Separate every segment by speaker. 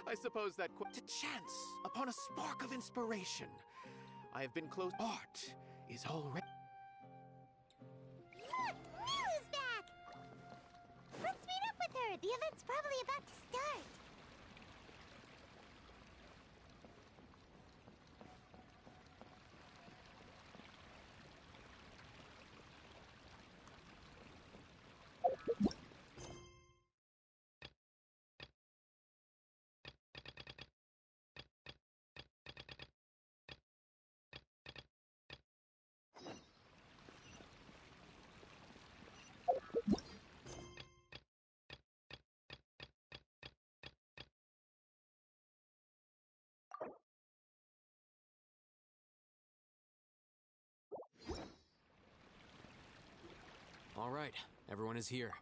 Speaker 1: I suppose that to chance upon a spark of inspiration. I have been close. Art is already.
Speaker 2: Look, Milu's back! Let's meet up with her. The event's probably about to start.
Speaker 1: All right, everyone is here.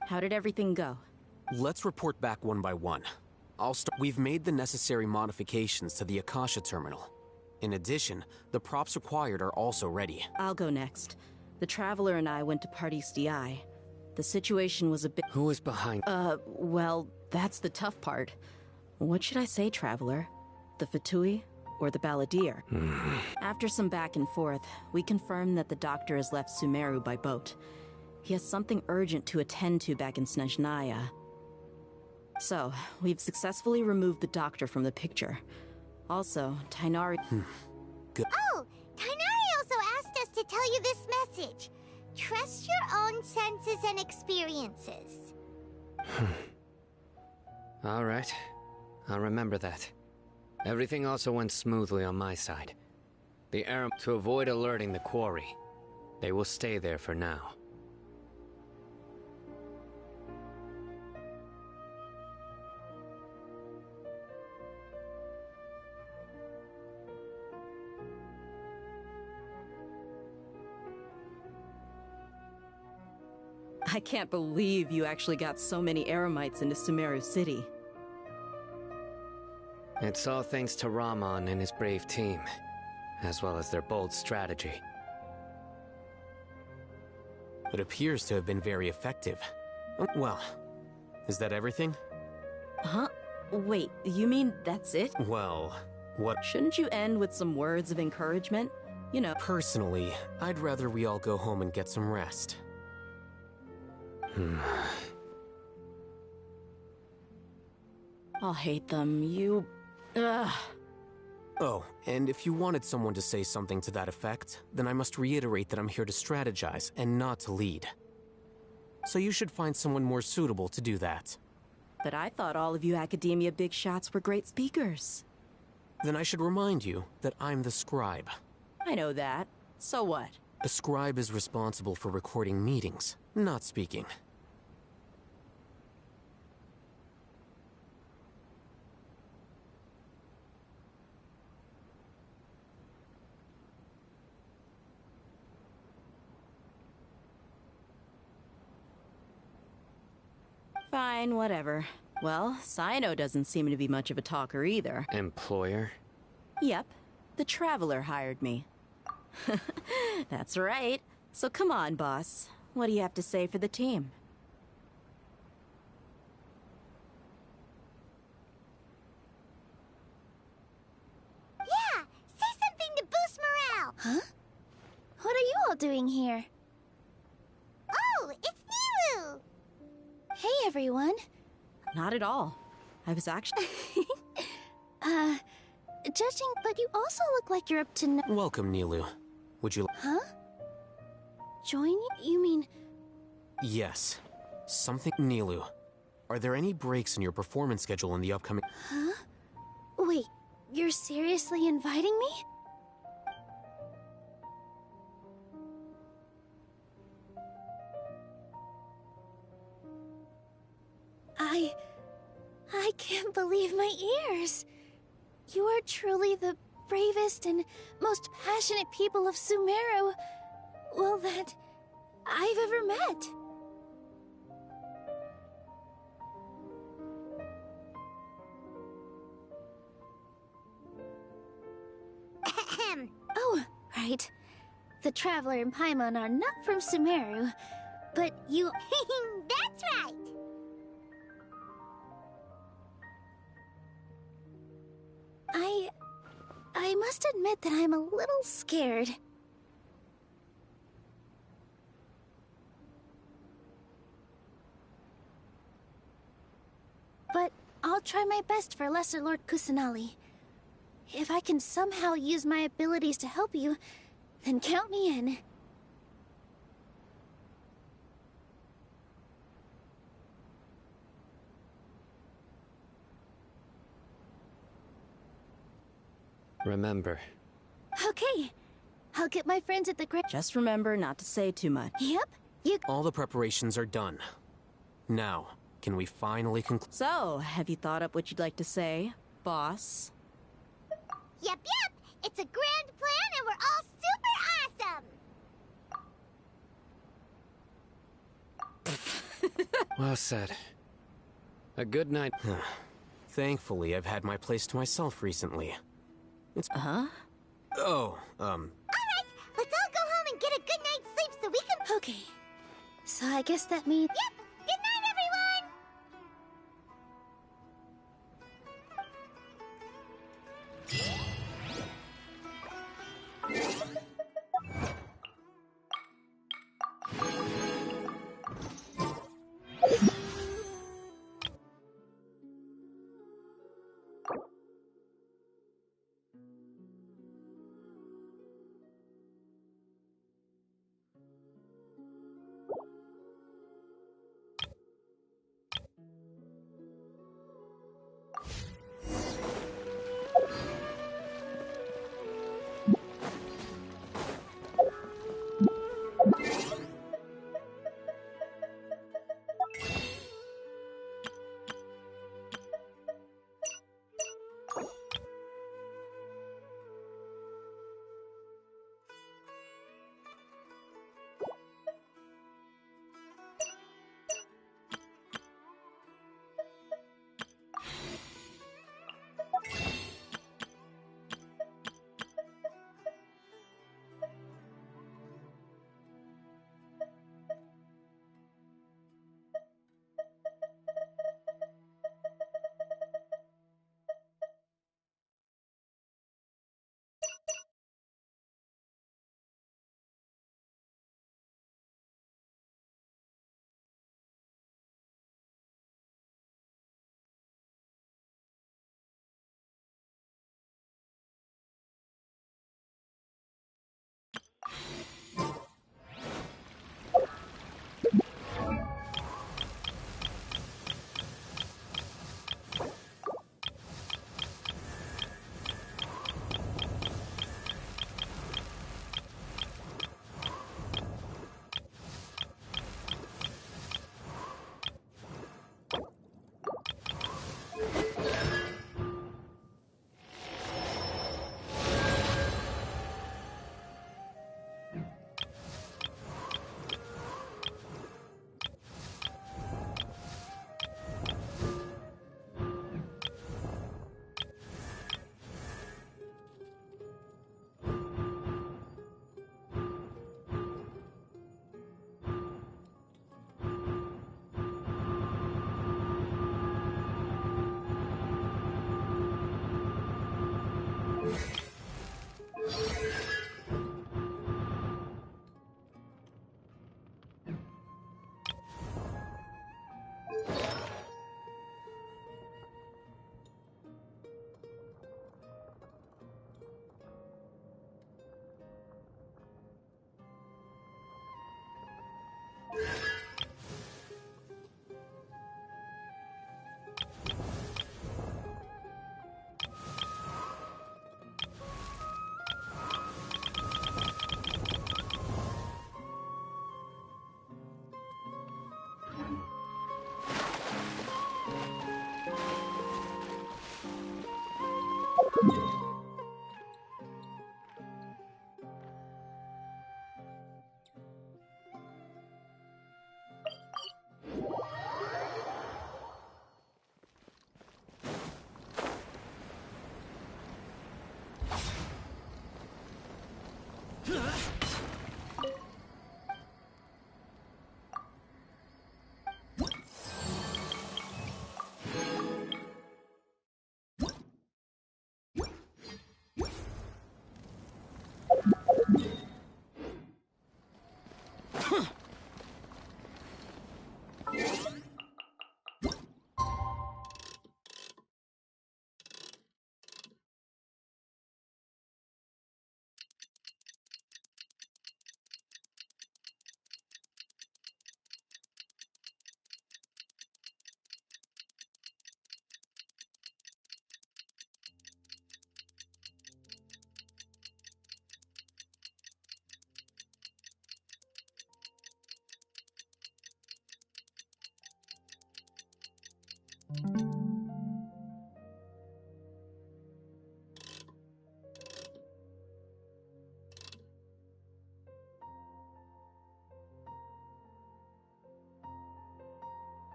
Speaker 3: How did everything go?
Speaker 1: Let's report back one by one. We've made the necessary modifications to the Akasha terminal. In addition, the props required are also ready.
Speaker 3: I'll go next. The Traveler and I went to Party's DI. The situation was a bit...
Speaker 4: Who is behind?
Speaker 3: Well, that's the tough part. What should I say, Traveler? The Fatui or the Balladeer? After some back and forth, we confirmed that the doctor has left Sumeru by boat. He has something urgent to attend to back in Snezhnaya. So, we've successfully removed the doctor from the picture. Also, Tainari...
Speaker 1: Good.
Speaker 2: Oh, Tainari also asked us to tell you this message. Trust your own senses and experiences.
Speaker 4: All right. I'll remember that. Everything also went smoothly on my side. The Aram to avoid alerting the quarry. They will stay there for now.
Speaker 3: I can't believe you actually got so many Eremites into Sumeru City.
Speaker 4: It's all thanks to Rahman and his brave team, as well as their bold strategy.
Speaker 1: It appears to have been very effective. Well, is that everything?
Speaker 3: Huh? Wait, you mean that's it?
Speaker 1: Well, what...
Speaker 3: Shouldn't you end with some words of encouragement? You know...
Speaker 1: Personally, I'd rather we all go home and get some rest.
Speaker 3: I'll hate them, you... Ugh.
Speaker 1: Oh, and if you wanted someone to say something to that effect, then I must reiterate that I'm here to strategize and not to lead. So you should find someone more suitable to do that.
Speaker 3: But I thought all of you academia big shots were great speakers.
Speaker 1: Then I should remind you that I'm the scribe.
Speaker 3: I know that. So what?
Speaker 1: A scribe is responsible for recording meetings, not speaking.
Speaker 3: Fine, whatever. Well, Cyno doesn't seem to be much of a talker either.
Speaker 4: Employer?
Speaker 3: Yep. The Traveler hired me. That's right. So come on, boss. What do you have to say for the team?
Speaker 2: Yeah, say something to boost morale.
Speaker 5: Huh? What are you all doing here?
Speaker 2: Oh, it's Nilu!
Speaker 5: Hey, everyone.
Speaker 3: Not at all. I was actually...
Speaker 5: Judging, but you also look like you're up to no—
Speaker 1: Welcome, Nilu. Would you...
Speaker 5: Huh? Join you? You mean...
Speaker 1: Yes. Something... Nilu, are there any breaks in your performance schedule in the upcoming...
Speaker 5: Huh? Wait, you're seriously inviting me? I can't believe my ears. You are truly the bravest and most passionate people of Sumeru, well, that I've ever met. Oh, right. The Traveler and Paimon are not from Sumeru, But you...
Speaker 2: That's right!
Speaker 5: I must admit that I'm a little scared. But I'll try my best for Lesser Lord Kusanali. If I can somehow use my abilities to help you, then count me in.
Speaker 4: Remember.
Speaker 5: Okay. I'll get my friends at the
Speaker 3: Just remember not to say too much.
Speaker 5: Yep. You...
Speaker 1: All the preparations are done. Now, can we finally conclude?
Speaker 3: So, have you thought up what you'd like to say, boss?
Speaker 2: Yep, it's a grand plan and we're all super awesome!
Speaker 4: Well said. A good night.
Speaker 1: Thankfully, I've had my place to myself recently. It's...
Speaker 3: Uh-huh?
Speaker 1: Oh,
Speaker 2: Alright, let's all go home and get a good night's sleep so we can...
Speaker 5: Okay. So I guess that means...
Speaker 2: Yep! Good night, everyone!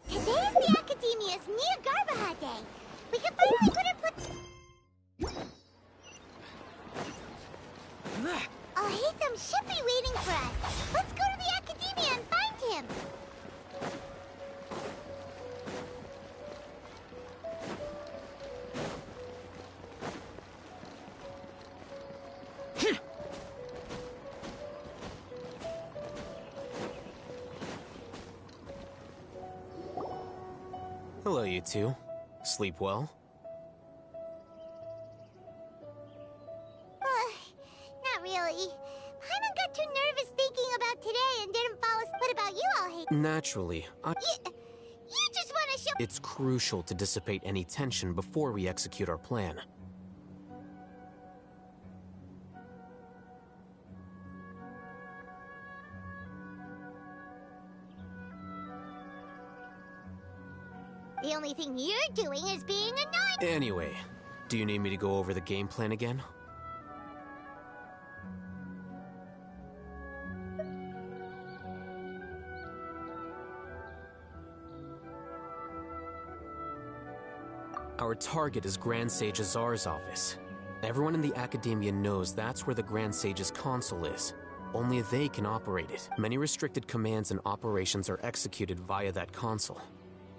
Speaker 2: Today is the Academia's Niagarbaha Day. We can finally put our foot... Haytham should be waiting for us. Let's go to the Academia and find him.
Speaker 1: Hello, you two. Sleep well?
Speaker 2: Not really. Paimon got too nervous thinking about today and didn't fall asleep. What about you, Alhaitham?
Speaker 1: Naturally,
Speaker 2: You just want to show...
Speaker 1: it's crucial to dissipate any tension before we execute our plan.
Speaker 2: The only thing you're doing is being annoying.
Speaker 1: Anyway, do you need me to go over the game plan again? Our target is Grand Sage Azar's office. Everyone in the Academia knows that's where the Grand Sage's console is. Only they can operate it. Many restricted commands and operations are executed via that console.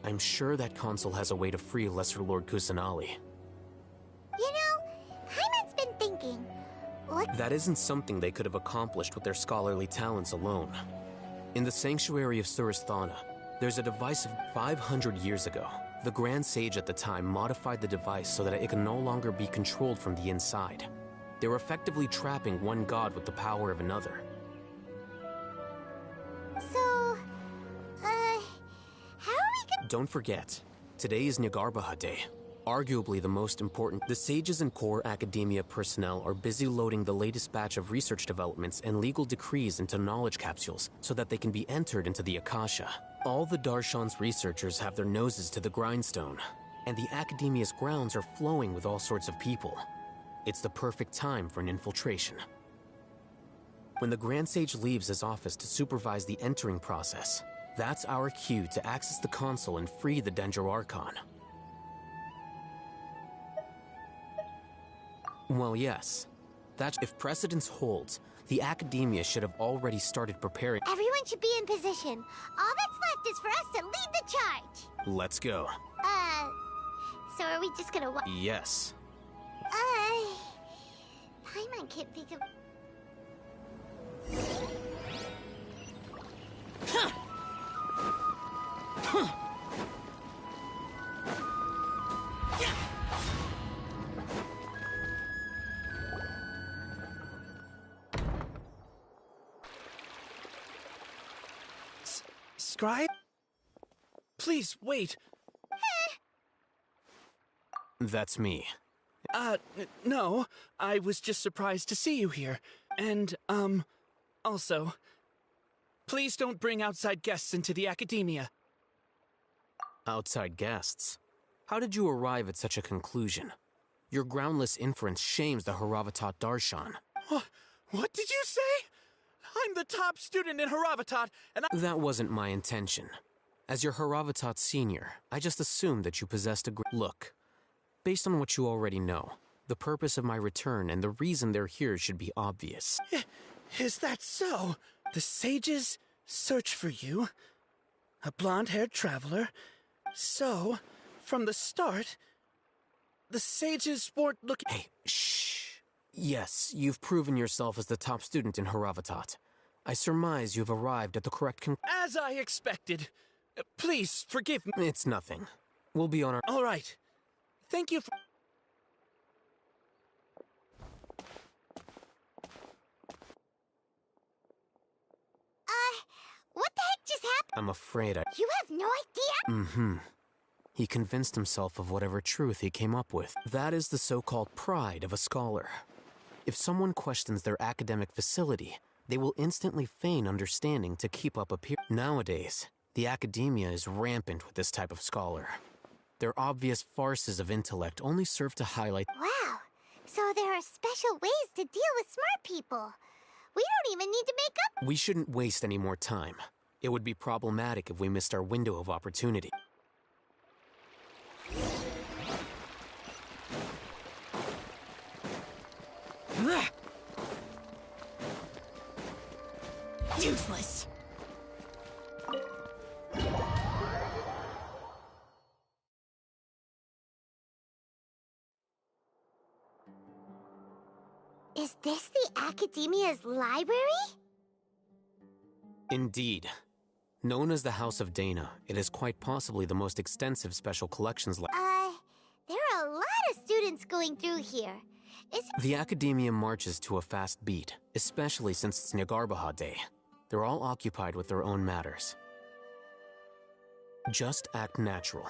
Speaker 1: I'm sure that console has a way to free Lesser Lord Kusanali.
Speaker 2: You know, Paimon's been thinking. What?
Speaker 1: That isn't something they could have accomplished with their scholarly talents alone. In the Sanctuary of Surasthana, there's a device of 500 years ago. The Grand Sage at the time modified the device so that it can no longer be controlled from the inside. They were effectively trapping one god with the power of another.
Speaker 2: So, how are we gonna...
Speaker 1: Don't forget, today is Niagarbaha Day. Arguably the most important. The sages and core academia personnel are busy loading the latest batch of research developments and legal decrees into knowledge capsules so that they can be entered into the Akasha. All the Darshan's researchers have their noses to the grindstone, and the Academia's grounds are flowing with all sorts of people. It's the perfect time for an infiltration. When the Grand Sage leaves his office to supervise the entering process, that's our cue to access the console and free the Danger Archon. Well, yes. That's if precedence holds, the Academia should have already started preparing.
Speaker 2: Everyone should be in position. All that's left is for us to lead the charge.
Speaker 1: Let's go.
Speaker 2: So are we just gonna
Speaker 1: Yes.
Speaker 2: Paimon can't think of...
Speaker 6: Scribe? Please, wait.
Speaker 1: That's me.
Speaker 6: No. I was just surprised to see you here. And, also, please don't bring outside guests into the Academia.
Speaker 1: Outside guests? How did you arrive at such a conclusion? Your groundless inference shames the Haravatat Darshan.
Speaker 6: What did you say? I'm the top student in Haravatat, and
Speaker 1: That wasn't my intention. As your Haravatat senior, I just assumed that you possessed a Look, based on what you already know, the purpose of my return and the reason they're here should be obvious.
Speaker 6: Is that so? The sages search for you, a blonde-haired traveler. So, from the start, the sages weren't looking...
Speaker 1: Hey, shh. Yes, you've proven yourself as the top student in Haravatat. I surmise you've arrived at the correct
Speaker 6: As I expected. Please, forgive me.
Speaker 1: It's nothing. We'll be on our...
Speaker 6: All right. Thank you for...
Speaker 2: What the heck just happened?
Speaker 1: I'm afraid I...
Speaker 2: You have no idea?
Speaker 1: Mm-hmm. He convinced himself of whatever truth he came up with. That is the so-called pride of a scholar. If someone questions their academic facility, they will instantly feign understanding to keep up appearance. Nowadays, the academia is rampant with this type of scholar. Their obvious farces of intellect only serve to highlight.
Speaker 2: Wow, so there are special ways to deal with smart people. We don't even need to make up.
Speaker 1: We shouldn't waste any more time. It would be problematic if we missed our window of opportunity.
Speaker 3: Useless.
Speaker 2: Is this the Academia's library?
Speaker 1: Indeed. Known as the House of Dana, it is quite possibly the most extensive special collections
Speaker 2: There are a lot of students going through here.
Speaker 1: The Academia marches to a fast beat, especially since it's Nyargarbaha Day. They're all occupied with their own matters. Just act natural.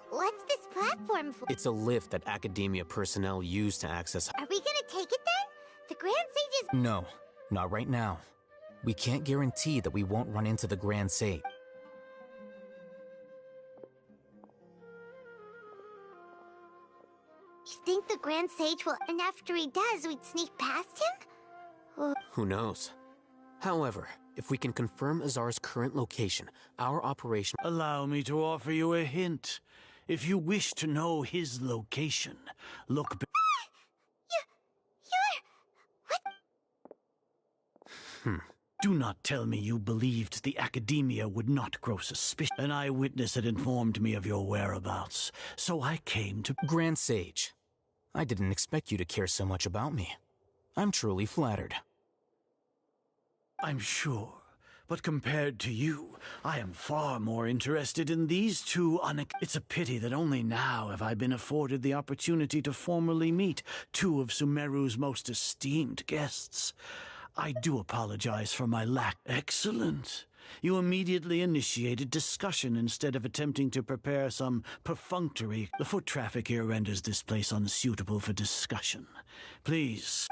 Speaker 2: What's this platform for?
Speaker 1: It's a lift that Academia personnel use to access.
Speaker 2: Are we gonna take it then? The Grand Sage is...
Speaker 7: No, not right now. We can't guarantee that we won't run into the Grand Sage.
Speaker 2: You think the Grand Sage will... And after he does, we'd sneak past him?
Speaker 1: Who knows? However, if we can confirm Azar's current location, our operation...
Speaker 8: Allow me to offer you a hint. If you wish to know his location, look...
Speaker 2: You're...
Speaker 8: Do not tell me you believed the Academia would not grow suspicious. An eyewitness had informed me of your whereabouts, so I came to...
Speaker 7: Grand Sage, I didn't expect you to care so much about me. I'm truly flattered.
Speaker 8: I'm sure, but compared to you, I am far more interested in these two It's a pity that only now have I been afforded the opportunity to formally meet two of Sumeru's most esteemed guests. I do apologize for my lack. Excellent. You immediately initiated discussion instead of attempting to prepare some perfunctory. The foot traffic here renders this place unsuitable for discussion. Please.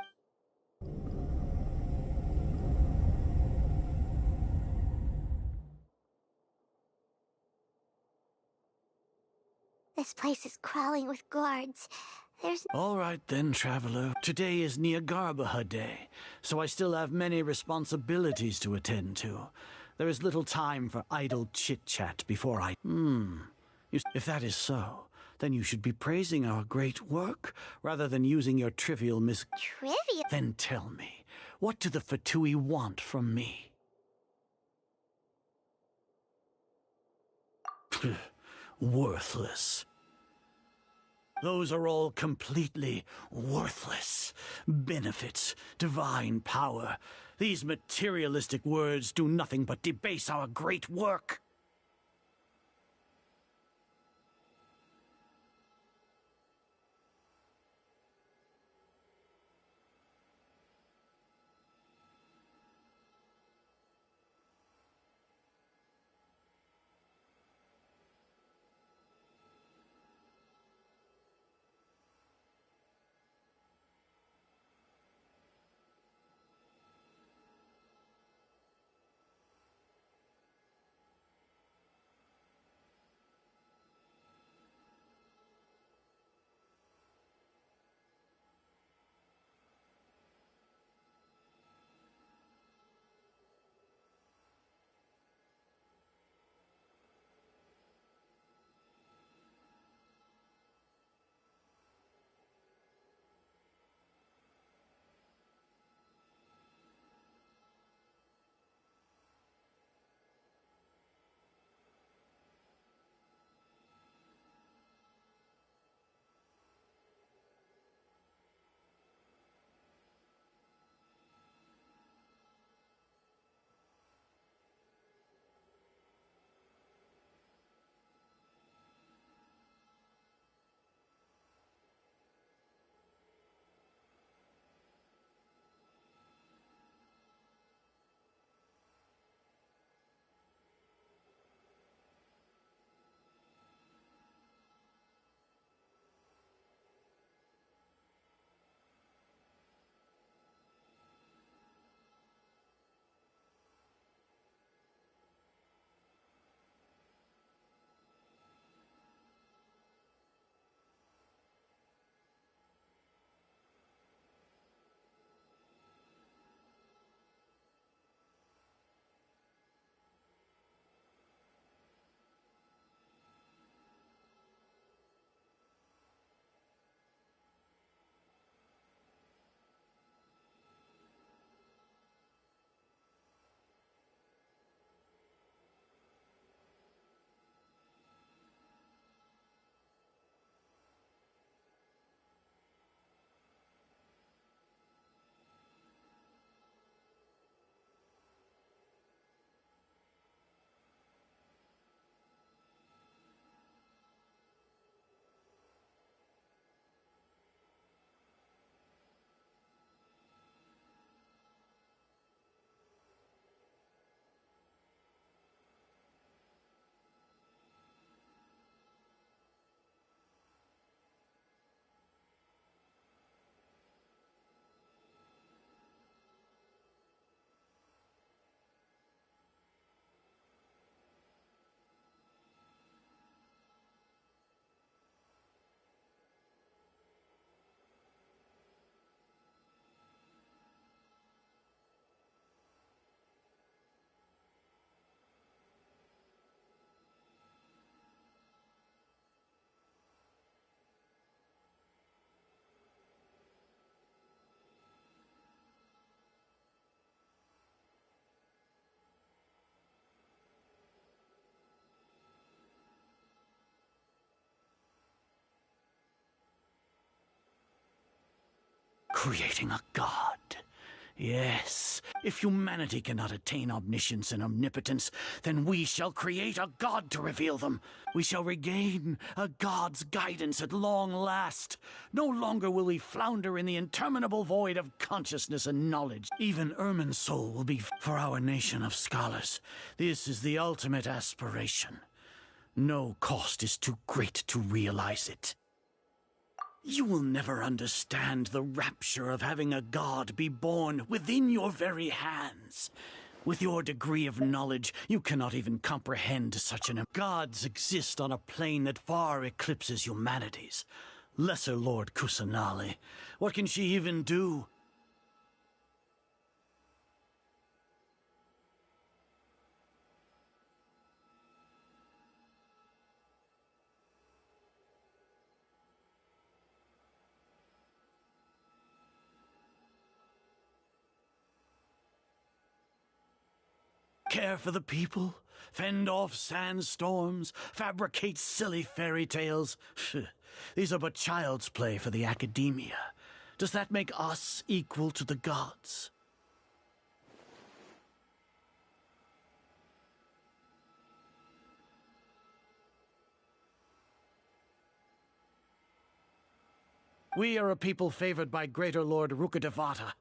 Speaker 2: This place is crawling with guards. There's...
Speaker 8: All right then, traveler. Today is Nyargarbaha Day, so I still have many responsibilities to attend to. There is little time for idle chit-chat before I... If that is so, then you should be praising our great work, rather than using your trivial
Speaker 2: Trivia?
Speaker 8: Then tell me, what do the Fatui want from me? Worthless. Those are all completely worthless. Benefits, divine power. These materialistic words do nothing but debase our great work. creating a god. Yes, if humanity cannot attain omniscience and omnipotence, then we shall create a god to reveal them. We shall regain a god's guidance at long last. No longer will we flounder in the interminable void of consciousness and knowledge. Even Ermin's soul will be for our nation of scholars. This is the ultimate aspiration. No cost is too great to realize it. You will never understand the rapture of having a god be born within your very hands. With your degree of knowledge, you cannot even comprehend such an... Gods exist on a plane that far eclipses humanity's. Lesser Lord Kusanali. What can she even do? Care for the people, fend off sandstorms, fabricate silly fairy tales. These are but child's play for the academia. Does that make us equal to the gods? We are a people favored by Greater Lord Rukadevata.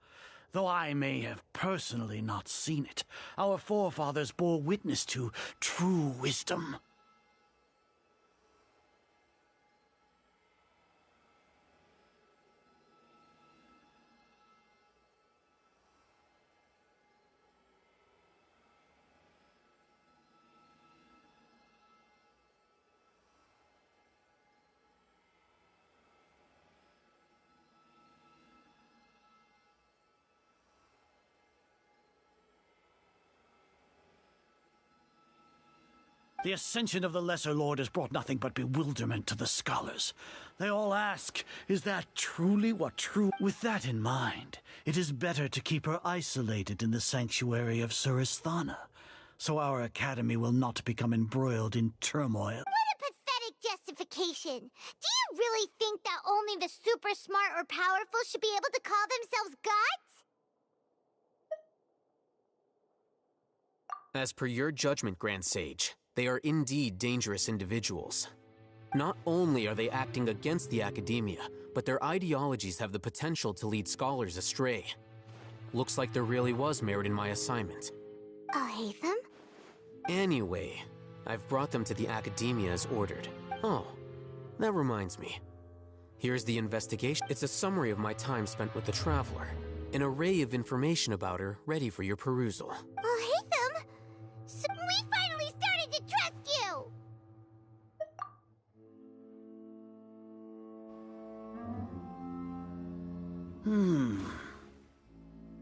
Speaker 8: Though I may have personally not seen it, our forefathers bore witness to true wisdom. The ascension of the Lesser Lord has brought nothing but bewilderment to the scholars. They all ask, is that truly what true... With that in mind, it is better to keep her isolated in the sanctuary of Surasthana, so our academy will not become embroiled in turmoil.
Speaker 2: What a pathetic justification! Do you really think that only the super smart or powerful should be able to call themselves gods?
Speaker 1: As per your judgment, Grand Sage, they are indeed dangerous individuals. Not only are they acting against the academia, but their ideologies have the potential to lead scholars astray. Looks like there really was merit in my assignment.
Speaker 2: I'll hate them?
Speaker 1: Anyway, I've brought them to the academia as ordered. Oh, that reminds me. Here's the investigation. It's a summary of my time spent with the Traveler. An array of information about her ready for your perusal.
Speaker 2: I'll hate them? So we finally started to trust you!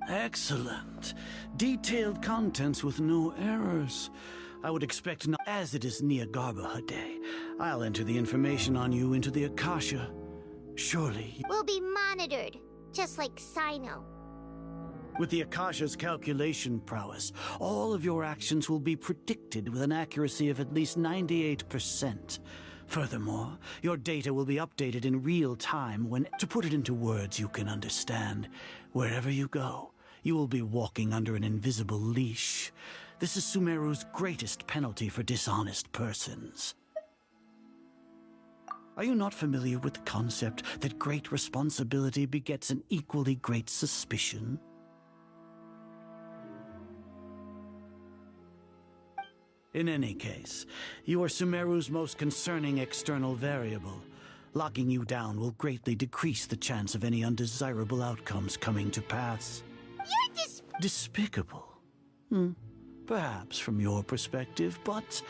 Speaker 8: Excellent. Detailed contents with no errors. I would expect not, as it is Nyagarbha Day. I'll enter the information on you into the Akasha. Surely...
Speaker 2: We'll be monitored, just like Sino.
Speaker 8: With the Akasha's calculation prowess, all of your actions will be predicted with an accuracy of at least 98%. Furthermore, your data will be updated in real time when... To put it into words you can understand, wherever you go, you will be walking under an invisible leash. This is Sumeru's greatest penalty for dishonest persons. Are you not familiar with the concept that great responsibility begets an equally great suspicion? In any case, you are Sumeru's most concerning external variable. Locking you down will greatly decrease the chance of any undesirable outcomes coming to pass.
Speaker 2: You're
Speaker 8: Despicable. Perhaps from your perspective, but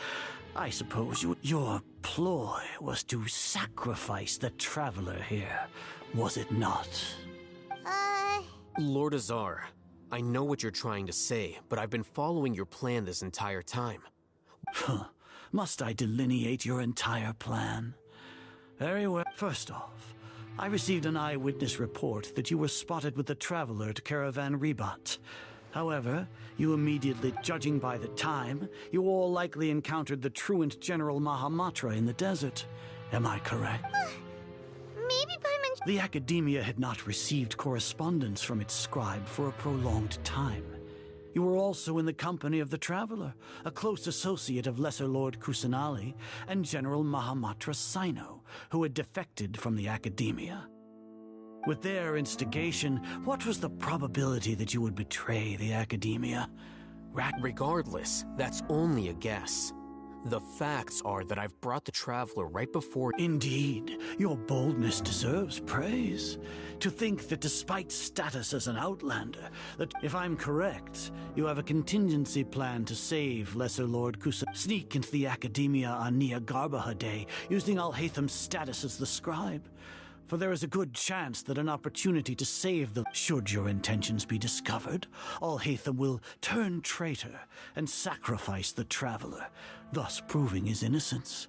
Speaker 8: I suppose your ploy was to sacrifice the Traveler here, was it not?
Speaker 1: Lord Azar, I know what you're trying to say, but I've been following your plan this entire time.
Speaker 8: Must I delineate your entire plan? Very well. First off, I received an eyewitness report that you were spotted with the Traveler to Caravan Rebat. However, you immediately, judging by the time, you all likely encountered the truant General Mahamatra in the desert. Am I correct?
Speaker 2: Maybe Paimon
Speaker 8: The Academia had not received correspondence from its scribe for a prolonged time. You were also in the company of the Traveler, a close associate of Lesser Lord Kusanali and General Mahamatra Sino, who had defected from the Academia. With their instigation, what was the probability that you would betray the Academia?
Speaker 1: Regardless, that's only a guess. The facts are that I've brought the Traveler right before—
Speaker 8: Indeed, your boldness deserves praise. To think that despite status as an outlander, that if I'm correct, you have a contingency plan to save Lesser Lord Kusa, sneak into the Academia on Niagarbaha Day, using Alhaitham's status as the scribe. For there is a good chance that an opportunity to save them, should your intentions be discovered, Alhaitham will turn traitor and sacrifice the Traveler, thus proving his innocence.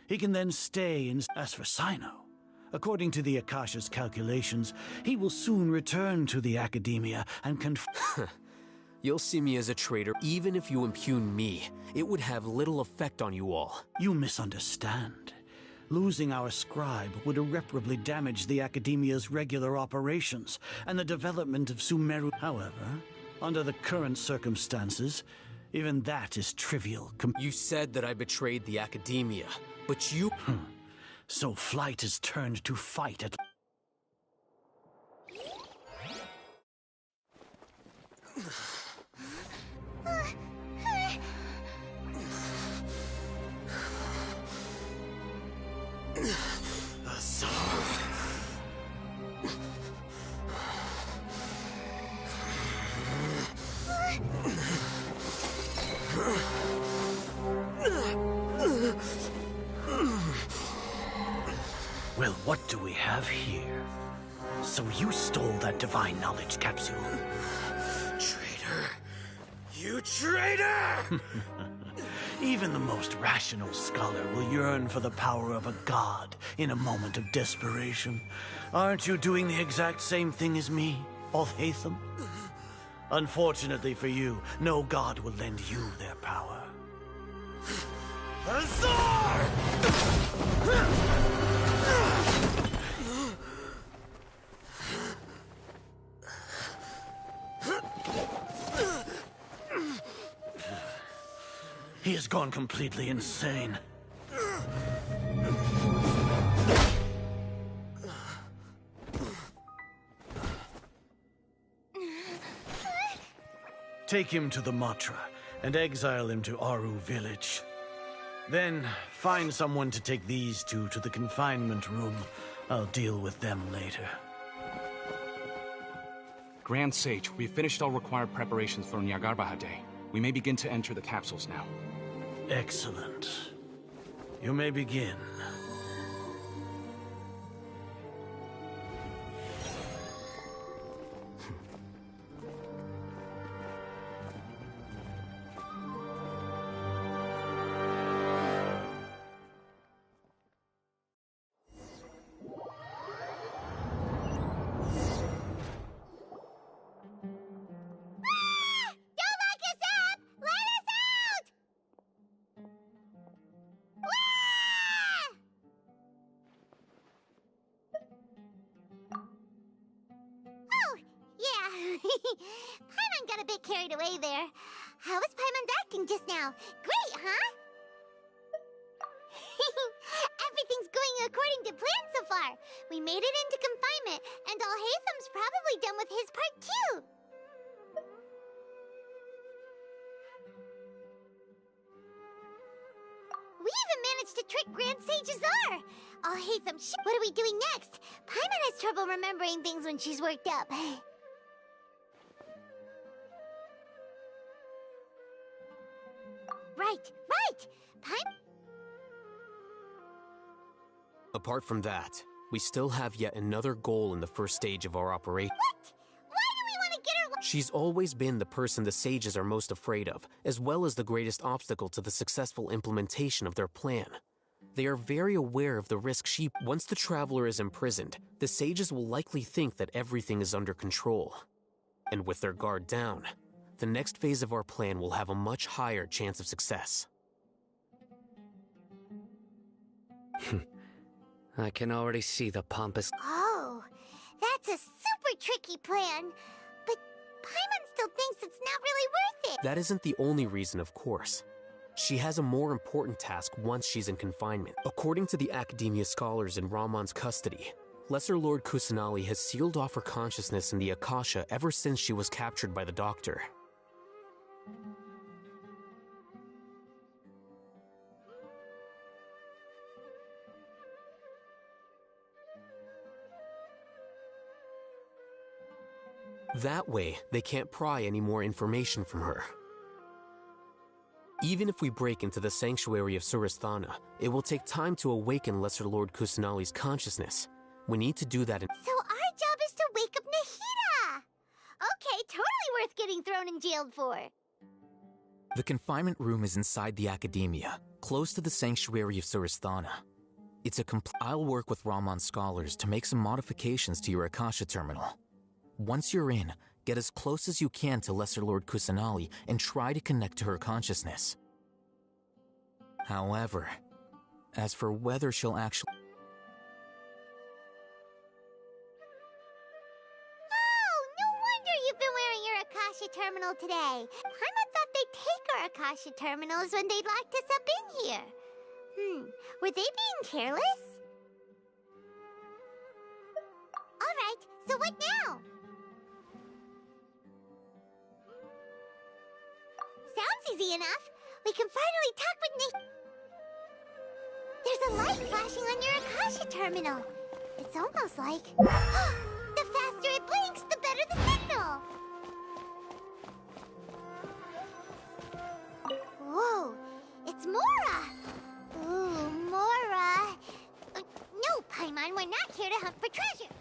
Speaker 8: He can then stay in— As for Sino, according to the Akasha's calculations, he will soon return to the Academia and
Speaker 1: You'll see me as a traitor. Even if you impugn me, it would have little effect on you all.
Speaker 8: You misunderstand. Losing our scribe would irreparably damage the Academia's regular operations and the development of Sumeru. However, under the current circumstances, even that is trivial.
Speaker 1: You said that I betrayed the Academia, but you—
Speaker 8: So flight is turned to fight at— Well, what do we have here? So you stole that divine knowledge capsule.
Speaker 1: Traitor! You traitor!
Speaker 8: Even the most rational scholar will yearn for the power of a god in a moment of desperation. Aren't you doing the exact same thing as me, Alhaitham? Unfortunately for you, no god will lend you their power. Azar! He has gone completely insane. Take him to the Matra and exile him to Aru village. Then find someone to take these two to the confinement room. I'll deal with them later.
Speaker 9: Grand Sage, we've finished all required preparations for Niagarbaha Day. We may begin to enter the capsules now.
Speaker 8: Excellent. You may begin.
Speaker 2: Paimon got a bit carried away there. How was Paimon's acting just now? Great, huh? Everything's going according to plan so far. We made it into confinement, and Alhaitham's probably done with his part too. We even managed to trick Grand Sage Azar. Alhaitham, what are we doing next? Paimon has trouble remembering things when she's worked up. Right!
Speaker 1: Apart from that, we still have yet another goal in the first stage of our operation.
Speaker 2: What? Why do we want to get her—
Speaker 1: She's always been the person the sages are most afraid of, as well as the greatest obstacle to the successful implementation of their plan. They are very aware of the risk once the Traveler is imprisoned, the sages will likely think that everything is under control. And with their guard down, the next phase of our plan will have a much higher chance of success.
Speaker 4: I can already see the pompous—
Speaker 2: Oh, It's a super tricky plan, but Paimon still thinks it's not really worth it.
Speaker 1: That isn't the only reason, of course. She has a more important task once she's in confinement. According to the Academia scholars in Ramon's custody, Lesser Lord Kusanali has sealed off her consciousness in the Akasha ever since she was captured by the Doctor. That way, they can't pry any more information from her. Even if we break into the sanctuary of Surasthana, it will take time to awaken Lesser Lord Kusanali's consciousness. We need to do that in—
Speaker 2: So our job is to wake up Nahida! Okay, totally worth getting thrown in jail for.
Speaker 7: The confinement room is inside the Academia, close to the sanctuary of Surasthana. It's a I'll work with Ramon's scholars to make some modifications to your Akasha terminal. Once you're in, get as close as you can to Lesser Lord Kusanali and try to connect to her consciousness. However, as for whether she'll actually—
Speaker 2: Oh, no wonder you've been wearing your Akasha terminal today. Paimon thought they'd take our Akasha terminals when they'd locked us up in here. Were they being careless? Alright, so what now? Sounds easy enough. We can finally talk with There's a light flashing on your Akasha terminal. It's almost like... The faster it blinks, the better the signal! Whoa, it's Mora! Ooh, Mora! No, Paimon, we're not here to hunt for treasure!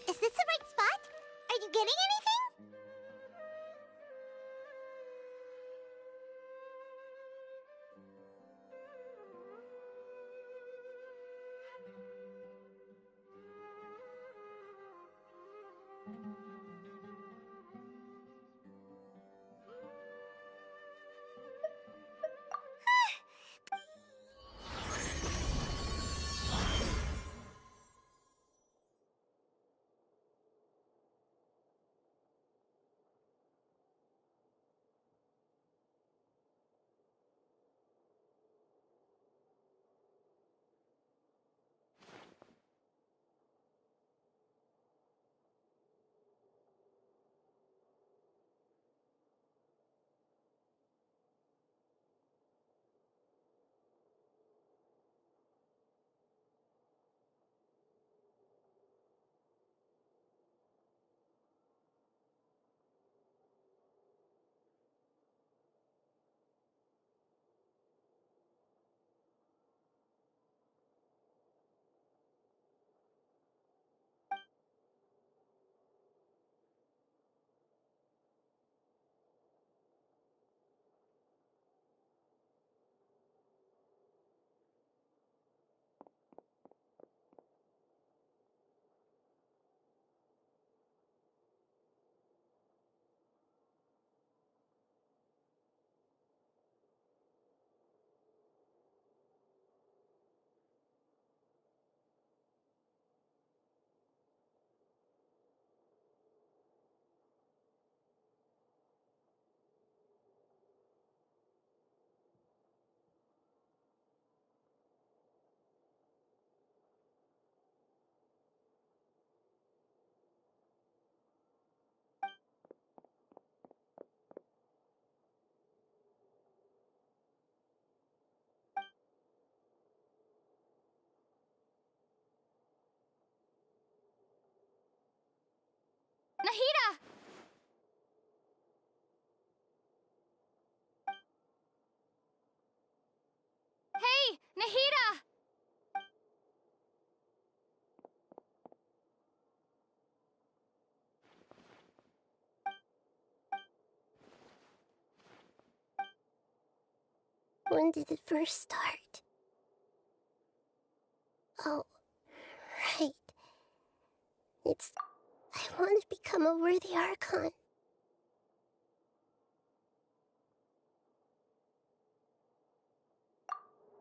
Speaker 2: Is this the right spot? Are you getting anything?
Speaker 10: When did it first start? Oh, right. I want to become a worthy Archon.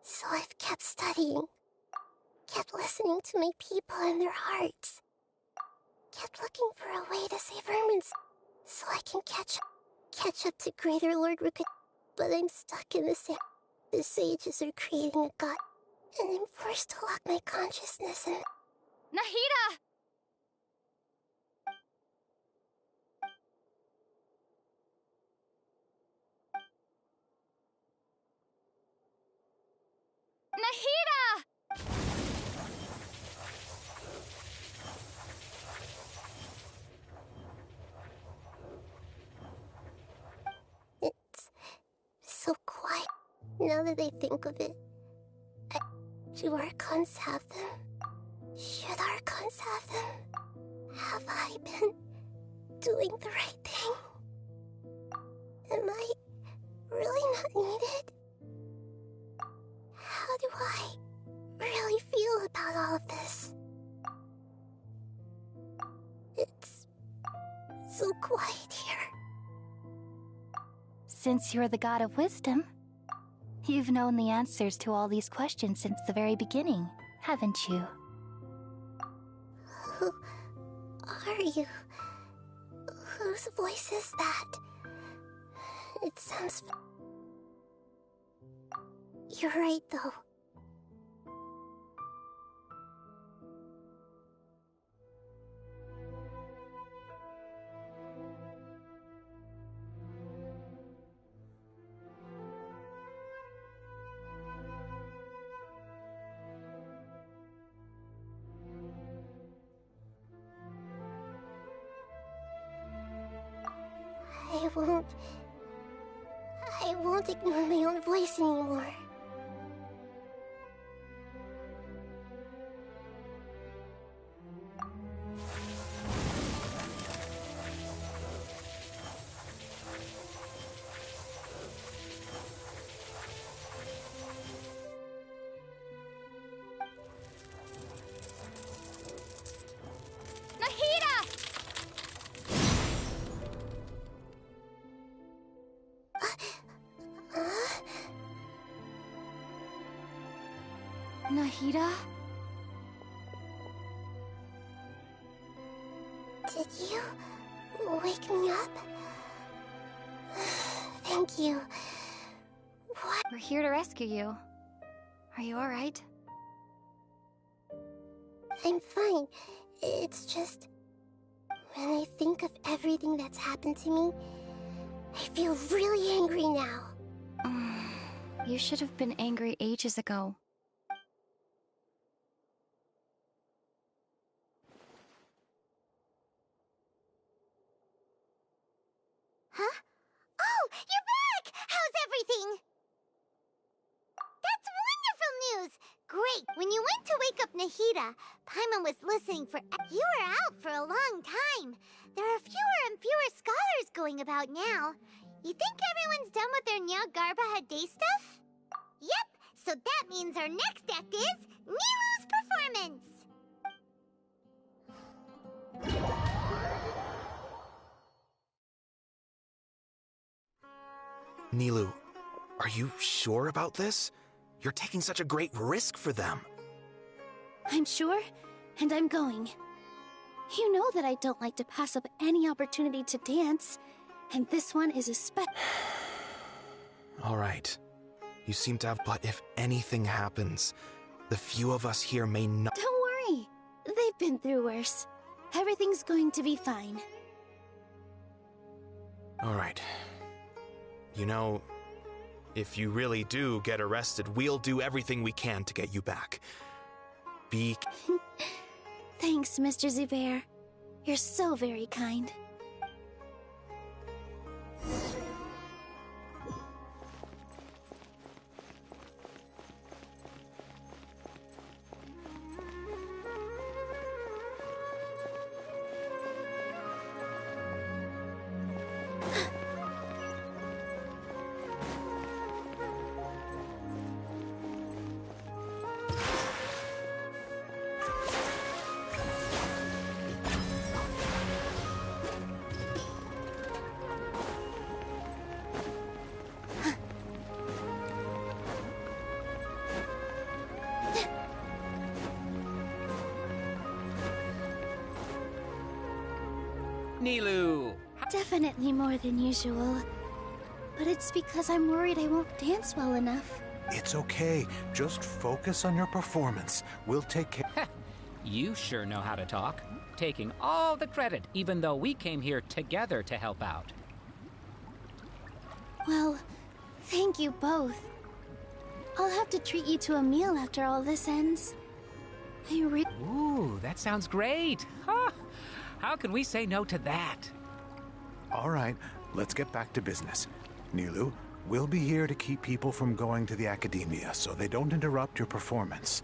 Speaker 10: So I've kept studying, kept listening to my people and their hearts, kept looking for a way to save Ermin's so I can catch up to Greater Lord Rukut. But I'm stuck in the same. The sages are creating a god, and I'm forced to lock my consciousness in.
Speaker 5: Nahida! Nahida!
Speaker 10: It's so quiet. Now that I think of it, do Archons have them? Should Archons have them? Have I been doing the right thing? Am I really not needed? How do I really feel about all of this? It's so quiet here.
Speaker 5: Since you're the god of wisdom, you've known the answers to all these questions since the very beginning, haven't you?
Speaker 10: Who are you? Whose voice is that? It sounds... You're right, though. I won't ignore my own voice anymore.
Speaker 5: Nahida?
Speaker 10: Did you wake me up? Thank you. What?
Speaker 5: We're here to rescue you. Are you alright?
Speaker 10: I'm fine. It's just... when I think of everything that's happened to me, I feel really angry now.
Speaker 5: You should have been angry ages ago.
Speaker 2: Huh? Oh, you're back! How's everything? That's wonderful news! Great! When you went to wake up Nahida, Paimon was listening for... You were out for a long time. There are fewer and fewer scholars going about now. You think everyone's done with their Nyagarbha Day stuff? Yep, so that means our next act is Nilu's performance!
Speaker 11: Nilu, are you sure about this? You're taking such a great risk for them.
Speaker 5: I'm sure, and I'm going. You know that I don't like to pass up any opportunity to dance, and this one is a
Speaker 11: All right. You seem to have, but if anything happens, the few of us here may not—
Speaker 5: Don't worry. They've been through worse. Everything's going to be fine.
Speaker 11: All right. You know, if you really do get arrested, we'll do everything we can to get you back.
Speaker 5: Thanks, Mr. Zubair. You're so very kind.
Speaker 12: Nilu!
Speaker 5: Definitely more than usual. But it's because I'm worried I won't dance well enough.
Speaker 13: It's okay. Just focus on your performance. We'll take care.
Speaker 12: You sure know how to talk. Taking all the credit, even though we came here together to help out.
Speaker 5: Well, thank you both. I'll have to treat you to a meal after all this ends.
Speaker 12: Ooh, that sounds great. Huh. How can we say no to that?
Speaker 13: All right, let's get back to business. Nilu, we'll be here to keep people from going to the academia so they don't interrupt your performance.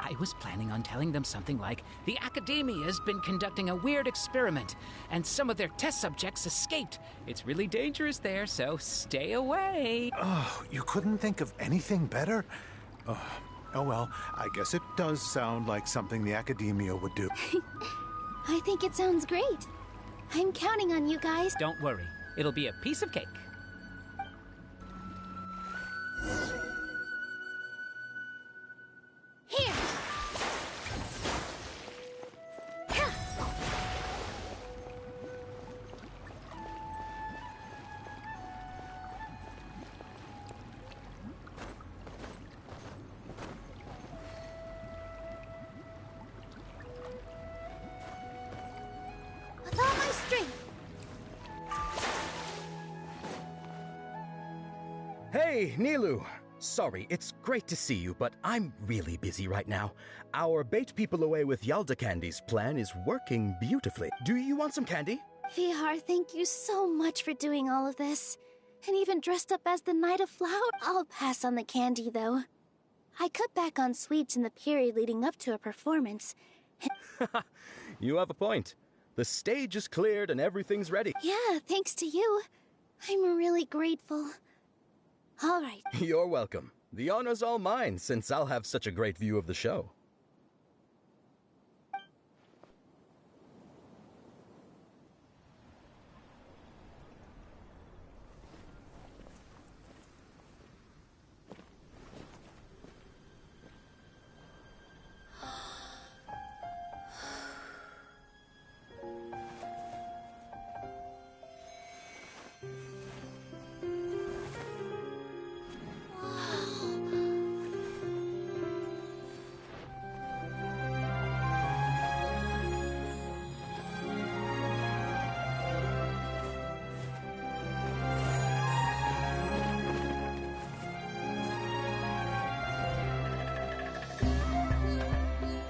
Speaker 12: I was planning on telling them something like, the Academia's been conducting a weird experiment, and some of their test subjects escaped. It's really dangerous there, so stay away.
Speaker 13: Oh, you couldn't think of anything better? Oh well, I guess it does sound like something the Academia would do.
Speaker 5: I think it sounds great. I'm counting on you guys.
Speaker 12: Don't worry. It'll be a piece of cake.
Speaker 5: Here! With all my strength!
Speaker 14: Hey, Nilu! Sorry, it's great to see you, but I'm really busy right now. Our Bait People Away with Yalda Candy's plan is working beautifully. Do you want some candy?
Speaker 5: Vihar, thank you so much for doing all of this. And even dressed up as the Knight of Flower. I'll pass on the candy, though. I cut back on sweets in the period leading up to a performance.
Speaker 14: You have a point. The stage is cleared and everything's ready.
Speaker 5: Yeah, thanks to you. I'm really grateful. All right.
Speaker 14: You're welcome. The honor's all mine, since I'll have such a great view of the show.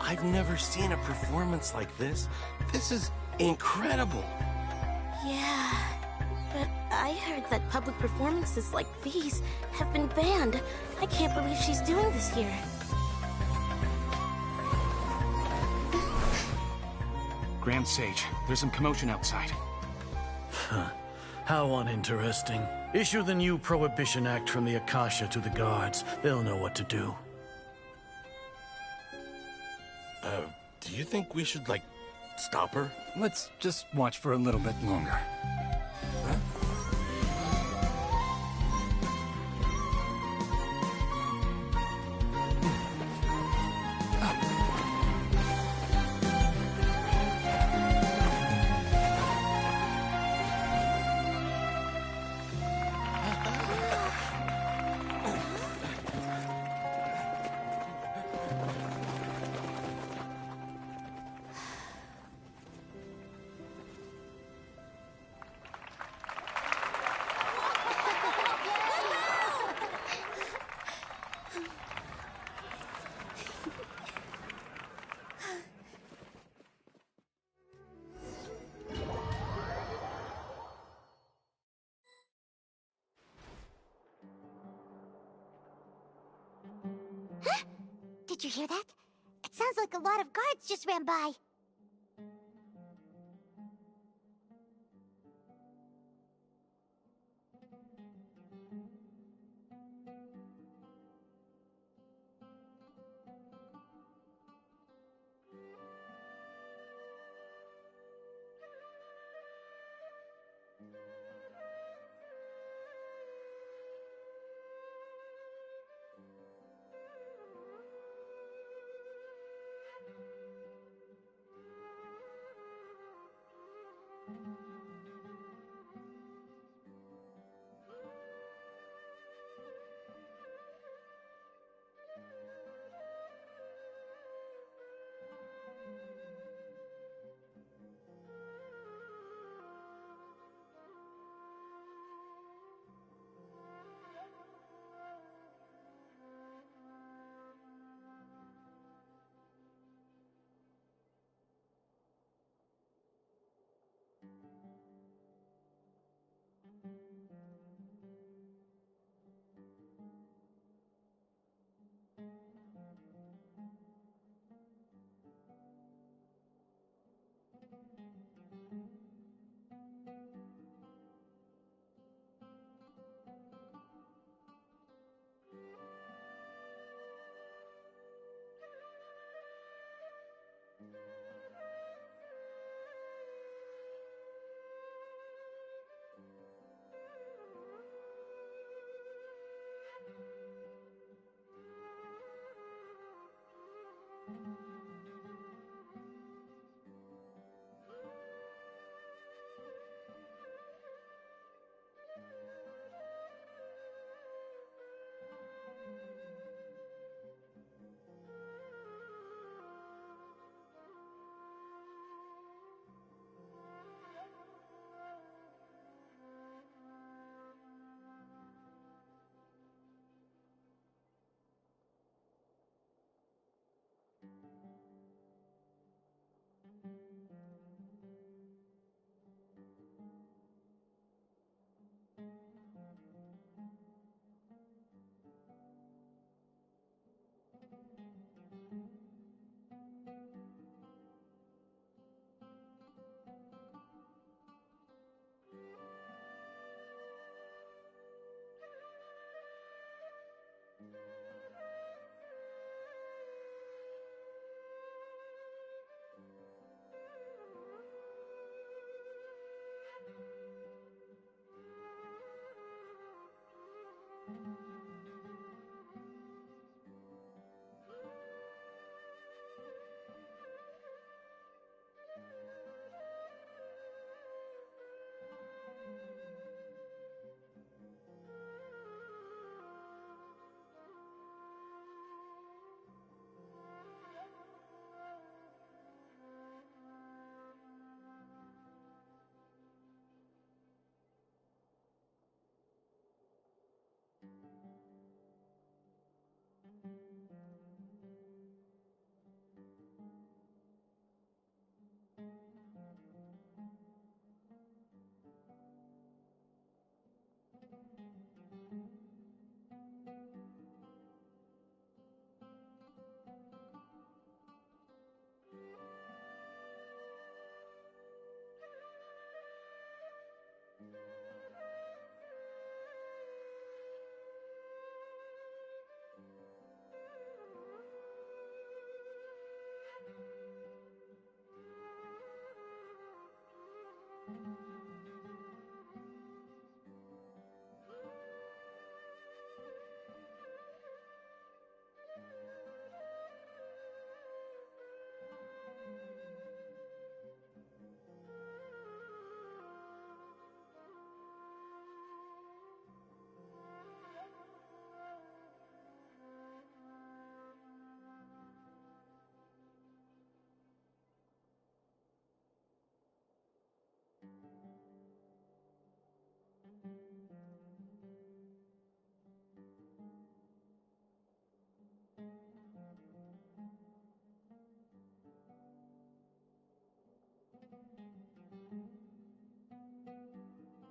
Speaker 15: I've never seen a performance like this. This is incredible.
Speaker 10: Yeah, but I heard that public performances like these have been banned. I can't believe she's doing this here.
Speaker 9: Grand Sage, there's some commotion outside.
Speaker 8: How uninteresting. Issue the new Prohibition Act from the Akasha to the guards. They'll know what to do.
Speaker 15: Do you think we should, like, stop her?
Speaker 9: Let's just watch for a little bit longer.
Speaker 2: Did you hear that? It sounds like a lot of guards just ran by.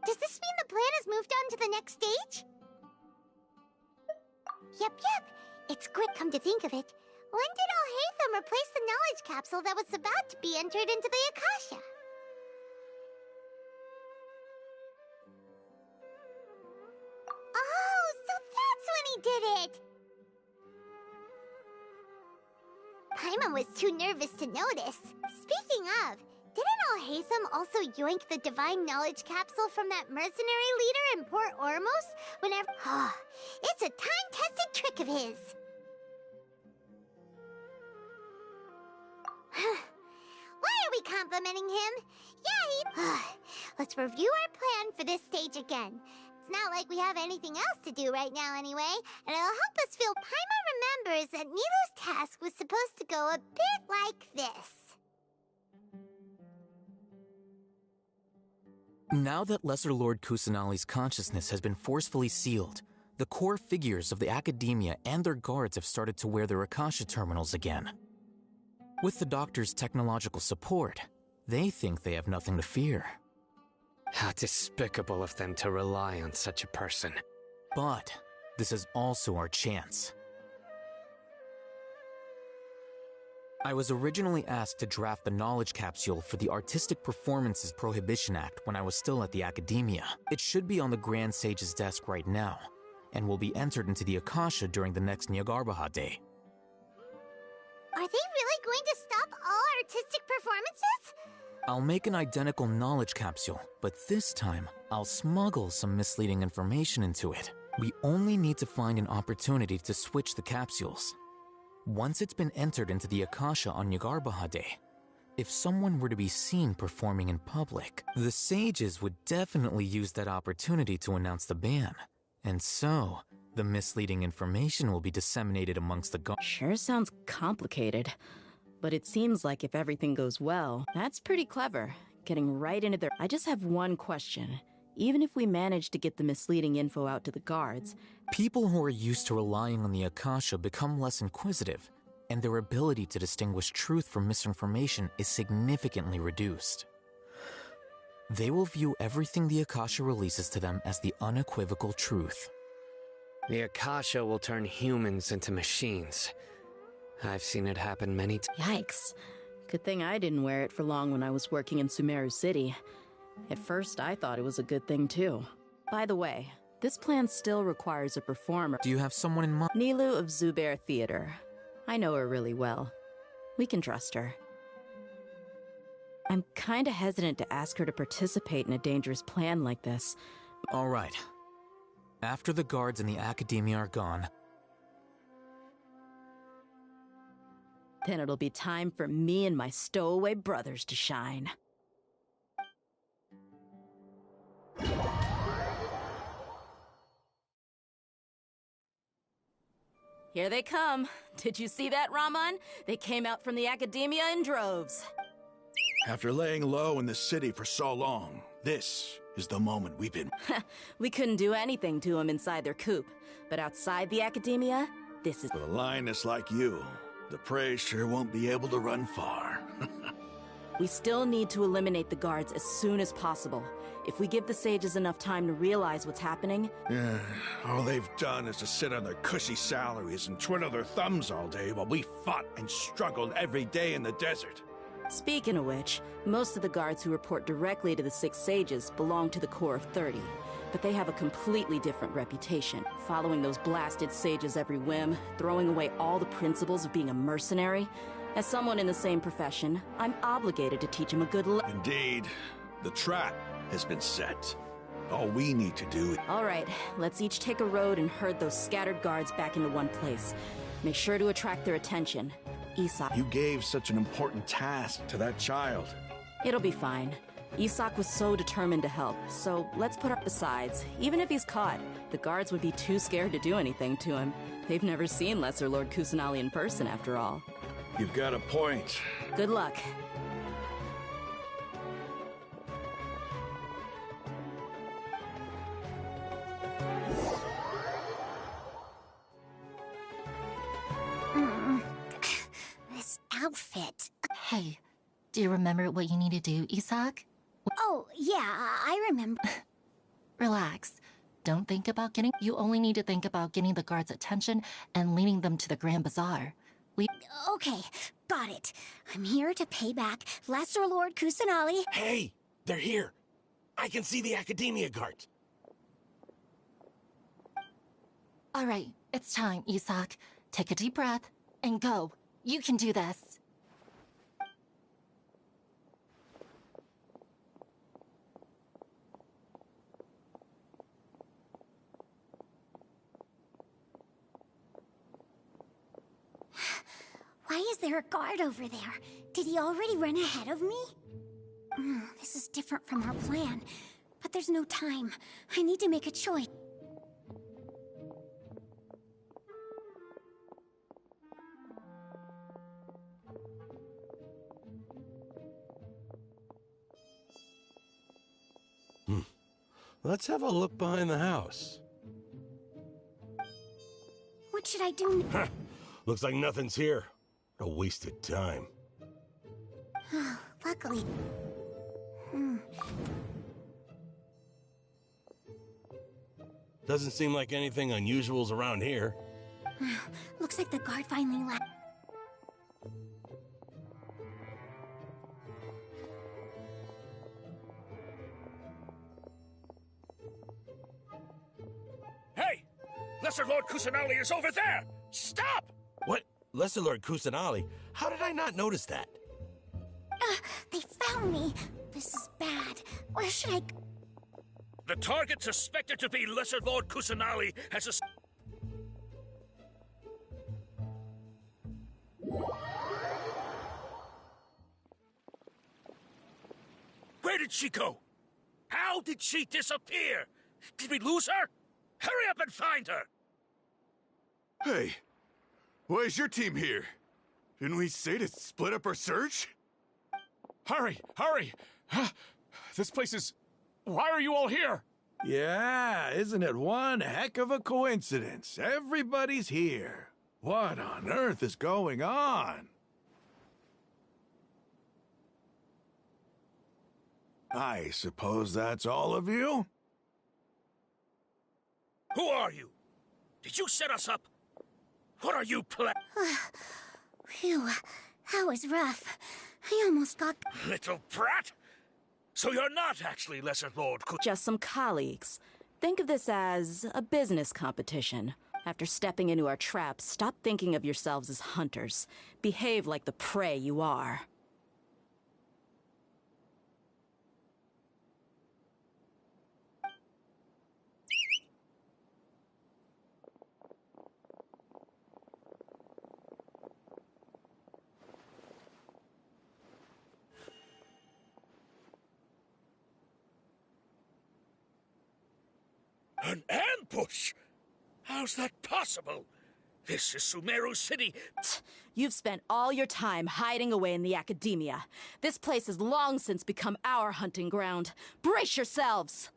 Speaker 2: Does this mean the plan has moved on to the next stage? Yep. It's quick, come to think of it. When did Alhaitham replace the knowledge capsule that was about to be entered into the Akasha? Oh, so that's when he did it! Paimon was too nervous to notice. Speaking of, didn't Alhaitham also yoink the divine knowledge capsule from that mercenary leader in Port Ormos whenever... Oh, it's a time-tested trick of his. Why are we complimenting him? Yeah, he... Let's review our plan for this stage again. It's not like we have anything else to do right now anyway, and it'll help us feel Paimon remembers that Nilou's task was supposed to go a bit like this.
Speaker 7: Now that Lesser Lord Kusanali's consciousness has been forcefully sealed, the core figures of the Academia and their guards have started to wear their Akasha terminals again. With the Doctor's technological support, they think they have nothing to fear.
Speaker 4: How despicable of them to rely on such a person.
Speaker 7: But this is also our chance. I was originally asked to draft the knowledge capsule for the Artistic Performances Prohibition Act when I was still at the Academia. It should be on the Grand Sage's desk right now, and will be entered into the Akasha during the next Nyargarbaha Day.
Speaker 2: Are they really going to stop all artistic performances?
Speaker 7: I'll make an identical knowledge capsule, but this time, I'll smuggle some misleading information into it. We only need to find an opportunity to switch the capsules. Once it's been entered into the Akasha on Nyargarbaha Day, if someone were to be seen performing in public, the sages would definitely use that opportunity to announce the ban. And so, the misleading information will be disseminated amongst the guards.
Speaker 3: Sure sounds complicated, but it seems like if everything goes well, that's pretty clever. Getting right into their... I just have one question. Even if we manage to get the misleading info out to the guards...
Speaker 7: People who are used to relying on the Akasha become less inquisitive, and their ability to distinguish truth from misinformation is significantly reduced. They will view everything the Akasha releases to them as the unequivocal truth.
Speaker 4: The Akasha will turn humans into machines. I've seen it happen many times.
Speaker 3: Yikes. Good thing I didn't wear it for long when I was working in Sumeru City. At first, I thought it was a good thing, too. By the way, this plan still requires a performer.
Speaker 7: Do you have someone in mind?
Speaker 3: Nilou of Zubair Theater. I know her really well. We can trust her. I'm kinda hesitant to ask her to participate in a dangerous plan like this.
Speaker 7: All right. After the guards and the Academia are gone,
Speaker 3: then it'll be time for me and my stowaway brothers to shine. Here they come. Did you see that, Raman? They came out from the Academia in droves.
Speaker 16: After laying low in the city for so long, this is the moment we've been...
Speaker 3: We couldn't do anything to them inside their coop. But outside the Academia, this is...
Speaker 16: With a lioness like you, the prey sure won't be able to run far.
Speaker 3: We still need to eliminate the guards as soon as possible. If we give the sages enough time to realize what's happening...
Speaker 16: Yeah, all they've done is to sit on their cushy salaries and twiddle their thumbs all day while we fought and struggled every day in the desert.
Speaker 3: Speaking of which, most of the guards who report directly to the 6 sages belong to the Corps of 30. But they have a completely different reputation, following those blasted sages every whim, throwing away all the principles of being a mercenary. As someone in the same profession, I'm obligated to teach them a good lesson.
Speaker 16: Indeed. The trap has been set. All we need to do is...
Speaker 3: All right, let's each take a road and herd those scattered guards back into one place. Make sure to attract their attention. Isak.
Speaker 16: You gave such an important task to that child.
Speaker 3: It'll be fine. Isak was so determined to help, so let's put up besides. Even if he's caught, the guards would be too scared to do anything to him. They've never seen Lesser Lord Kusanali in person, after all.
Speaker 16: You've got a point.
Speaker 3: Good luck.
Speaker 2: This outfit.
Speaker 17: Hey, do you remember what you need to do, Isak?
Speaker 2: Oh, yeah, I remember.
Speaker 17: Relax. Don't think about getting... You only need to think about getting the guards' attention and leading them to the Grand Bazaar.
Speaker 10: Okay, got it. I'm here to pay back Lesser Lord Kusanali.
Speaker 15: Hey, they're here. I can see the Academia guards.
Speaker 17: All right, it's time, Isak. Take a deep breath and go. You can do this.
Speaker 10: Why is there a guard over there? Did he already run ahead of me? This is different from our plan. But there's no time. I need to make a choice.
Speaker 15: Let's have a look behind the house.
Speaker 10: What should I do?
Speaker 15: Looks like nothing's here. A wasted time.
Speaker 10: Luckily.
Speaker 15: Doesn't seem like anything unusual's around here.
Speaker 10: Looks like the guard finally left.
Speaker 18: Hey! Lesser Lord Kusanali is over there! Stop!
Speaker 15: What? Lesser Lord Kusanali? How did I not notice that?
Speaker 10: They found me. This is bad. Where should I...
Speaker 18: The target suspected to be Lesser Lord Kusanali has a... Where did she go? How did she disappear? Did we lose her? Hurry up and find her!
Speaker 19: Hey, why is your team here? Didn't we say to split up our search?
Speaker 18: Hurry! Hurry! This place is... Why are you all here?
Speaker 16: Yeah, isn't it one heck of a coincidence? Everybody's here. What on earth is going on? I suppose that's all of you?
Speaker 18: Who are you? Did you set us up? What are you
Speaker 10: Phew, that was rough. I almost got...
Speaker 18: Little brat! So you're not actually Lesser Lord
Speaker 3: Just some colleagues. Think of this as a business competition. After stepping into our traps, stop thinking of yourselves as hunters. Behave like the prey you are.
Speaker 18: An ambush? How's that possible? This is Sumeru City.
Speaker 3: You've spent all your time hiding away in the academia. This place has long since become our hunting ground. Brace yourselves!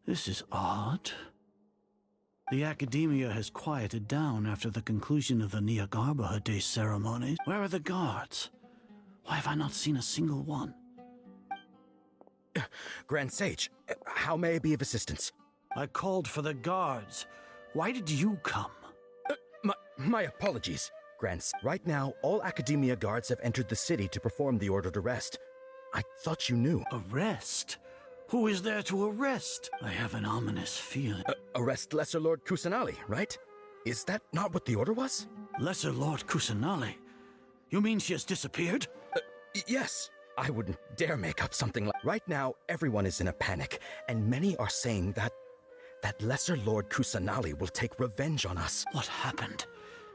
Speaker 8: This is odd. The Academia has quieted down after the conclusion of the Nyagarbha Day ceremonies. Where are the guards? Why have I not seen a single one?
Speaker 14: Grand Sage, how may I be of assistance?
Speaker 8: I called for the guards. Why did you come?
Speaker 14: My apologies, Grand. Right now, all Academia guards have entered the city to perform the ordered arrest. I thought you knew.
Speaker 8: Arrest? Who is there to arrest? I have an ominous feeling.
Speaker 14: Arrest Lesser Lord Kusanali, right? Is that not what the order was?
Speaker 8: Lesser Lord Kusanali? You mean she has disappeared?
Speaker 14: Yes. I wouldn't dare make up something like... Right now, everyone is in a panic, and many are saying that Lesser Lord Kusanali will take revenge on us.
Speaker 8: What happened?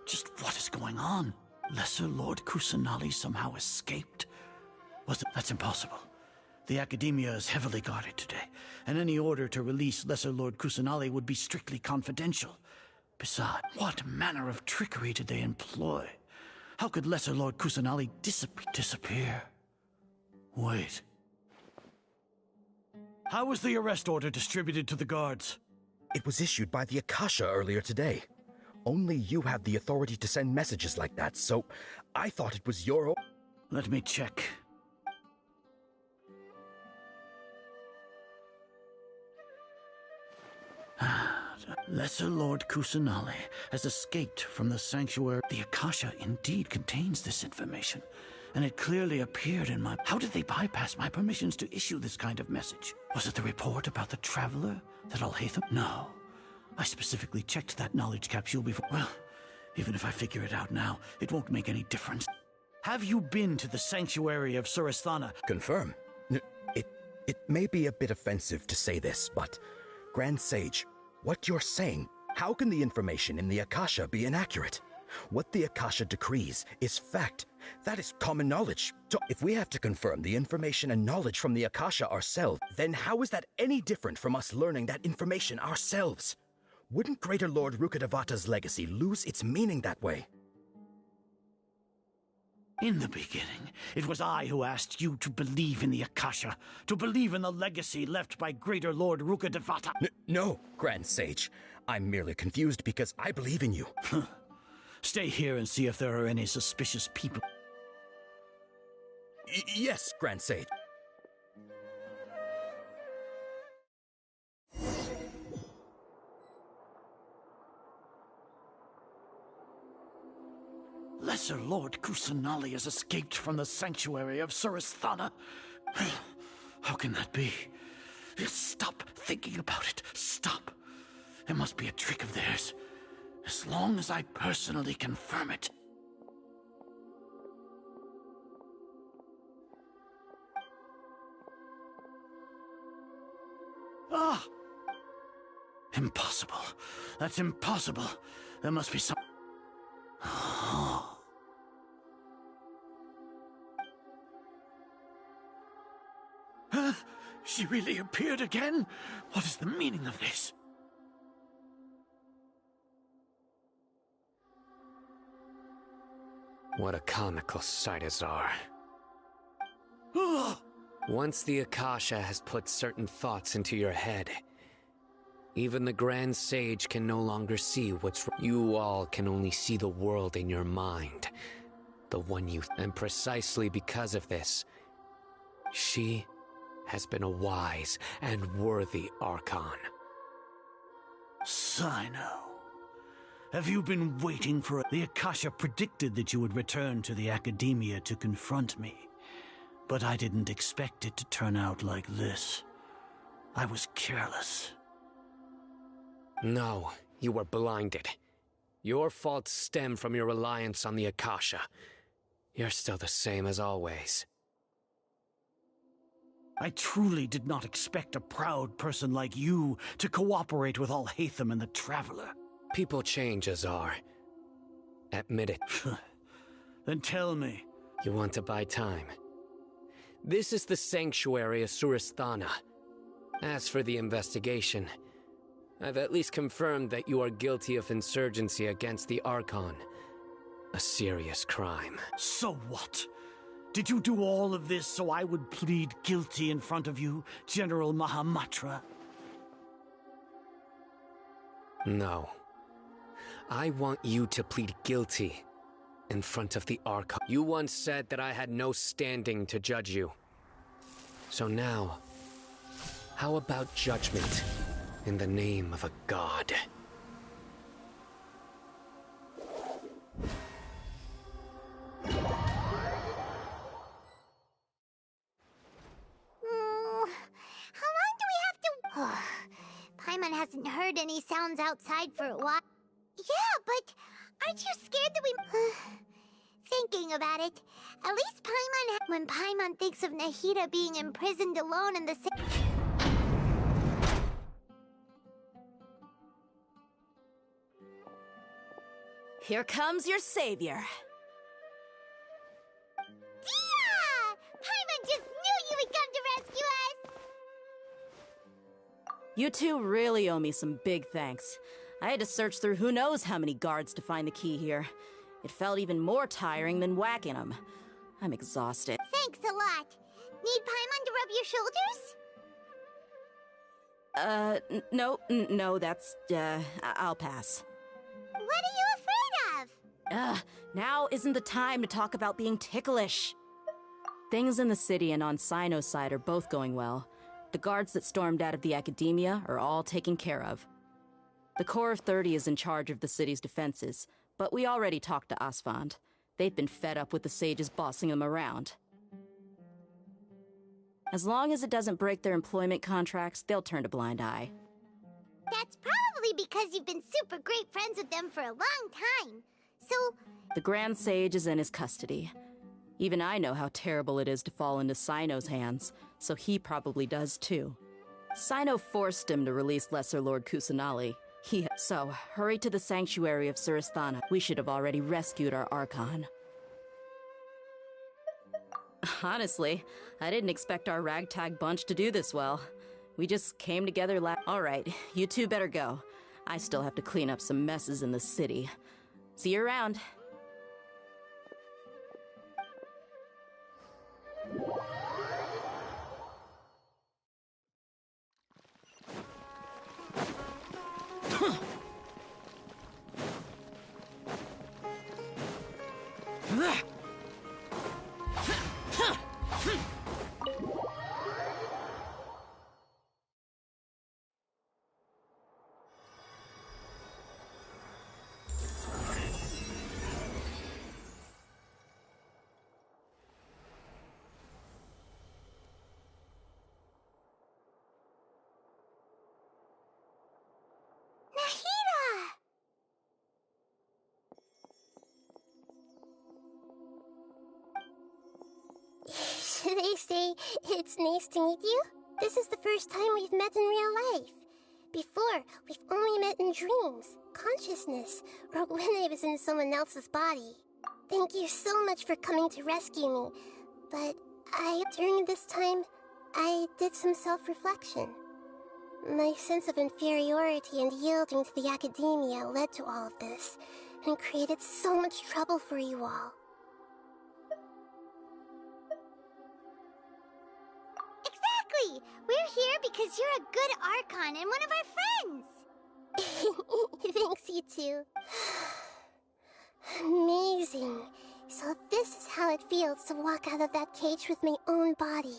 Speaker 8: Just what is going on? Lesser Lord Kusanali somehow escaped? That's impossible. The Academia is heavily guarded today, and any order to release Lesser Lord Kusanali would be strictly confidential. Besides, what manner of trickery did they employ? How could Lesser Lord Kusanali disappear? Wait. How was the arrest order distributed to the guards?
Speaker 14: It was issued by the Akasha earlier today. Only you have the authority to send messages like that, so I thought it was your...
Speaker 8: Let me check. Lesser Lord Kusanali has escaped from the sanctuary. The Akasha indeed contains this information, and it clearly appeared in my... How did they bypass my permissions to issue this kind of message? Was it the report about the Traveler that Alhaitham? No. I specifically checked that knowledge capsule before... Well, even if I figure it out now, it won't make any difference. Have you been to the sanctuary of Surasthana?
Speaker 14: Confirm. It may be a bit offensive to say this, but... Grand Sage, what you're saying, how can the information in the Akasha be inaccurate? What the Akasha decrees is fact. That is common knowledge. So if we have to confirm the information and knowledge from the Akasha ourselves, then how is that any different from us learning that information ourselves? Wouldn't Greater Lord Rukkhadevata's legacy lose its meaning that way?
Speaker 8: In the beginning, it was I who asked you to believe in the Akasha, to believe in the legacy left by Greater Lord Rukkhadevata.
Speaker 14: No, Grand Sage. I'm merely confused because I believe in you.
Speaker 8: Stay here and see if there are any suspicious people.
Speaker 14: Yes, Grand Sage.
Speaker 8: Lesser Lord Kusanali has escaped from the sanctuary of Surasthana. How can that be? Stop thinking about it. Stop. It must be a trick of theirs. As long as I personally confirm it. Ah! Impossible. That's impossible. There must be some... Huh? She really appeared again? What is the meaning of this?
Speaker 4: What a comical sight, Azar. Once the Akasha has put certain thoughts into your head, even the Grand Sage can no longer see what's... You all can only see the world in your mind. The one you... And precisely because of this, she has been a wise and worthy Archon.
Speaker 8: Sino. Have you been waiting for it? The Akasha predicted that you would return to the Academia to confront me. But I didn't expect it to turn out like this. I was careless.
Speaker 4: No, you were blinded. Your faults stem from your reliance on the Akasha. You're still the same as always.
Speaker 8: I truly did not expect a proud person like you to cooperate with Alhaitham and the Traveler.
Speaker 4: People change, Azar. Admit it.
Speaker 8: Then tell me.
Speaker 4: You want to buy time? This is the sanctuary of Surasthana. As for the investigation, I've at least confirmed that you are guilty of insurgency against the Archon. A serious crime.
Speaker 8: So what? Did you do all of this so I would plead guilty in front of you, General Mahamatra?
Speaker 4: No. I want you to plead guilty in front of the Archon. You once said that I had no standing to judge you. So now, how about judgment in the name of a god?
Speaker 2: How long do we have to... Paimon hasn't heard any sounds outside for a while. Yeah, but aren't you scared that we... Thinking about it, at least Paimon... When Paimon thinks of Nahida being imprisoned alone in the...
Speaker 3: Here comes your savior.
Speaker 2: Dia! Paimon just knew you would come to rescue us!
Speaker 3: You two really owe me some big thanks. I had to search through who knows how many guards to find the key here. It felt even more tiring than whacking them. I'm exhausted.
Speaker 2: Thanks a lot. Need Paimon to rub your shoulders?
Speaker 3: No, that's, I'll pass.
Speaker 2: What are you afraid of?
Speaker 3: Now isn't the time to talk about being ticklish. Things in the city and on Sino's side are both going well. The guards that stormed out of the Academia are all taken care of. The Corps of 30 is in charge of the city's defenses, but we already talked to Asfand. They've been fed up with the sages bossing them around. As long as it doesn't break their employment contracts, they'll turn a blind eye.
Speaker 2: That's probably because you've been super great friends with them for a long time. So...
Speaker 3: The Grand Sage is in his custody. Even I know how terrible it is to fall into Sino's hands, so he probably does too. Sino forced him to release Lesser Lord Kusanali. So, hurry to the sanctuary of Surasthana. We should have already rescued our Archon. Honestly, I didn't expect our ragtag bunch to do this well. We just came together Alright, you two better go. I still have to clean up some messes in the city. See you around.
Speaker 10: Should I say it's nice to meet you? This is the first time we've met in real life. Before, we've only met in dreams, consciousness, or when I was in someone else's body. Thank you so much for coming to rescue me, but during this time, I did some self-reflection. My sense of inferiority and yielding to the academia led to all of this, and created so much trouble for you all.
Speaker 2: Exactly! We're here because you're a good Archon and one of our friends!
Speaker 10: Thanks, you two. Amazing. So this is how it feels to walk out of that cage with my own body.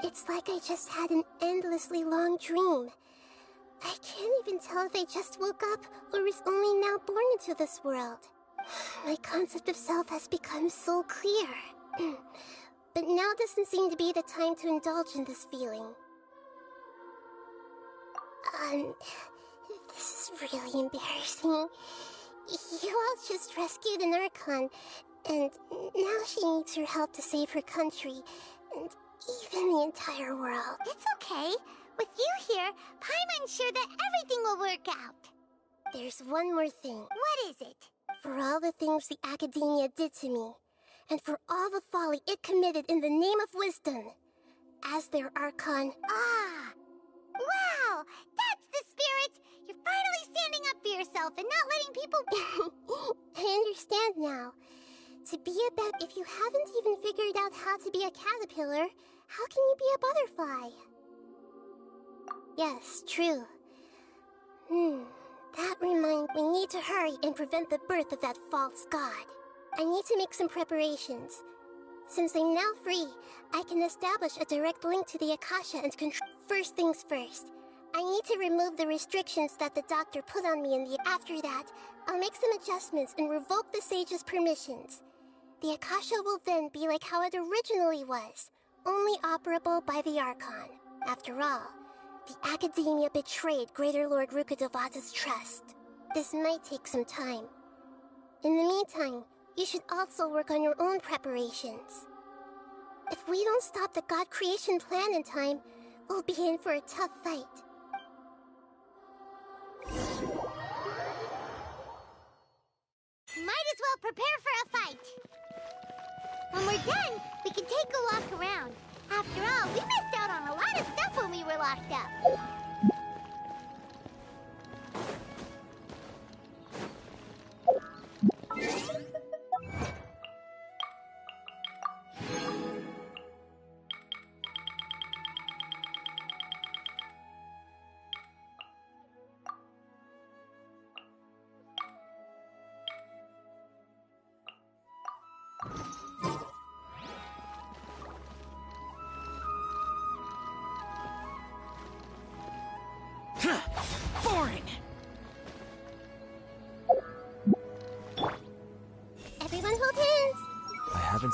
Speaker 10: It's like I just had an endlessly long dream. I can't even tell if I just woke up or was only now born into this world. My concept of self has become so clear. But now doesn't seem to be the time to indulge in this feeling. This is really embarrassing. You all just rescued an Archon, and now she needs your help to save her country, and even the entire world.
Speaker 2: It's okay. With you here, Paimon's sure that everything will work out.
Speaker 10: There's one more thing.
Speaker 2: What is it?
Speaker 10: For all the things the Academia did to me, and for all the folly it committed in the name of wisdom, as their Archon...
Speaker 2: Ah! Wow! That's the spirit! You're finally standing up for yourself and not letting people...
Speaker 10: I understand now. To be a if you haven't even figured out how to be a caterpillar, how can you be a butterfly? Yes, true. That reminds me, we need to hurry and prevent the birth of that false god. I need to make some preparations. Since I'm now free, I can establish a direct link to the Akasha and control. First things first, I need to remove the restrictions that the doctor put on me After that, I'll make some adjustments and revoke the sage's permissions. The Akasha will then be like how it originally was, only operable by the Archon. After all, the Academia betrayed Greater Lord Rukkhadevata's trust. This might take some time. In the meantime, you should also work on your own preparations. If we don't stop the God creation plan in time, we'll be in for a tough fight.
Speaker 2: Might as well prepare for a fight. When we're done, we can take a walk around. After all, we missed out on a lot of stuff when we were locked up.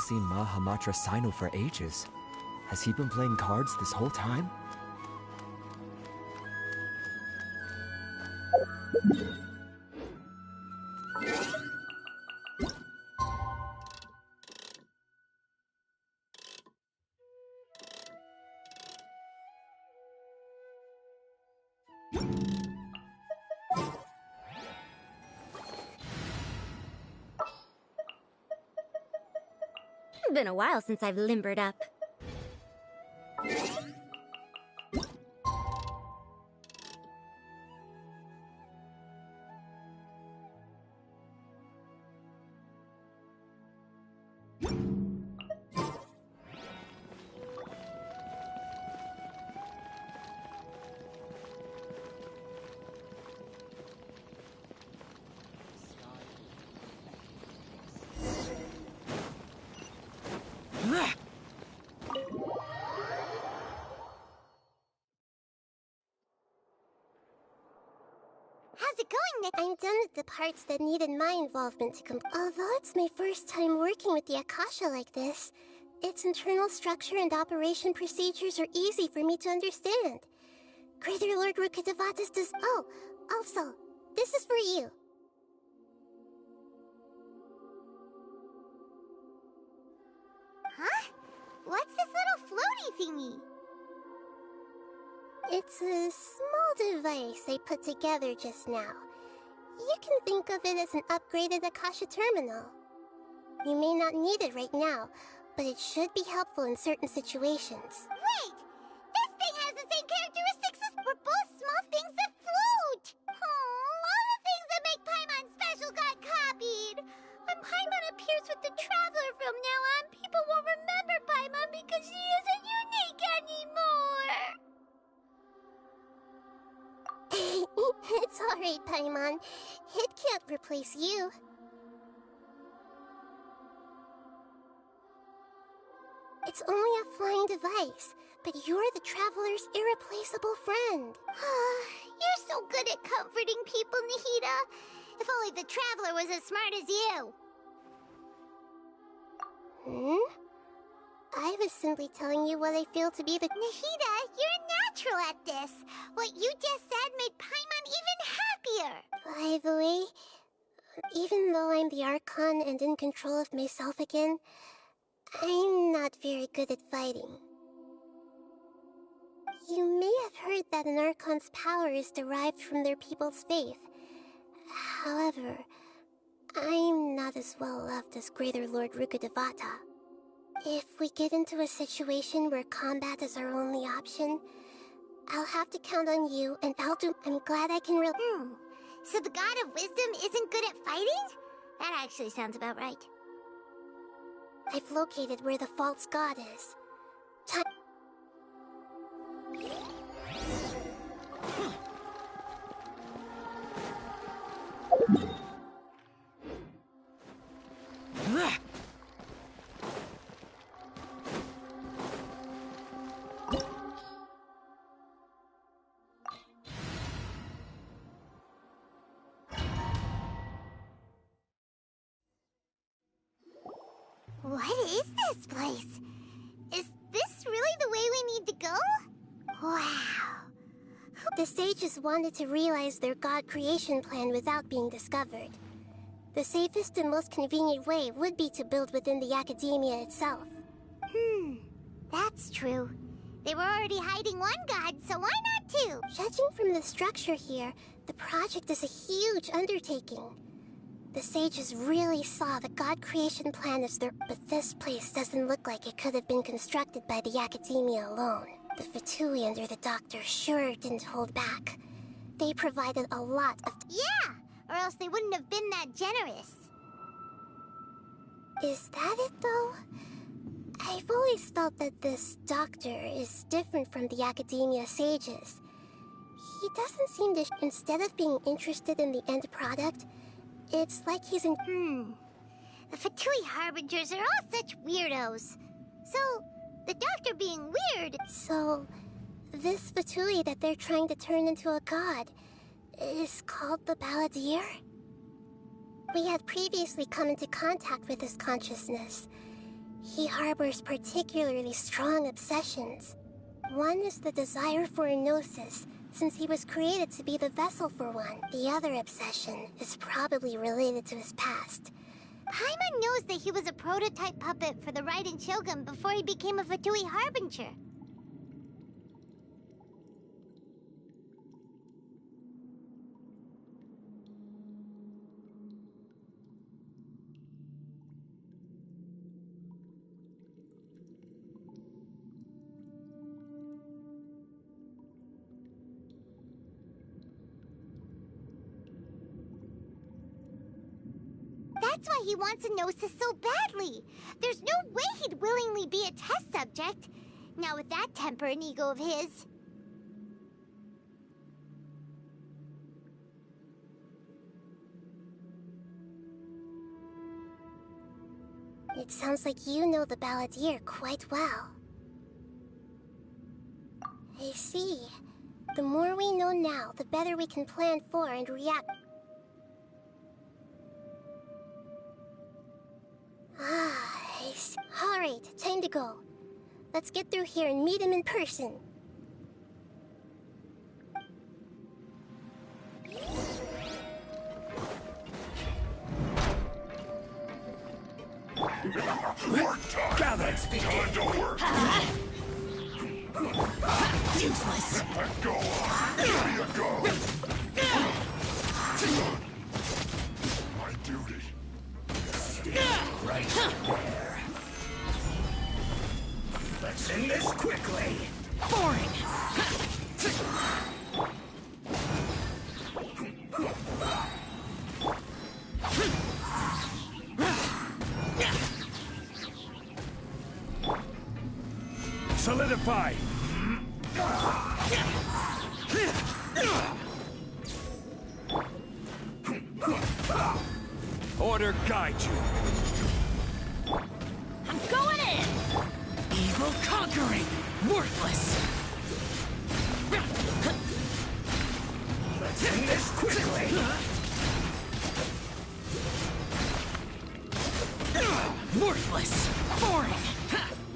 Speaker 20: haven't seen Mahamatra Sino for ages. Has he been playing cards this whole time?
Speaker 10: Been a while since I've limbered up.
Speaker 2: How's it going, Nick?
Speaker 10: I'm done with the parts that needed my involvement to complete. Although it's my first time working with the Akasha like this, its internal structure and operation procedures are easy for me to understand. Greater Lord Rukkhadevata's does. Oh, also, this is for you.
Speaker 2: Huh? What's this little floaty thingy?
Speaker 10: It's a small device I put together just now. You can think of it as an upgraded Akasha terminal. You may not need it right now, but it should be helpful in certain situations.
Speaker 2: Wait! This thing has the same characteristics as we're both small things that float! Oh, all the things that make Paimon special got copied! When Paimon appears with the Traveler from now on, people won't remember Paimon because she isn't unique anymore!
Speaker 10: It's alright, Paimon. It can't replace you. It's only a flying device, but you're the Traveler's irreplaceable friend.
Speaker 2: You're so good at comforting people, Nahida. If only the Traveler was as smart as you.
Speaker 10: I was simply telling you what I feel to be the...
Speaker 2: Nahida, you're a natural at this. What you just said made Paimon even happier.
Speaker 10: By the way, even though I'm the Archon and in control of myself again, I'm not very good at fighting. You may have heard that an Archon's power is derived from their people's faith. However, I'm not as well loved as Greater Lord Rukkhadevata. If we get into a situation where combat is our only option, I'll have to count on you, and I'm glad I can
Speaker 2: So the God of Wisdom isn't good at fighting? That actually sounds about right.
Speaker 10: I've located where the false god is.
Speaker 2: What is this place? Is this really the way we need to go? Wow.
Speaker 10: The sages wanted to realize their god creation plan without being discovered. The safest and most convenient way would be to build within the academia itself.
Speaker 2: That's true. They were already hiding one god, so why not two?
Speaker 10: Judging from the structure here, the project is a huge undertaking. The sages really saw the god creation plan as their... But this place doesn't look like it could have been constructed by the academia alone. The Fatui under the doctor sure didn't hold back. They provided a lot of...
Speaker 2: Yeah! Or else they wouldn't have been that generous.
Speaker 10: Is that it, though? I've always felt that this doctor is different from the academia sages. He doesn't seem to... Instead of being interested in the end product, it's like he's in...
Speaker 2: The Fatui Harbingers are all such weirdos. So, the doctor being weird...
Speaker 10: So, this Fatui that they're trying to turn into a god is called the Balladeer? We had previously come into contact with his consciousness. He harbors particularly strong obsessions. One is the desire for a gnosis, since he was created to be the vessel for one. The other obsession is probably related to his past.
Speaker 2: Paimon knows that he was a prototype puppet for the Raiden Shogun before he became a Fatui Harbinger. That's why he wants a gnosis so badly. There's no way he'd willingly be a test subject. Now with that temper and ego of his.
Speaker 10: It sounds like you know the Balladeer quite well. I see. The more we know now, the better we can plan for and react. I see. Alright, time to go. Let's get through here and meet him in person.
Speaker 18: Gather! Time to work!
Speaker 5: Useless!
Speaker 18: Go on! Here you go! My duty.
Speaker 5: Right there. Let's end this quickly. Boring.
Speaker 18: Solidify! Order guide you.
Speaker 5: I'm going in! Evil conquering! Worthless! Let's end this quickly! Worthless! Boring!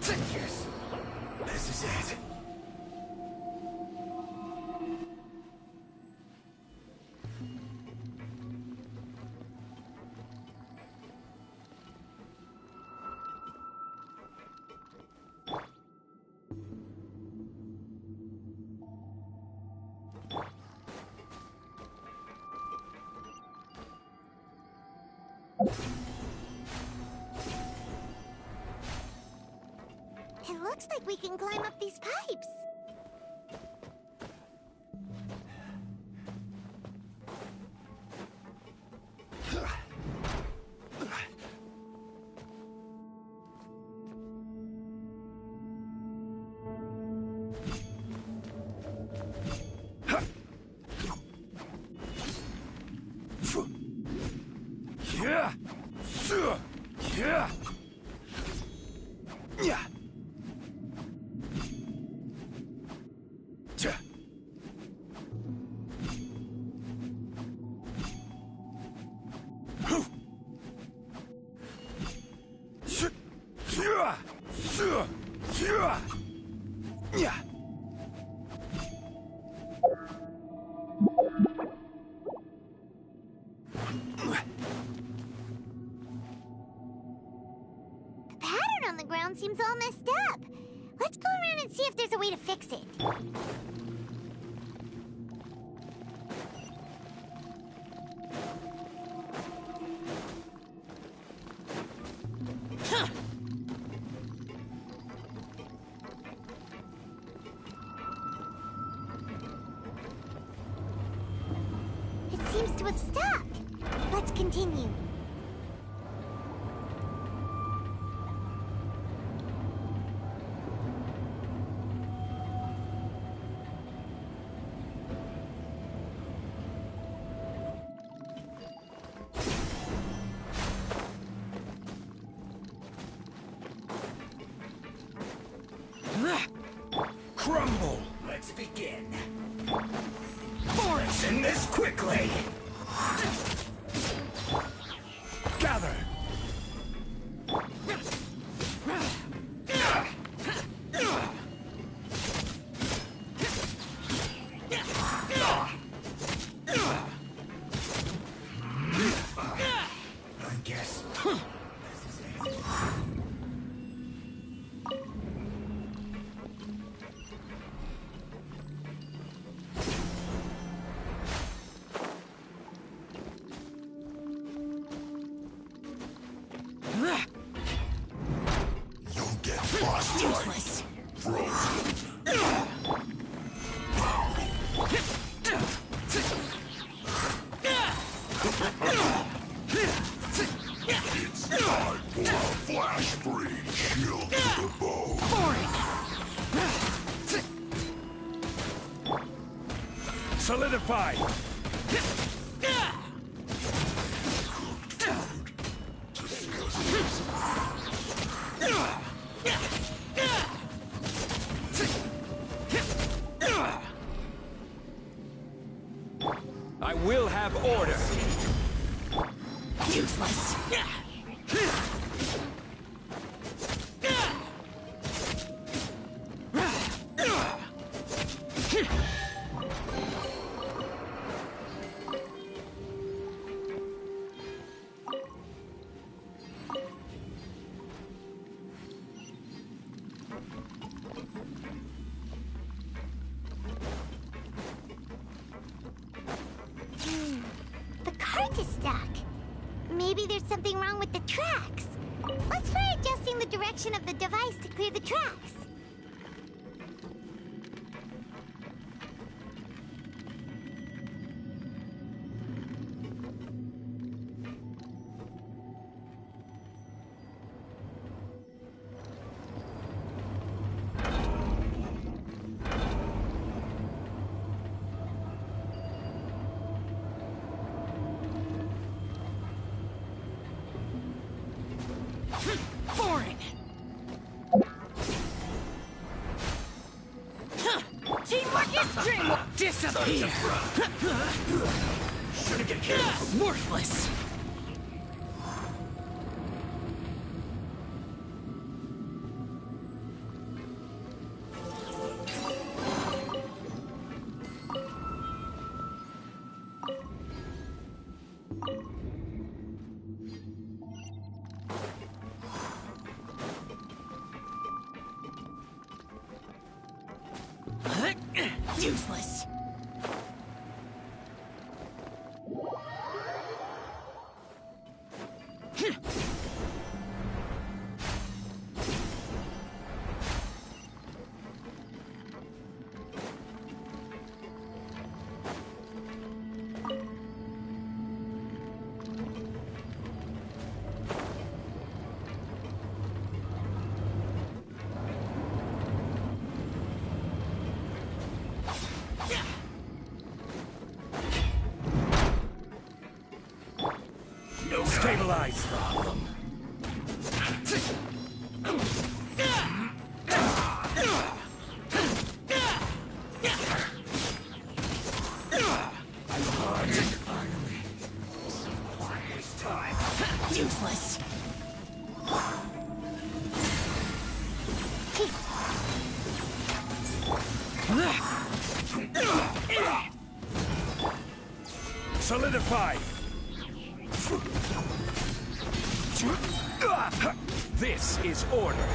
Speaker 5: Yes. This is it.
Speaker 2: It looks like we can climb up these pipes. Seems all messed up. Let's go around and see if there's a way to fix it.
Speaker 5: Huh.
Speaker 2: It seems to have stuck. Let's continue.
Speaker 18: Crumble!
Speaker 5: Let's begin. Let's end this quickly.
Speaker 18: Gather! Solidify! I will have order!
Speaker 5: Useless.
Speaker 2: The cart is stuck. Maybe there's something wrong with the tracks. Let's try adjusting the direction of the device to clear the tracks.
Speaker 5: Boring. Teamwork is dreamwork. Disappear.
Speaker 18: Shouldn't get careless.
Speaker 5: Worthless. Useless.
Speaker 18: No stabilize problem.
Speaker 5: Useless.
Speaker 18: Solidify! This is order.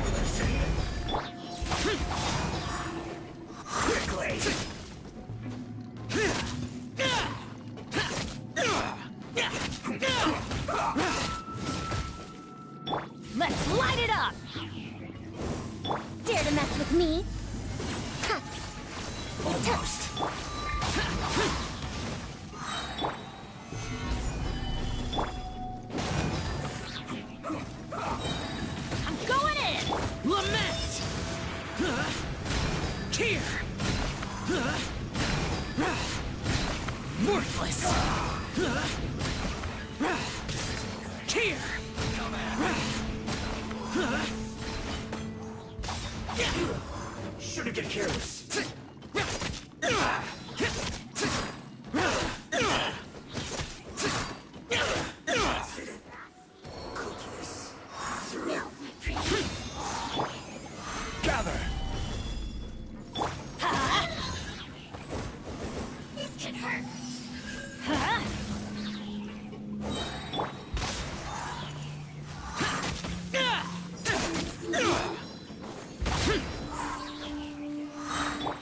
Speaker 18: Quickly!
Speaker 5: Let's light it up!
Speaker 10: Dare to mess with me? Ha!
Speaker 18: Almost.
Speaker 5: I'm going in! Lament! Here! Worthless! Here!
Speaker 18: Shouldn't get careless. Gather!
Speaker 5: This can hurt!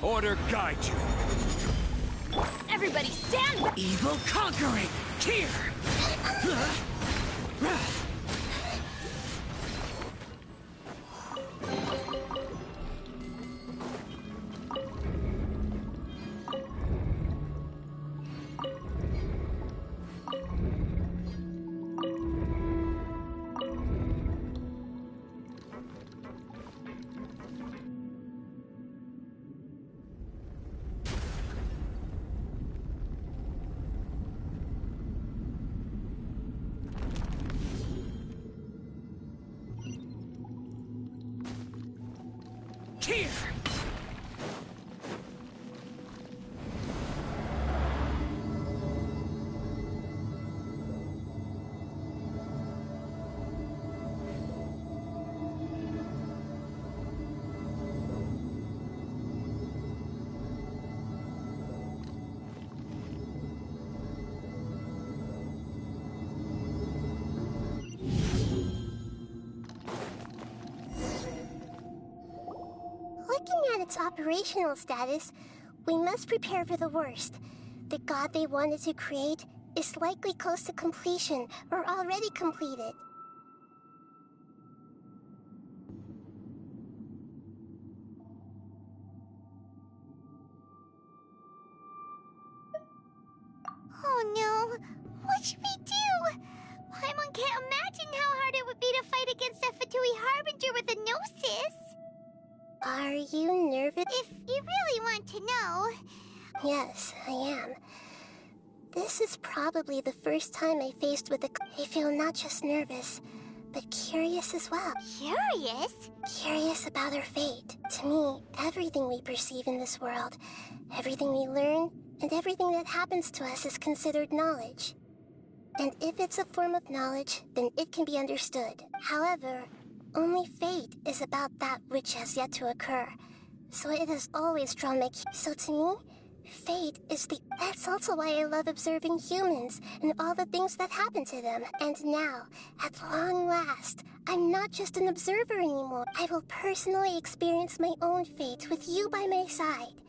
Speaker 18: Order guide you.
Speaker 5: Everybody stand back!
Speaker 18: Evil conquering! Here!
Speaker 12: here!
Speaker 10: Looking at its operational status, we must prepare for the worst. The god they wanted to create is likely close to completion or already completed.
Speaker 2: Oh no! What should we do? Paimon can't imagine how hard it would be to fight against that Fatui Harbinger with a Gnosis!
Speaker 10: Are you nervous?
Speaker 2: If you really want to know...
Speaker 10: Yes, I am. This is probably the first time I faced with a... I feel not just nervous, but curious as well.
Speaker 2: Curious?
Speaker 10: Curious about our fate. To me, everything we perceive in this world, everything we learn, and everything that happens to us is considered knowledge. And if it's a form of knowledge, then it can be understood. However, only fate is about that which has yet to occur. So it has always drawn my... So to me, fate is the... That's also why I love observing humans and all the things that happen to them. And now, at long last, I'm not just an observer anymore. I will personally experience my own fate with you by my side.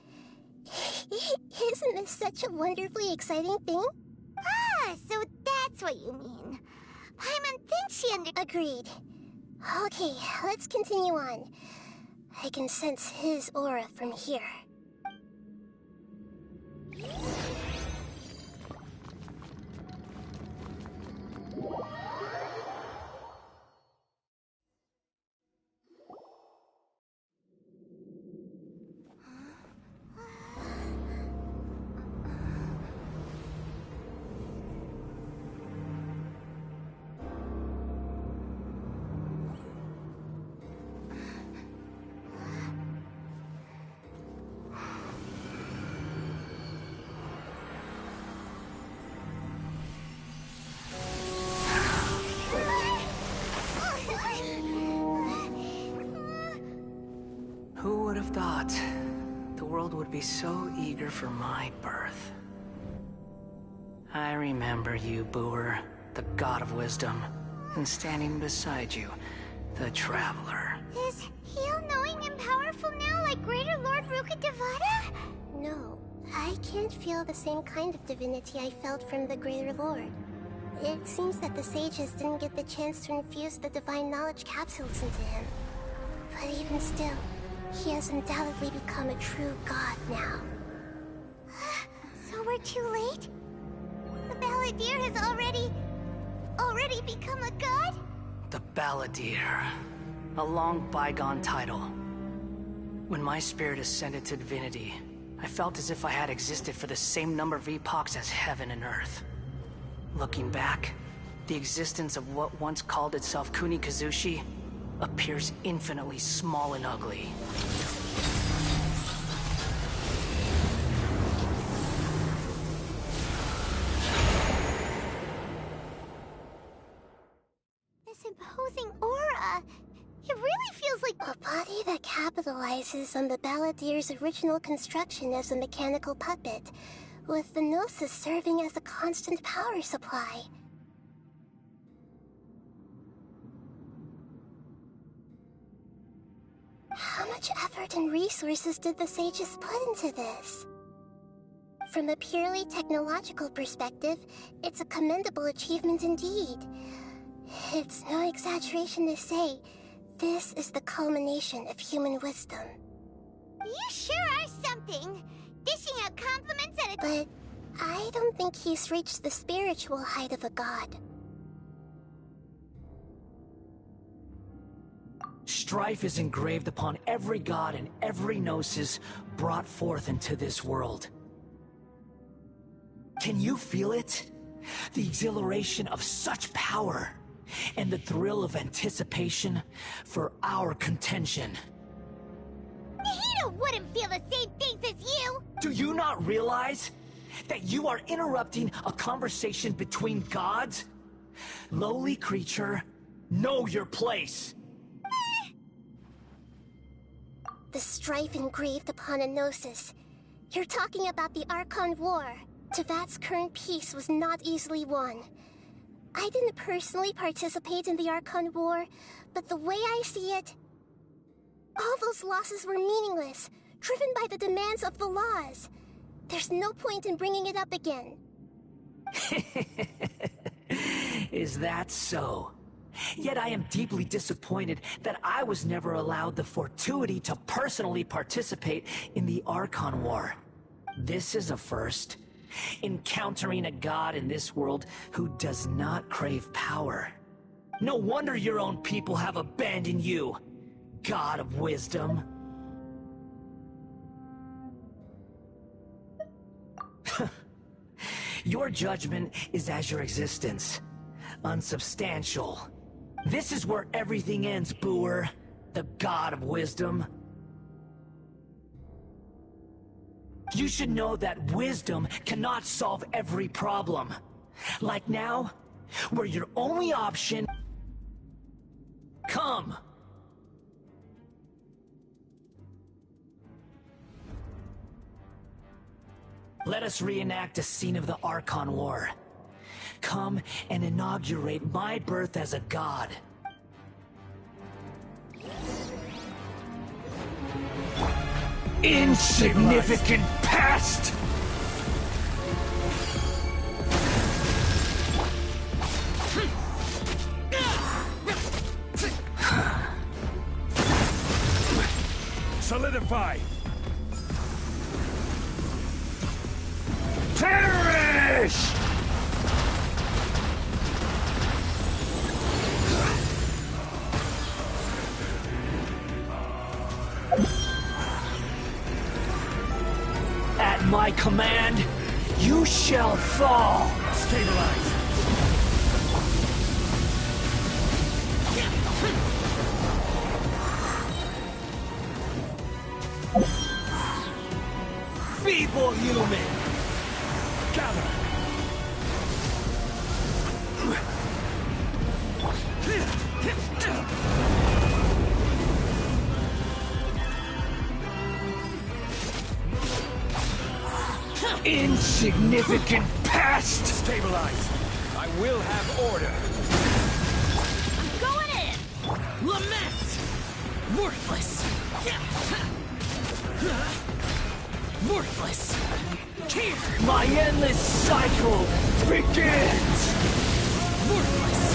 Speaker 10: Isn't this such a wonderfully exciting thing?
Speaker 2: Ah, so that's what you mean. Paimon thinks she
Speaker 10: Agreed. Okay, let's continue on. I can sense his aura from here.
Speaker 21: Who would have thought the world would be so eager for my birth? I remember you, Booer, the god of wisdom, and standing beside you, the traveler.
Speaker 2: Is he all-knowing and powerful now like Greater Lord Rukkhadevata?
Speaker 10: No, I can't feel the same kind of divinity I felt from the Greater Lord. It seems that the sages didn't get the chance to infuse the divine knowledge capsules into him. But even still, he has undoubtedly become a true god now.
Speaker 2: So we're too late? The Balladeer has already become a god?
Speaker 21: The Balladeer. A long bygone title. When my spirit ascended to divinity, I felt as if I had existed for the same number of epochs as heaven and earth. Looking back, the existence of what once called itself Kunikazushi appears infinitely small and ugly.
Speaker 2: This imposing aura, it really feels like
Speaker 10: a body that capitalizes on the Balladeer's original construction as a mechanical puppet, with the Gnosis serving as a constant power supply. How much effort and resources did the sages put into this? From a purely technological perspective, it's a commendable achievement indeed. It's no exaggeration to say, this is the culmination of human wisdom.
Speaker 2: You sure are something! Dishing out compliments at a...
Speaker 10: But I don't think he's reached the spiritual height of a god.
Speaker 21: Strife is engraved upon every god and every gnosis brought forth into this world. Can you feel it? The exhilaration of such power, and the thrill of anticipation for our contention.
Speaker 2: Sure wouldn't feel the same things as you!
Speaker 6: Do you not realize that you are interrupting a conversation between gods? Lowly creature, know your place.
Speaker 10: The strife engraved upon a gnosis. You're talking about the Archon War. Tevat's current peace was not easily won. I didn't personally participate in the Archon War, but the way I see it, all those losses were meaningless, driven by the demands of the laws. There's no point in bringing it up again.
Speaker 6: Is that so? Yet I am deeply disappointed that I was never allowed the fortuity to personally participate in the Archon War. This is a first. Encountering a god in this world who does not crave power. No wonder your own people have abandoned you, God of Wisdom. Your judgment is as your existence. Unsubstantial. This is where everything ends, Booer, the God of Wisdom. You should know that wisdom cannot solve every problem. Like now, where your only option... Come! Let us reenact a scene of the Archon War. Come and inaugurate my birth as a god. Insignificant pest!
Speaker 18: Solidify!
Speaker 6: Perish! At my command, you shall fall!
Speaker 18: Stabilize!
Speaker 6: Feeble human!
Speaker 18: Gather!
Speaker 6: Insignificant pest!
Speaker 18: Stabilize! I will have order!
Speaker 22: Going in! Lament! Worthless! Worthless! Here!
Speaker 6: My endless cycle begins!
Speaker 22: Worthless!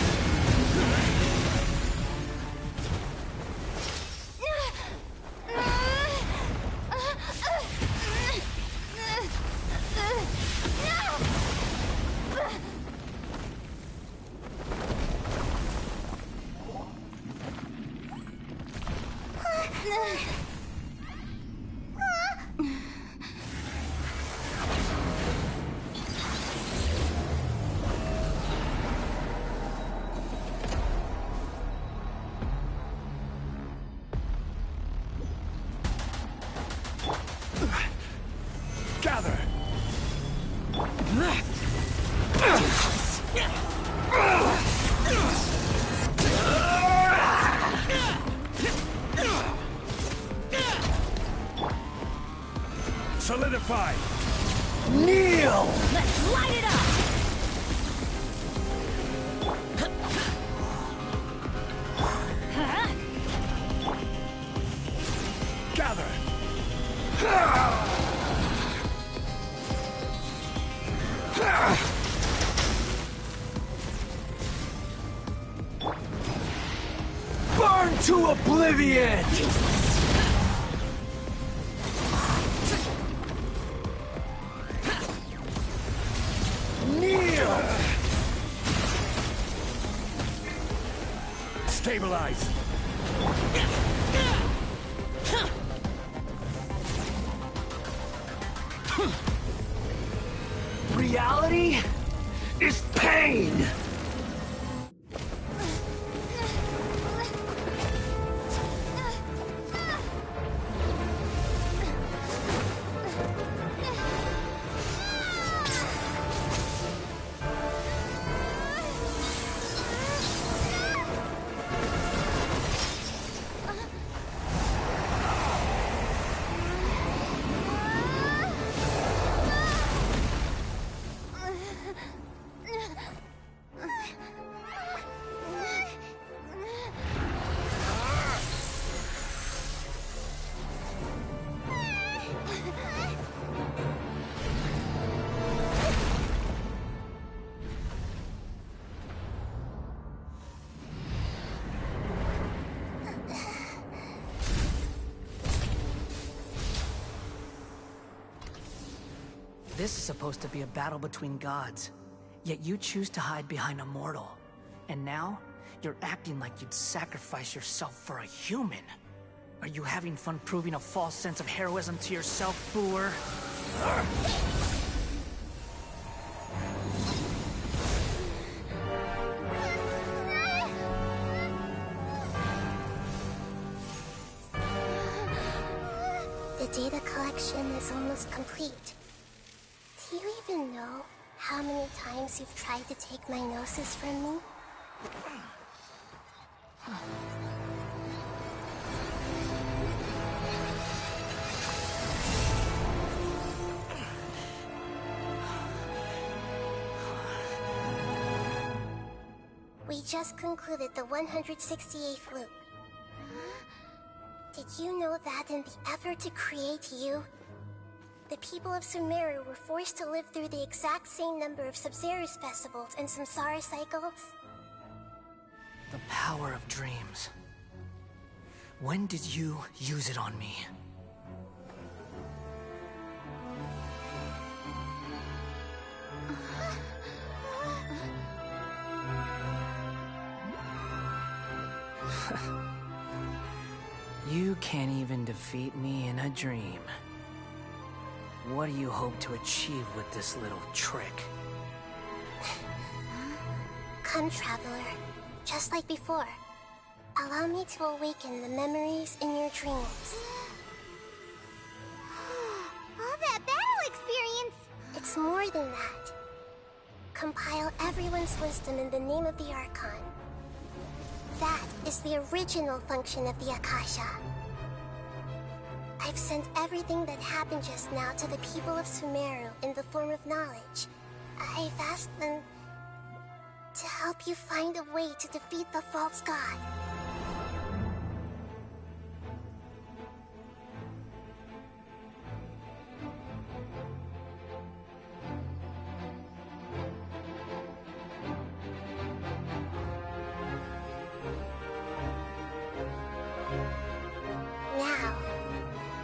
Speaker 18: Gather! Solidify!
Speaker 6: Kneel!
Speaker 22: Let's light it up!
Speaker 18: Gather!
Speaker 6: Burn to oblivion! Kneel!
Speaker 18: Stabilize!
Speaker 6: Reality is pain!
Speaker 21: This is supposed to be a battle between gods, yet you choose to hide behind a mortal. And now, you're acting like you'd sacrifice yourself for a human. Are you having fun proving a false sense of heroism to yourself, Booer?
Speaker 10: The data collection is almost complete. Do you even know how many times you've tried to take my gnosis from me? We just concluded the 168th loop. Did you know that in the effort to create you, the people of Sumeru were forced to live through the exact same number of Sub-Zerus festivals and Samsara cycles?
Speaker 21: The power of dreams. When did you use it on me? You can't even defeat me in a dream. What do you hope to achieve with this little trick?
Speaker 10: Come, Traveler. Just like before. Allow me to awaken the memories in your dreams.
Speaker 2: All that battle experience!
Speaker 10: It's more than that. Compile everyone's wisdom in the name of the Archon. That is the original function of the Akasha. I've sent everything that happened just now to the people of Sumeru in the form of knowledge. I've asked them to help you find a way to defeat the false god. Now,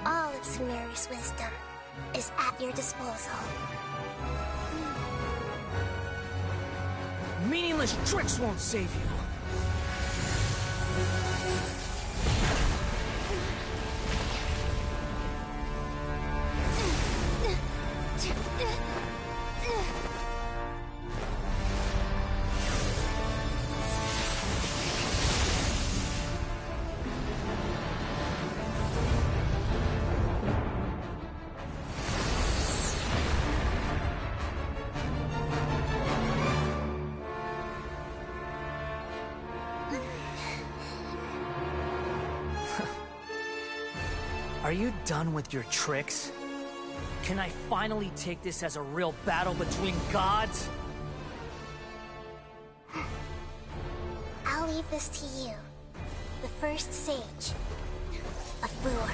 Speaker 10: all of Sumeru's wisdom is at your disposal.
Speaker 21: Meaningless tricks won't save you. Are you done with your tricks? Can I finally take this as a real battle between gods?
Speaker 10: I'll leave this to you, the first sage of Booer.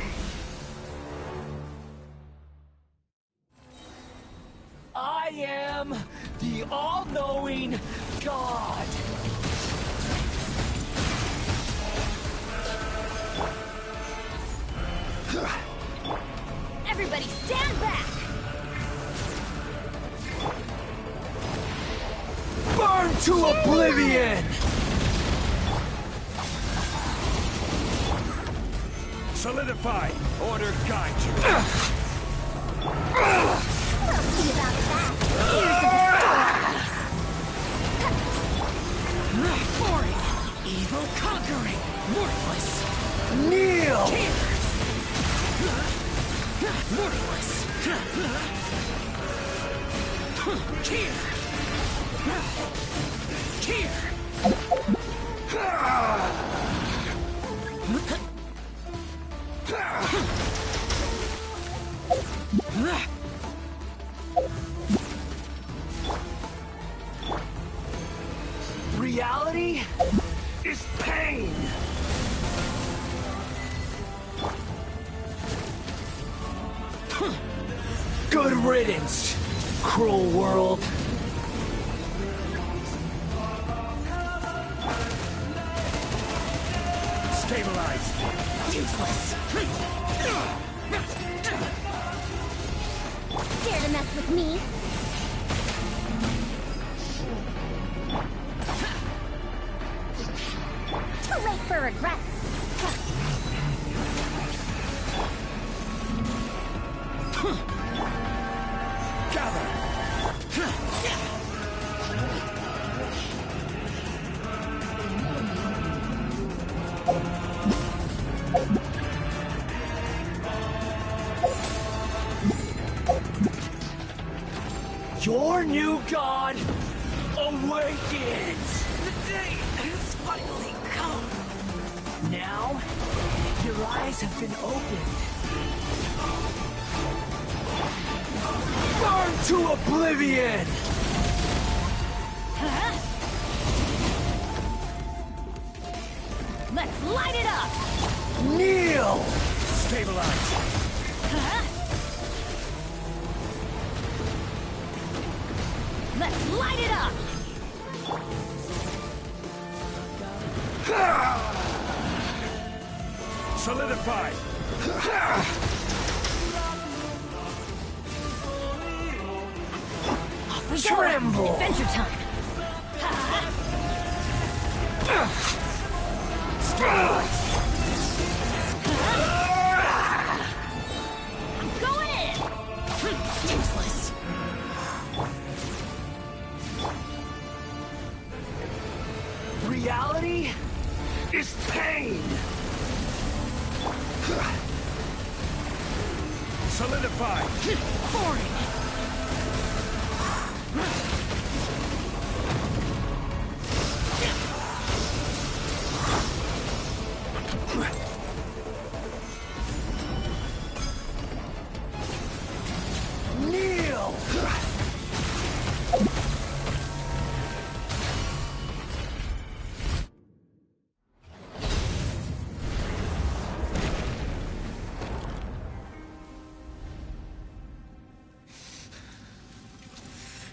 Speaker 6: I am the all-knowing God.
Speaker 22: Everybody stand back!
Speaker 6: Burn to oblivion!
Speaker 16: Solidify! Order guide you!
Speaker 22: We'll see about that. Boring, evil conquering, worthless.
Speaker 6: Kneel!
Speaker 22: Here. Worthless. Here. Here.
Speaker 6: Reality is pain. Good riddance, cruel world.
Speaker 16: Stabilize.
Speaker 22: Useless. Dare to
Speaker 5: mess with me. Too late for regrets.
Speaker 6: Your new god awakens! The day has finally come! Now, your eyes have been opened. Burn to oblivion!
Speaker 5: Let's light it up!
Speaker 6: Kneel!
Speaker 18: Stabilize!
Speaker 5: Let's light it up!
Speaker 18: Solidify!
Speaker 6: Tremble!
Speaker 5: Adventure time! I'm going in! Useless!
Speaker 6: Reality is pain!
Speaker 18: Solidify!
Speaker 5: Boring!
Speaker 6: Kneel!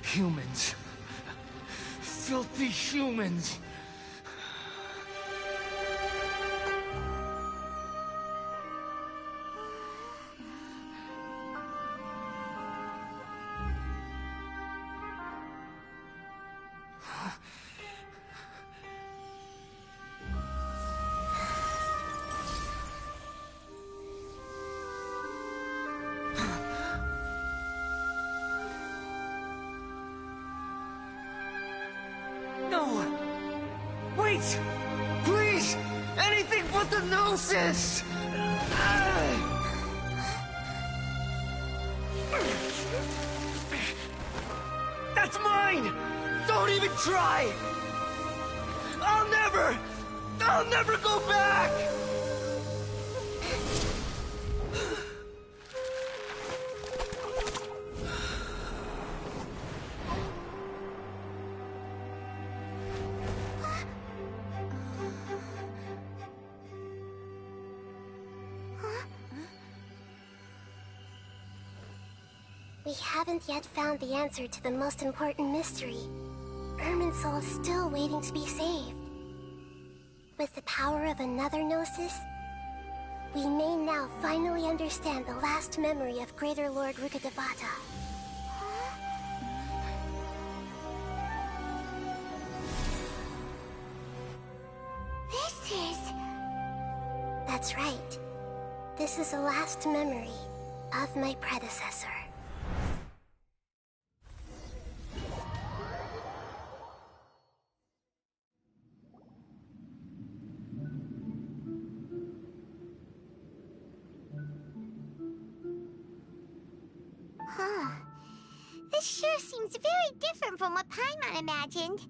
Speaker 6: Humans. Filthy humans. No! Wait! Please! Anything but the Gnosis! That's mine! Don't even try! I'll never go back!
Speaker 10: We haven't yet found the answer to the most important mystery. Irminsul is still waiting to be saved. With the power of another Gnosis, we may now finally understand the last memory of Greater Lord Rukkhadevata.
Speaker 2: This is...
Speaker 10: That's right. This is the last memory of my predecessor.
Speaker 2: Huh. This sure seems very different from what Paimon imagined.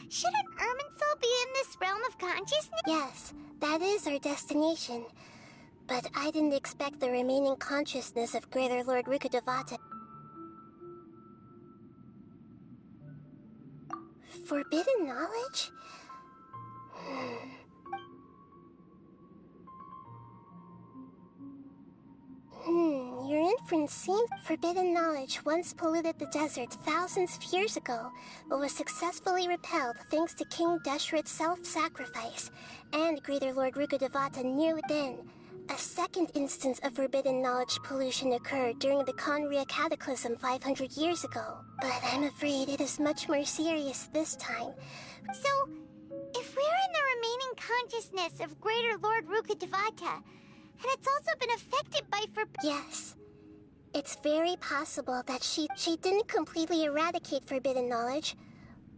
Speaker 2: Shouldn't Irminsul be in this realm of consciousness?
Speaker 10: Yes, that is our destination. But I didn't expect the remaining consciousness of Greater Lord Rukkhadevata. Forbidden knowledge? Your inference seems forbidden knowledge once polluted the desert thousands of years ago, but was successfully repelled thanks to King Deshret's self-sacrifice and Greater Lord Rukkhadevata near within. A second instance of forbidden knowledge pollution occurred during the Conria Cataclysm 500 years ago, but I'm afraid it is much more serious this time.
Speaker 2: So, if we're in the remaining consciousness of Greater Lord Rukkhadevata, and it's also been affected by
Speaker 10: Yes. It's very possible that she didn't completely eradicate forbidden knowledge,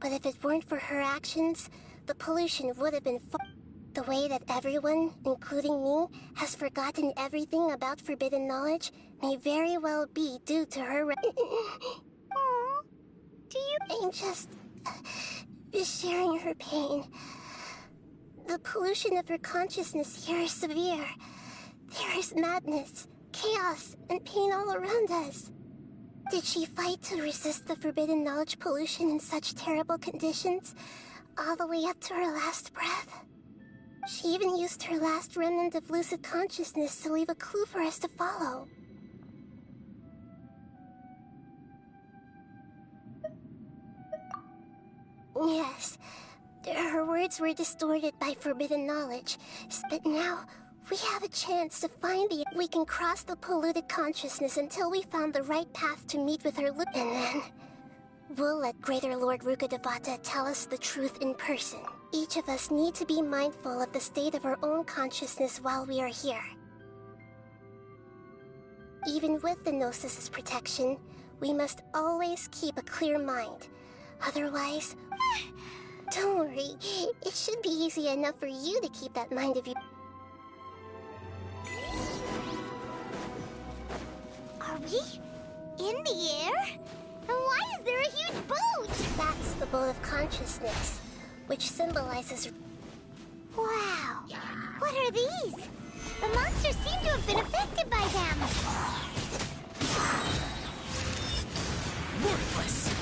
Speaker 10: but if it weren't for her actions, the pollution would have been The way that everyone, including me, has forgotten everything about forbidden knowledge may very well be due to her I'm just sharing her pain. The pollution of her consciousness here is severe. There is madness, chaos, and pain all around us. Did she fight to resist the forbidden knowledge pollution in such terrible conditions, all the way up to her last breath? She even used her last remnant of lucid consciousness to leave a clue for us to follow. Yes, her words were distorted by forbidden knowledge, but now we have a chance to find we can cross the polluted consciousness until we found the right path to meet with her and then we'll let Greater Lord Rukkhadevata tell us the truth in person. Each of us need to be mindful of the state of our own consciousness while we are here. Even with the Gnosis's protection, we must always keep a clear mind. Otherwise... Don't worry, it should be easy enough for you to keep that mind of yours.
Speaker 2: Are we in the air? And why is there a huge boat?
Speaker 10: That's the boat of consciousness, which symbolizes...
Speaker 2: Wow! What are these? The monsters seem to have been affected by them.
Speaker 22: Worthless!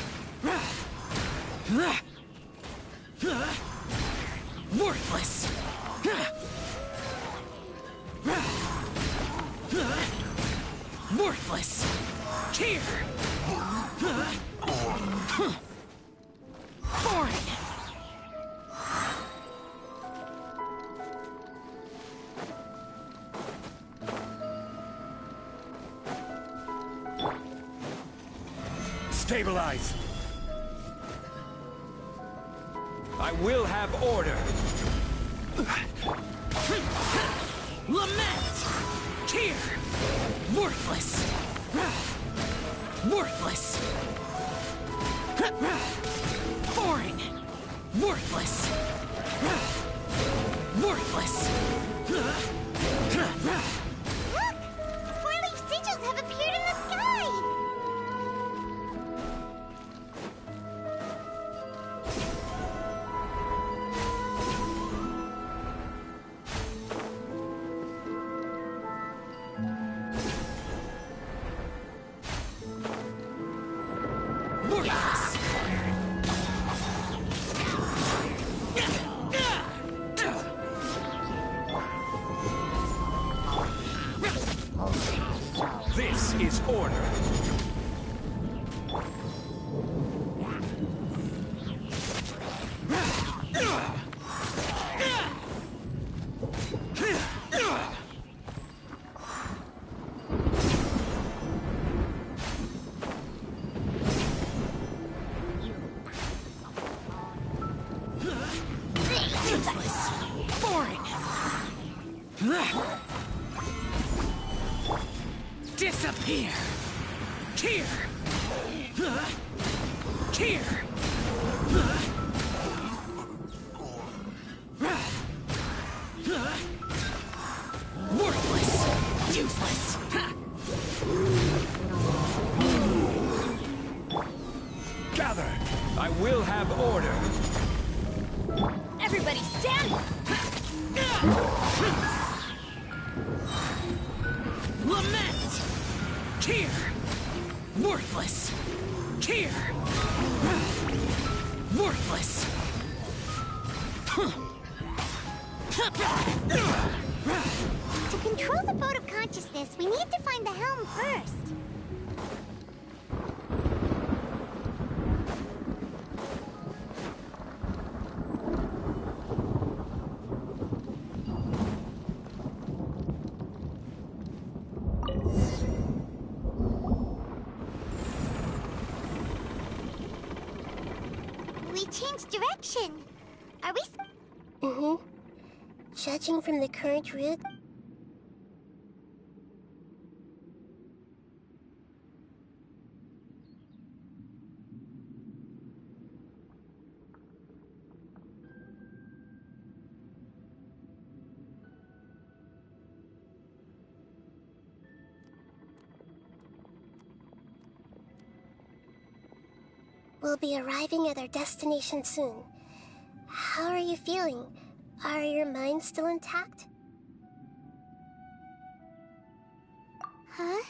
Speaker 22: Worthless! Worthless! Here! Foreign!
Speaker 18: Stabilize! I will have order!
Speaker 22: Lament! Here! Worthless! Worthless! Foreign! Worthless! Worthless!
Speaker 2: Look! Four-leaf sigils have appeared in the sky!
Speaker 18: This is order.
Speaker 22: Disappear! Here! Here! Worthless! Useless!
Speaker 18: Gather! I will have order!
Speaker 5: Everybody stand!
Speaker 22: Lament! Here! Worthless! Here! Worthless!
Speaker 2: To control the boat of consciousness, we need to find the helm first. direction. Are we...
Speaker 10: Mm-hmm. Judging from the current route... We'll be arriving at our destination soon. How are you feeling? Are your minds still intact?
Speaker 2: Huh?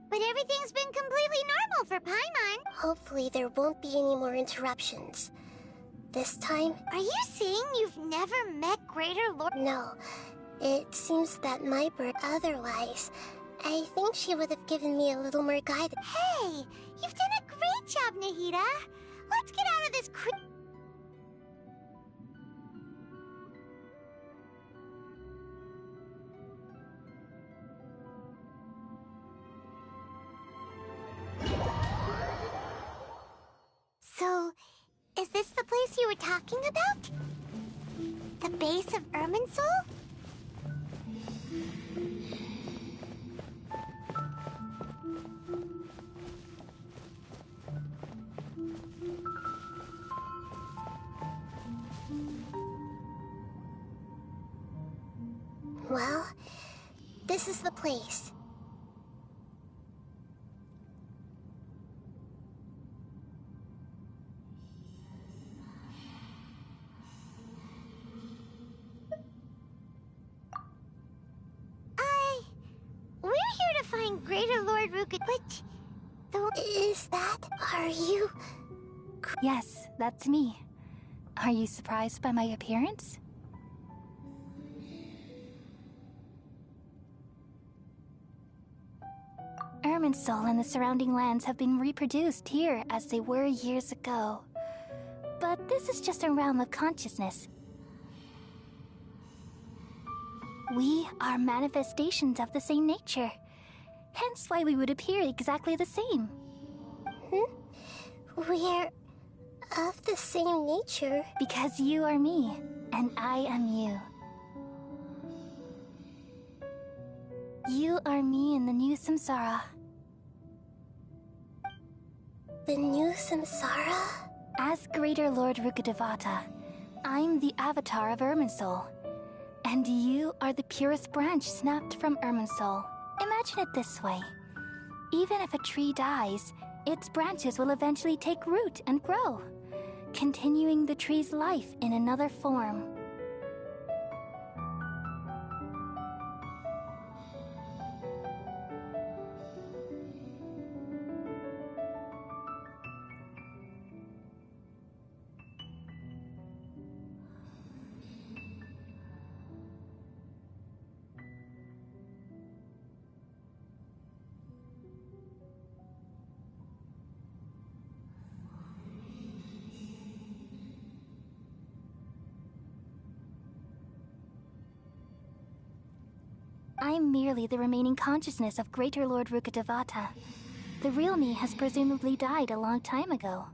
Speaker 2: But everything's been completely normal for Paimon.
Speaker 10: Hopefully there won't be any more interruptions. This time...
Speaker 2: Are you saying you've never met Greater Lord?
Speaker 10: No. It seems that my bird... Otherwise, I think she would have given me a little more guidance.
Speaker 2: Hey! You've done a great job, Nahida! Let's get out of this So, is this the place you were talking about? The base of Irminsul?
Speaker 10: Well, this is the place.
Speaker 2: We're here to find Greater Lord Ruka, but...
Speaker 10: Is that... Are you...
Speaker 5: Yes, that's me. Are you surprised by my appearance? Irminsul and the surrounding lands have been reproduced here as they were years ago. But this is just a realm of consciousness. We are manifestations of the same nature. Hence why we would appear exactly the same.
Speaker 10: We're of the same nature.
Speaker 5: Because you are me, and I am you. You are me in the new samsara.
Speaker 10: The new samsara?
Speaker 5: As Greater Lord Rukkhadevata, I'm the avatar of Irminsul. And you are the purest branch snapped from Irminsul. Imagine it this way. Even if a tree dies, its branches will eventually take root and grow, continuing the tree's life in another form. I'm merely the remaining consciousness of Greater Lord Rukkhadevata. The real me has presumably died a long time ago.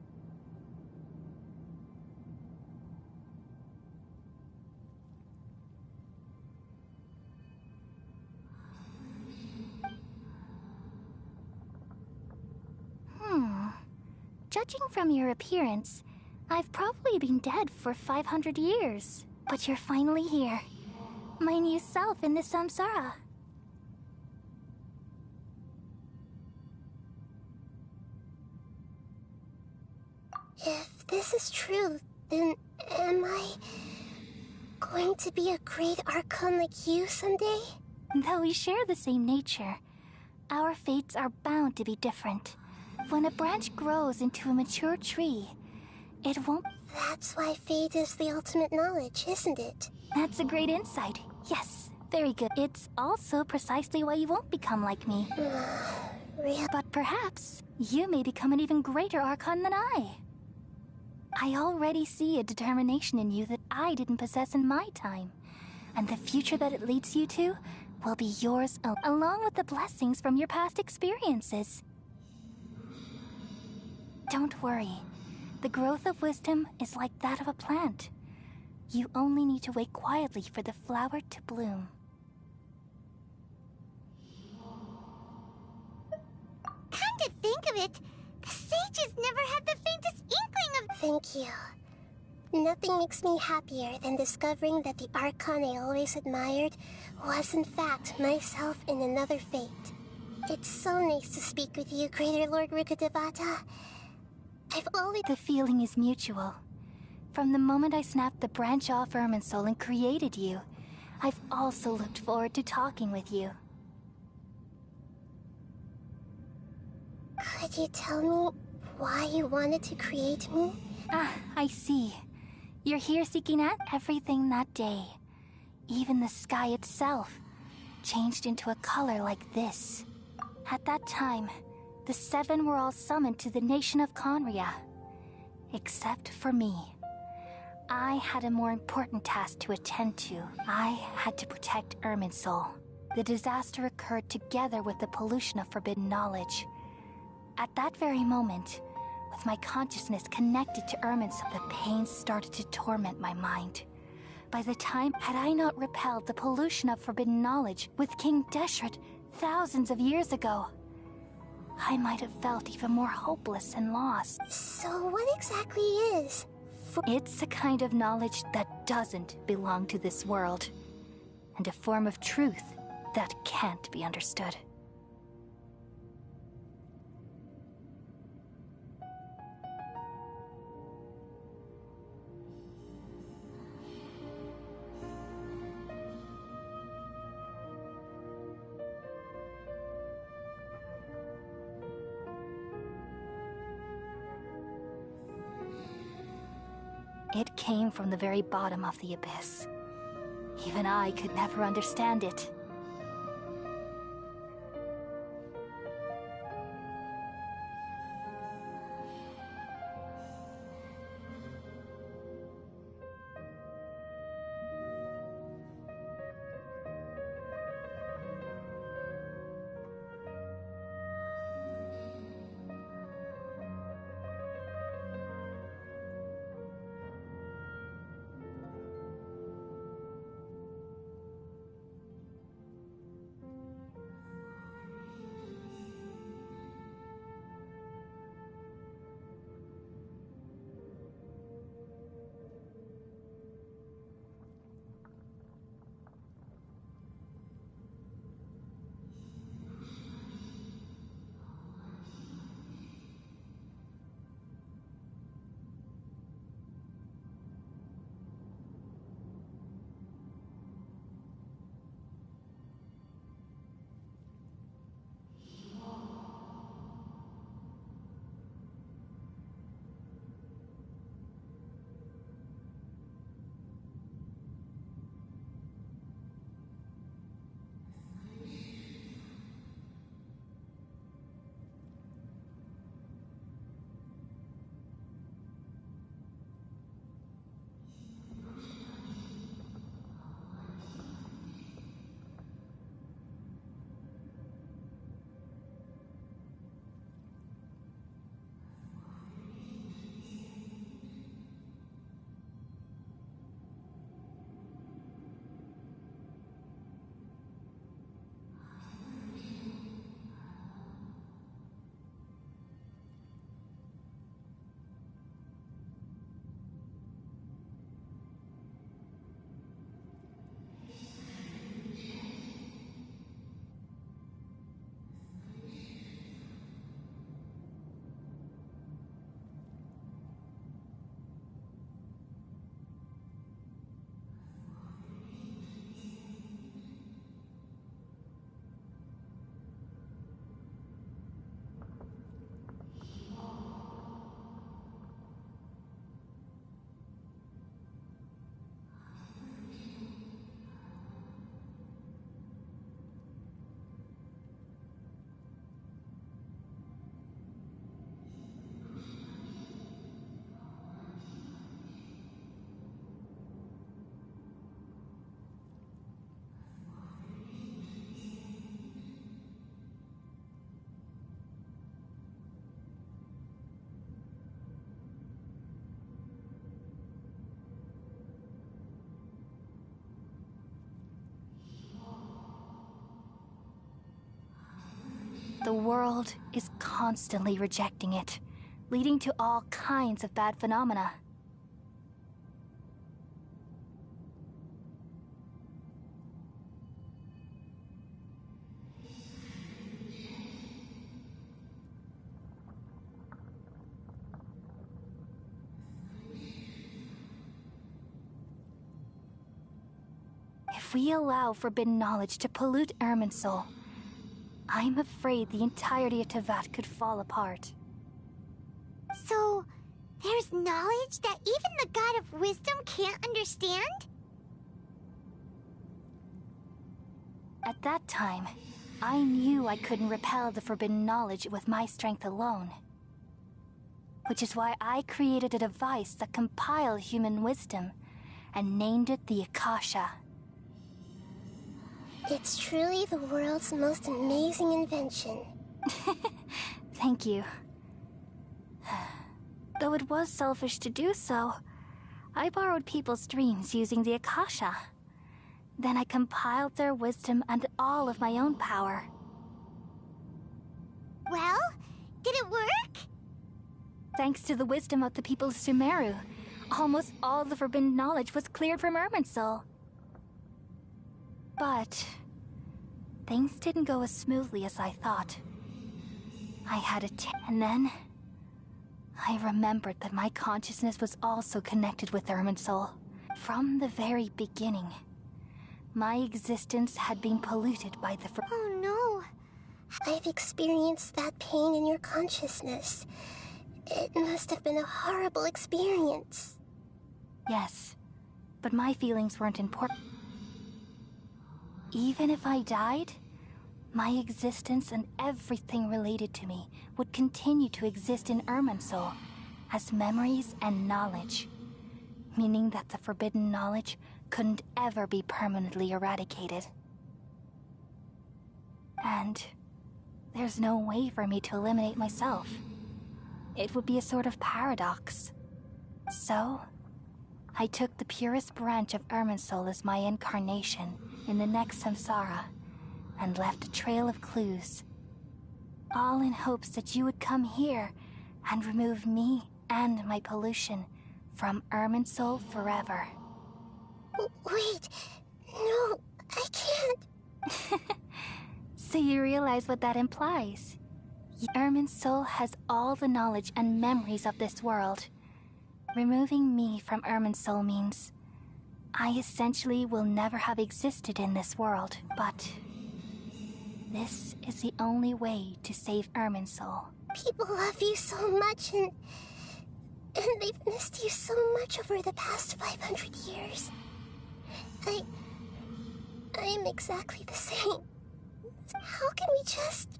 Speaker 5: Judging from your appearance, I've probably been dead for 500 years. But you're finally here. My new self in the samsara.
Speaker 10: If this is true, then am I going to be a great Archon like you someday?
Speaker 5: Though we share the same nature, our fates are bound to be different. When a branch grows into a mature tree, it won't...
Speaker 10: That's why fate is the ultimate knowledge, isn't it?
Speaker 5: That's a great insight. Yes, very good. It's also precisely why you won't become like me.
Speaker 10: Really?
Speaker 5: But perhaps you may become an even greater Archon than I. I already see a determination in you that I didn't possess in my time. And the future that it leads you to will be yours along with the blessings from your past experiences. Don't worry.
Speaker 1: The growth of wisdom is like that of a plant. You only need to wait quietly for the flower to bloom.
Speaker 2: Come to think of it, the sages never had the faintest inkling of—
Speaker 10: Thank you. Nothing makes me happier than discovering that the Archon I always admired was in fact myself in another fate. It's so nice to speak with you, Greater Lord Rukkhadevata. I've always—
Speaker 1: The feeling is mutual. From the moment I snapped the branch off Irminsul and created you, I've also looked forward to talking with you.
Speaker 10: Could you tell me why you wanted to create me?
Speaker 1: Ah, I see. You're here seeking out everything that day. Even the sky itself changed into a color like this. At that time, the seven were all summoned to the nation of Conria. Except for me. I had a more important task to attend to. I had to protect Irminsul. The disaster occurred together with the pollution of forbidden knowledge. At that very moment, with my consciousness connected to Irminsul, the pain started to torment my mind. By the time, had I not repelled the pollution of forbidden knowledge with King Deshret thousands of years ago, I might have felt even more hopeless and lost.
Speaker 10: So what exactly is?
Speaker 1: It's a kind of knowledge that doesn't belong to this world, and a form of truth that can't be understood. It came from the very bottom of the abyss. Even I could never understand it. The world is constantly rejecting it, leading to all kinds of bad phenomena. If we allow forbidden knowledge to pollute Irminsul, I'm afraid the entirety of Tevat could fall apart.
Speaker 2: So, there's knowledge that even the God of Wisdom can't understand?
Speaker 1: At that time, I knew I couldn't repel the forbidden knowledge with my strength alone. Which is why I created a device that compiled human wisdom and named it the Akasha.
Speaker 10: It's truly the world's most amazing invention.
Speaker 1: Thank you. Though it was selfish to do so, I borrowed people's dreams using the Akasha. Then I compiled their wisdom and all of my own power.
Speaker 2: Well, did it work?
Speaker 1: Thanks to the wisdom of the people of Sumeru, almost all the forbidden knowledge was cleared from Irminsul. But things didn't go as smoothly as I thought. I had and then I remembered that my consciousness was also connected with Irminsul. From the very beginning, my existence had been polluted by the
Speaker 2: Oh no!
Speaker 10: I've experienced that pain in your consciousness. It must have been a horrible experience.
Speaker 1: Yes, but my feelings weren't important. Even if I died, my existence and everything related to me would continue to exist in Irminsul as memories and knowledge, meaning that the forbidden knowledge couldn't ever be permanently eradicated. And there's no way for me to eliminate myself. It would be a sort of paradox. So, I took the purest branch of Irminsul as my incarnation in the next samsara, and left a trail of clues. All in hopes that you would come here and remove me and my pollution from Irminsul forever.
Speaker 10: Wait, no, I can't.
Speaker 1: So you realize what that implies? Irminsul has all the knowledge and memories of this world. Removing me from Irminsul means I essentially will never have existed in this world, but this is the only way to save Irminsul.
Speaker 10: People love you so much, and they've missed you so much over the past 500 years. I am exactly the same. How can we just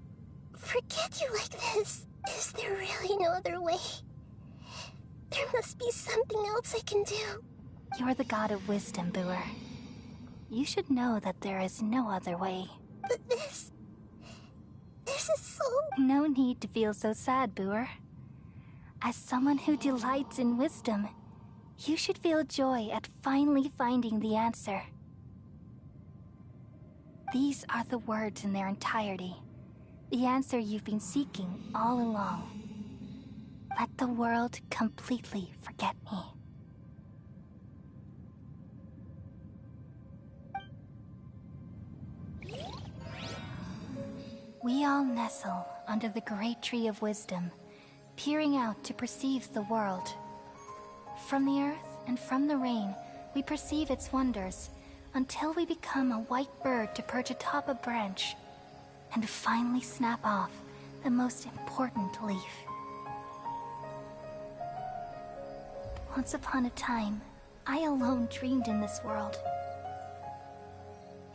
Speaker 10: forget you like this? Is there really no other way? There must be something else I can do.
Speaker 1: You're the god of wisdom, Buer. You should know that there is no other way.
Speaker 10: But this is so...
Speaker 1: No need to feel so sad, Buer. As someone who delights in wisdom, you should feel joy at finally finding the answer. These are the words in their entirety. The answer you've been seeking all along. Let the world completely forget me. We all nestle under the great tree of wisdom, peering out to perceive the world. From the earth and from the rain, we perceive its wonders, until we become a white bird to perch atop a branch, and finally snap off the most important leaf. Once upon a time, I alone dreamed in this world.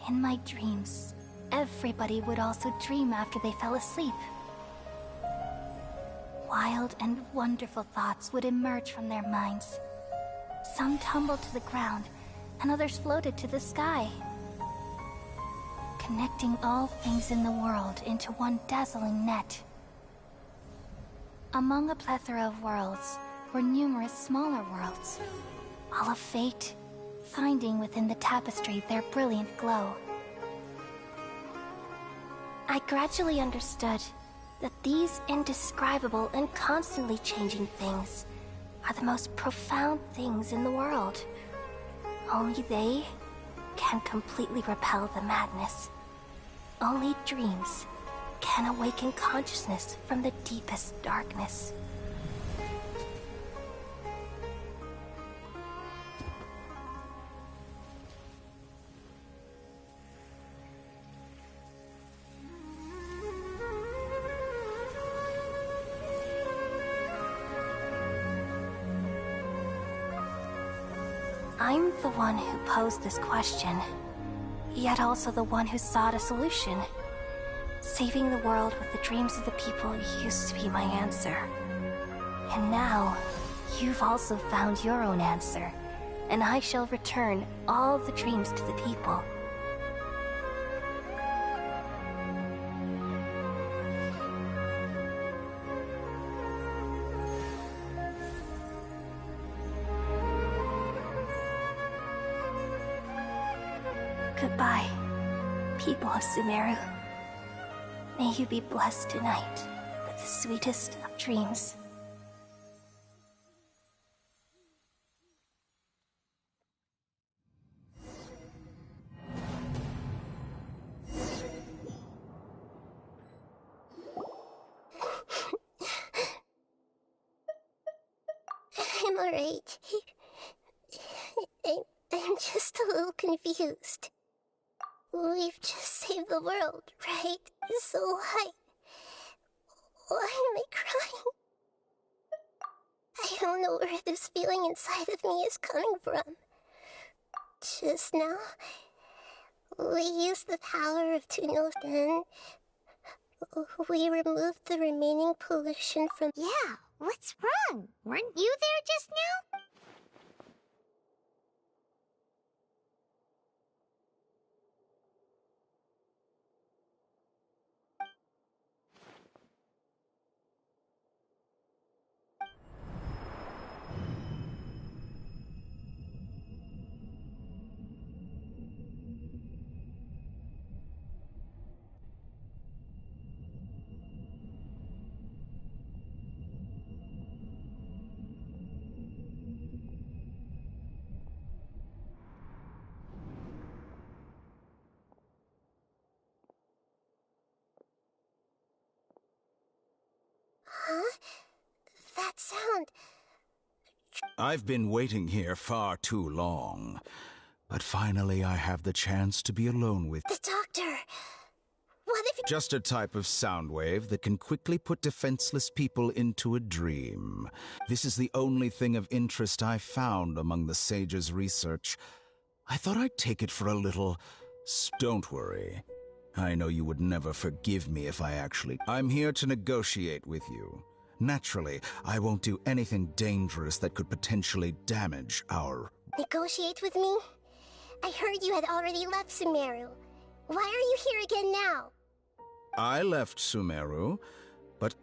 Speaker 1: In my dreams, everybody would also dream after they fell asleep. Wild and wonderful thoughts would emerge from their minds. Some tumbled to the ground, and others floated to the sky, connecting all things in the world into one dazzling net. Among a plethora of worlds were numerous smaller worlds, all of fate, finding within the tapestry their brilliant glow. I gradually understood that these indescribable and constantly changing things are the most profound things in the world. Only they can completely repel the madness. Only dreams can awaken consciousness from the deepest darkness. I'm the one who posed this question, yet also the one who sought a solution. Saving the world with the dreams of the people used to be my answer. And now, you've also found your own answer, and I shall return all the dreams to the people. Goodbye, people of Sumeru. May you be blessed tonight with the sweetest of dreams.
Speaker 10: I'm alright. I'm just a little confused. We've just saved the world, right? So why am I crying? I don't know where this feeling inside of me is coming from. Just now, we used the power of Tunos, and we removed the remaining pollution from...
Speaker 2: Yeah, what's wrong? Weren't you there just now?
Speaker 10: Huh? That sound...
Speaker 11: I've been waiting here far too long. But finally I have the chance to be alone with...
Speaker 10: The doctor! What if...
Speaker 11: Just a type of sound wave that can quickly put defenseless people into a dream. This is the only thing of interest I found among the sage's research. I thought I'd take it for a little... Don't worry. I know you would never forgive me if I actually... I'm here to negotiate with you. Naturally, I won't do anything dangerous that could potentially damage our...
Speaker 10: Negotiate with me? I heard you had already left Sumeru. Why are you here again now?
Speaker 11: I left Sumeru, but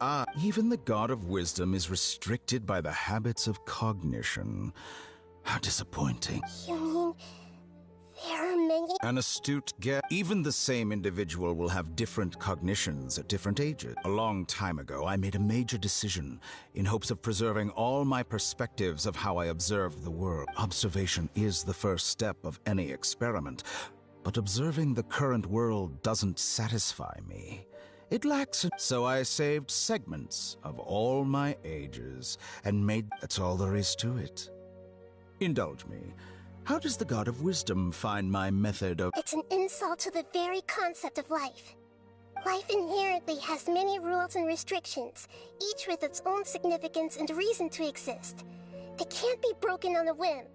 Speaker 11: even the God of Wisdom is restricted by the habits of cognition. How disappointing.
Speaker 10: You mean... there are many...
Speaker 11: An astute guess. Even the same individual will have different cognitions at different ages. A long time ago, I made a major decision in hopes of preserving all my perspectives of how I observe the world. Observation is the first step of any experiment, but observing the current world doesn't satisfy me. It lacks... So I saved segments of all my ages and made... That's all there is to it. Indulge me. How does the God of Wisdom find my method of...
Speaker 10: It's an insult to the very concept of life. Life inherently has many rules and restrictions, each with its own significance and reason to exist. They can't be broken on a whim.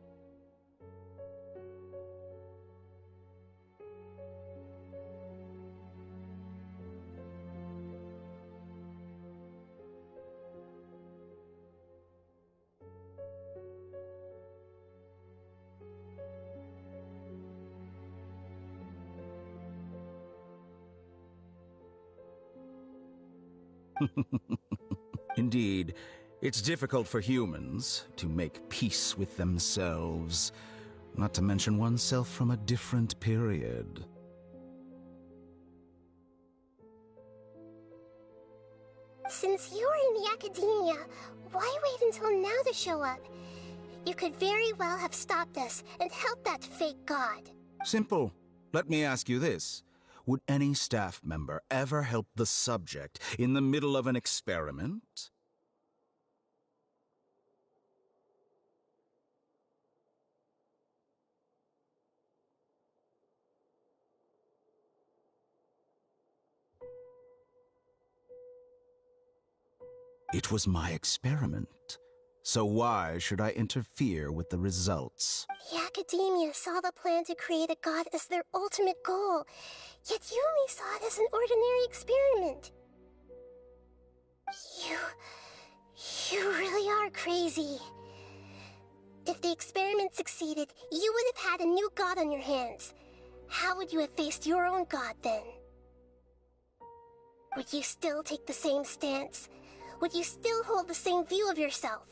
Speaker 11: Indeed, it's difficult for humans to make peace with themselves, not to mention oneself from a different period.
Speaker 10: Since you were in the academia, why wait until now to show up? You could very well have stopped us and helped that fake god.
Speaker 11: Simple. Let me ask you this. Would any staff member ever help the subject in the middle of an experiment? It was my experiment. So why should I interfere with the results?
Speaker 10: The academia saw the plan to create a god as their ultimate goal, yet you only saw it as an ordinary experiment. You really are crazy. If the experiment succeeded, you would have had a new god on your hands. How would you have faced your own god then? Would you still take the same stance? Would you still hold the same view of yourself?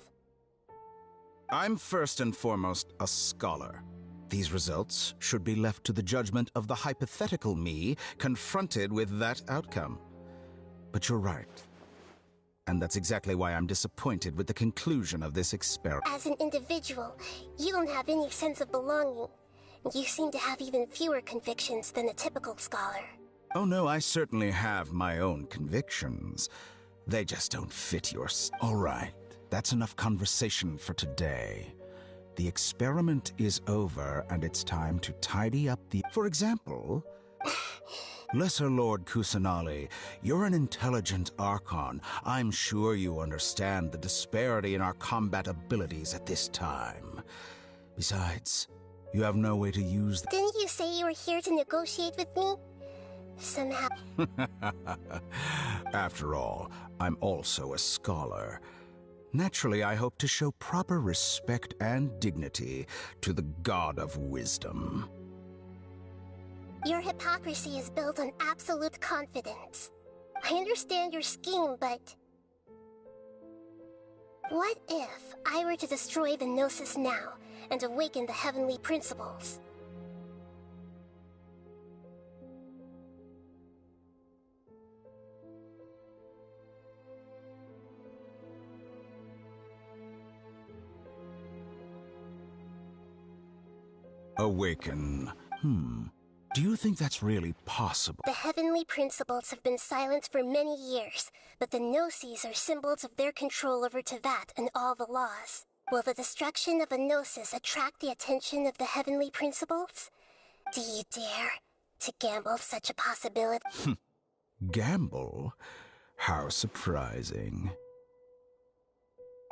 Speaker 11: I'm first and foremost a scholar. These results should be left to the judgment of the hypothetical me confronted with that outcome. But you're right. And that's exactly why I'm disappointed with the conclusion of this experiment.
Speaker 10: As an individual, you don't have any sense of belonging. You seem to have even fewer convictions than a typical scholar.
Speaker 11: Oh no, I certainly have my own convictions. They just don't fit yours. All right, that's enough conversation for today. The experiment is over, and it's time to tidy up the... For example, Lesser Lord Kusanali, you're an intelligent Archon. I'm sure you understand the disparity in our combat abilities at this time. Besides, you have no way to use...
Speaker 10: Didn't you say you were here to negotiate with me? Somehow...
Speaker 11: After all, I'm also a scholar. Naturally, I hope to show proper respect and dignity to the God of Wisdom.
Speaker 10: Your hypocrisy is built on absolute confidence. I understand your scheme, but... What if I were to destroy the Gnosis now and awaken the heavenly principles?
Speaker 11: Awaken. Do you think that's really possible?
Speaker 10: The heavenly principles have been silent for many years, but the Gnosis are symbols of their control over Teyvat and all the laws. Will the destruction of a Gnosis attract the attention of the heavenly principles? Do you dare to gamble such a possibility?
Speaker 11: Gamble? How surprising.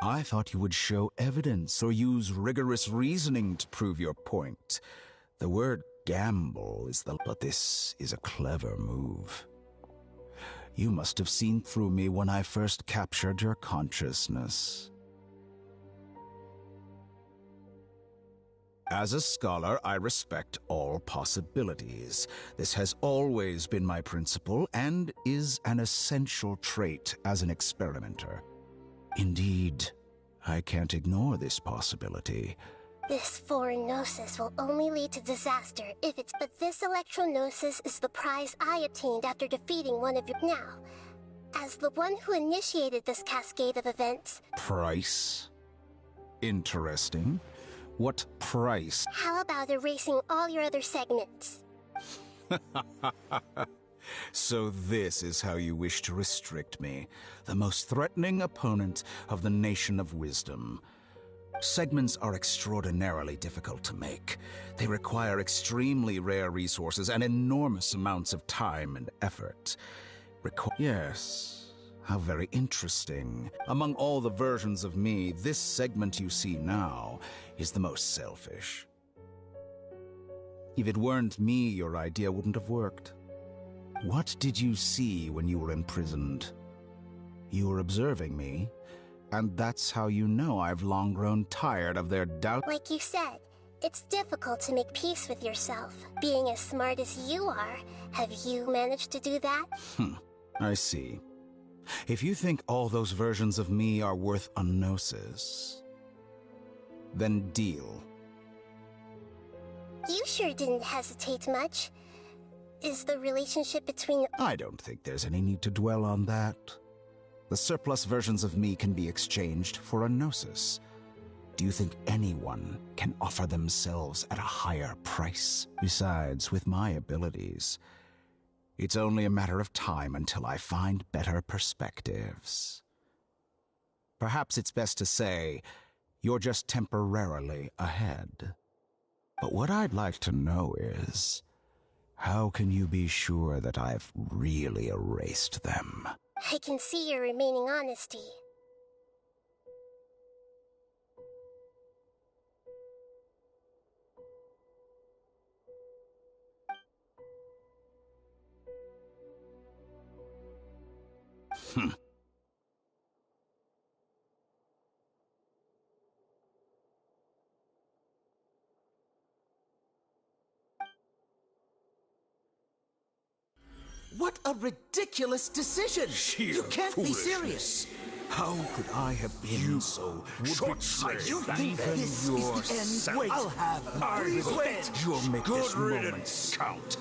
Speaker 11: I thought you would show evidence or use rigorous reasoning to prove your point. The word gamble is the... But this is a clever move. You must have seen through me when I first captured your consciousness. As a scholar, I respect all possibilities. This has always been my principle and is an essential trait as an experimenter. Indeed, I can't ignore this possibility.
Speaker 10: This foreign Gnosis will only lead to disaster if it's... But this Electro-Gnosis is the prize I obtained after defeating one of your... Now, as the one who initiated this cascade of events...
Speaker 11: Price? Interesting. What price?
Speaker 10: How about erasing all your other segments?
Speaker 11: So this is how you wish to restrict me, the most threatening opponent of the Nation of Wisdom. Segments are extraordinarily difficult to make. They require extremely rare resources and enormous amounts of time and effort. Yes, how very interesting. Among all the versions of me, this segment you see now is the most selfish. If it weren't me, your idea wouldn't have worked. What did you see when you were imprisoned? You were observing me, and that's how you know I've long grown tired of their doubt.
Speaker 10: Like you said, it's difficult to make peace with yourself. Being as smart as you are, have you managed to do that?
Speaker 11: I see. If you think all those versions of me are worth a gnosis, then deal.
Speaker 10: You sure didn't hesitate much. Is the relationship between...
Speaker 11: I don't think there's any need to dwell on that. The surplus versions of me can be exchanged for a gnosis. Do you think anyone can offer themselves at a higher price? Besides, with my abilities, it's only a matter of time until I find better perspectives. Perhaps it's best to say you're just temporarily ahead. But what I'd like to know is, how can you be sure that I've really erased them?
Speaker 10: I can see your remaining honesty.
Speaker 9: What a ridiculous decision! You can't be serious!
Speaker 16: How could I have been so short-sighted?
Speaker 9: You think this is the end? Wait, I'll have it.
Speaker 16: Please wait! You'll make this
Speaker 9: Good
Speaker 16: moment
Speaker 9: riddance.
Speaker 16: count.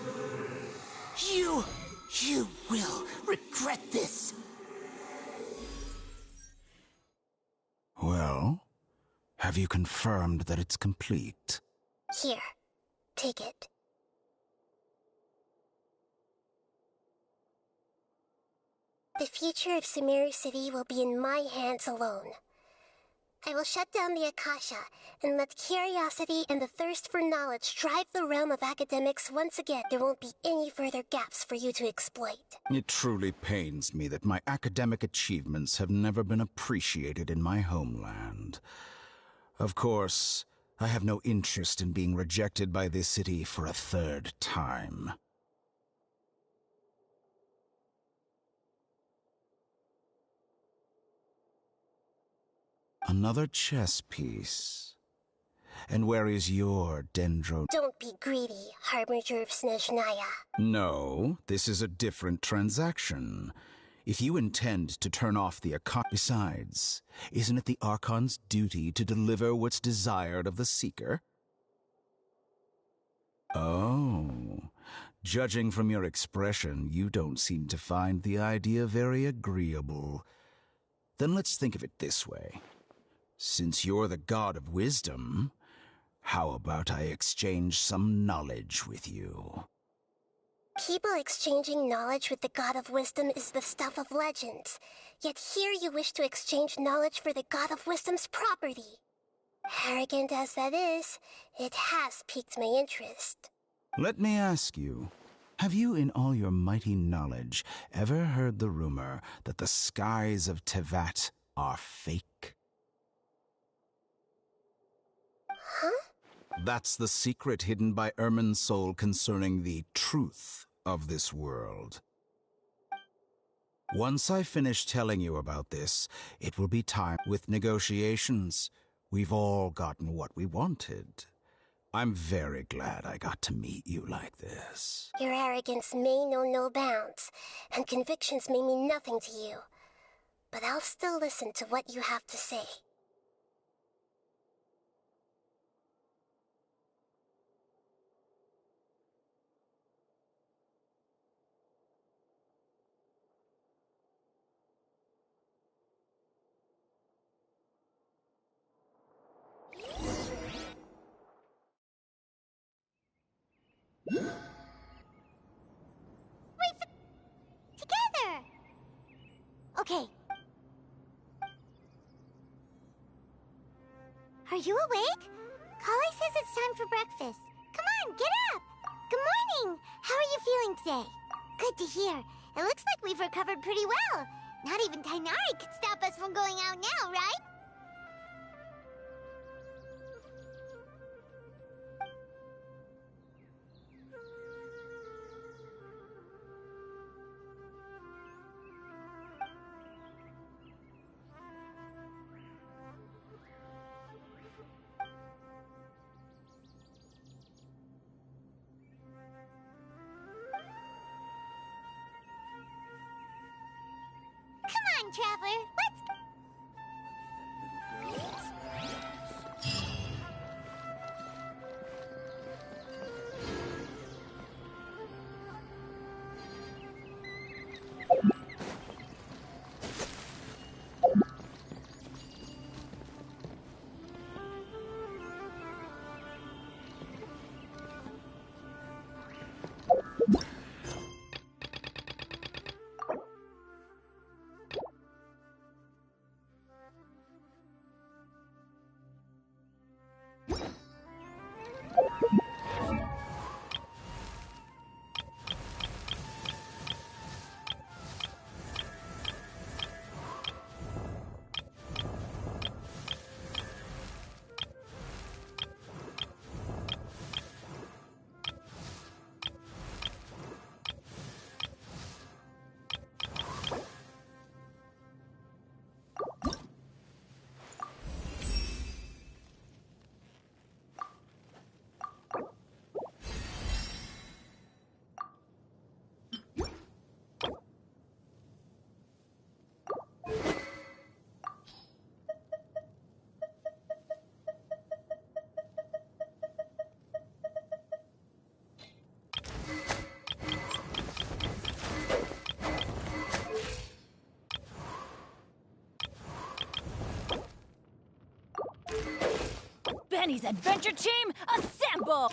Speaker 9: You will regret this!
Speaker 11: Well, have you confirmed that it's complete?
Speaker 10: Here, take it. The future of Sumeru City will be in my hands alone. I will shut down the Akasha and let curiosity and the thirst for knowledge drive the realm of academics once again. There won't be any further gaps for you to exploit.
Speaker 11: It truly pains me that my academic achievements have never been appreciated in my homeland. Of course, I have no interest in being rejected by this city for a third time. Another chess piece. And where is your dendro...
Speaker 10: Don't be greedy, Harbinger of Snezhnaya.
Speaker 11: No, this is a different transaction. If you intend to turn off the Archon... Besides, isn't it the Archon's duty to deliver what's desired of the Seeker? Oh, judging from your expression, you don't seem to find the idea very agreeable. Then let's think of it this way. Since you're the god of wisdom, how about I exchange some knowledge with you?
Speaker 10: People exchanging knowledge with the god of wisdom is the stuff of legends. Yet here you wish to exchange knowledge for the god of wisdom's property. Arrogant as that is, it has piqued my interest.
Speaker 11: Let me ask you, have you in all your mighty knowledge ever heard the rumor that the skies of Tevat are fake?
Speaker 10: Huh?
Speaker 11: That's the secret hidden by Irminsul concerning the truth of this world. Once I finish telling you about this, it will be time with negotiations. We've all gotten what we wanted. I'm very glad I got to meet you like this.
Speaker 10: Your arrogance may know no bounds, and convictions may mean nothing to you. But I'll still listen to what you have to say.
Speaker 2: Together! Okay. Are you awake? Kali says it's time for breakfast. Come on, get up! Good morning! How are you feeling today? Good to hear. It looks like we've recovered pretty well. Not even Tainari could stop us from going out now, right? Come on, Traveler, let's go.
Speaker 7: Penny's adventure team, assemble!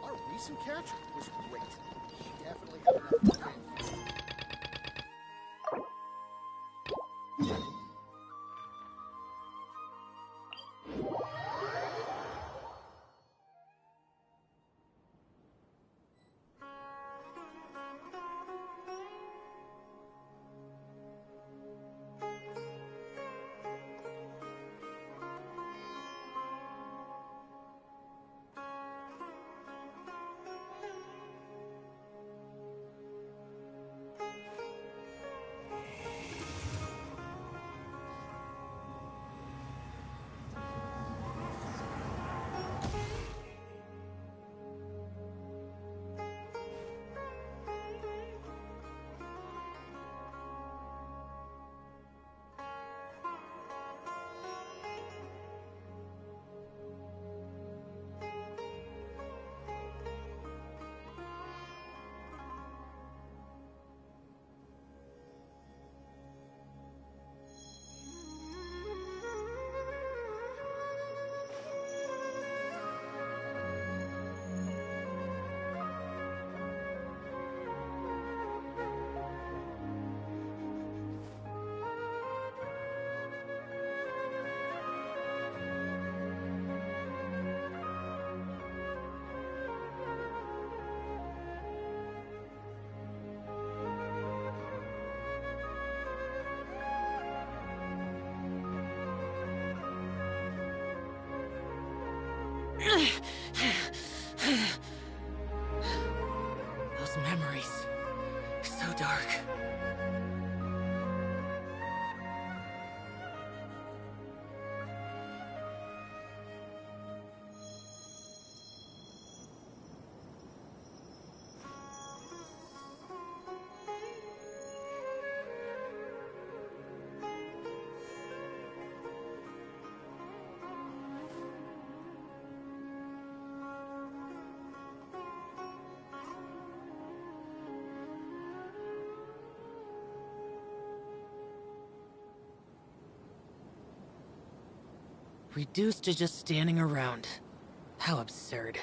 Speaker 9: Our recent catch was great. She definitely had enough to train for.
Speaker 22: Those memories. So dark. Reduced to just standing around. How absurd.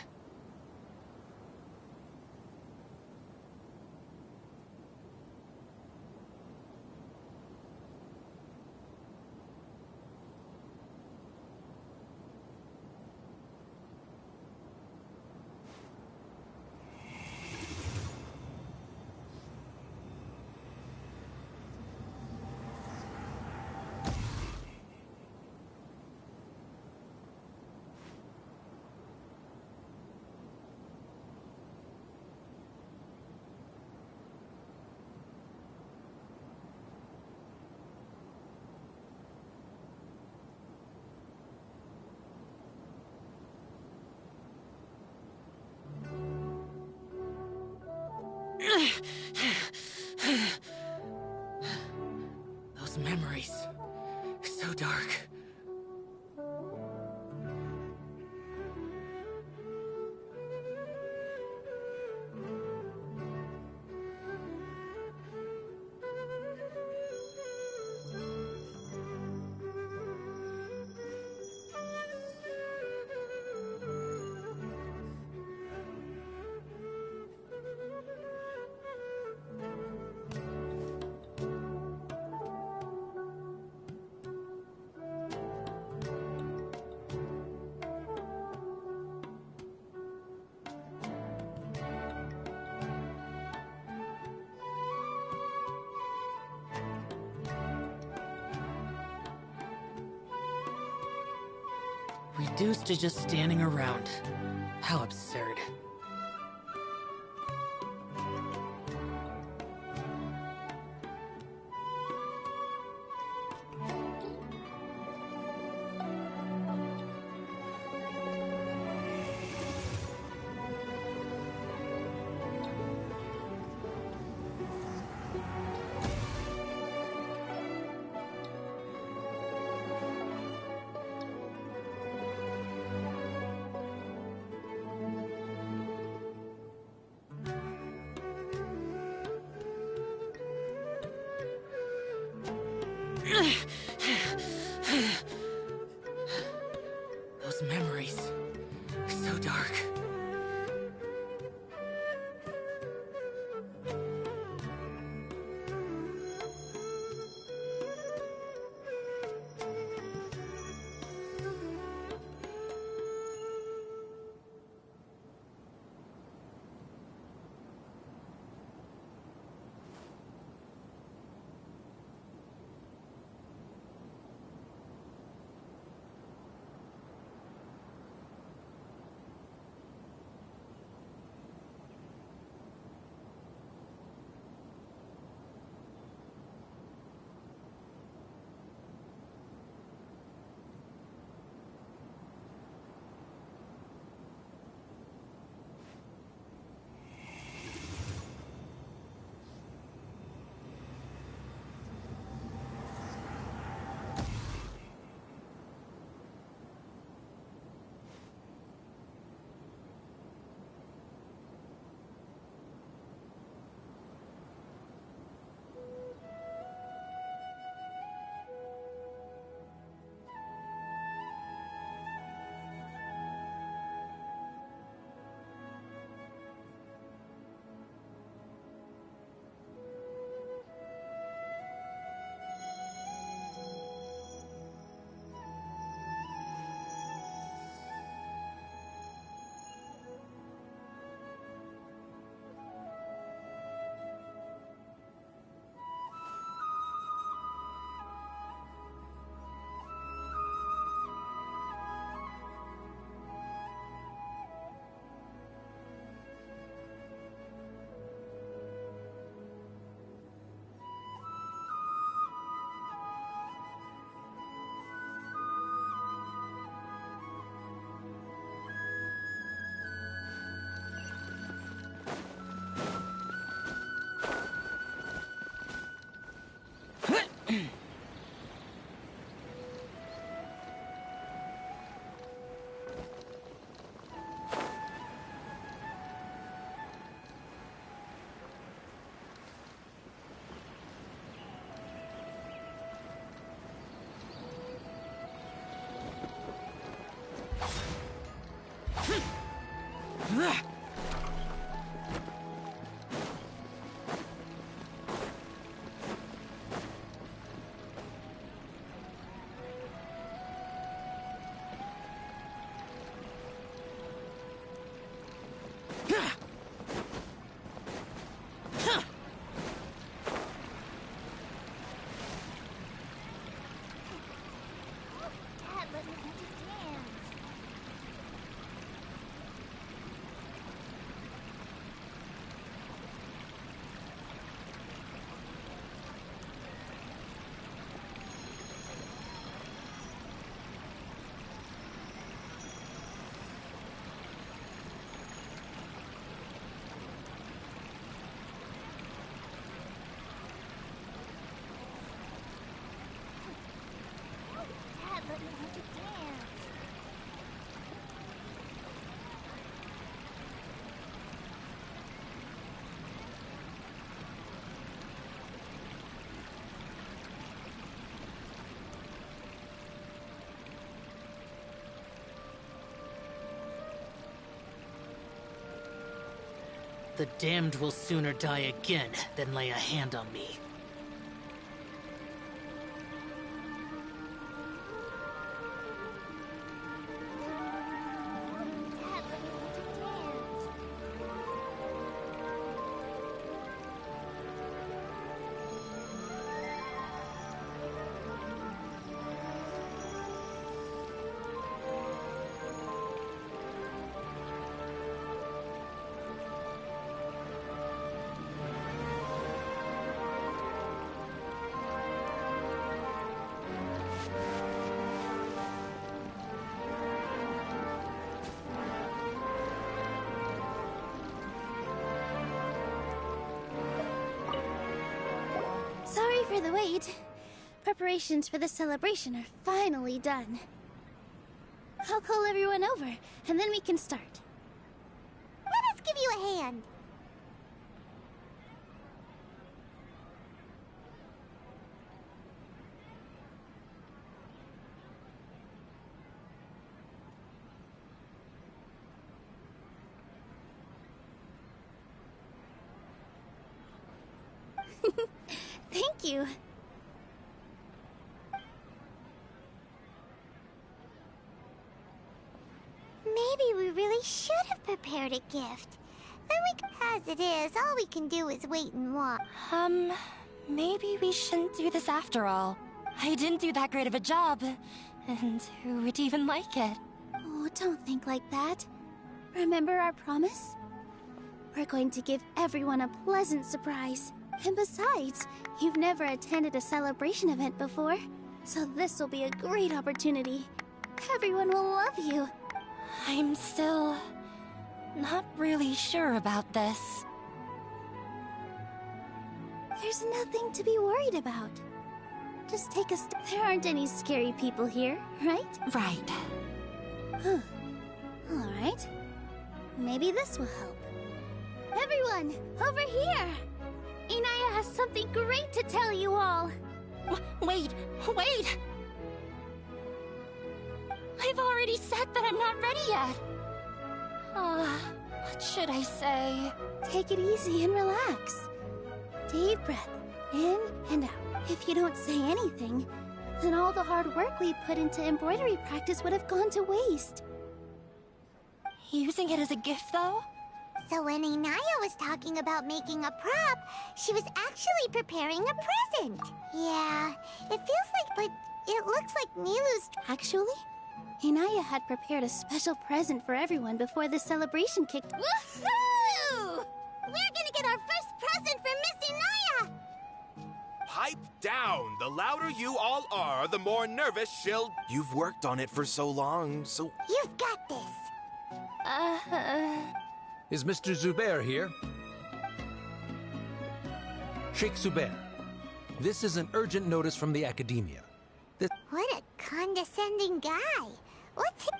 Speaker 22: Those memories. So dark. Reduced to just standing around. How absurd. Those memories are so dark.
Speaker 2: Dad, let me let you dance. Dad, let me let you dance.
Speaker 22: The damned will sooner die again than lay a hand on me.
Speaker 2: Dad, let me let you dance.
Speaker 5: Sorry for the wait. Preparations for the celebration are finally done. I'll call everyone over, and then we can start.
Speaker 2: Let us give you a hand.
Speaker 5: Thank you.
Speaker 2: Maybe we really should have prepared a gift. As it is, all we can do is wait and watch.
Speaker 13: Maybe we shouldn't do this after all. I didn't do that great of a job, and who would even like it?
Speaker 5: Oh, don't think like that. Remember our promise? We're going to give everyone a pleasant surprise. And besides, you've never attended a celebration event before, so this will be a great opportunity. Everyone will love you.
Speaker 13: I'm still not really sure about this.
Speaker 5: There's nothing to be worried about. Just take a step. There aren't any scary people here, right?
Speaker 13: Right.
Speaker 5: Huh. All right. Maybe this will help. Everyone, over here! Inaya has something great to tell you all.
Speaker 13: Wait! I've already said that I'm not ready yet. What should I say?
Speaker 5: Take it easy and relax. Deep breath, in and out. If you don't say anything, then all the hard work we put into embroidery practice would have gone to waste.
Speaker 13: Using it as a gift, though?
Speaker 2: So when Inaya was talking about making a prop, she was actually preparing a present. Yeah, it feels like, but it looks like Nilu's...
Speaker 5: Actually, Inaya had prepared a special present for everyone before the celebration kicked...
Speaker 2: Woohoo! We're gonna get our first present from Miss Inaya!
Speaker 15: Pipe down! The louder you all are, the more nervous she'll... You've worked on it for so long, so...
Speaker 2: You've got this!
Speaker 17: Is Mr. Zubair here? Sheikh Zubair, this is an urgent notice from the Academia.
Speaker 2: What a condescending guy. What's he...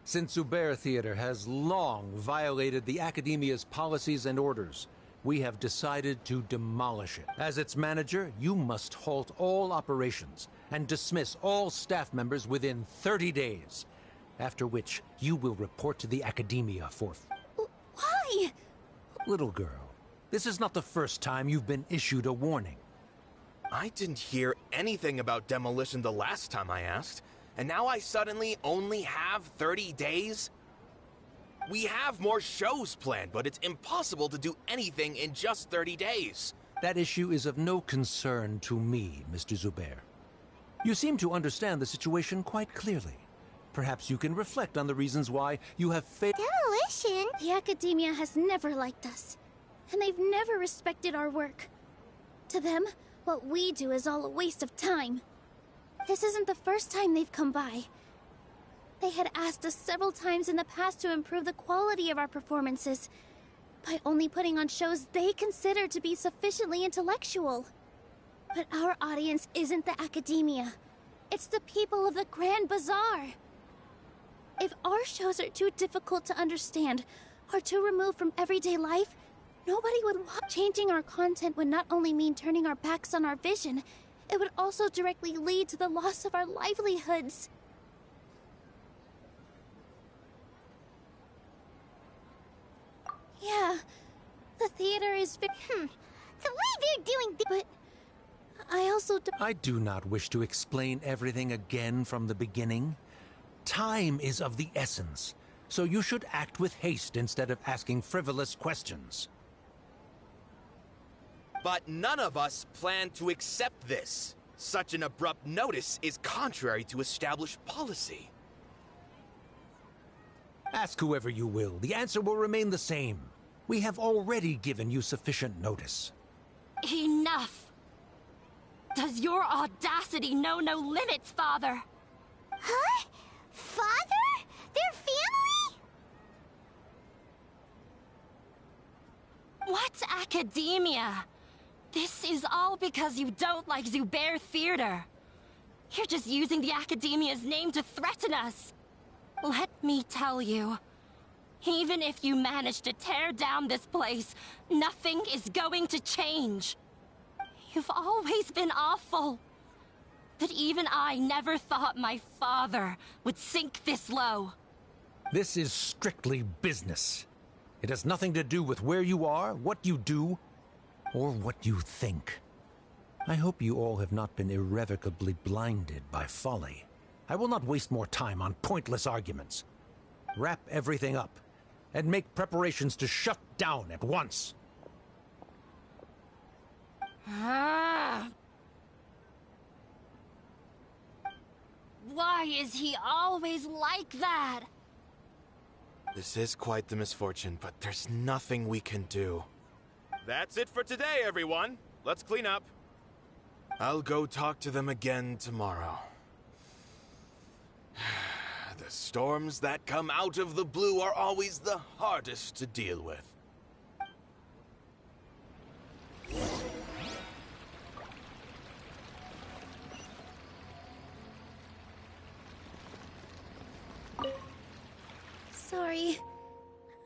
Speaker 17: Since Zubair Theater has long violated the Academia's policies and orders, we have decided to demolish it. As its manager, you must halt all operations and dismiss all staff members within 30 days. After which, you will report to the Academia for...
Speaker 5: Why?
Speaker 17: Little girl, this is not the first time you've been issued a warning.
Speaker 15: I didn't hear anything about demolition the last time I asked, and now I suddenly only have 30 days? We have more shows planned, but it's impossible to do anything in just 30 days.
Speaker 17: That issue is of no concern to me, Mr. Zubair. You seem to understand the situation quite clearly. Perhaps you can reflect on the reasons why you have failed.
Speaker 2: Demolition?
Speaker 5: The Academia has never liked us, and they've never respected our work. To them, what we do is all a waste of time. This isn't the first time they've come by. They had asked us several times in the past to improve the quality of our performances by only putting on shows they consider to be sufficiently intellectual. But our audience isn't the Academia. It's the people of the Grand Bazaar. If our shows are too difficult to understand or too removed from everyday life, nobody would watch. Changing our content would not only mean turning our backs on our vision, it would also directly lead to the loss of our livelihoods. Yeah, the theater is
Speaker 2: The way they're doing
Speaker 5: but I also
Speaker 17: I do not wish to explain everything again from the beginning. Time is of the essence, so you should act with haste instead of asking frivolous questions.
Speaker 15: But none of us plan to accept this. Such an abrupt notice is contrary to established policy.
Speaker 17: Ask whoever you will, the answer will remain the same. We have already given you sufficient notice.
Speaker 13: Enough! Does your audacity know no limits, Father?
Speaker 2: Huh? Father? Their family?
Speaker 13: What academia? This is all because you don't like Zubair Theater. You're just using the academia's name to threaten us. Let me tell you, even if you manage to tear down this place, nothing is going to change. You've always been awful. But even I never thought my father would sink this low.
Speaker 17: This is strictly business. It has nothing to do with where you are, what you do, or what you think. I hope you all have not been irrevocably blinded by folly. I will not waste more time on pointless arguments. Wrap everything up, and make preparations to shut down at once.
Speaker 13: Why is he always like that?
Speaker 15: This is quite the misfortune, but there's nothing we can do. That's it for today, everyone. Let's clean up. I'll go talk to them again tomorrow. The storms that come out of the blue are always the hardest to deal with.
Speaker 5: Sorry.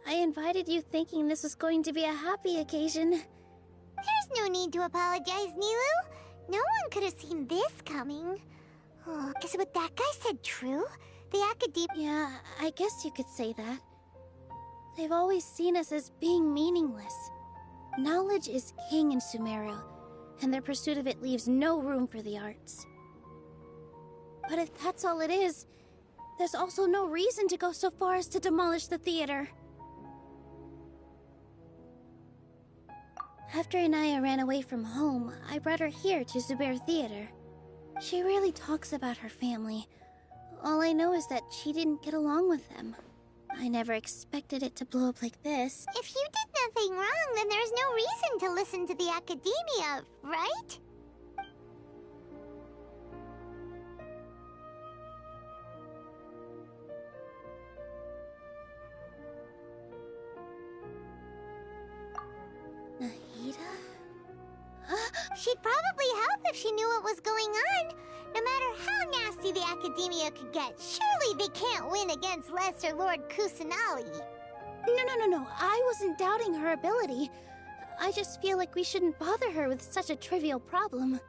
Speaker 5: I invited you thinking this was going to be a happy occasion.
Speaker 2: There's no need to apologize, Nilu. No one could have seen this coming. Oh, is what that guy said true? The academia...
Speaker 5: Yeah, I guess you could say that. They've always seen us as being meaningless. Knowledge is king in Sumeru, and their pursuit of it leaves no room for the arts. But if that's all it is, there's also no reason to go so far as to demolish the theater. After Inaya ran away from home, I brought her here to Zubair Theater. She rarely talks about her family. All I know is that she didn't get along with them. I never expected it to blow up like this.
Speaker 2: If you did nothing wrong, then there's no reason to listen to the academia, right? She'd probably help if she knew what was going on. No matter how nasty the academia could get, surely they can't win against Lesser Lord Kusanali.
Speaker 5: No. I wasn't doubting her ability. I just feel like we shouldn't bother her with such a trivial problem.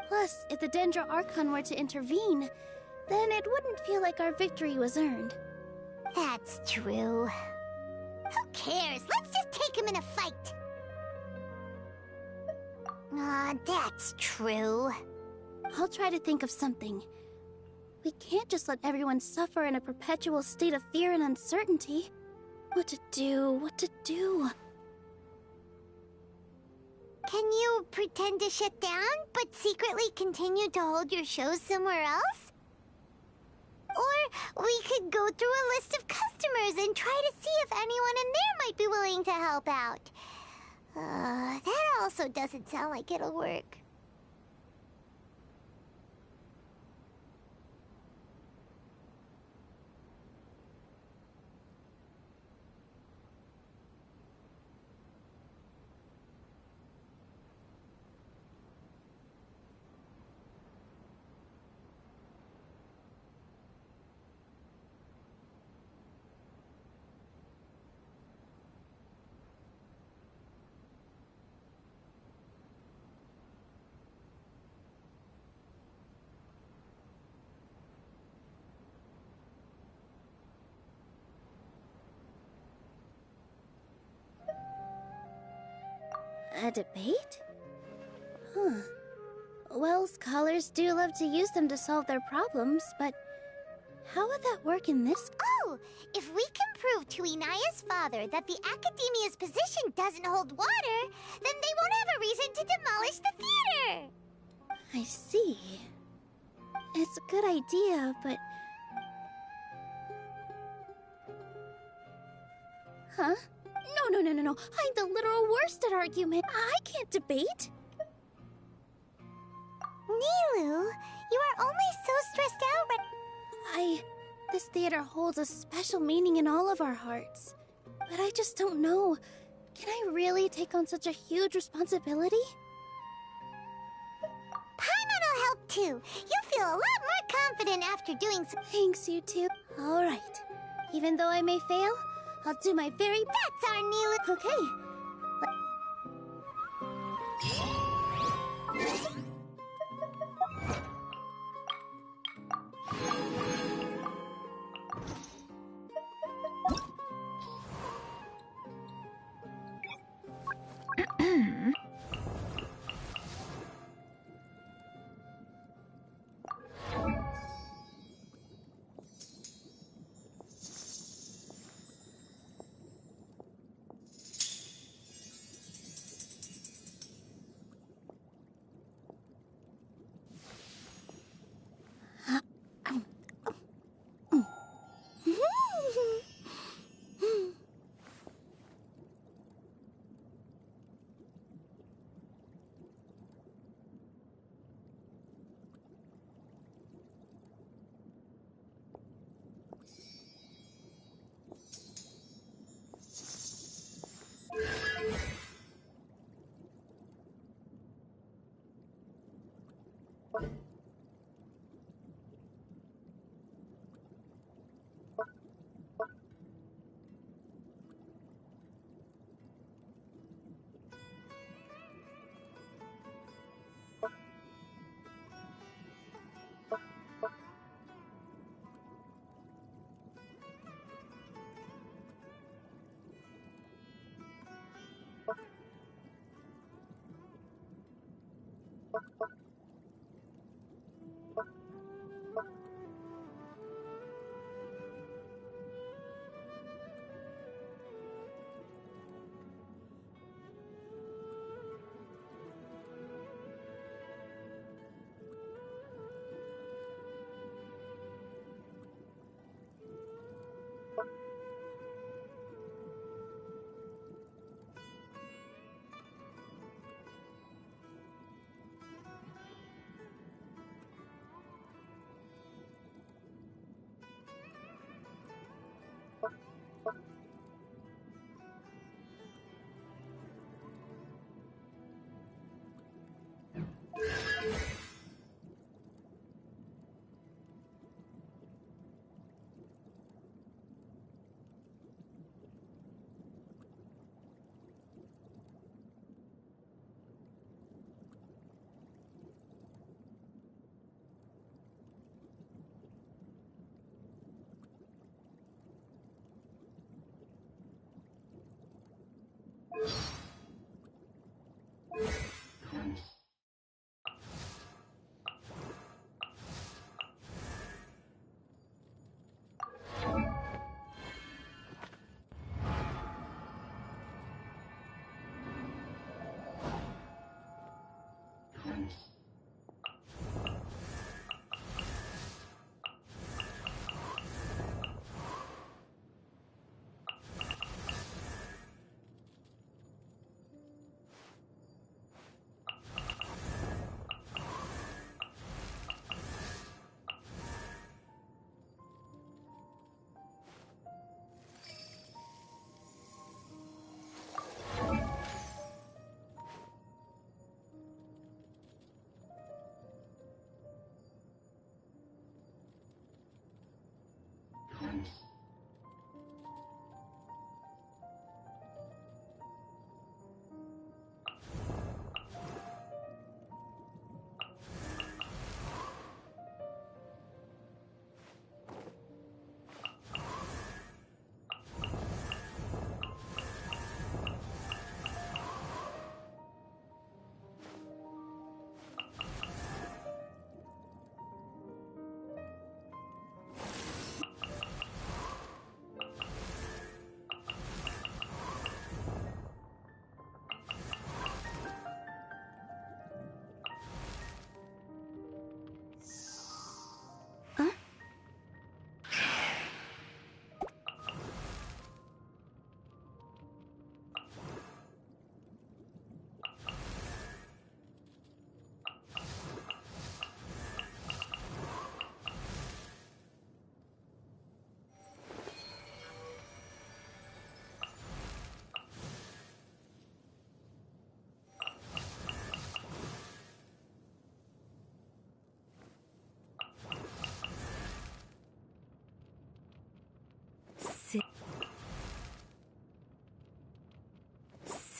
Speaker 5: Plus, if the Dendra Archon were to intervene, then it wouldn't feel like our victory was earned.
Speaker 2: That's true. Who cares? Let's just take him in a fight. That's true.
Speaker 5: I'll try to think of something. We can't just let everyone suffer in a perpetual state of fear and uncertainty. What to do?
Speaker 2: Can you pretend to shut down, but secretly continue to hold your shows somewhere else? Or we could go through a list of customers and try to see if anyone in there might be willing to help out. That also doesn't sound like it'll work.
Speaker 5: A debate? Huh. Well, scholars do love to use them to solve their problems, but how would that work in this?
Speaker 2: Oh! If we can prove to Inaya's father that the academia's position doesn't hold water, then they won't have a reason to demolish the theater!
Speaker 5: I see. It's a good idea, but... Huh? No. I'm the literal worst at argument. I can't debate.
Speaker 2: Nilu, you are only so stressed out.
Speaker 5: This theater holds a special meaning in all of our hearts. But I just don't know. Can I really take on such a huge responsibility?
Speaker 2: Paimon'll help too. You'll feel a lot more confident after doing so.
Speaker 5: Thanks, you two. Alright. Even though I may fail, I'll do my very best.
Speaker 2: That's our new...
Speaker 5: Okay.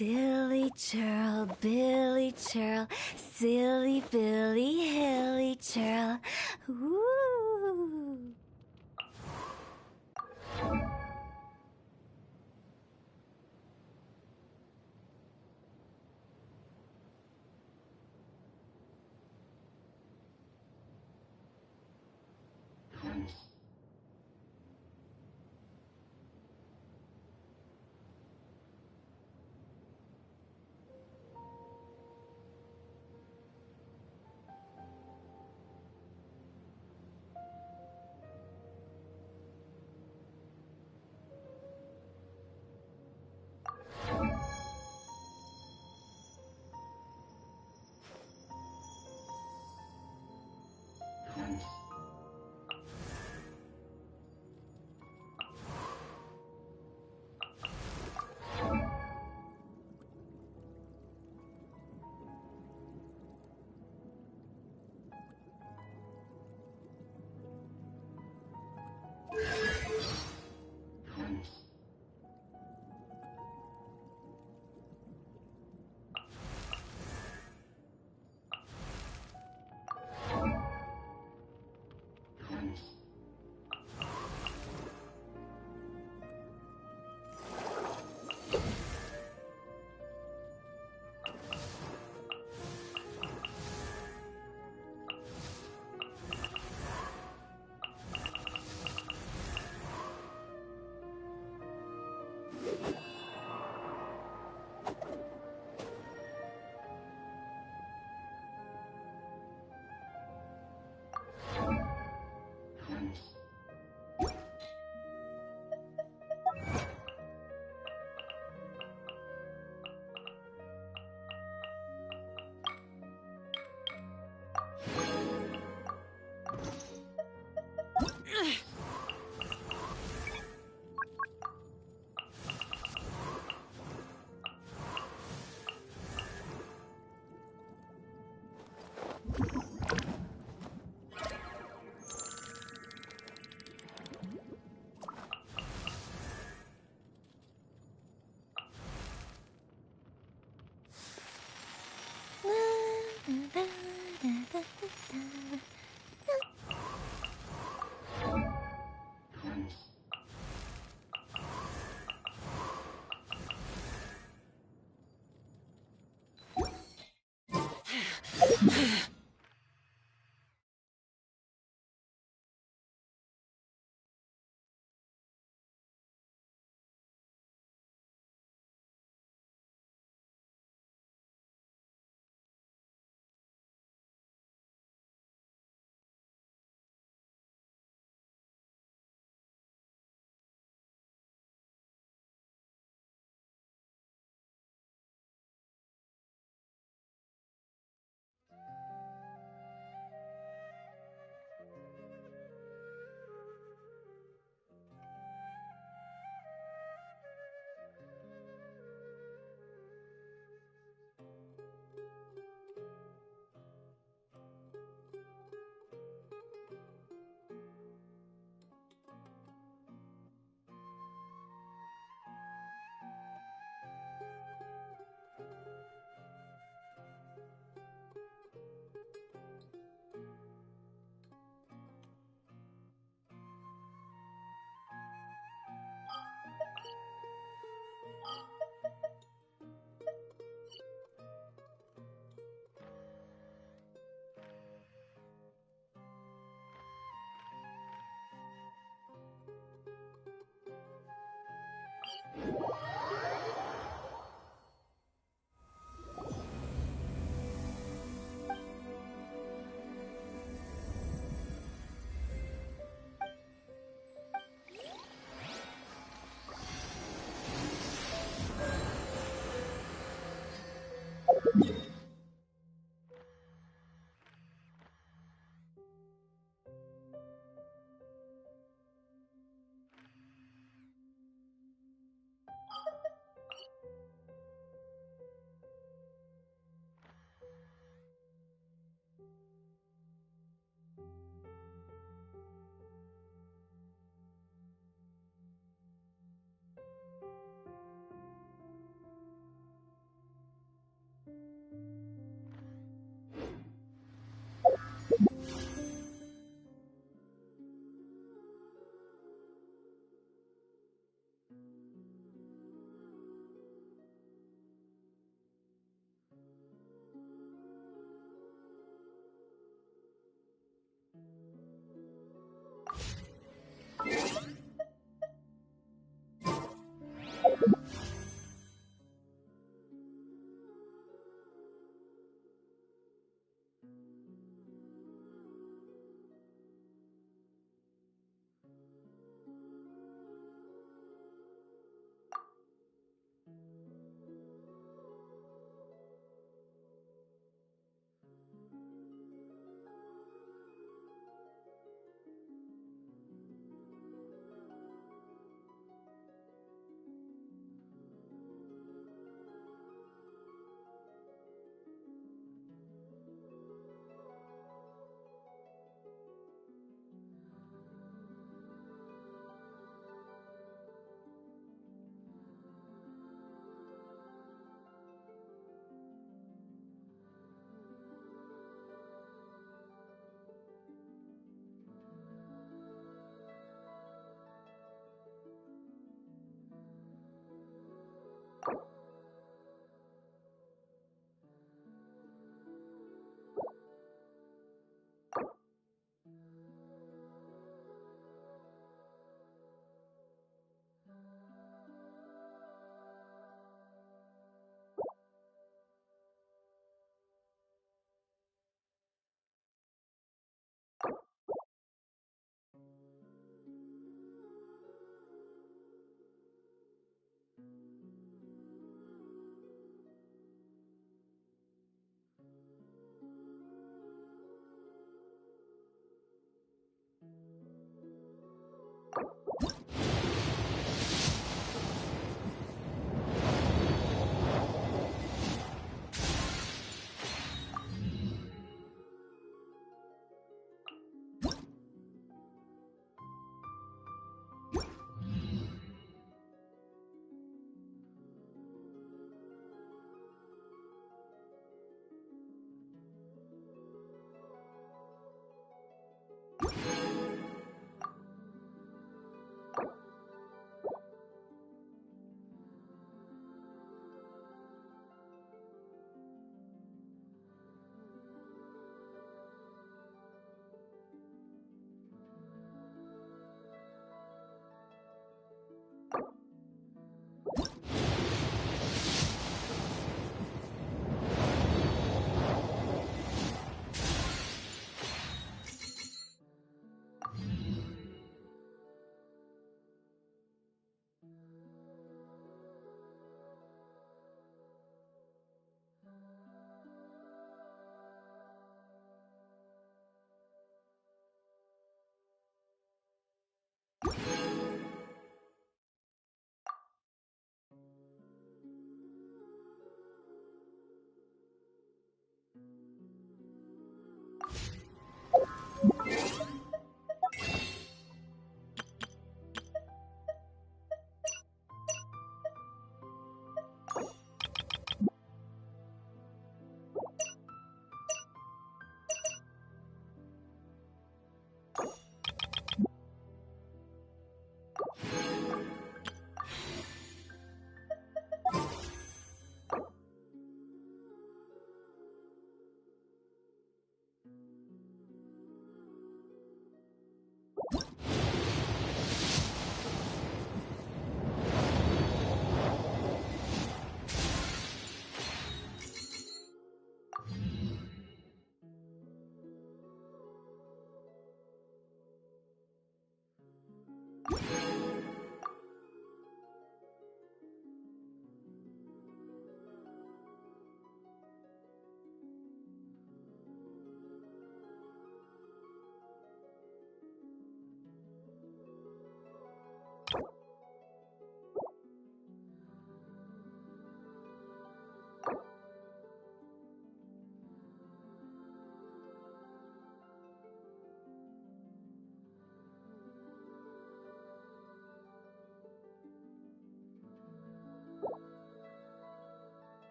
Speaker 5: Silly churl, Billy churl, silly Billy, hilly churl. Woo!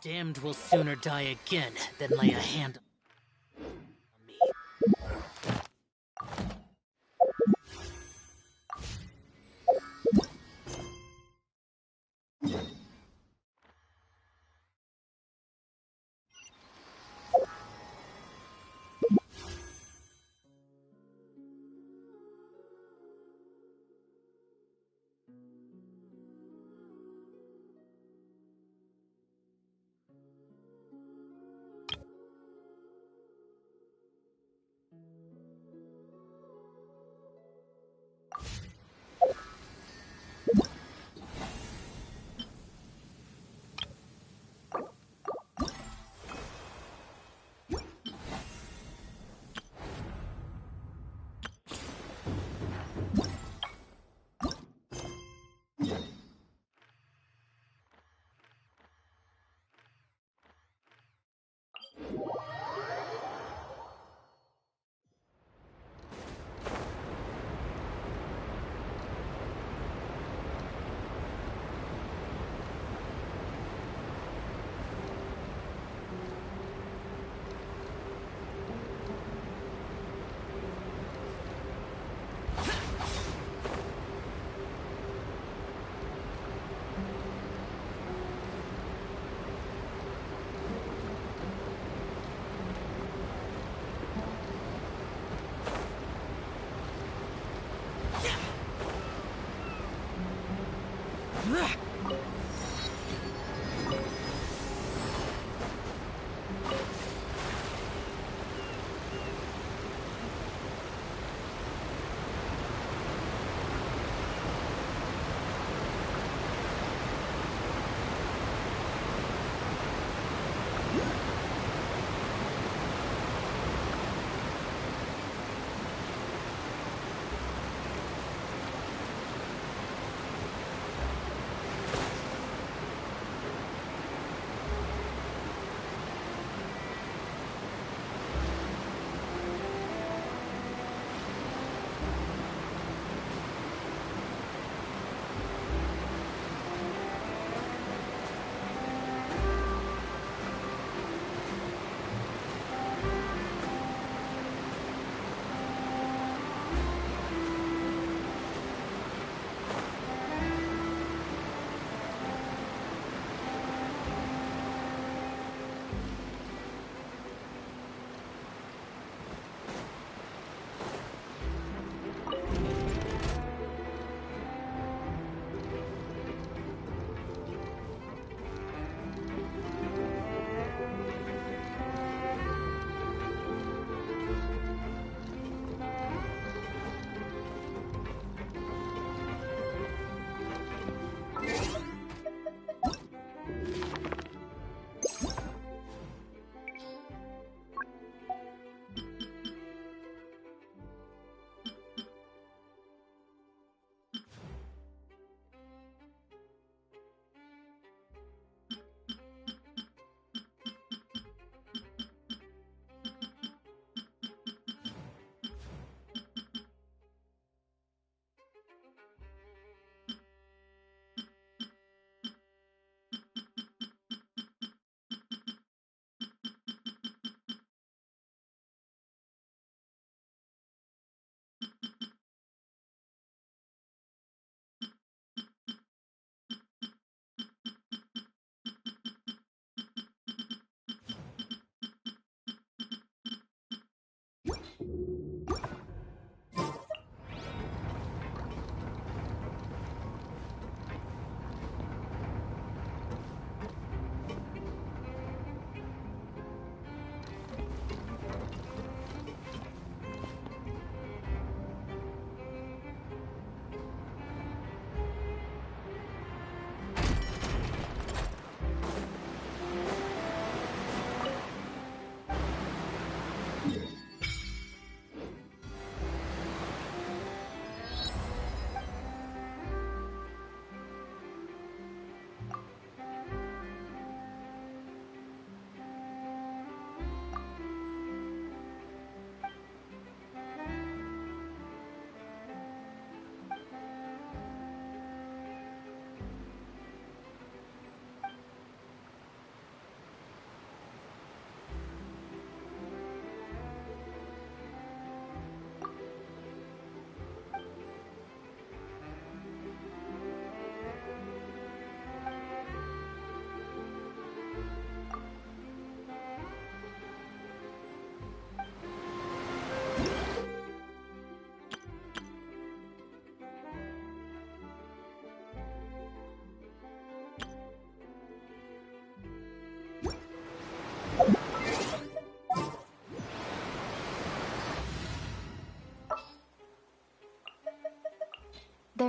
Speaker 22: Damned will sooner die again than lay a hand on me.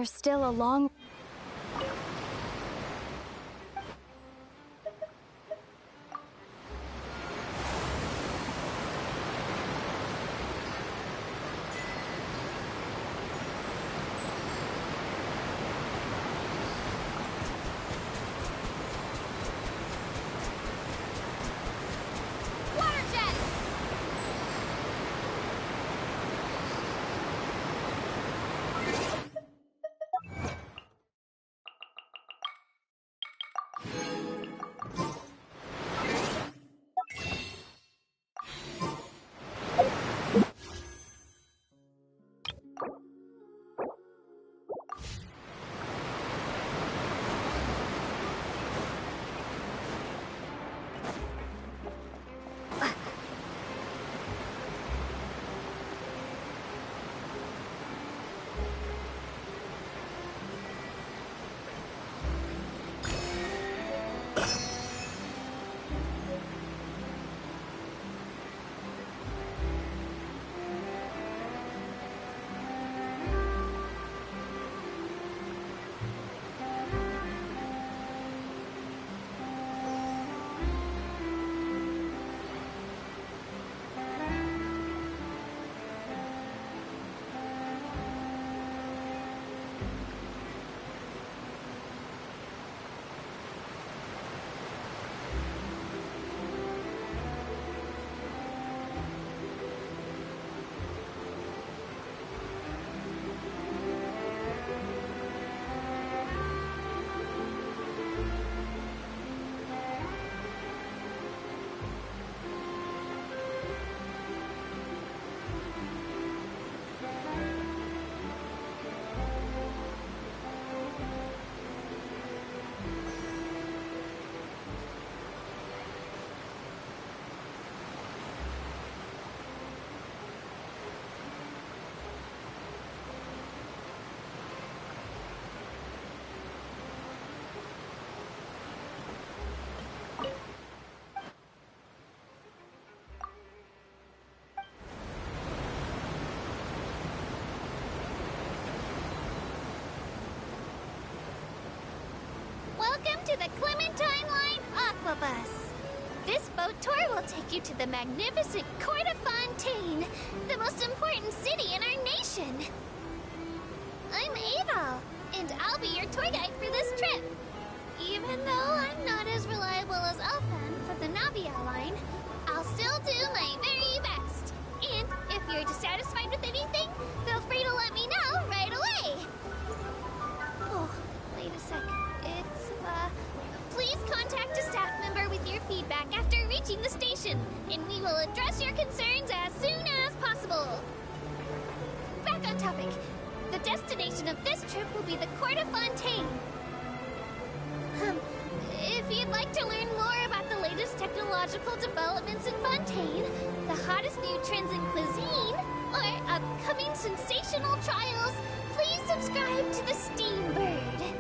Speaker 5: There's still a long...
Speaker 2: Welcome to the Clementine Line Aquabus. This boat tour will take you to the magnificent Court of Fontaine, the most important city in our nation. I'm Ava, and I'll be your tour guide for this trip. Even though I'm not as reliable as Elfan for the Navia line, I'll still do my very best. And if you're dissatisfied with anything, feel free to let me know right away. Oh, wait a sec. Please contact a staff member with your feedback after reaching the station, and we will address your concerns as soon as possible. Back on topic. The destination of this trip will be the Court of Fontaine. If you'd like to learn more about the latest technological developments in Fontaine, the hottest new trends in cuisine, or upcoming sensational trials, please subscribe to the Steambird.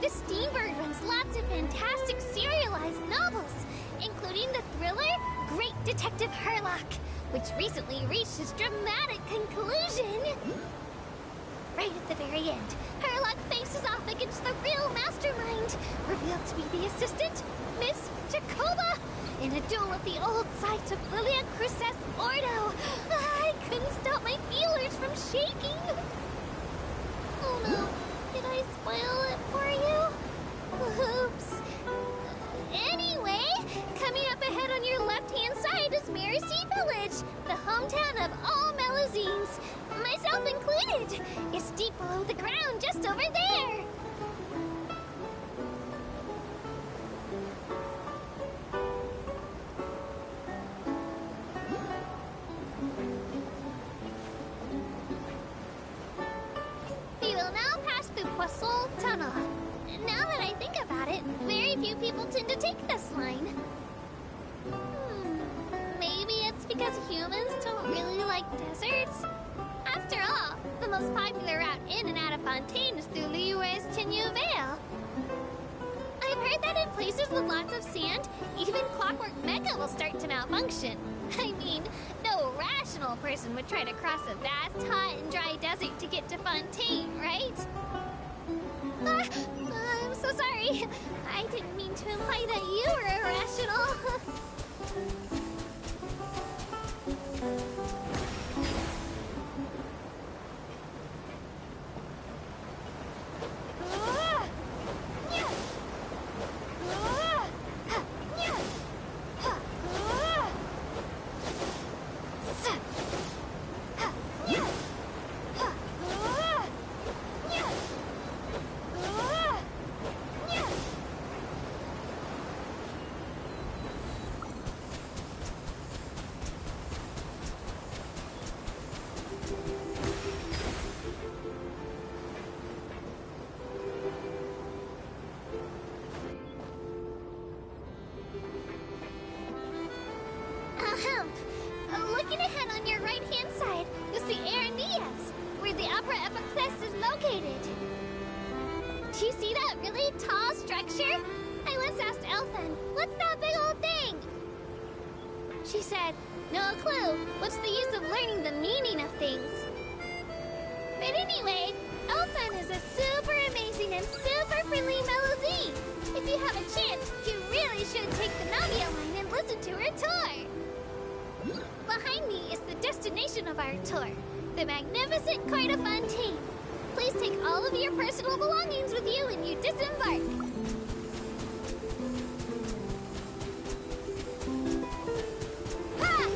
Speaker 2: The Steambird runs lots of fantastic serialized novels, including the thriller Great Detective Herlock, which recently reached its dramatic conclusion. Right at the very end, Herlock faces off against the real mastermind, revealed to be the assistant, Miss Jacoba, in a duel at the old site of Lilia Cruces Ordo. I couldn't stop my feelers from shaking. Oh no. Did I spoil it for you? Oops. Anyway, coming up ahead on your left-hand side is Mercy Village, the hometown of all Melusines, myself included. It's deep below the ground, just over there. We will now pass through Poisson Tunnel. Now that I think about people tend to take this line. Maybe it's because humans don't really like deserts? After all, the most popular route in and out of Fontaine is through Liyue's Tenyu Vale. I've heard that in places with lots of sand, even clockwork mecha will start to malfunction. I mean, no rational person would try to cross a vast, hot, and dry desert to get to Fontaine, right? I'm so sorry. I didn't mean to imply that you were irrational. Looking ahead on your right-hand side, you'll see Arandias, where the Opera Epiclese is located. Do you see that really tall structure? I once asked Elfin, what's that big old thing? She said, no clue. What's the use of learning the meaning of things? But anyway, Elfin is a super amazing and super friendly Melusine. If you have a chance, you really should take the Navia line and listen to her tour. Behind me is the destination of our tour, the magnificent Court of Fontaine. Please take all of your personal belongings with you when you disembark. Ha!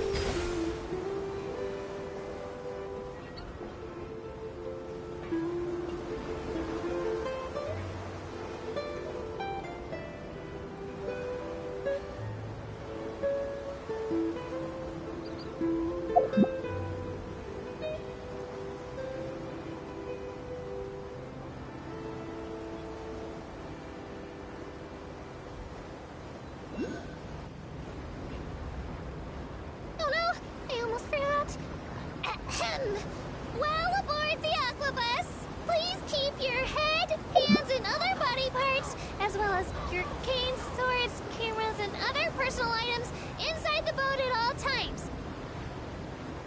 Speaker 2: Well aboard the Aquabus! Please keep your head, hands, and other body parts, as well as your canes, swords, cameras, and other personal items inside the boat at all times.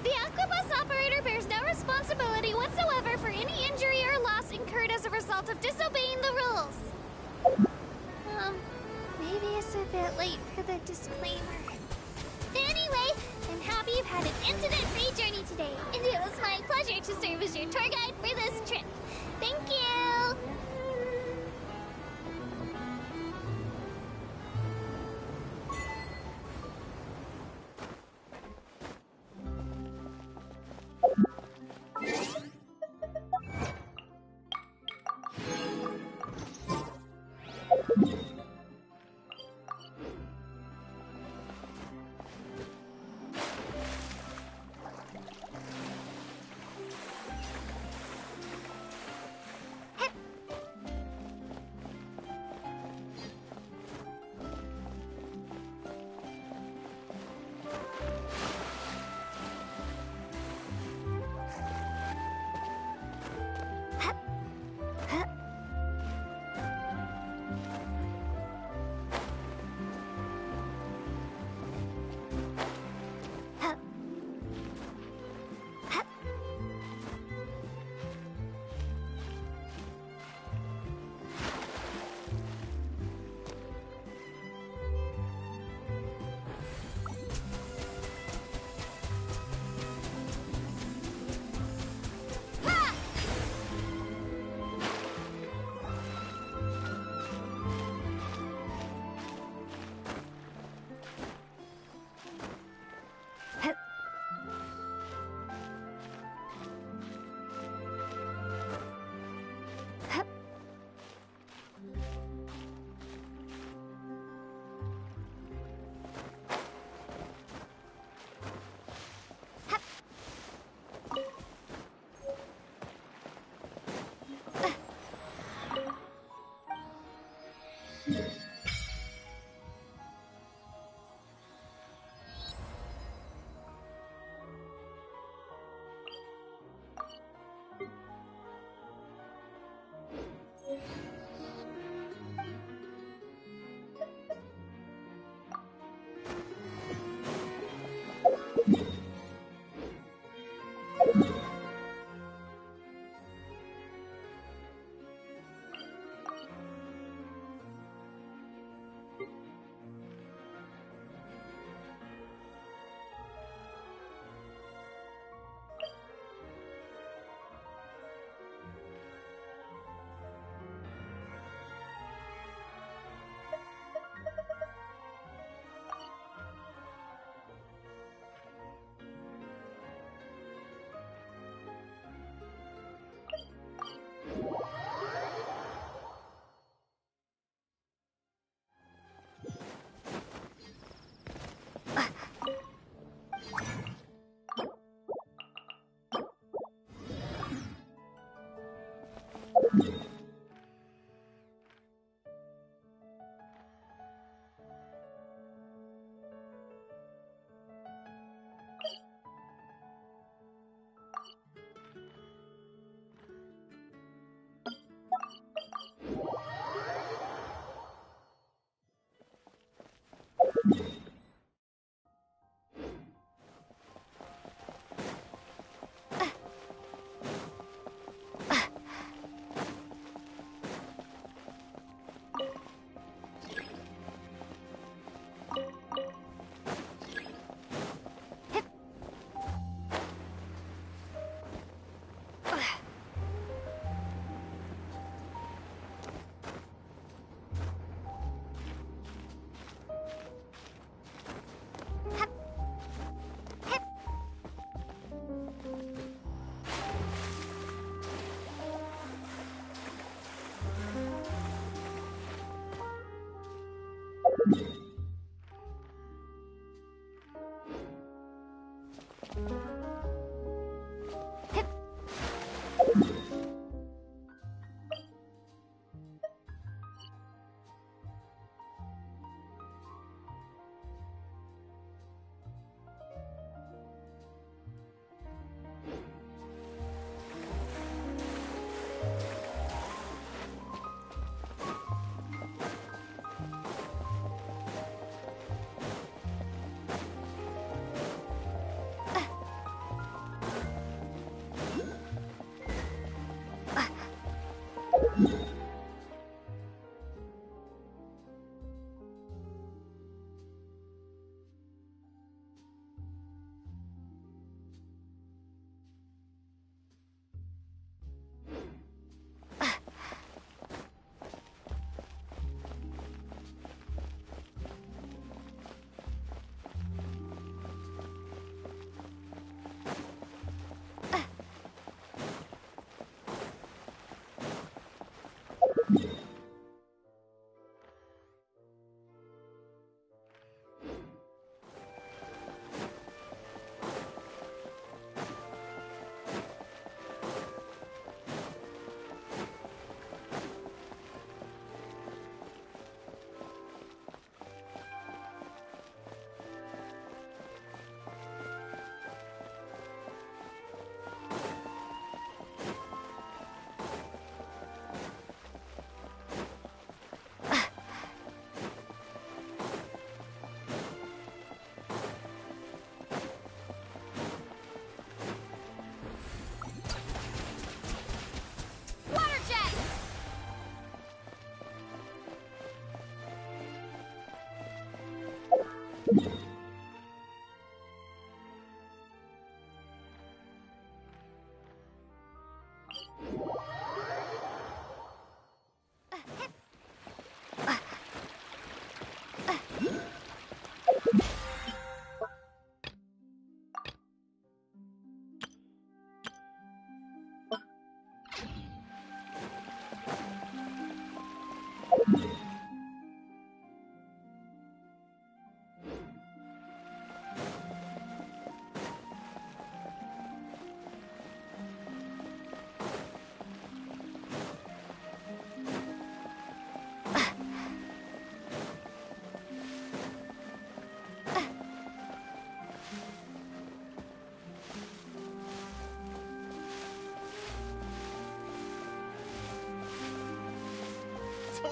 Speaker 2: The Aquabus operator bears no responsibility whatsoever for any injury or loss incurred as a result of disobeying the rules. Maybe it's a bit late for the disclaimer. Anyway, I'm happy you've had an incident-free journey today, and it was my pleasure to serve as your tour guide for this trip. Thank you!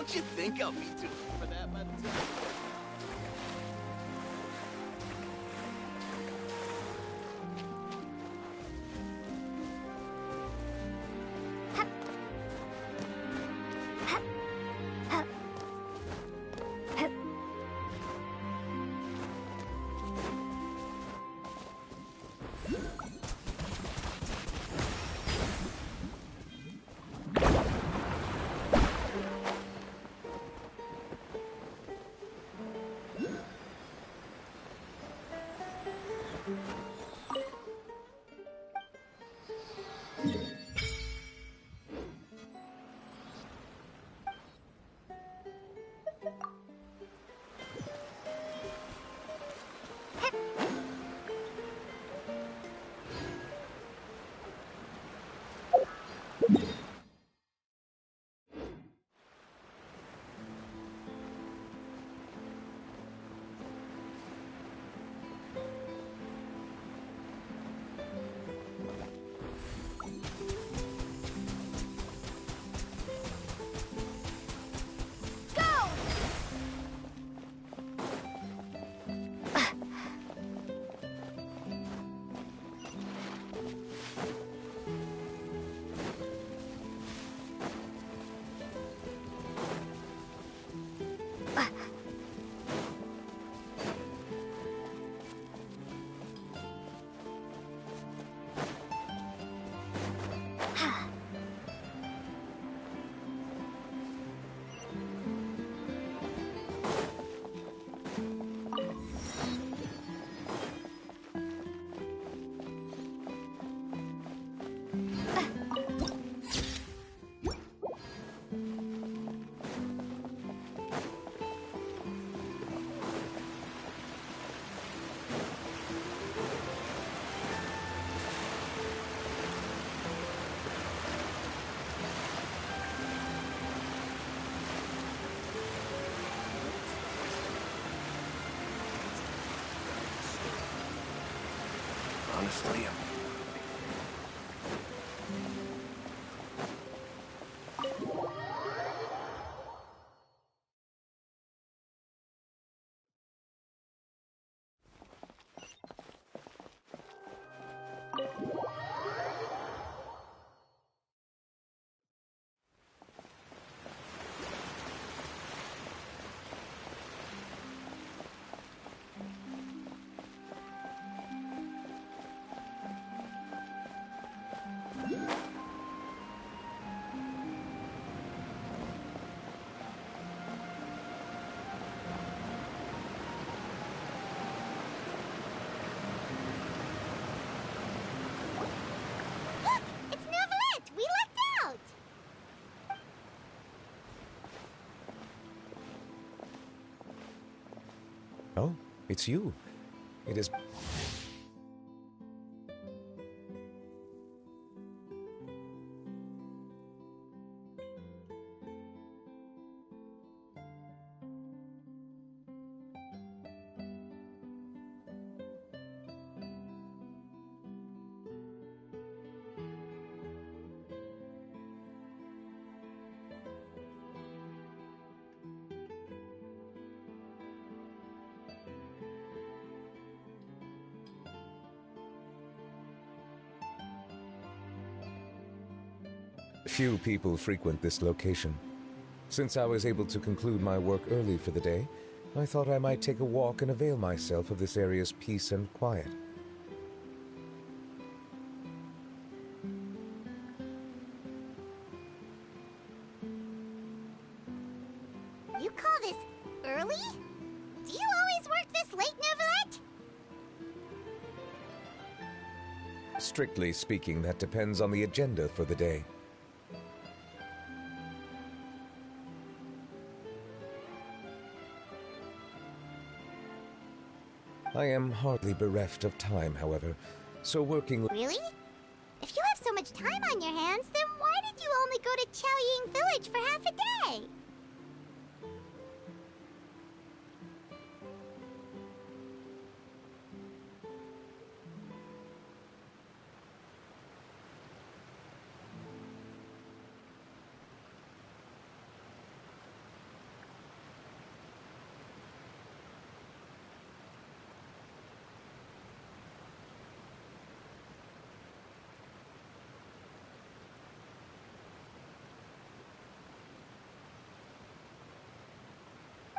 Speaker 15: Don't you think I'll be too late for that, man?
Speaker 14: honestly am.
Speaker 2: It's Neverett! We lucked out!
Speaker 19: Oh, it's you. It is... Few people frequent this location. Since I was able to conclude my work early for the day, I thought I might take a walk and avail myself of this area's peace and quiet.
Speaker 2: You call this early? Do you always work this late, Neverett?
Speaker 19: Strictly speaking, that depends on the agenda for the day. I am hardly bereft of time, however, so working...
Speaker 2: Really? If you have so much time on your hands, then why did you only go to Chaoying Village for half a day?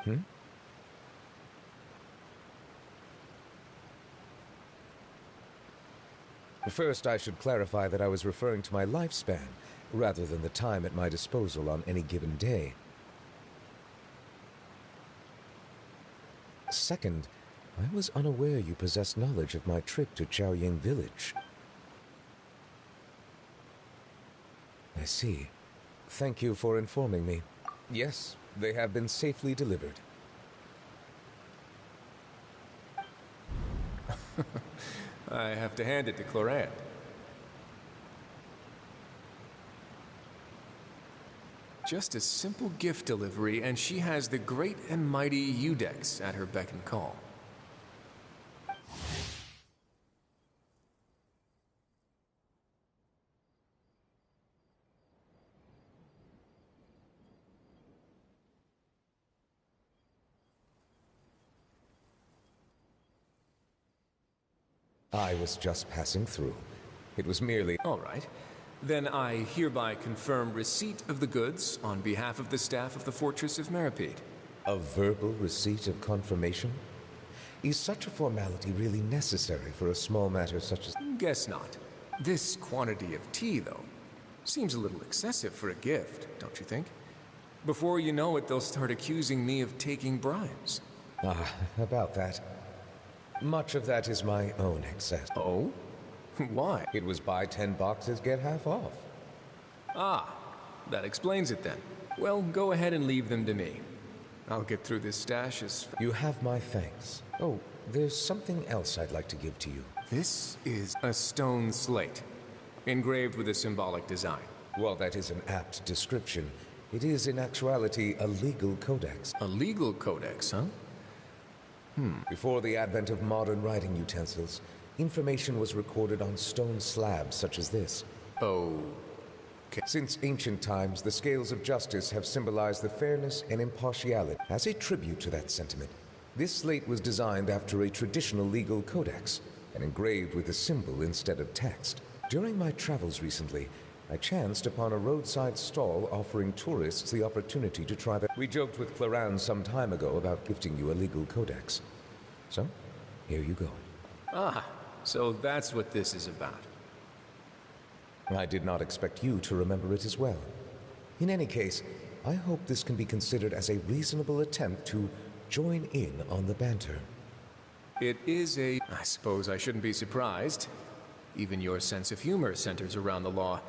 Speaker 19: Hmm? First, I should clarify that I was referring to my lifespan, rather than the time at my disposal on any given day. Second, I was unaware you possessed knowledge of my trip to Chaoying Village. I see. Thank you for informing me. Yes, they have been safely delivered.
Speaker 23: I have to hand it to Clorant. Just a simple gift delivery, and she has the great and mighty Udex at her beck and call.
Speaker 19: I was just passing through. It was merely...
Speaker 23: All right. Then I hereby confirm receipt of the goods on behalf of the staff of the Fortress of Meripede.
Speaker 19: A verbal receipt of confirmation? Is such a formality really necessary for a small matter such as...
Speaker 23: Guess not. This quantity of tea, though, seems a little excessive for a gift, don't you think? Before you know it, they'll start accusing me of taking bribes.
Speaker 19: Ah, about that. Much of that is my own excess.
Speaker 23: Oh? Why?
Speaker 19: It was buy 10 boxes, get half off.
Speaker 23: Ah, that explains it then. Well, go ahead and leave them to me. I'll get through this stash as...
Speaker 19: You have my thanks. Oh, there's something else I'd like to give to you.
Speaker 23: This is a stone slate, engraved with a symbolic design.
Speaker 19: While that is an apt description, it is in actuality a legal codex.
Speaker 23: A legal codex, huh?
Speaker 19: Before the advent of modern writing utensils, information was recorded on stone slabs such as this.
Speaker 23: Oh.
Speaker 19: Since ancient times, the scales of justice have symbolized the fairness and impartiality. As a tribute to that sentiment, this slate was designed after a traditional legal codex and engraved with a symbol instead of text. During my travels recently, I chanced upon a roadside stall offering tourists the opportunity to try that. We joked with Claran some time ago about gifting you a legal codex. So, here you go.
Speaker 23: Ah, so that's what this is about.
Speaker 19: I did not expect you to remember it as well. In any case, I hope this can be considered as a reasonable attempt to join in on the banter.
Speaker 23: It is a... I suppose I shouldn't be surprised. Even your sense of humor centers around the law.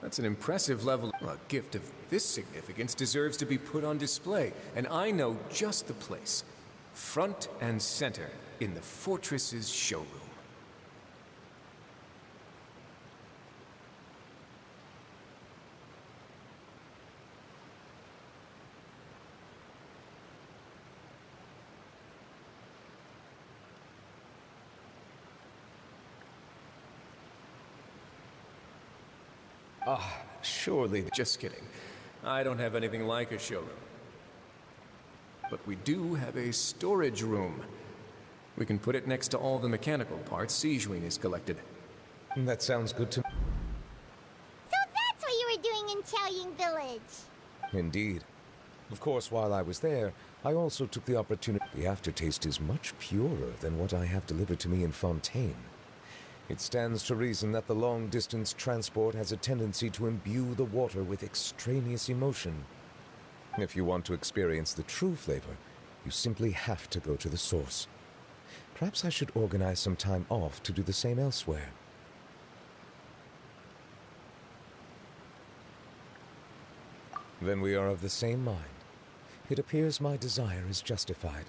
Speaker 23: That's an impressive level. A gift of this significance deserves to be put on display, and I know just the place. Front and center in the fortress's showroom.
Speaker 19: Ah, surely...
Speaker 23: Just kidding. I don't have anything like a showroom. But we do have a storage room. We can put it next to all the mechanical parts Sijuin has collected.
Speaker 19: That sounds good to me.
Speaker 2: So that's what you were doing in Chaoying Village.
Speaker 19: Indeed. Of course, while I was there, I also took the opportunity. The aftertaste is much purer than what I have delivered to me in Fontaine. It stands to reason that the long-distance transport has a tendency to imbue the water with extraneous emotion. If you want to experience the true flavor, you simply have to go to the source. Perhaps I should organize some time off to do the same elsewhere. Then we are of the same mind. It appears my desire is justified.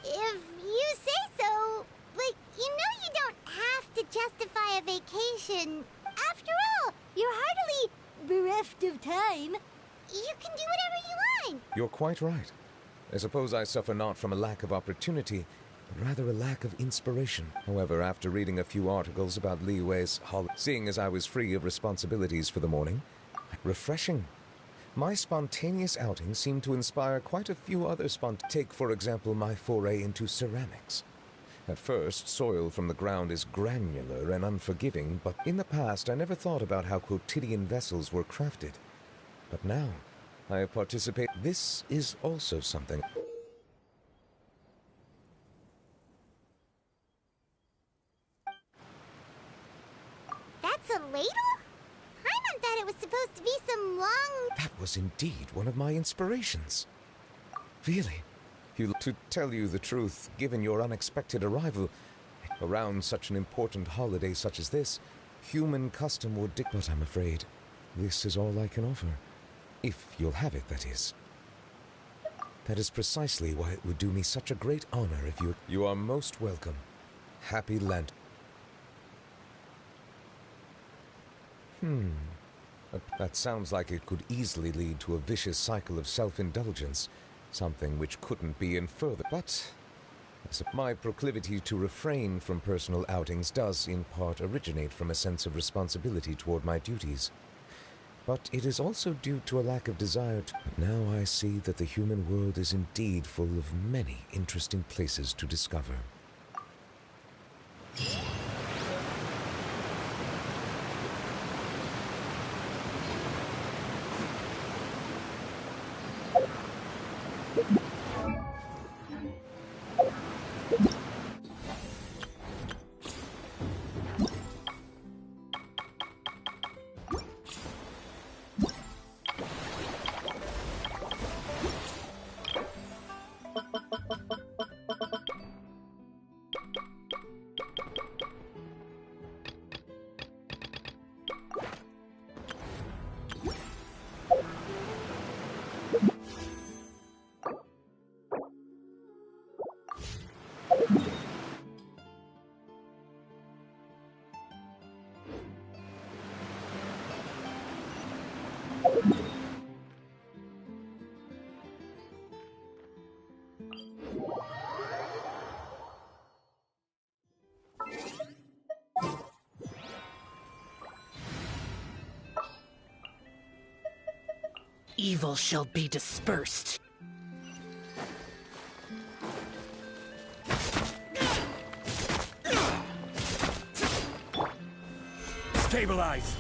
Speaker 2: If you say so, but you know you don't have to justify a vacation. After all, you're hardly bereft of time. You can do whatever you want.
Speaker 19: You're quite right. I suppose I suffer not from a lack of opportunity, but rather a lack of inspiration. However, after reading a few articles about Li Wei's seeing as I was free of responsibilities for the morning, refreshing. My spontaneous outing seemed to inspire quite a few other Take, for example, my foray into ceramics. At first, soil from the ground is granular and unforgiving, but in the past I never thought about how quotidian vessels were crafted. But now, I have participated. This is also something.
Speaker 2: That's a ladle? Paimon thought it was supposed to be some long...
Speaker 19: That was indeed one of my inspirations. Really? To tell you the truth, given your unexpected arrival, around such an important holiday such as this, human custom would but I'm afraid this is all I can offer. If you'll have it, that is. That is precisely why it would do me such a great honor if you... You are most welcome. Happy Lent. That sounds like it could easily lead to a vicious cycle of self-indulgence, something which couldn't be in further. But my proclivity to refrain from personal outings does in part originate from a sense of responsibility toward my duties. But it is also due to a lack of desire to... But now I see that the human world is indeed full of many interesting places to discover.
Speaker 22: evil shall be dispersed.
Speaker 18: Stabilize!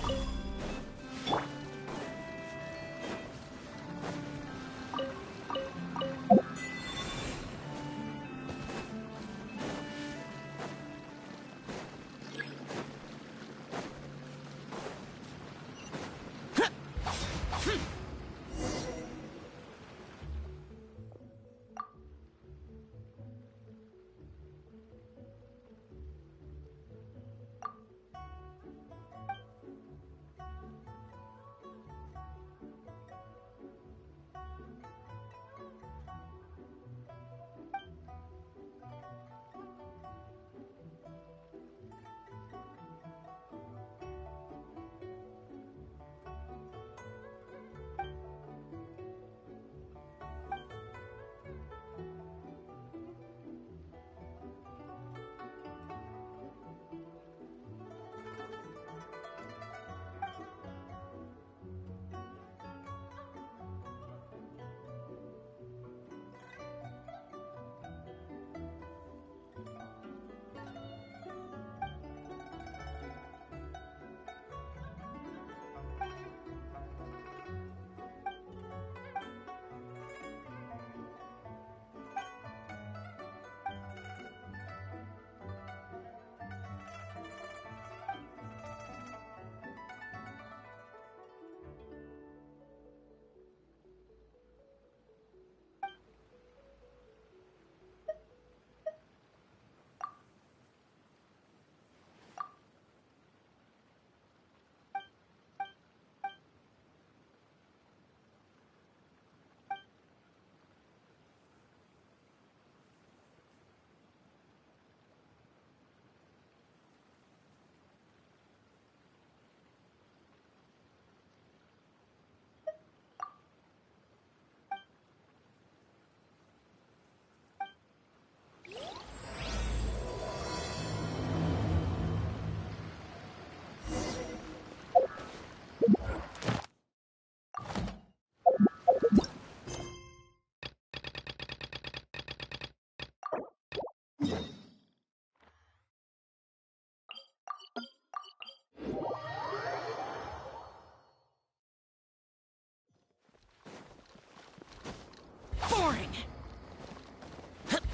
Speaker 22: Boring!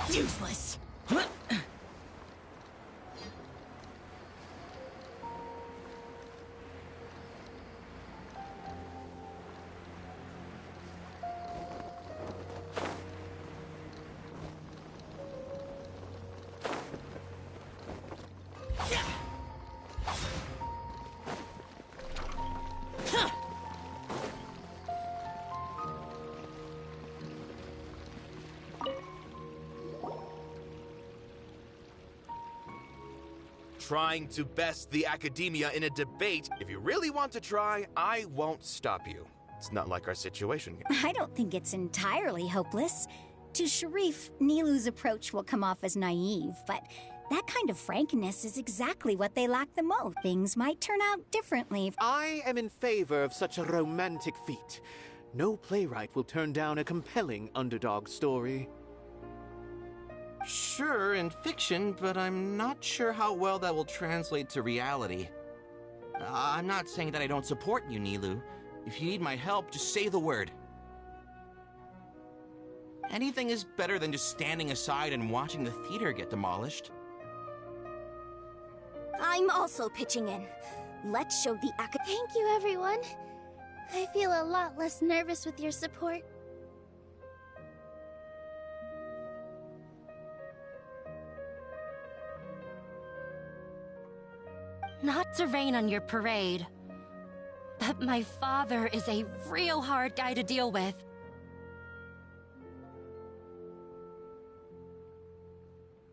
Speaker 22: Useless!
Speaker 15: Trying to best the academia in a debate. If you really want to try, I won't stop you. It's not like our situation.
Speaker 4: I don't think it's entirely hopeless. To Sharif, Nilu's approach will come off as naive, but that kind of frankness is exactly what they lack the most. Things might turn out differently.
Speaker 8: I am in favor of such a romantic feat. No playwright will turn down a compelling underdog story.
Speaker 14: Sure, in fiction, but I'm not sure how well that will translate to reality. I'm not saying that I don't support you, Nilu. If you need my help, just say the word. Anything is better than just standing aside and watching the theater get demolished.
Speaker 4: I'm also pitching in. Let's show the
Speaker 5: Thank you, everyone. I feel a lot less nervous with your support.
Speaker 13: Not to rain on your parade, but my father is a real hard guy to deal with.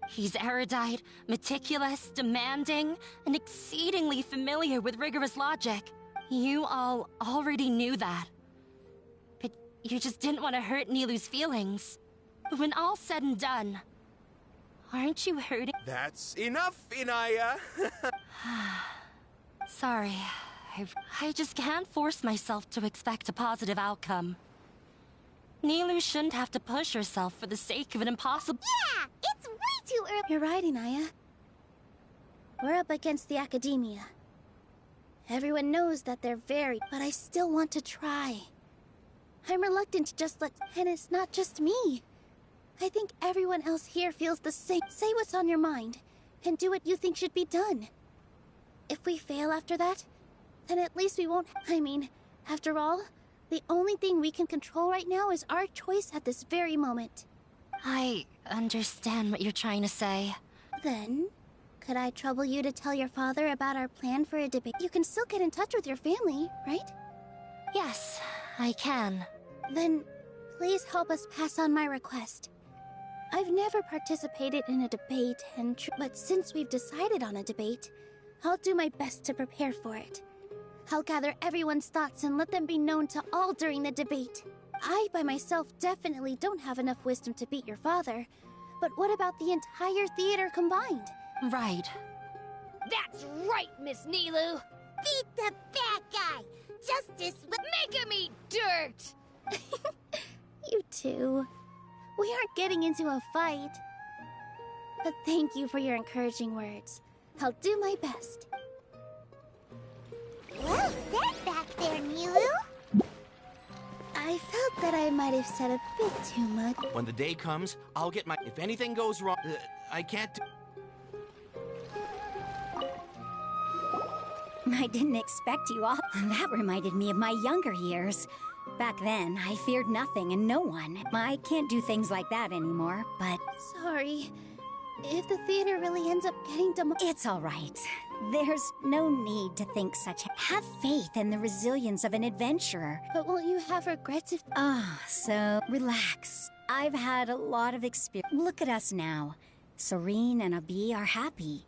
Speaker 13: He's erudite, meticulous, demanding, and exceedingly familiar with rigorous logic. You all already knew that. But you just didn't want to hurt Nilu's feelings. But when all's said and done, aren't you hurting?
Speaker 15: That's enough, Inaya!
Speaker 13: Sorry. I just can't force myself to expect a positive outcome. Nilu shouldn't have to push herself for the sake of an impossible—
Speaker 2: Yeah! It's way too early!
Speaker 5: You're right, Inaya. We're up against the academia. Everyone knows that they're very, but I still want to try. I'm reluctant to just let, and it's not just me. I think everyone else here feels the same. Say what's on your mind, and do what you think should be done. If we fail after that, then at least we won't— I mean, after all, the only thing we can control right now is our choice at this very moment.
Speaker 13: I understand what you're trying to say.
Speaker 5: Then, could I trouble you to tell your father about our plan for a debate? You can still get in touch with your family, right?
Speaker 13: Yes, I can.
Speaker 5: Then, please help us pass on my request. I've never participated in a debate, but since we've decided on a debate, I'll do my best to prepare for it. I'll gather everyone's thoughts and let them be known to all during the debate. I, by myself, definitely don't have enough wisdom to beat your father, but what about the entire theater combined?
Speaker 13: Right.
Speaker 7: That's right, Miss Nilu!
Speaker 2: Beat the bad guy! Justice with—
Speaker 7: Make him eat dirt!
Speaker 5: You two. We aren't getting into a fight. But thank you for your encouraging words. I'll do my best.
Speaker 2: Well said back there, Nilu!
Speaker 5: I felt that I might have said a bit too much.
Speaker 14: When the day comes, I'll get my— If anything goes wrong, I can't—
Speaker 4: I didn't expect you all. That reminded me of my younger years. Back then, I feared nothing and no one. I can't do things like that anymore, but...
Speaker 5: Sorry. If the theater really ends up getting
Speaker 4: It's all right. There's no need to think such... Have faith in the resilience of an adventurer.
Speaker 5: But won't you have regrets if...
Speaker 4: So relax. I've had a lot of experience. Look at us now. Serene and Abi are happy.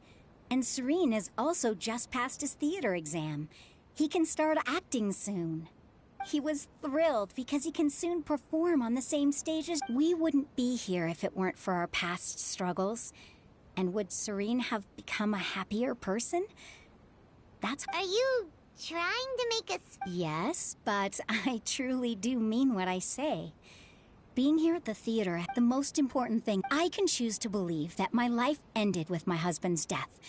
Speaker 4: And Serene has also just passed his theater exam. He can start acting soon. He was thrilled because he can soon perform on the same stage as... We wouldn't be here if it weren't for our past struggles. And would Serene have become a happier person? That's...
Speaker 2: Are you trying to make us...
Speaker 4: Yes, but I truly do mean what I say. Being here at the theater, the most important thing, I can choose to believe that my life ended with my husband's death.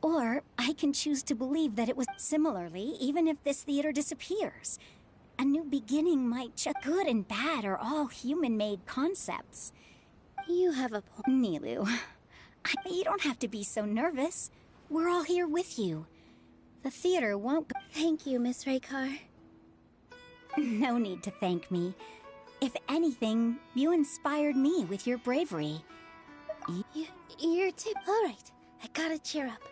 Speaker 4: Or I can choose to believe that it was similarly, even if this theater disappears. A new beginning might just... Good and bad are all human-made concepts.
Speaker 5: You have a point.
Speaker 4: Nilu, you don't have to be so nervous. We're all here with you. The theater won't go...
Speaker 5: Thank you, Miss Raykar.
Speaker 4: No need to thank me. If anything, you inspired me with your bravery.
Speaker 5: You're too... All right, I gotta cheer up.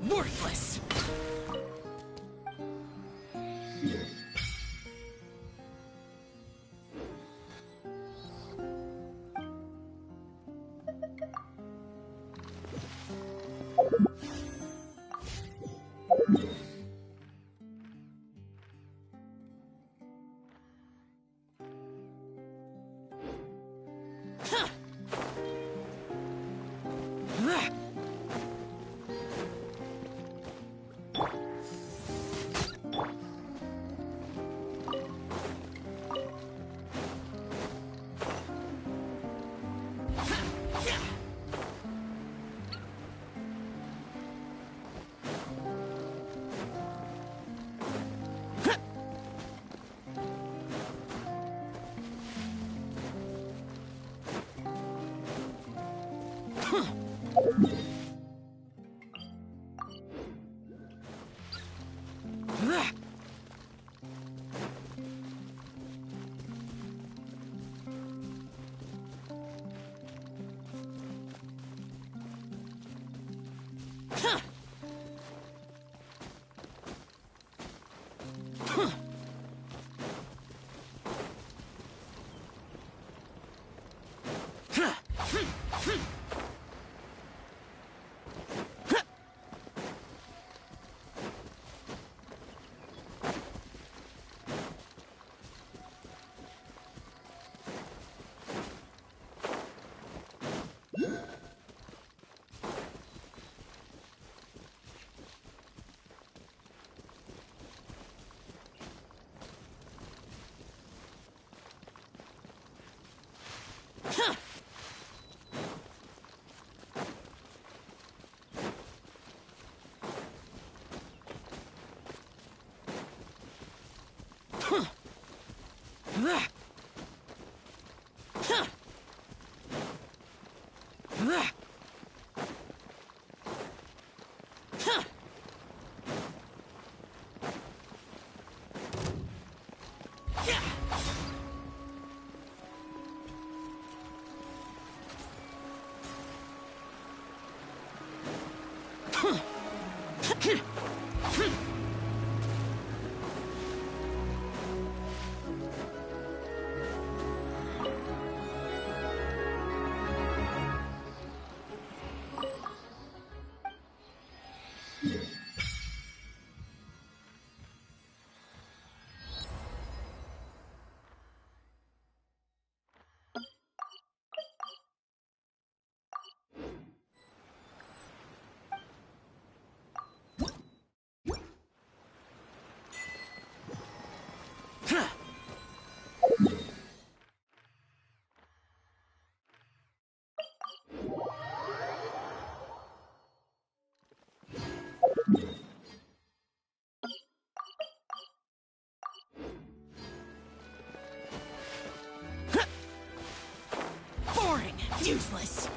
Speaker 3: Worthless! Boring! Useless!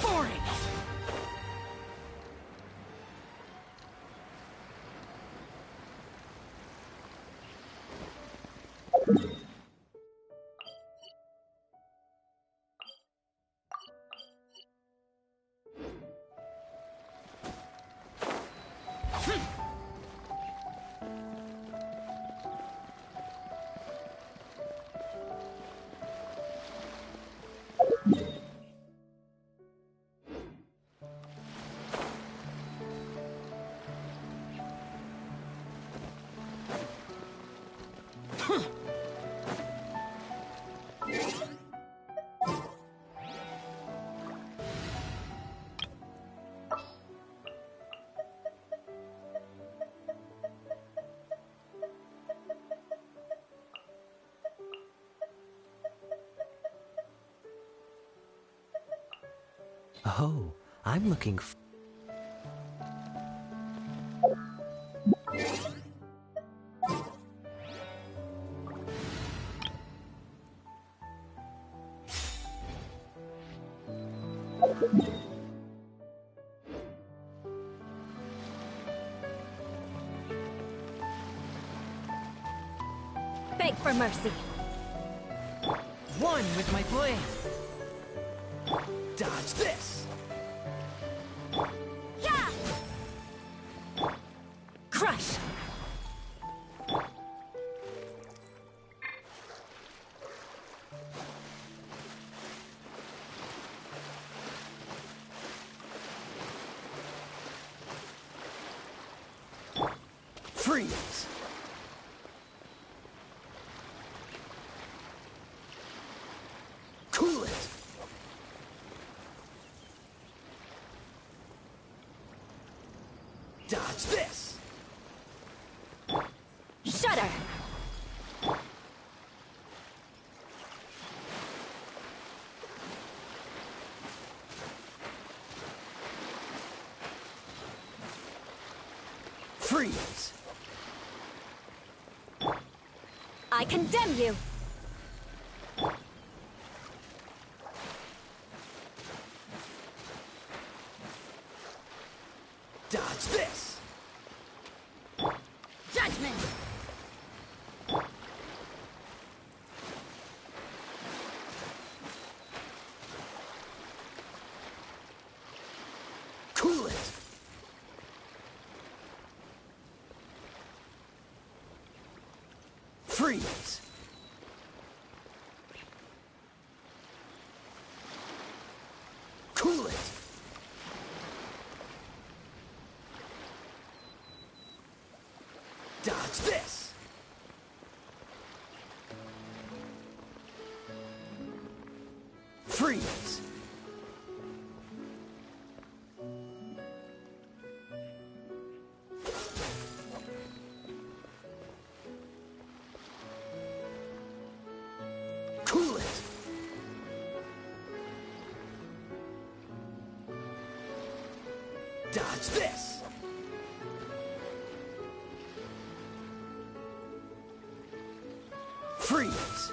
Speaker 3: Boring!
Speaker 6: Oh, I'm looking
Speaker 12: Beg for mercy.
Speaker 6: one with my blade. Dodge this.
Speaker 12: Yeah! Crush!
Speaker 6: Freeze. Cool it. Dodge this.
Speaker 12: Shudder!
Speaker 6: Freeze.
Speaker 12: I condemn you!
Speaker 6: Dodge this.
Speaker 12: Judgment!
Speaker 6: Cool it. Freeze. Cool it. Dodge this. Freeze. Cool it. Dodge this. Freeze.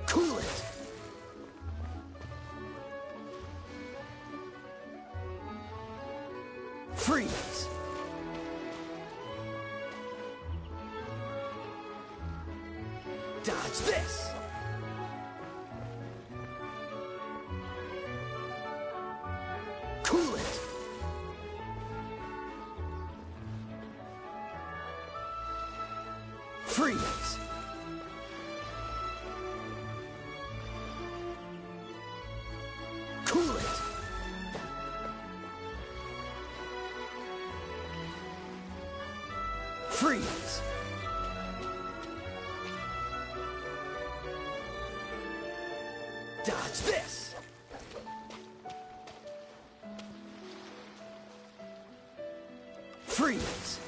Speaker 6: Cool it. Freeze. Dodge this. Cool it. Freeze. Cool it. Freeze. Dodge this. Freeze.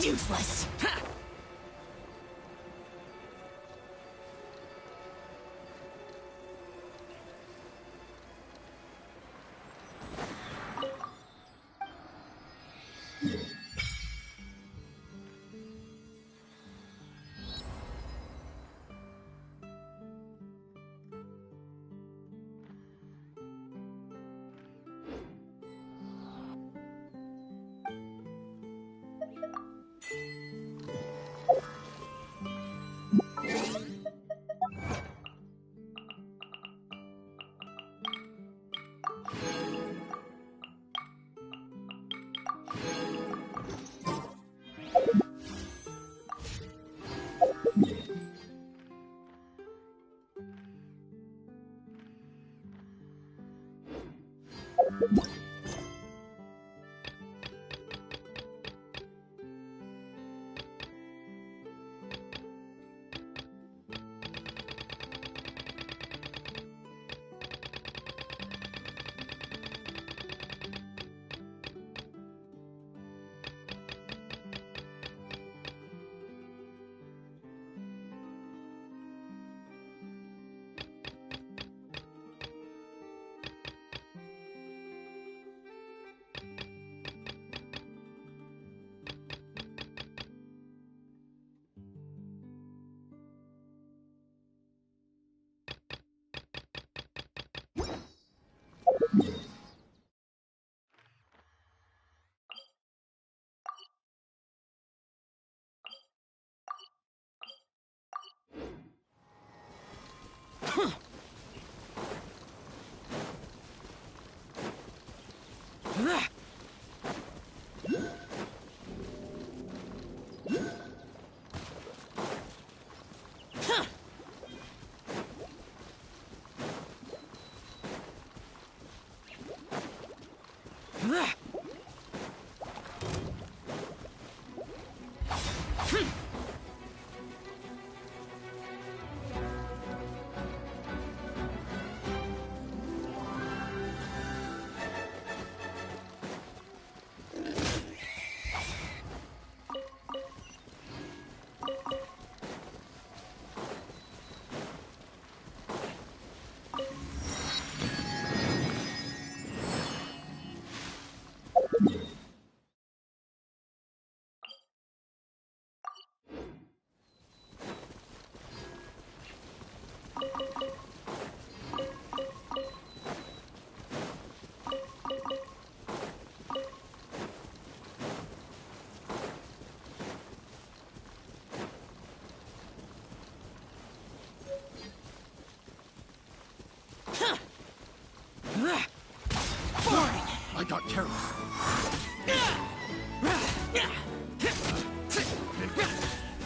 Speaker 3: Useless! Ha!
Speaker 16: I got careless.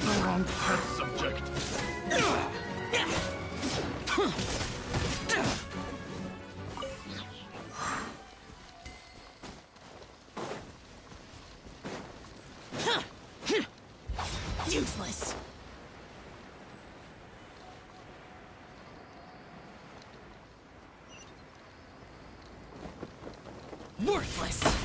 Speaker 16: The wrong test subject.
Speaker 3: Useless! Worthless!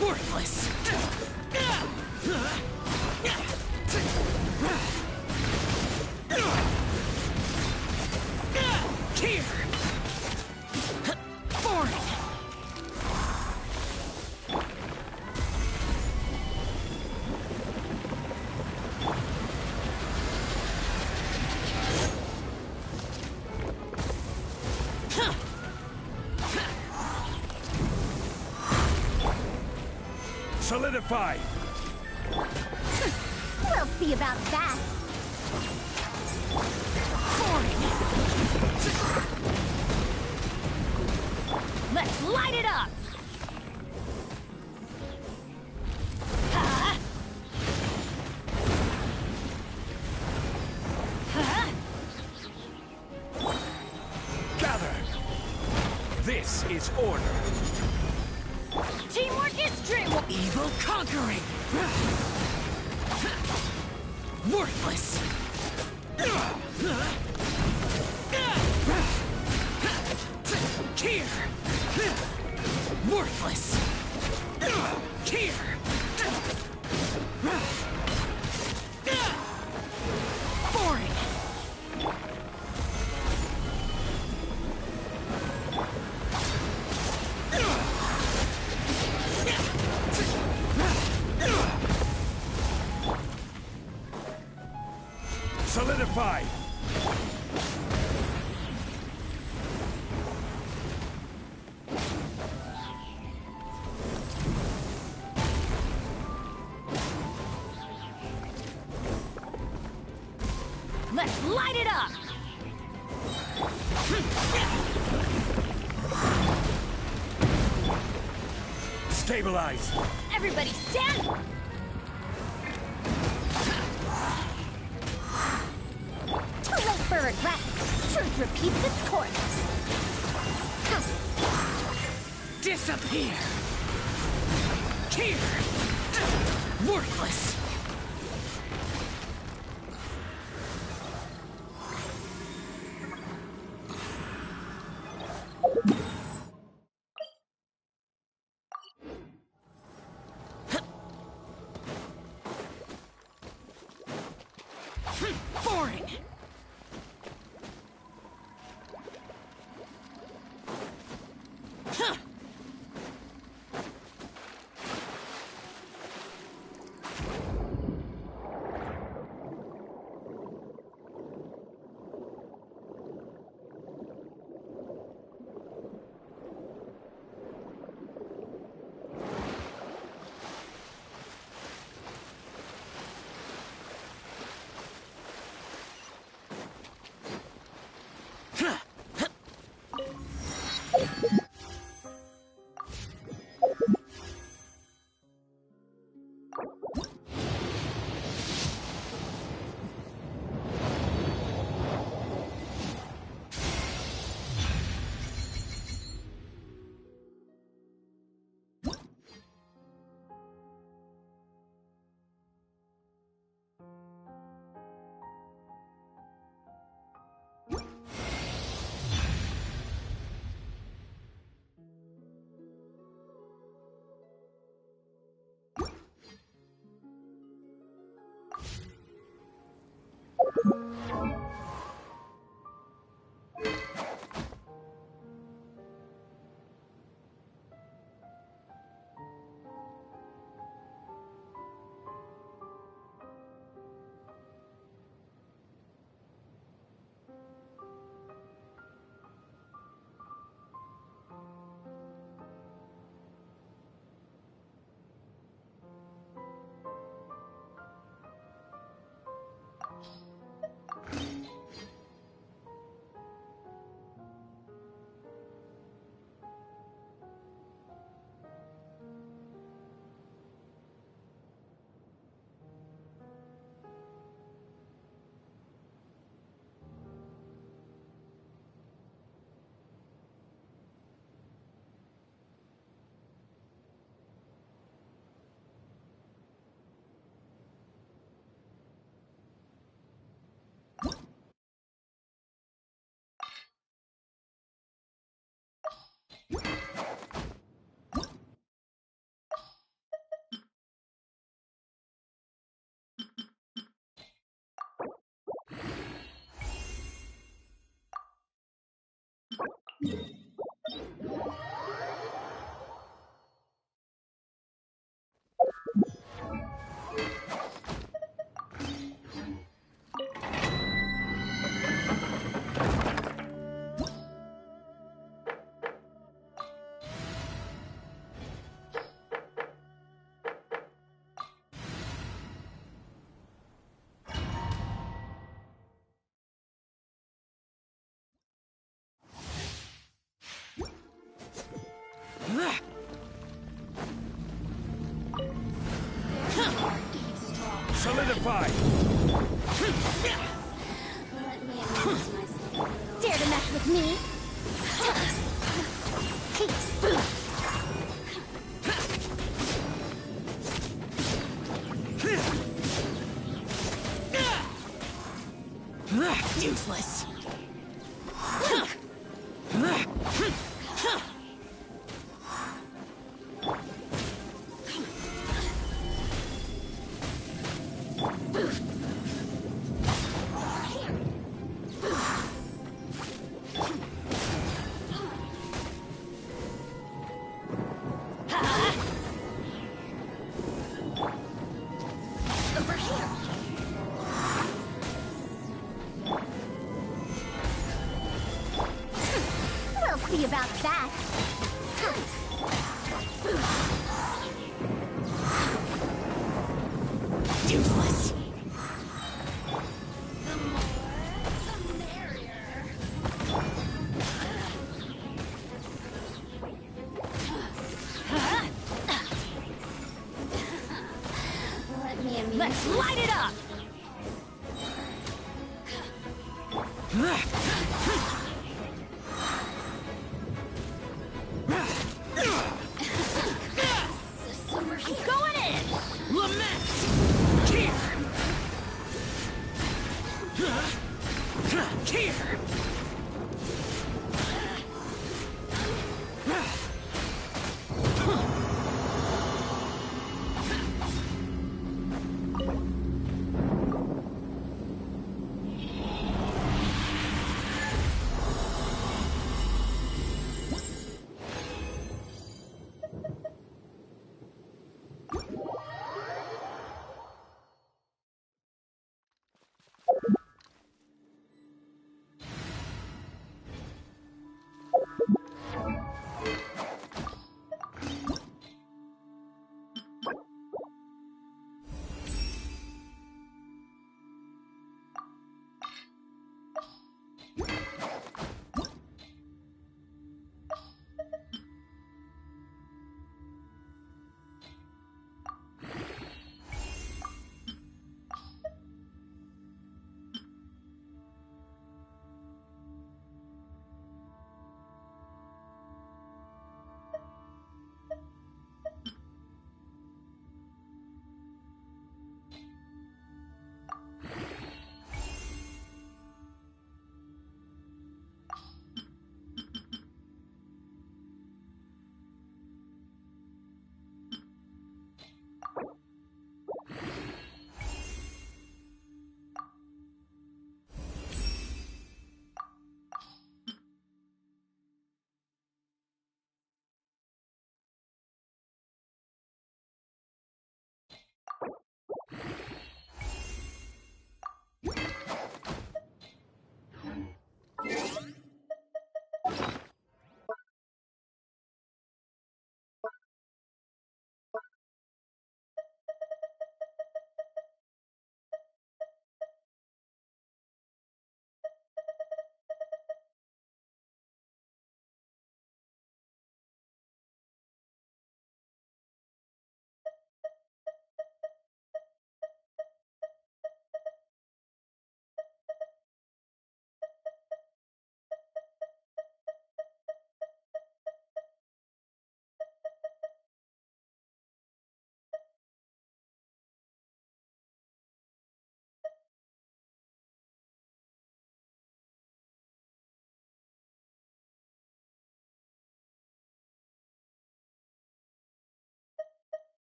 Speaker 3: Worthless! Here! Boring!
Speaker 18: Solidify!
Speaker 4: We'll see about that.
Speaker 12: Let's light it up!
Speaker 18: Gather! This is order.
Speaker 12: Teamwork is true!
Speaker 3: Evil conquering! Worthless! Here! Worthless! Here! Boring!
Speaker 18: Solidify!
Speaker 12: Let's light it up!
Speaker 18: Stabilize!
Speaker 12: Everybody stand!
Speaker 4: Too late for regret. Truth repeats its course.
Speaker 3: Disappear! Here! Worthless! Boring! Huh.
Speaker 18: solidified!
Speaker 4: Dare to mess with me?
Speaker 3: Useless.
Speaker 4: We'll see about that.
Speaker 3: Useless.
Speaker 12: Let's light it up!
Speaker 3: I'm going in! Lament! Here! Here!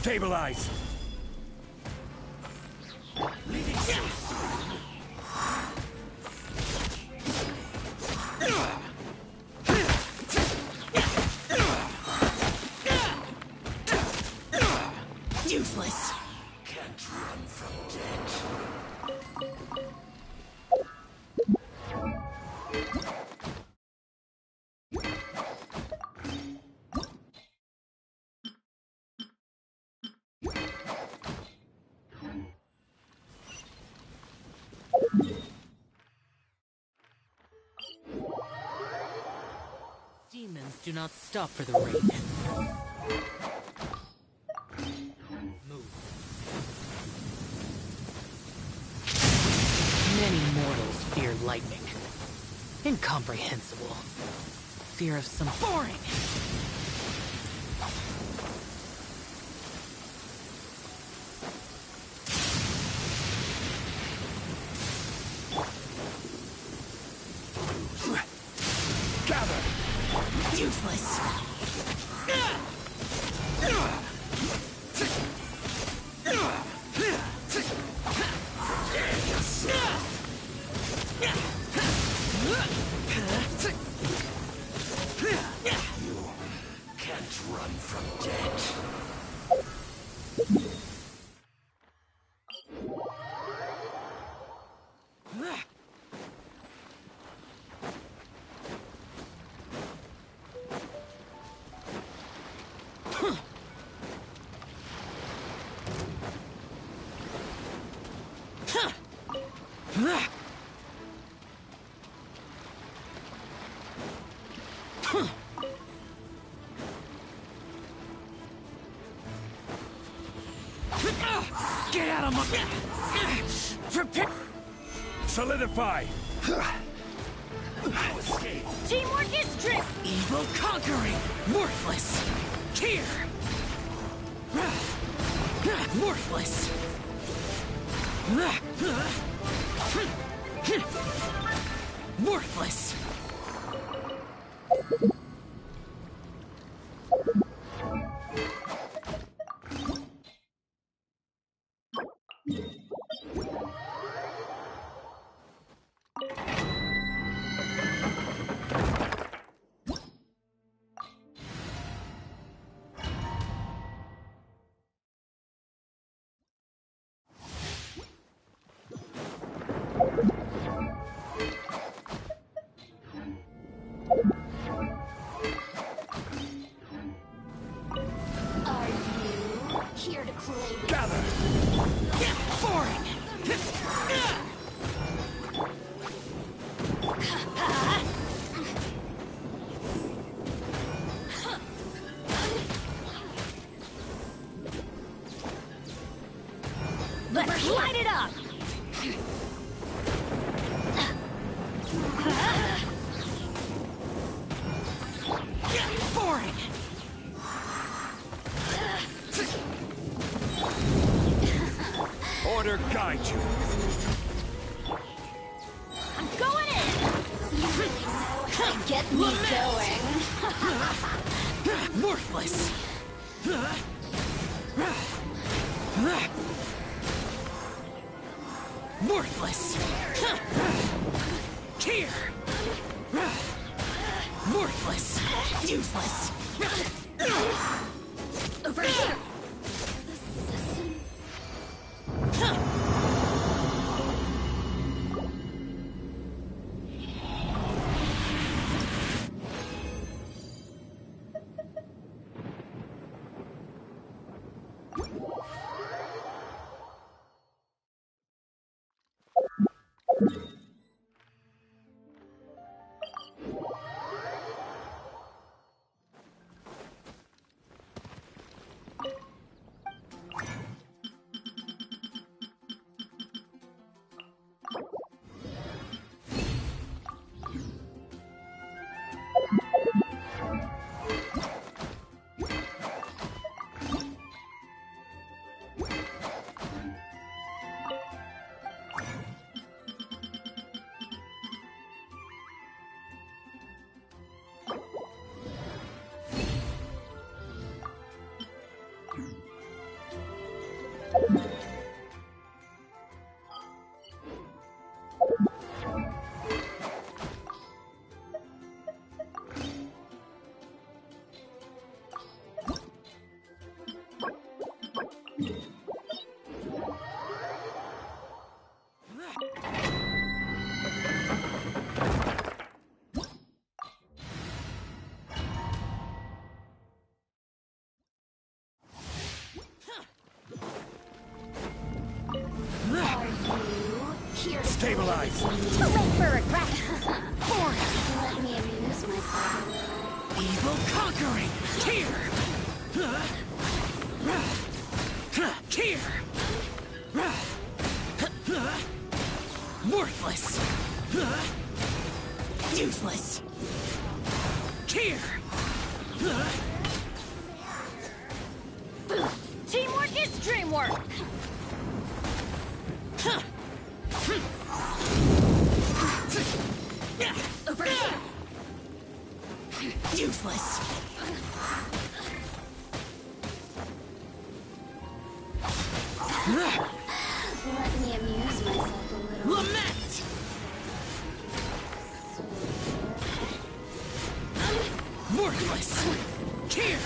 Speaker 18: Stabilize!
Speaker 3: Useless.
Speaker 18: Can't run from death.
Speaker 22: Demons do not stop for the rain. Move. Many mortals fear lightning. Incomprehensible. Fear of some boring. Useless.
Speaker 18: Can't run from death.
Speaker 3: Get out of my... Prepare...
Speaker 18: Solidify!
Speaker 3: No escape. Teamwork is strength. Evil conquering. Worthless. Here. Worthless. Worthless.
Speaker 2: Here to play with.
Speaker 3: Gather. Boring.
Speaker 12: Let's light it up!
Speaker 3: Boring.
Speaker 18: Order guide you.
Speaker 12: I'm going in!
Speaker 2: You really know how to get me going.
Speaker 3: Worthless. Worthless. Here. Worthless. Useless.
Speaker 2: Over here.
Speaker 18: Stabilize!
Speaker 4: Too late for regret.
Speaker 5: Let me amuse myself.
Speaker 3: Evil conquering! Here! Here! Worthless! Useless! Here!
Speaker 12: Teamwork is dreamwork!
Speaker 3: Over here! Useless!
Speaker 5: Let me amuse myself a little.
Speaker 3: Lament! Worthless! Here!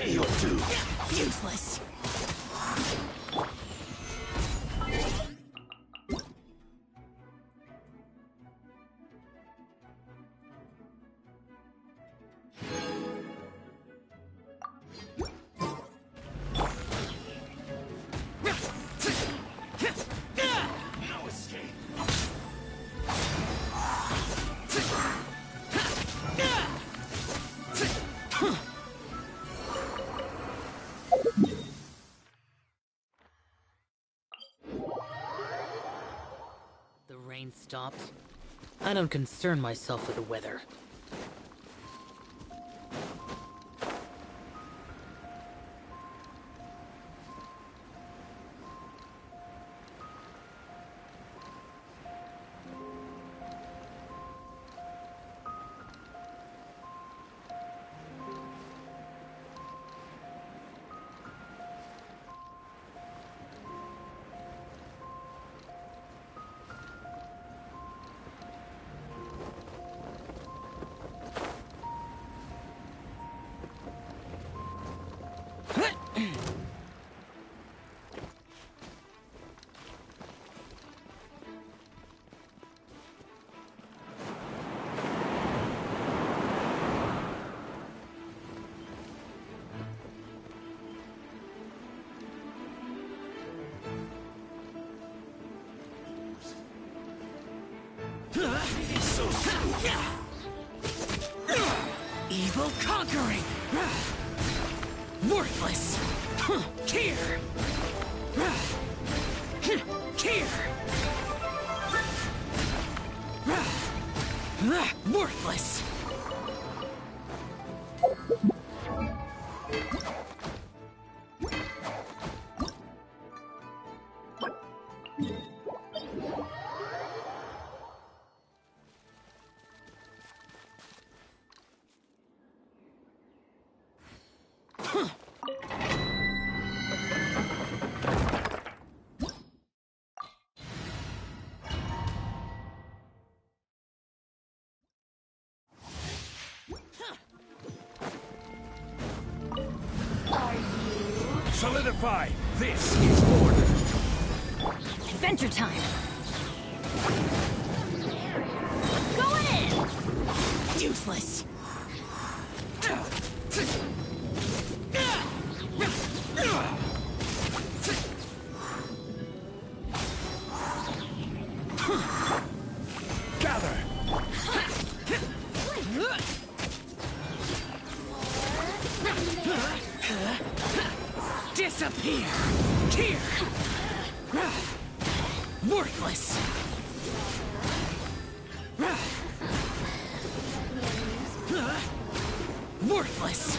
Speaker 18: You'll do.
Speaker 3: Useless!
Speaker 18: No escape.
Speaker 22: The rain stopped. I don't concern myself with the weather.
Speaker 3: Evil conquering! Worthless! Here! Here! Worthless!
Speaker 18: Solidify! This is order!
Speaker 13: Adventure time! Go in! Useless!
Speaker 18: Gather!
Speaker 3: Disappear! Here! Worthless! Worthless!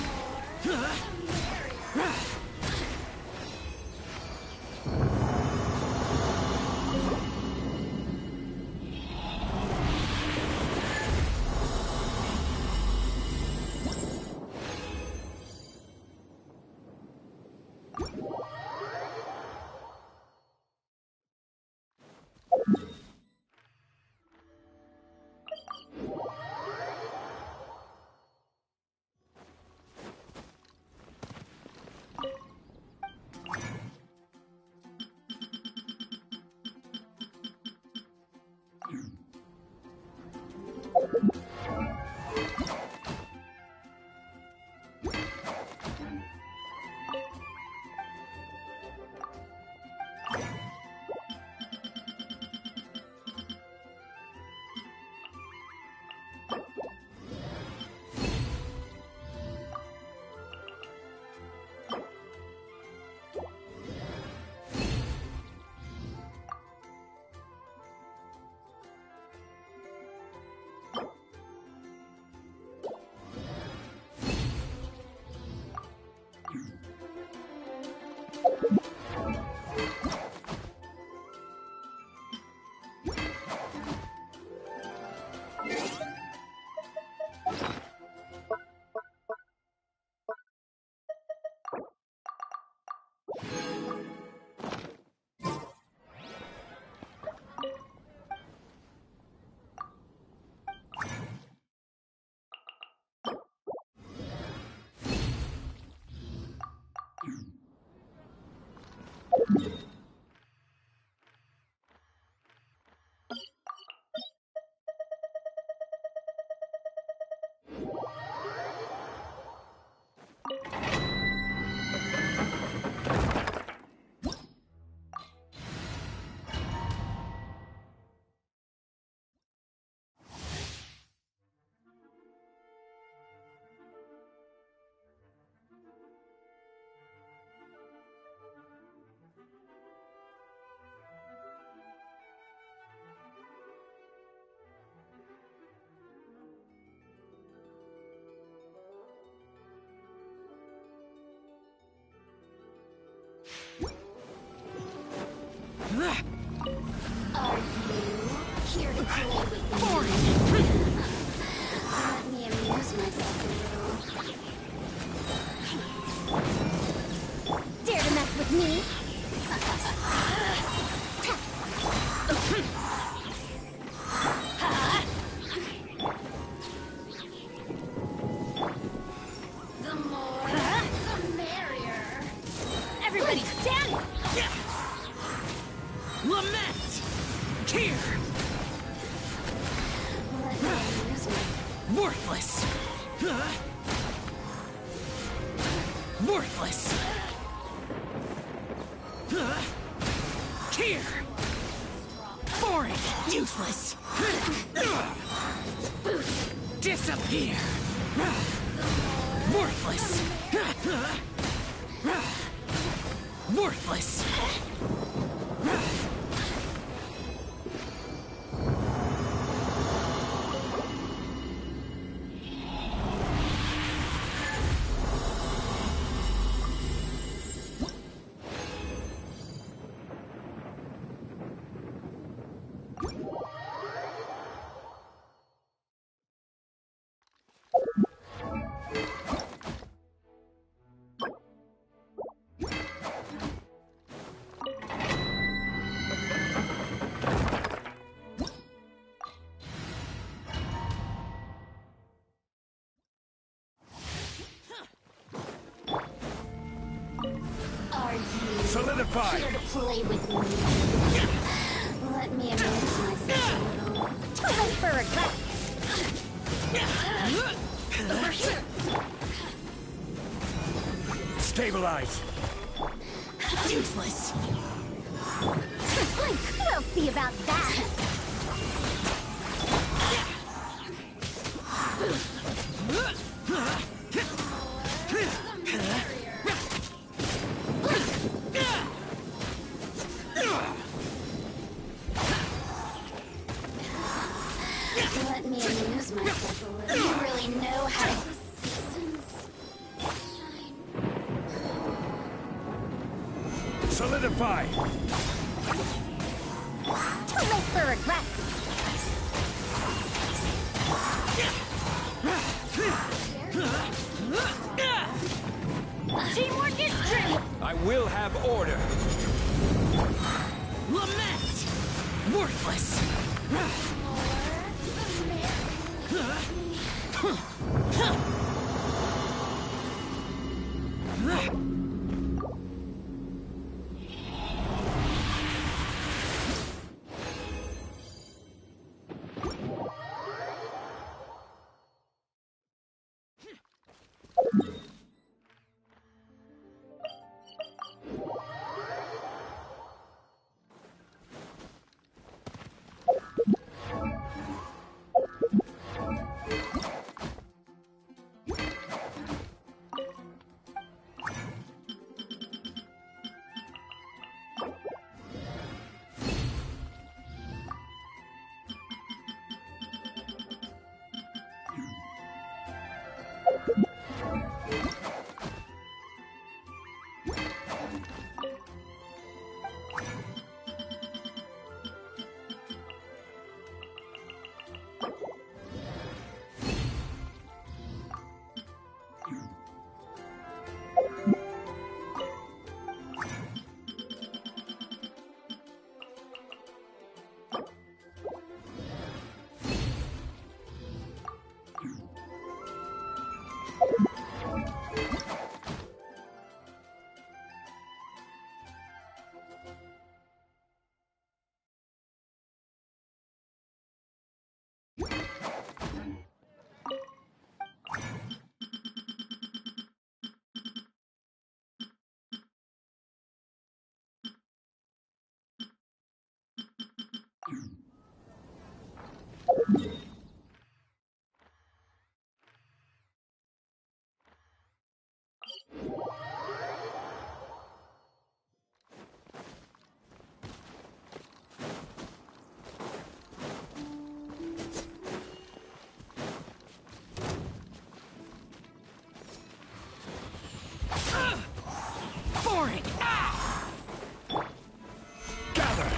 Speaker 10: Are you here to play with me? Let me amuse myself a little.
Speaker 2: Dare to mess with me?
Speaker 10: The more, the merrier.
Speaker 13: Everybody stand!
Speaker 3: Lament! Here!
Speaker 10: Let me amuse myself.
Speaker 3: Worthless! Worthless! Here! Foreign! Useless! Disappear! Worthless! Worthless!
Speaker 10: Are you
Speaker 18: Solidify!
Speaker 10: here to play with me? Let me amuse myself a little.
Speaker 4: Too late for regret.
Speaker 10: Over here.
Speaker 18: Stabilize!
Speaker 4: Useless. We'll see about that.
Speaker 10: Let me amuse myself a little. You really know how to...
Speaker 18: Solidify!
Speaker 4: Too late for regret.
Speaker 12: Teamwork is strength!
Speaker 18: I will have order!
Speaker 3: Lament! Worthless! Boring!
Speaker 18: Gather!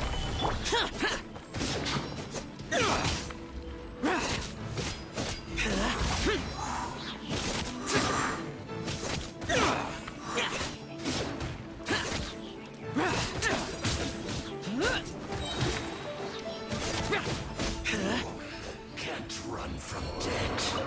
Speaker 3: Can't run from death.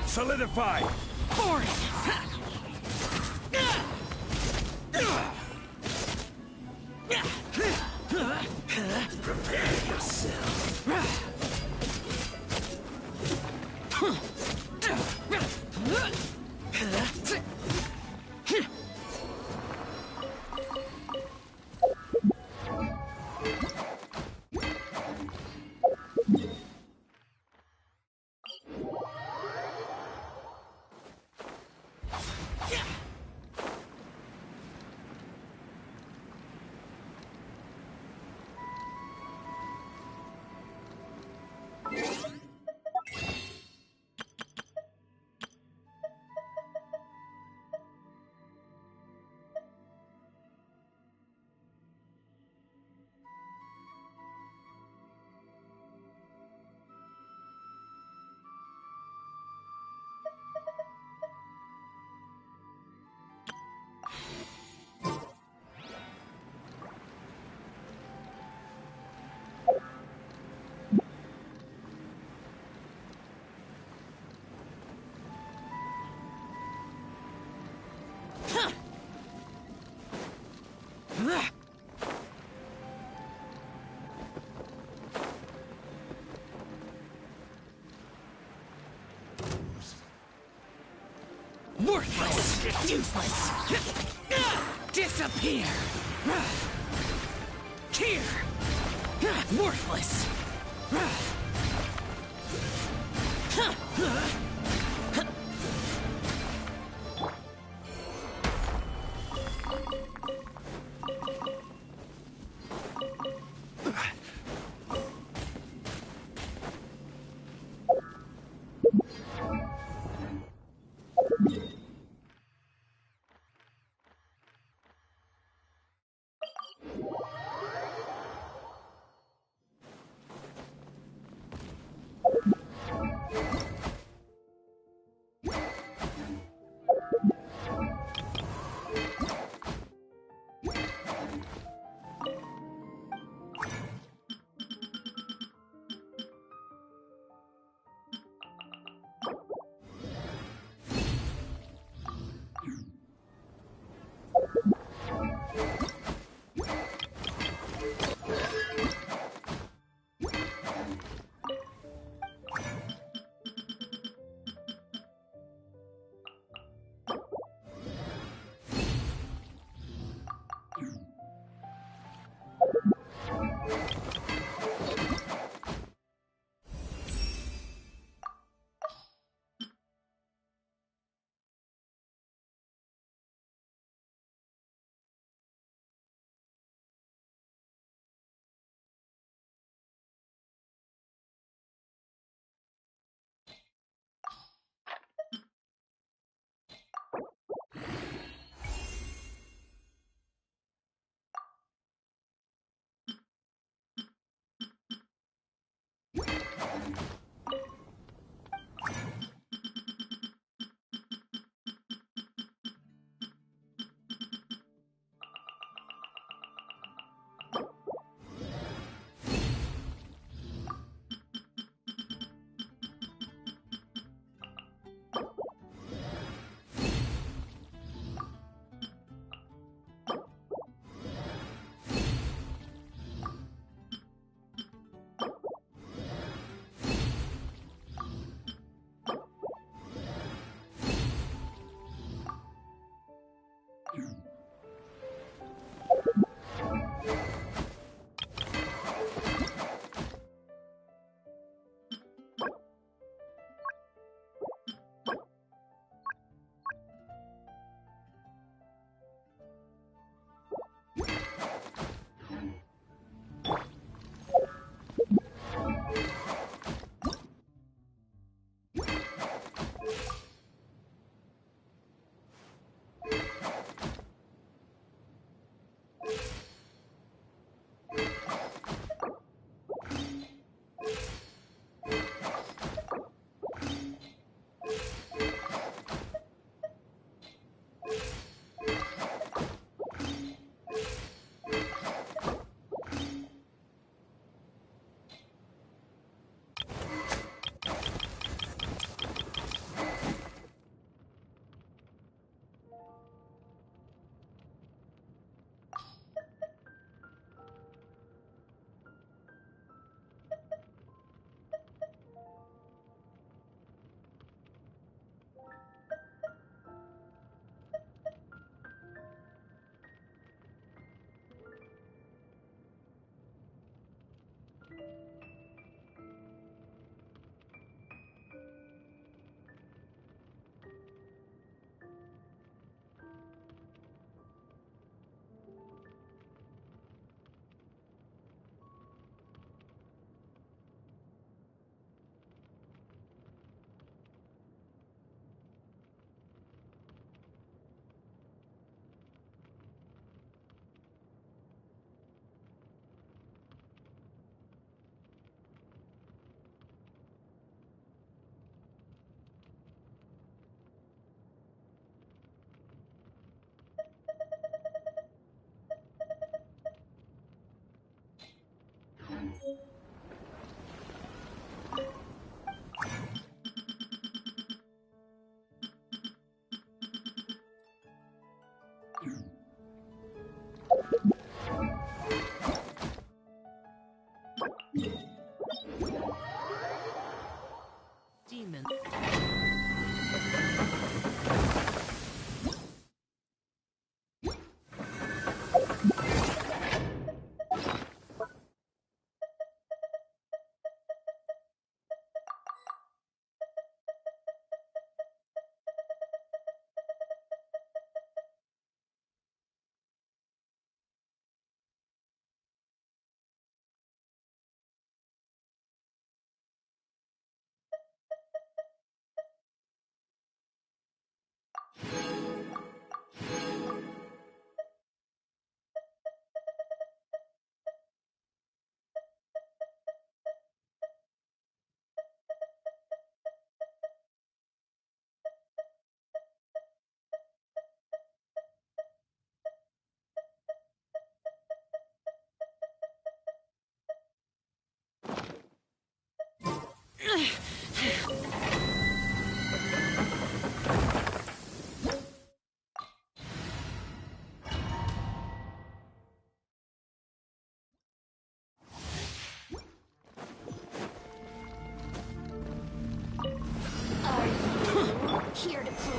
Speaker 18: Solidify!
Speaker 3: Boring! Prepare yourself. Worthless! Useless! Disappear! Here! Worthless!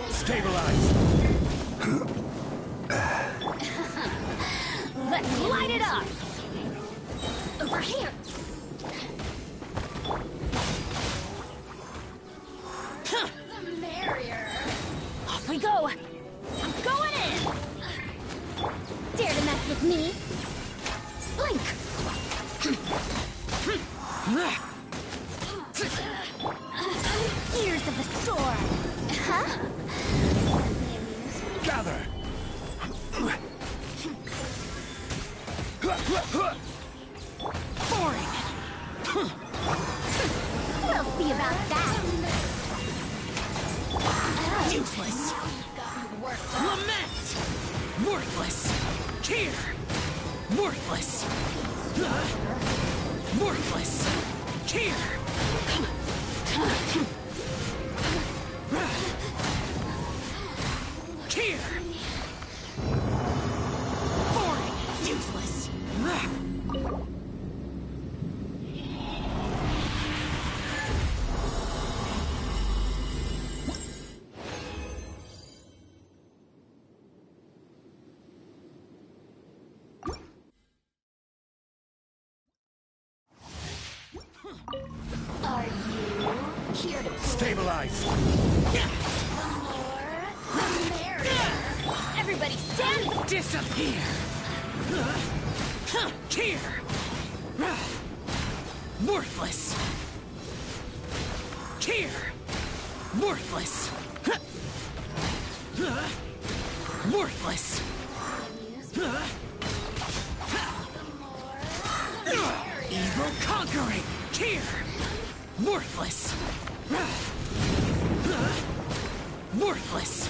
Speaker 18: Stabilize!
Speaker 12: Let's light it up! Over here! The merrier. Off we go! I'm going in! Dare to mess with me? Blink! Gears of the storm! Huh?
Speaker 18: Gather!
Speaker 12: Boring! We'll see about that!
Speaker 3: Useless! Lament! Worthless! Here! Worthless! Worthless! Here! Here! Boring! Useless!
Speaker 12: Are you here to play?
Speaker 18: Stabilize!
Speaker 12: Everybody stand!
Speaker 3: Disappear! Here! Worthless! Here! Worthless! Worthless! Evil conquering! Here! Worthless! Worthless!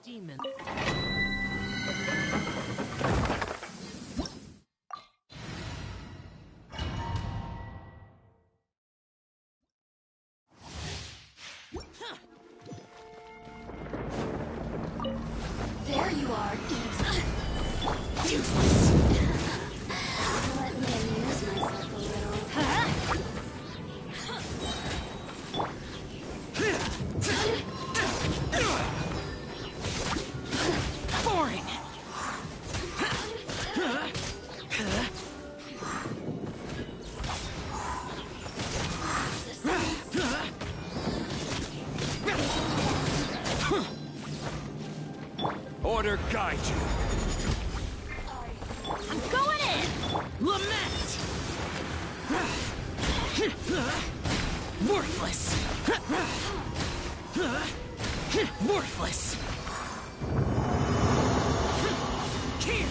Speaker 22: Demon.
Speaker 12: There you are, Eve.
Speaker 22: Useless.
Speaker 12: Let me amuse myself a little.
Speaker 22: Boring.
Speaker 18: Order guide you.
Speaker 13: I'm going in!
Speaker 22: Lament. Worthless. Worthless. Here.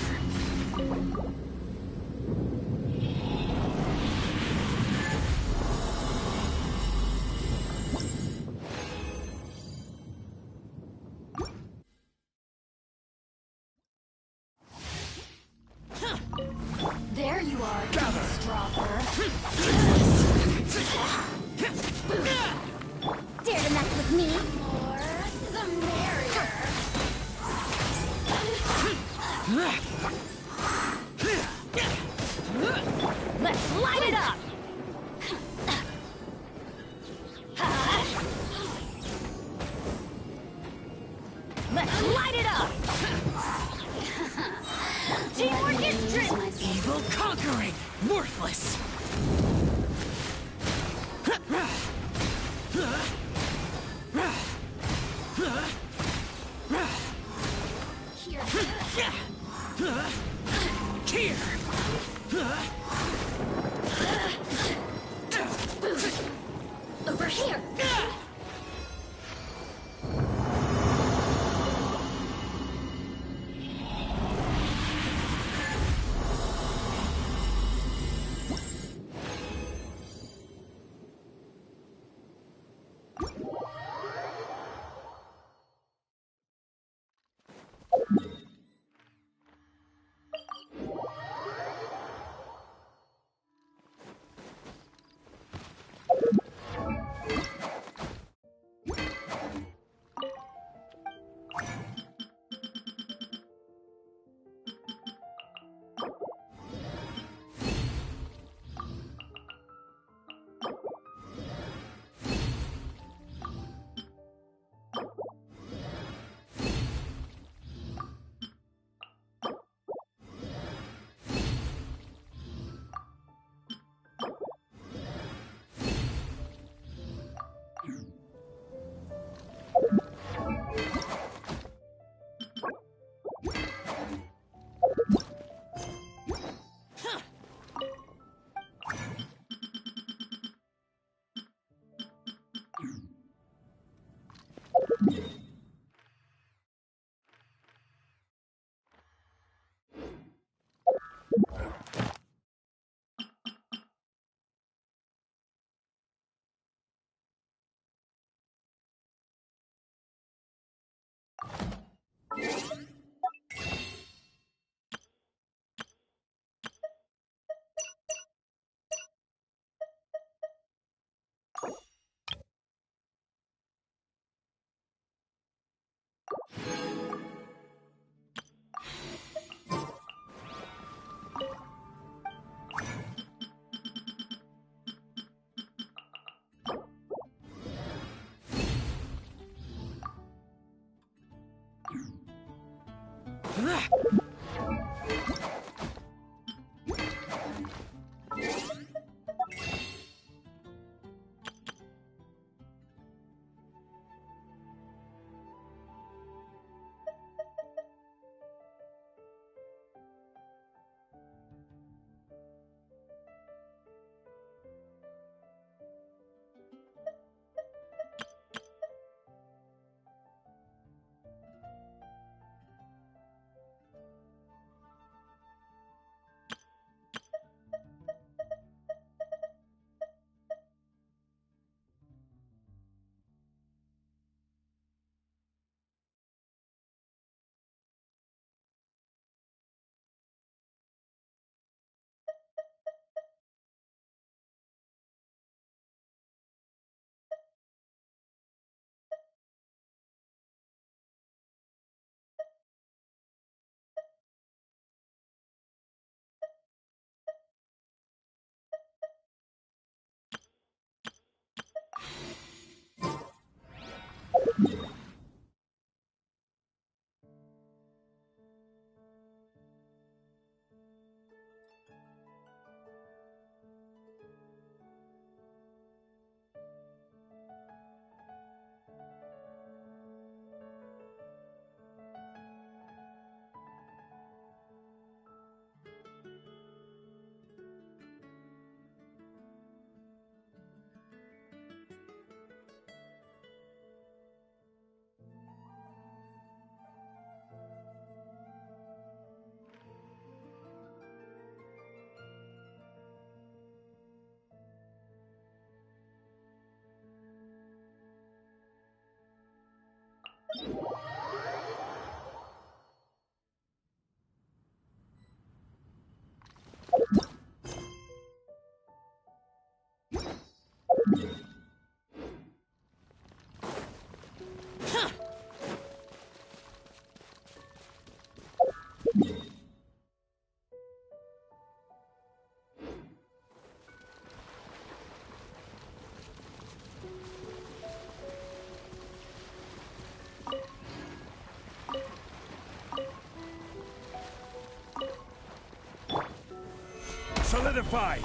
Speaker 12: There you are, eavesdropper.
Speaker 4: Dare to mess with me?
Speaker 12: More the merrier.
Speaker 13: Let's light it up! Let's light it up! Teamwork is strength!
Speaker 22: Evil conquering. Worthless. Here.
Speaker 12: Over here.
Speaker 18: Solidify!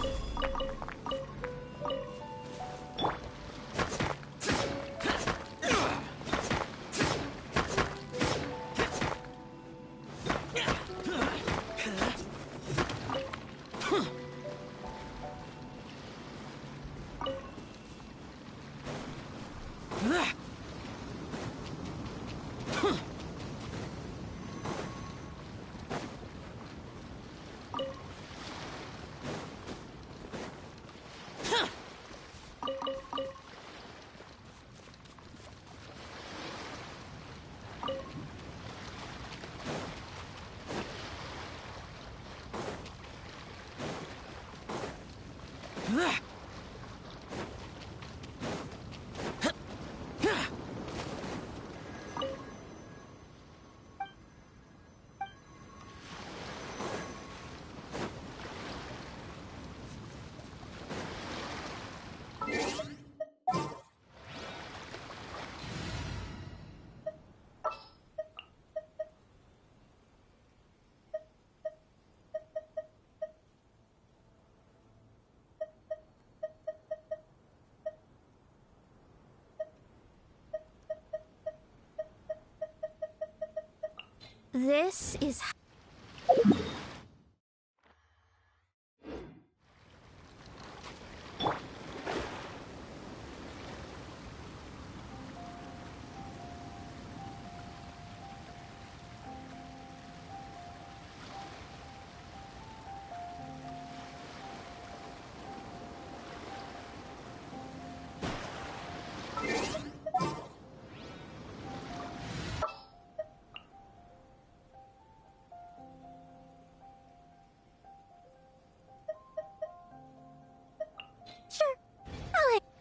Speaker 5: This is...
Speaker 10: Sure. I'll...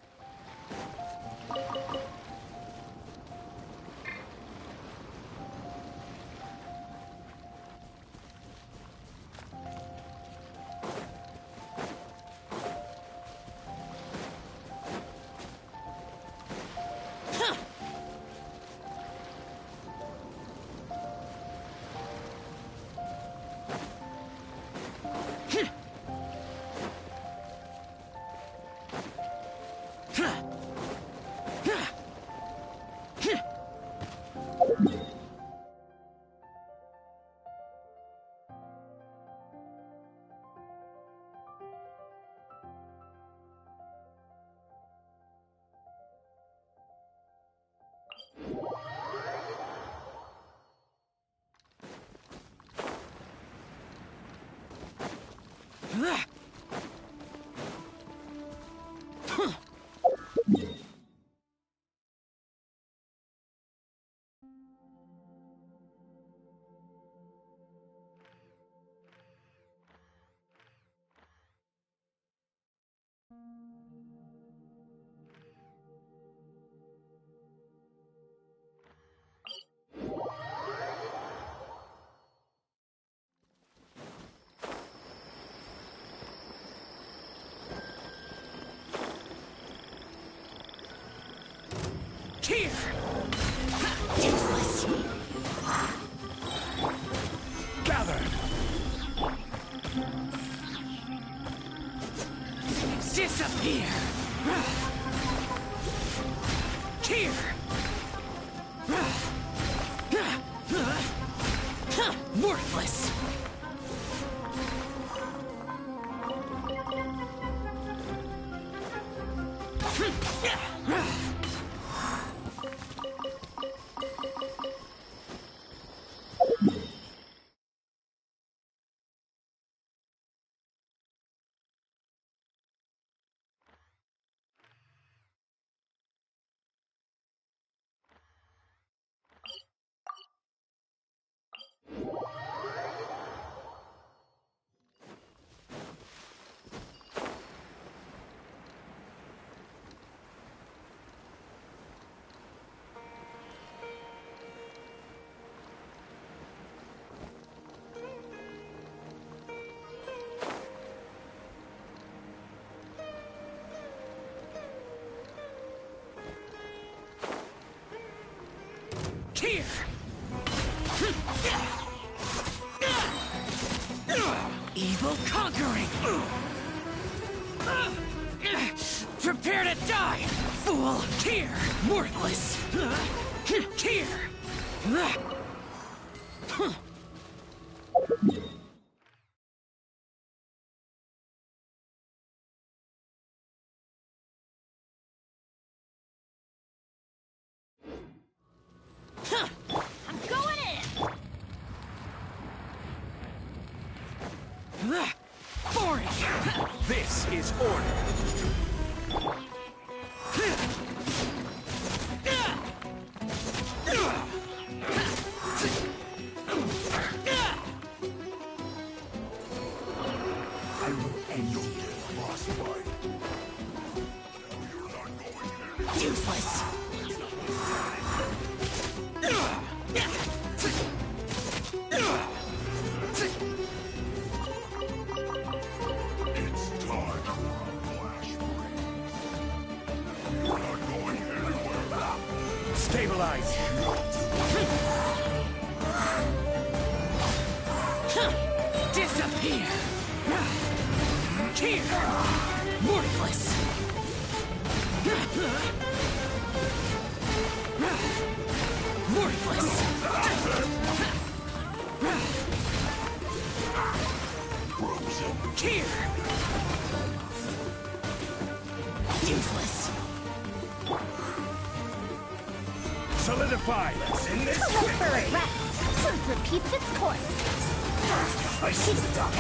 Speaker 3: Here! Useless! Gather! Disappear! Here! Worthless! Evil conquering! Prepare to die, fool! Here! Worthless! Here!
Speaker 7: I'm going in!
Speaker 3: Boring!
Speaker 18: This is order.
Speaker 16: I will end this boss fight.
Speaker 3: Useless!
Speaker 16: It's time for a flash freeze. You're not going anywhere.
Speaker 18: Stabilize!
Speaker 3: Disappear! Here! Worthless! Worthless! Here! Useless!
Speaker 18: Solidify! In this
Speaker 2: To look for a rest. Truth repeats its course.
Speaker 18: I see the duck.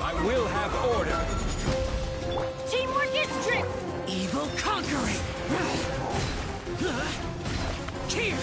Speaker 18: I will have order.
Speaker 7: Teamwork is trick!
Speaker 3: Evil conquering! Here!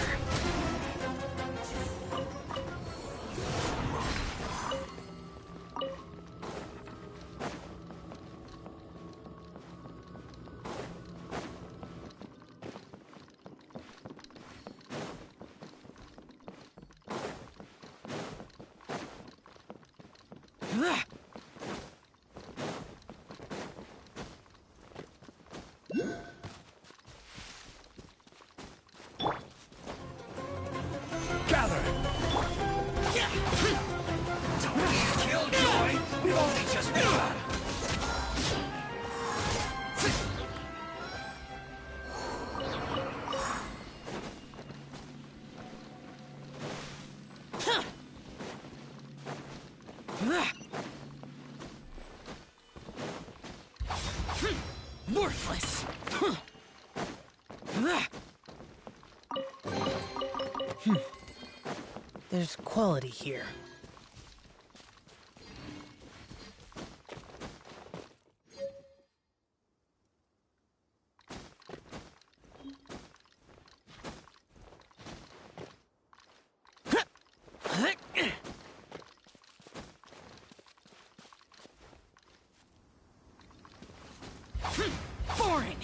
Speaker 18: Gather! Killjoy! We've only just begun!
Speaker 3: Worthless!
Speaker 22: There's quality here.
Speaker 3: Boring!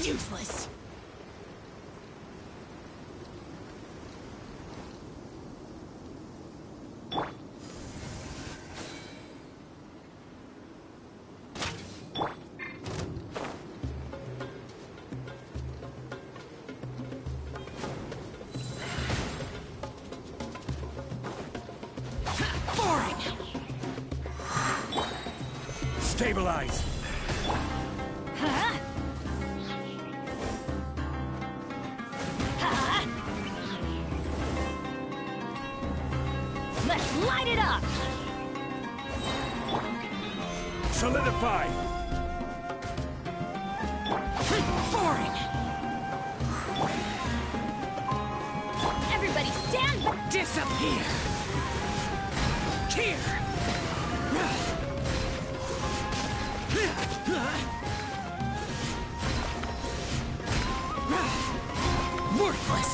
Speaker 3: Useless.
Speaker 18: Stabilize!
Speaker 13: Huh? Huh? Let's light it up!
Speaker 18: Solidify!
Speaker 13: Boring! Everybody stand back!
Speaker 3: Disappear! Here! Worthless!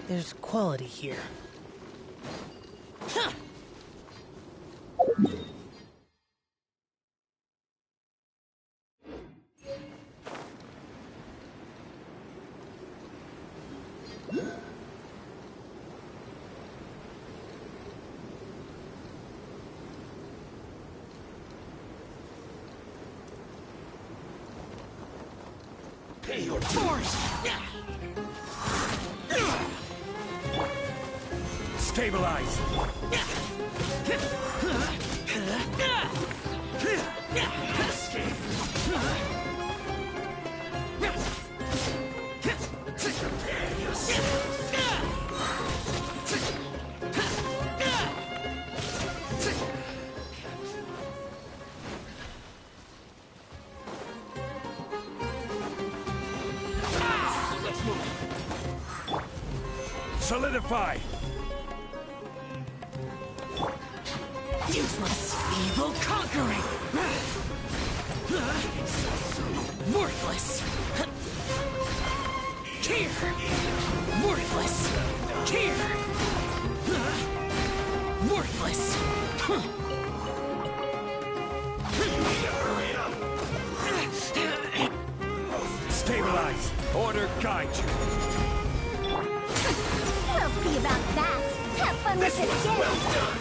Speaker 22: There's quality here.
Speaker 3: Pay your force!
Speaker 18: Stabilize!
Speaker 3: Escape! Prepare yourself! Let's move!
Speaker 18: Solidify!
Speaker 3: Useless! Evil conquering! Worthless! Here! Worthless! Here! Worthless!
Speaker 18: Stabilize! Order guide you!
Speaker 2: We'll see about that. Have fun with this game.
Speaker 3: Well done!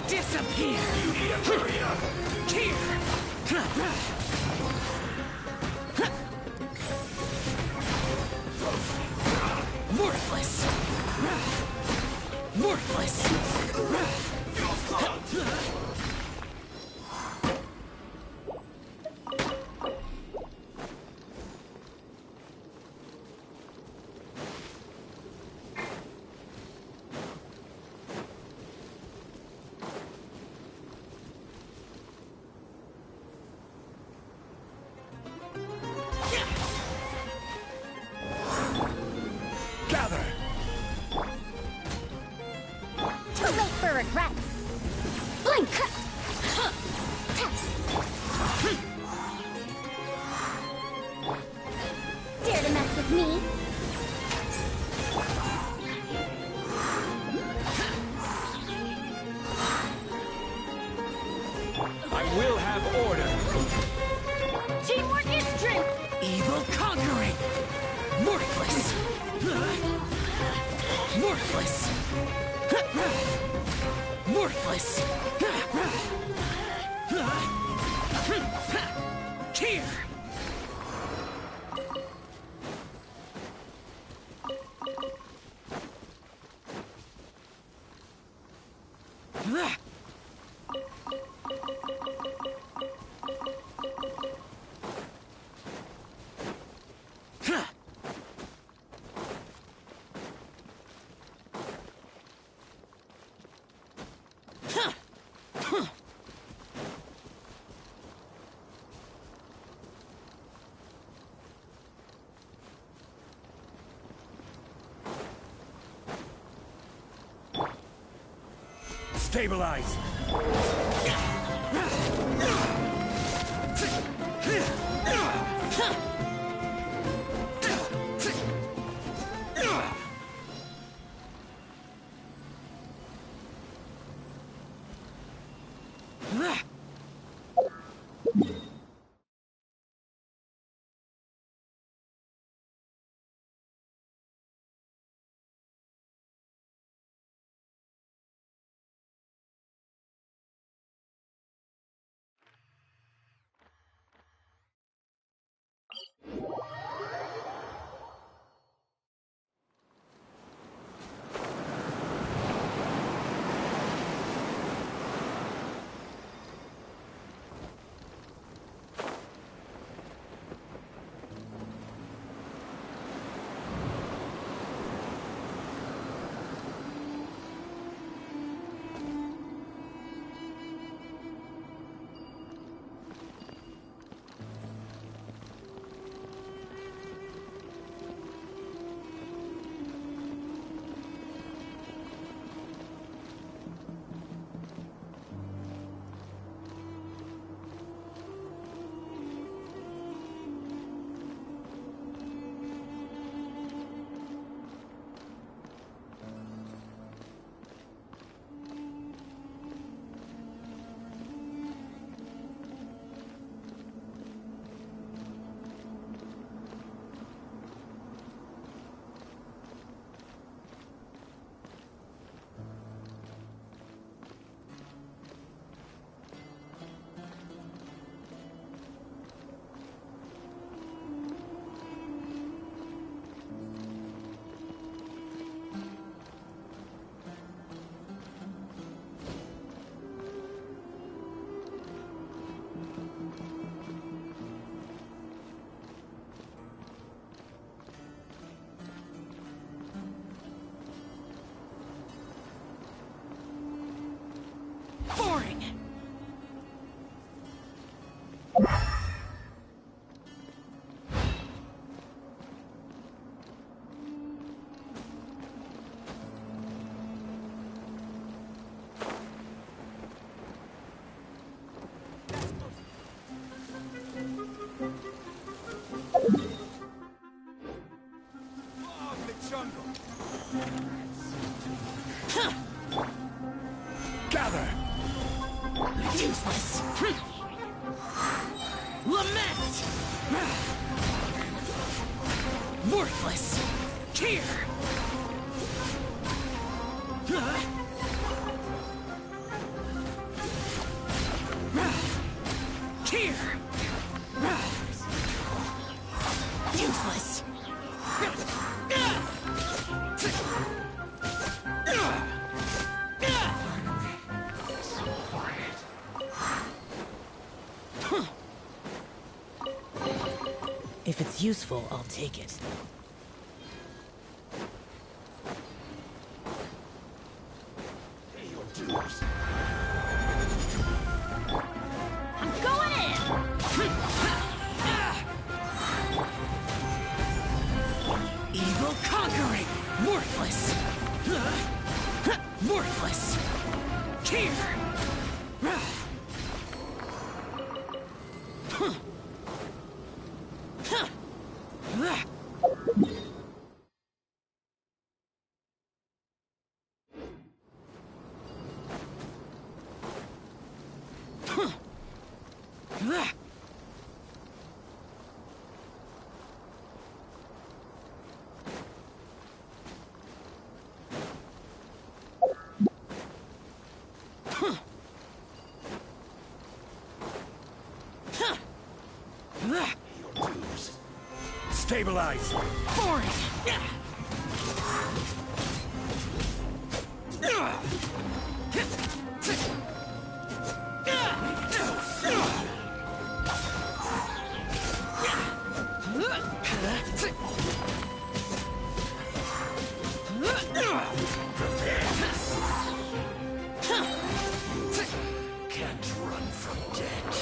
Speaker 3: Disappear! You need to hurry up! Here! Worthless! Worthless!
Speaker 18: Gather!
Speaker 2: Too late for regrets. Blink! Dare to mess with me?
Speaker 18: I will have order!
Speaker 7: Teamwork is strength!
Speaker 3: Evil conquering! Worthless! Worthless! Worthless! Here!
Speaker 18: Stabilize!
Speaker 3: Boring!
Speaker 18: Gather!
Speaker 3: Useless! Lament! Worthless! Here! Here! Useless!
Speaker 22: If it's useful, I'll take it.
Speaker 3: I'm going in! Evil conquering! Worthless! Worthless! Here!
Speaker 18: Stabilize!
Speaker 3: Boring!
Speaker 18: Can't run from death.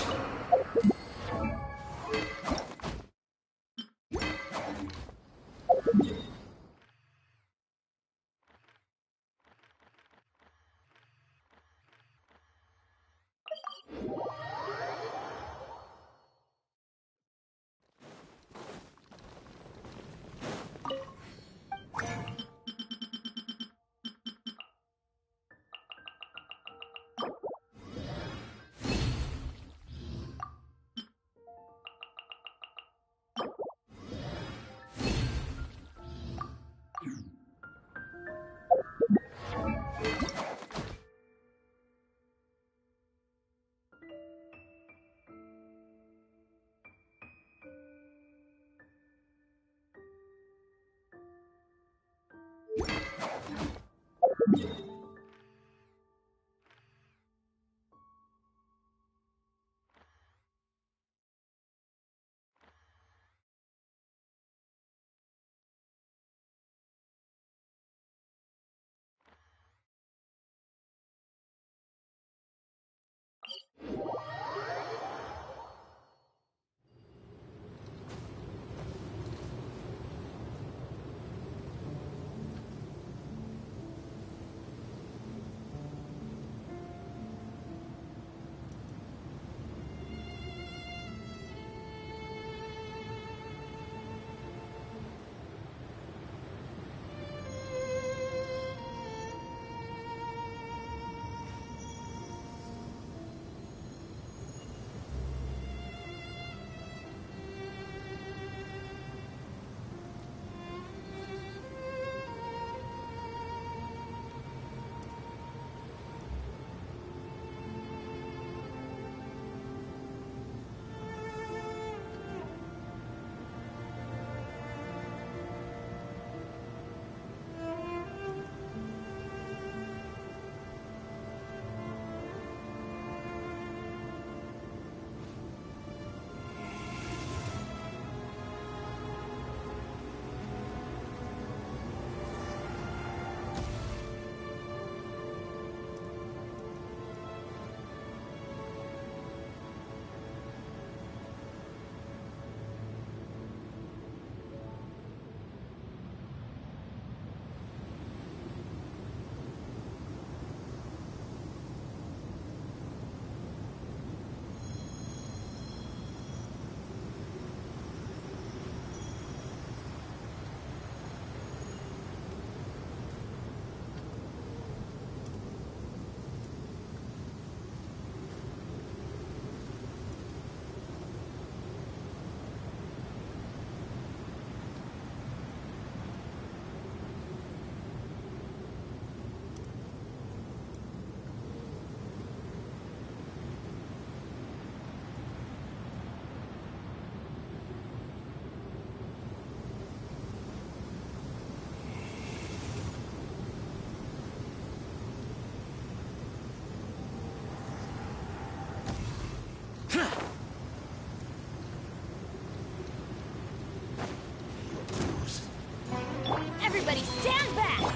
Speaker 3: Everybody stand back!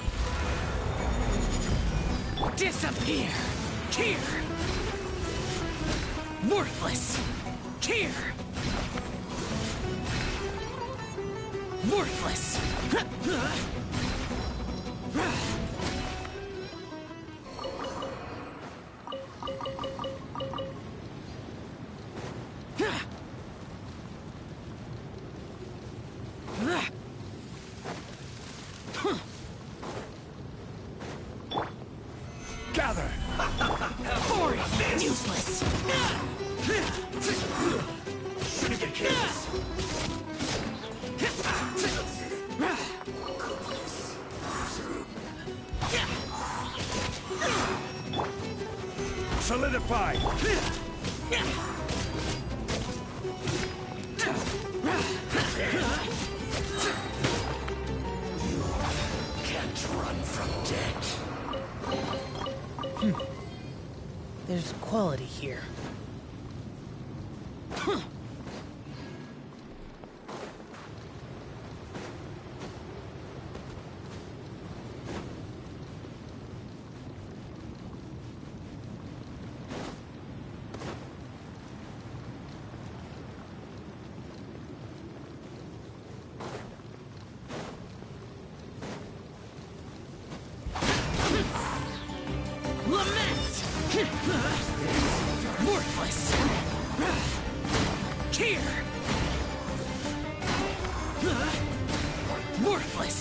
Speaker 6: Disappear! Here! Worthless! Here! Worthless!
Speaker 18: Gather!
Speaker 6: Boring! Useless!
Speaker 18: Shouldn't get kids! Solidify!
Speaker 6: Can't run from death.
Speaker 22: There's quality here.
Speaker 6: Lament! Worthless! Here! Worthless!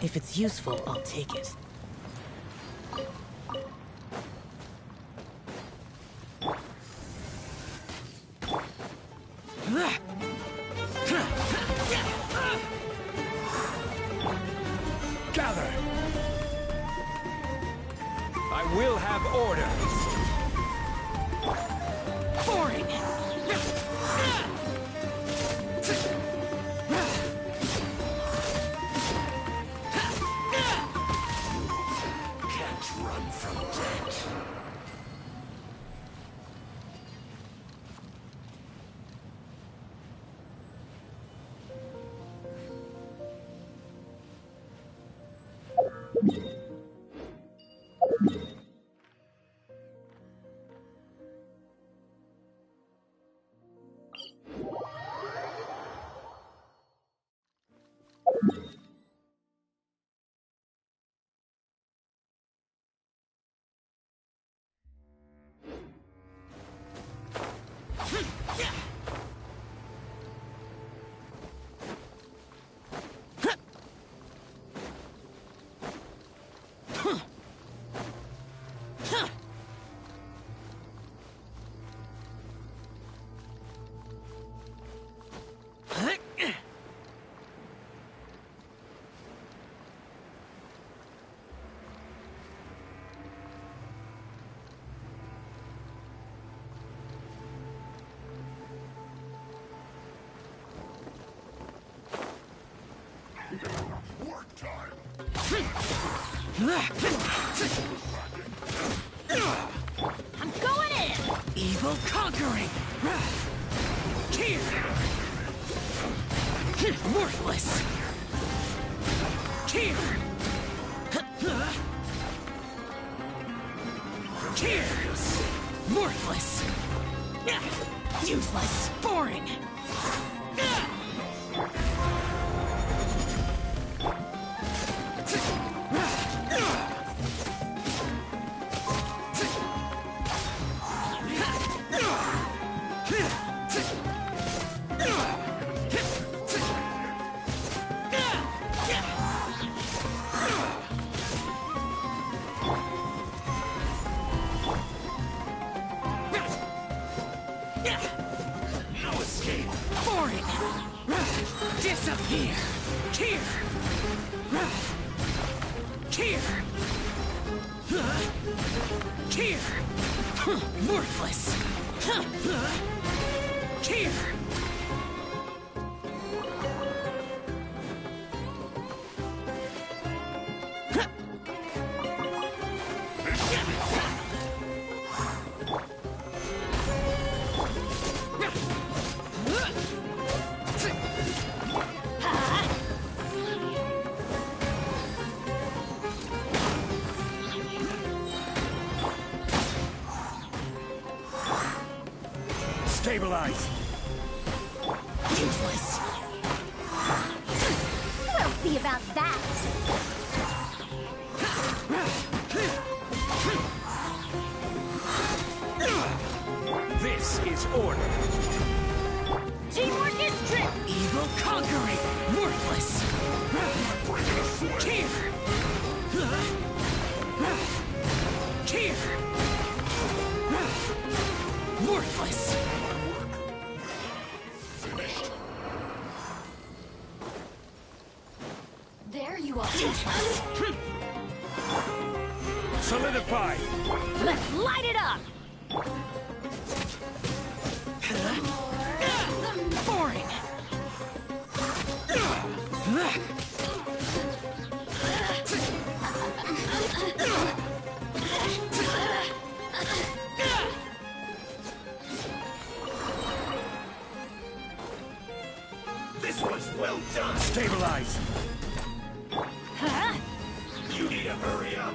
Speaker 22: If it's useful, I'll take it.
Speaker 18: Gather! I will have order!
Speaker 6: Boring! Can't run from death.
Speaker 3: I'm going in!
Speaker 6: Evil conquering! Here! Worthless! Here! Here! Worthless! Useless! Boring! No escape! Boring! Disappear! Here! Here! Here! Worthless! Here!
Speaker 18: Stabilize!
Speaker 6: Useless!
Speaker 4: We'll see about that.
Speaker 18: This is order.
Speaker 3: Teamwork is strength!
Speaker 6: Evil conquering! Worthless! Here! Here! Worthless!
Speaker 12: There you are.
Speaker 6: Useless!
Speaker 18: Solidify!
Speaker 3: Let's light it up!
Speaker 6: Boring!
Speaker 18: This was well done! Stabilize!
Speaker 3: Huh?
Speaker 18: You need to hurry up!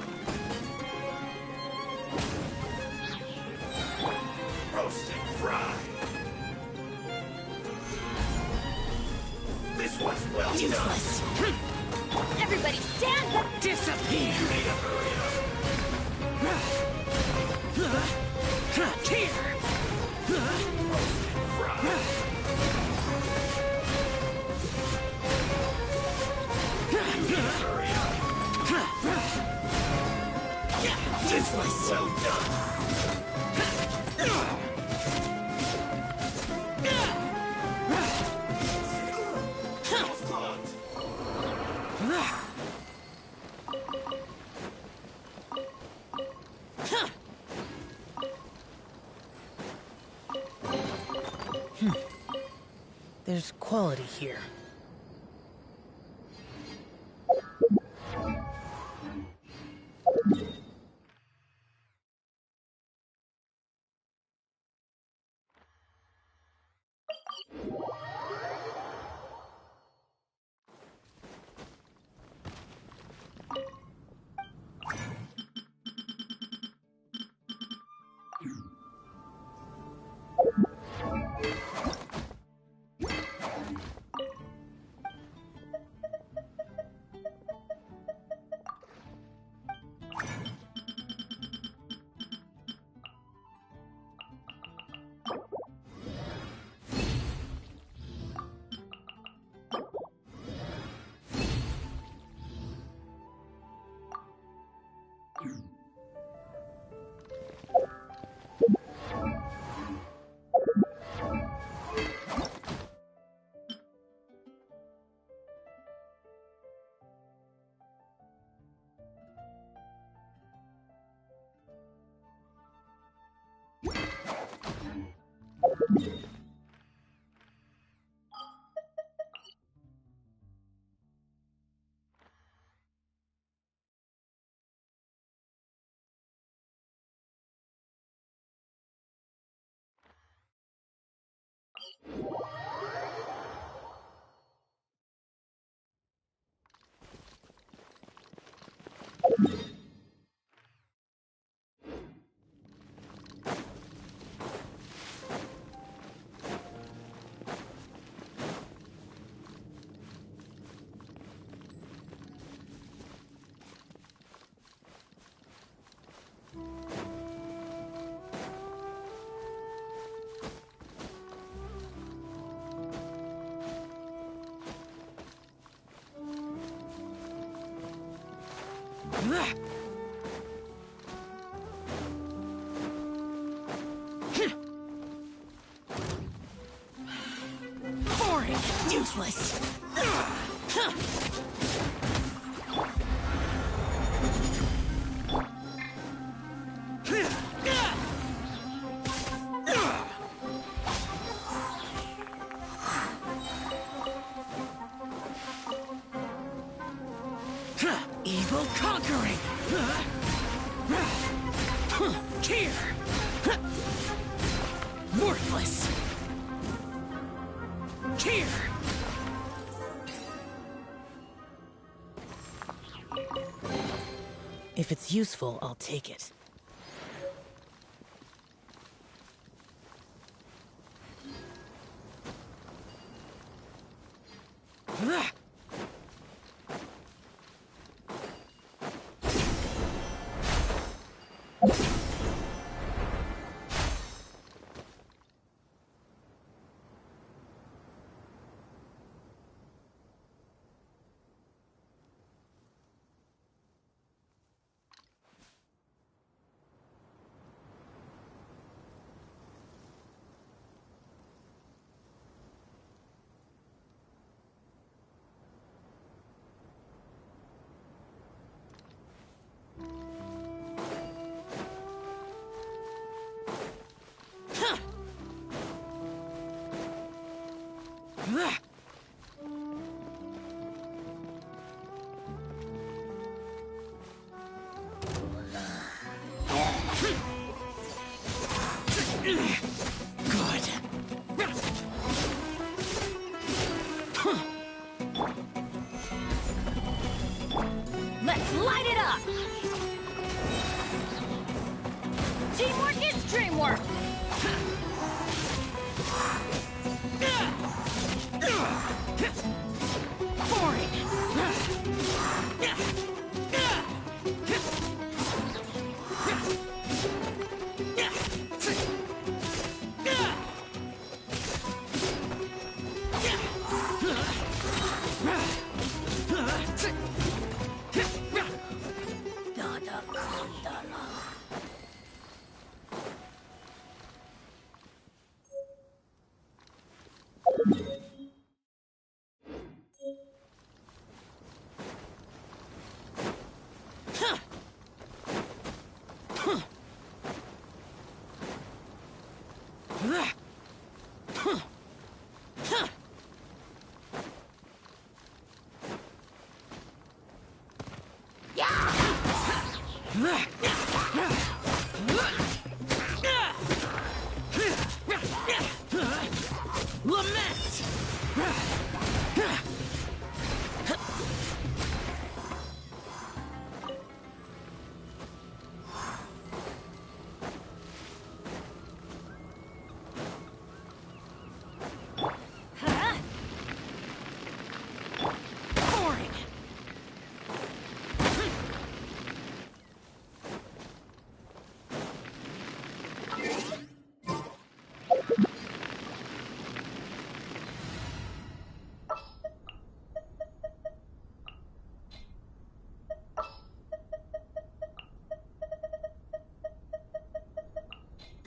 Speaker 18: Roast and fry! This was well
Speaker 6: Useless!
Speaker 18: done!
Speaker 3: Everybody stand up!
Speaker 6: Disappear!
Speaker 18: You need to hurry up!
Speaker 6: Here! Useless!
Speaker 18: Well done!
Speaker 22: There's quality here.
Speaker 3: Boring! Useless! Evil conquering! Here! Worthless! Here!
Speaker 22: If it's useful, I'll take it.
Speaker 3: Let's light it up! Teamwork is dreamwork!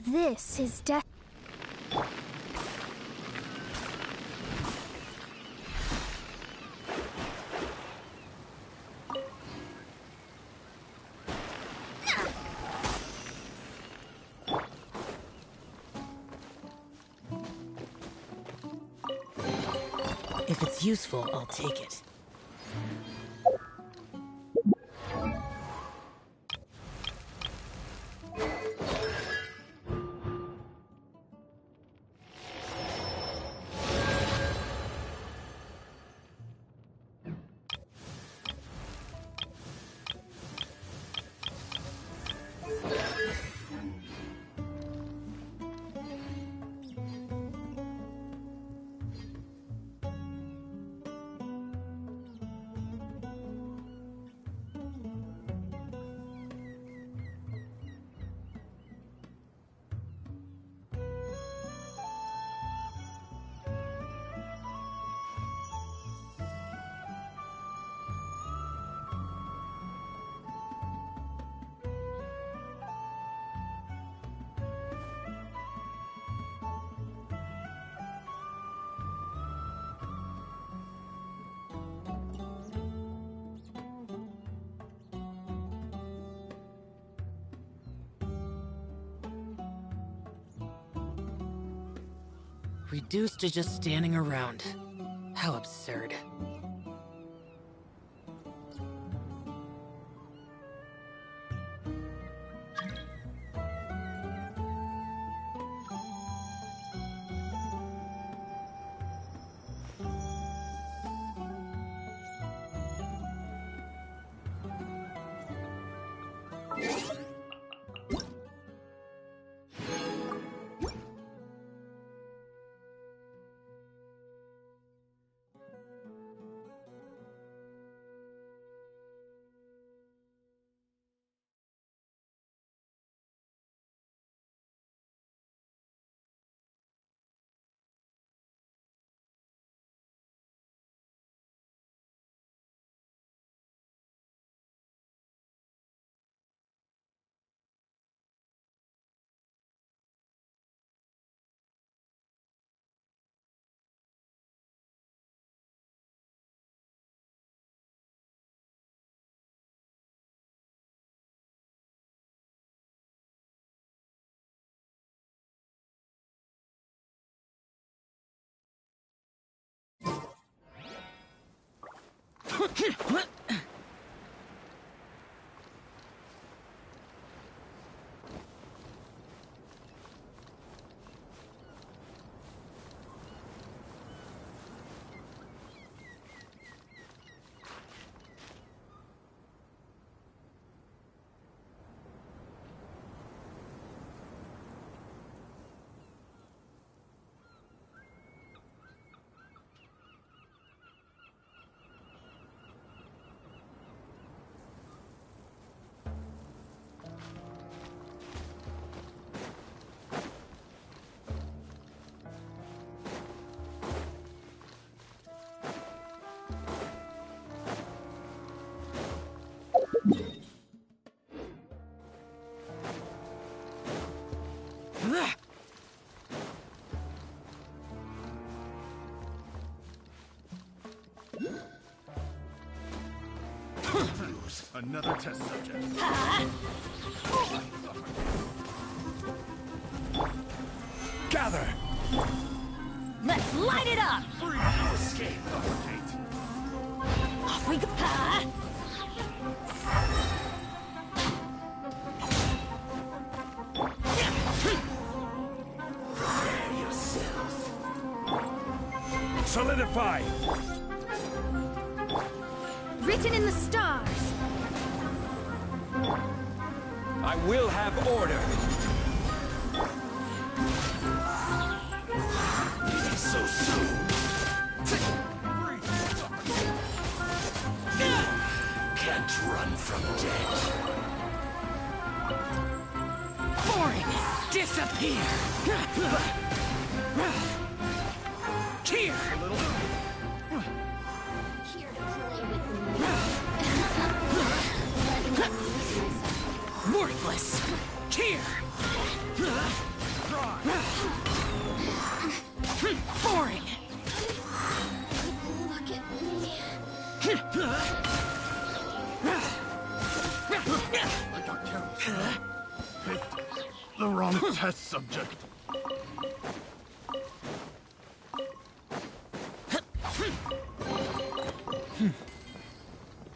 Speaker 5: This is death.
Speaker 22: If it's useful, I'll take it. reduced to just standing around. How absurd.
Speaker 16: Another test subject.
Speaker 3: Gather!
Speaker 13: Let's light it up!
Speaker 16: Free to escape, Uppergate.
Speaker 13: Off we go! Ha!
Speaker 3: Prepare yourself. Solidify!
Speaker 13: Written in the stars!
Speaker 3: I will have order. So soon. Can't run from death.
Speaker 22: Boring! Disappear! Here!
Speaker 12: Here to play with me.
Speaker 22: Worthless! Here! Boring!
Speaker 12: Look at me.
Speaker 16: I got careless. Picked the wrong test subject.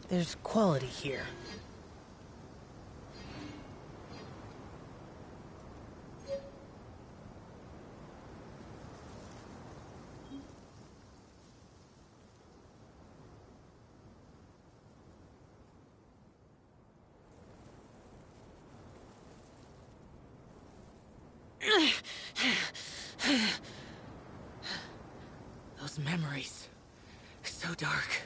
Speaker 22: There's quality here. Those memories, so dark.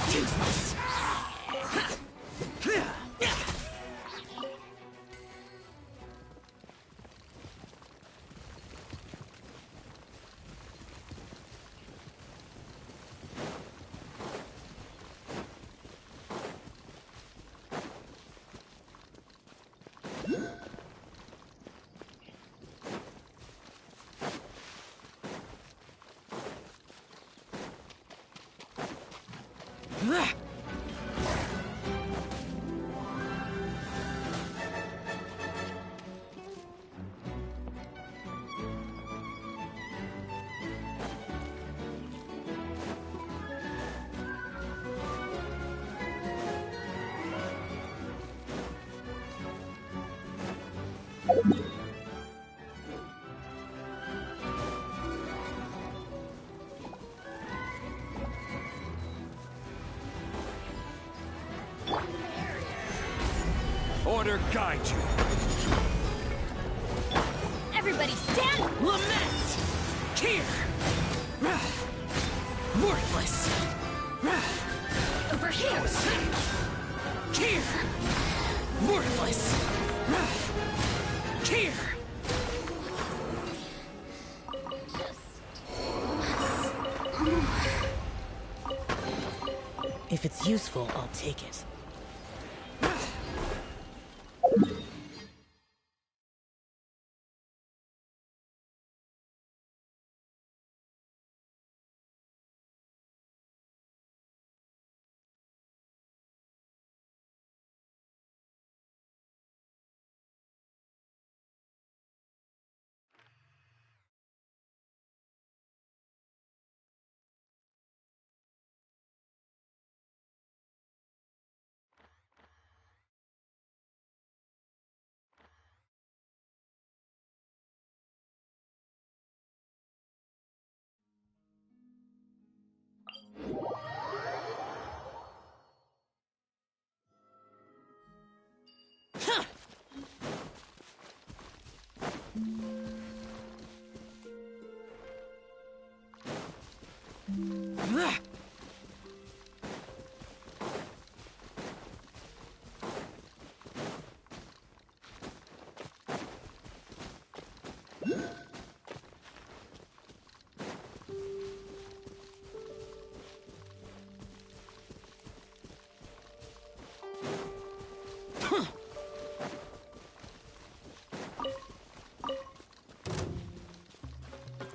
Speaker 3: Useless!
Speaker 18: Order guide you.
Speaker 13: Everybody stand!
Speaker 3: Lament! Here! Worthless!
Speaker 13: Over here!
Speaker 3: Here! Worthless! Here!
Speaker 22: If it's useful, I'll take it.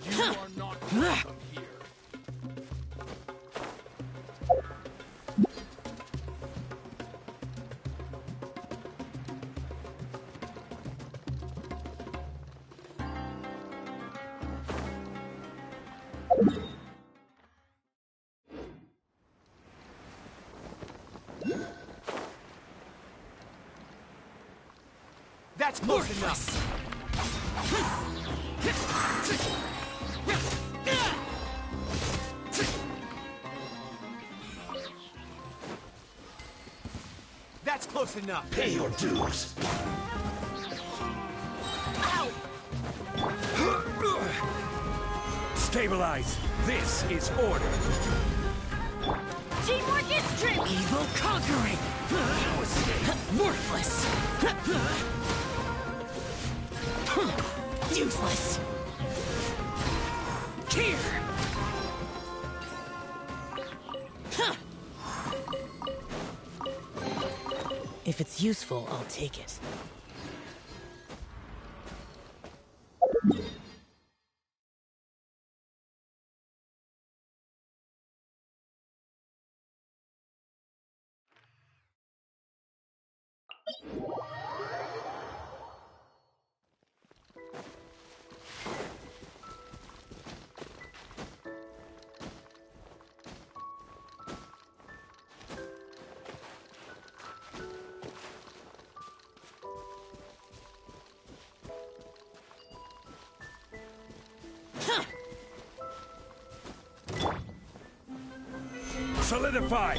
Speaker 8: You are not welcome here.
Speaker 3: That's close enough! That's close enough!
Speaker 18: Pay your dues! Stabilize! This is order!
Speaker 13: Teamwork is strength!
Speaker 3: Evil conquering! Worthless! Useless! Here!
Speaker 22: If it's useful, I'll take it.
Speaker 18: Solidify!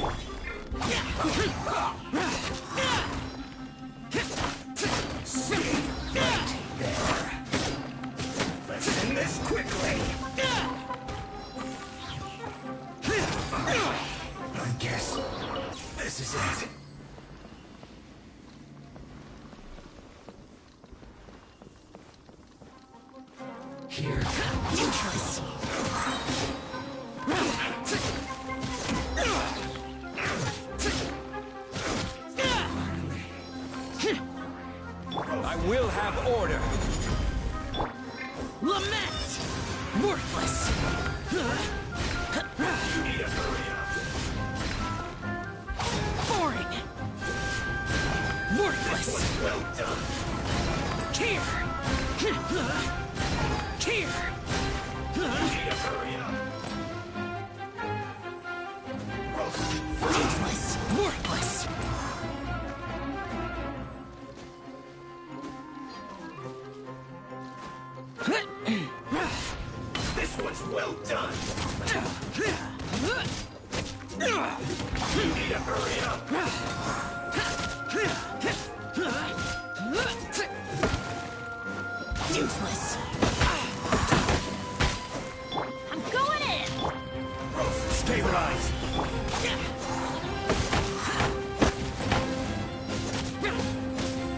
Speaker 18: I will have order.
Speaker 3: Lament! Worthless! Boring! Worthless!
Speaker 18: Well done.
Speaker 3: Here! Here!
Speaker 18: Hurry up.
Speaker 3: Useless! Worthless!
Speaker 18: This one's well done. You need to hurry up.
Speaker 3: Useless! I'm going in!
Speaker 18: Stabilize.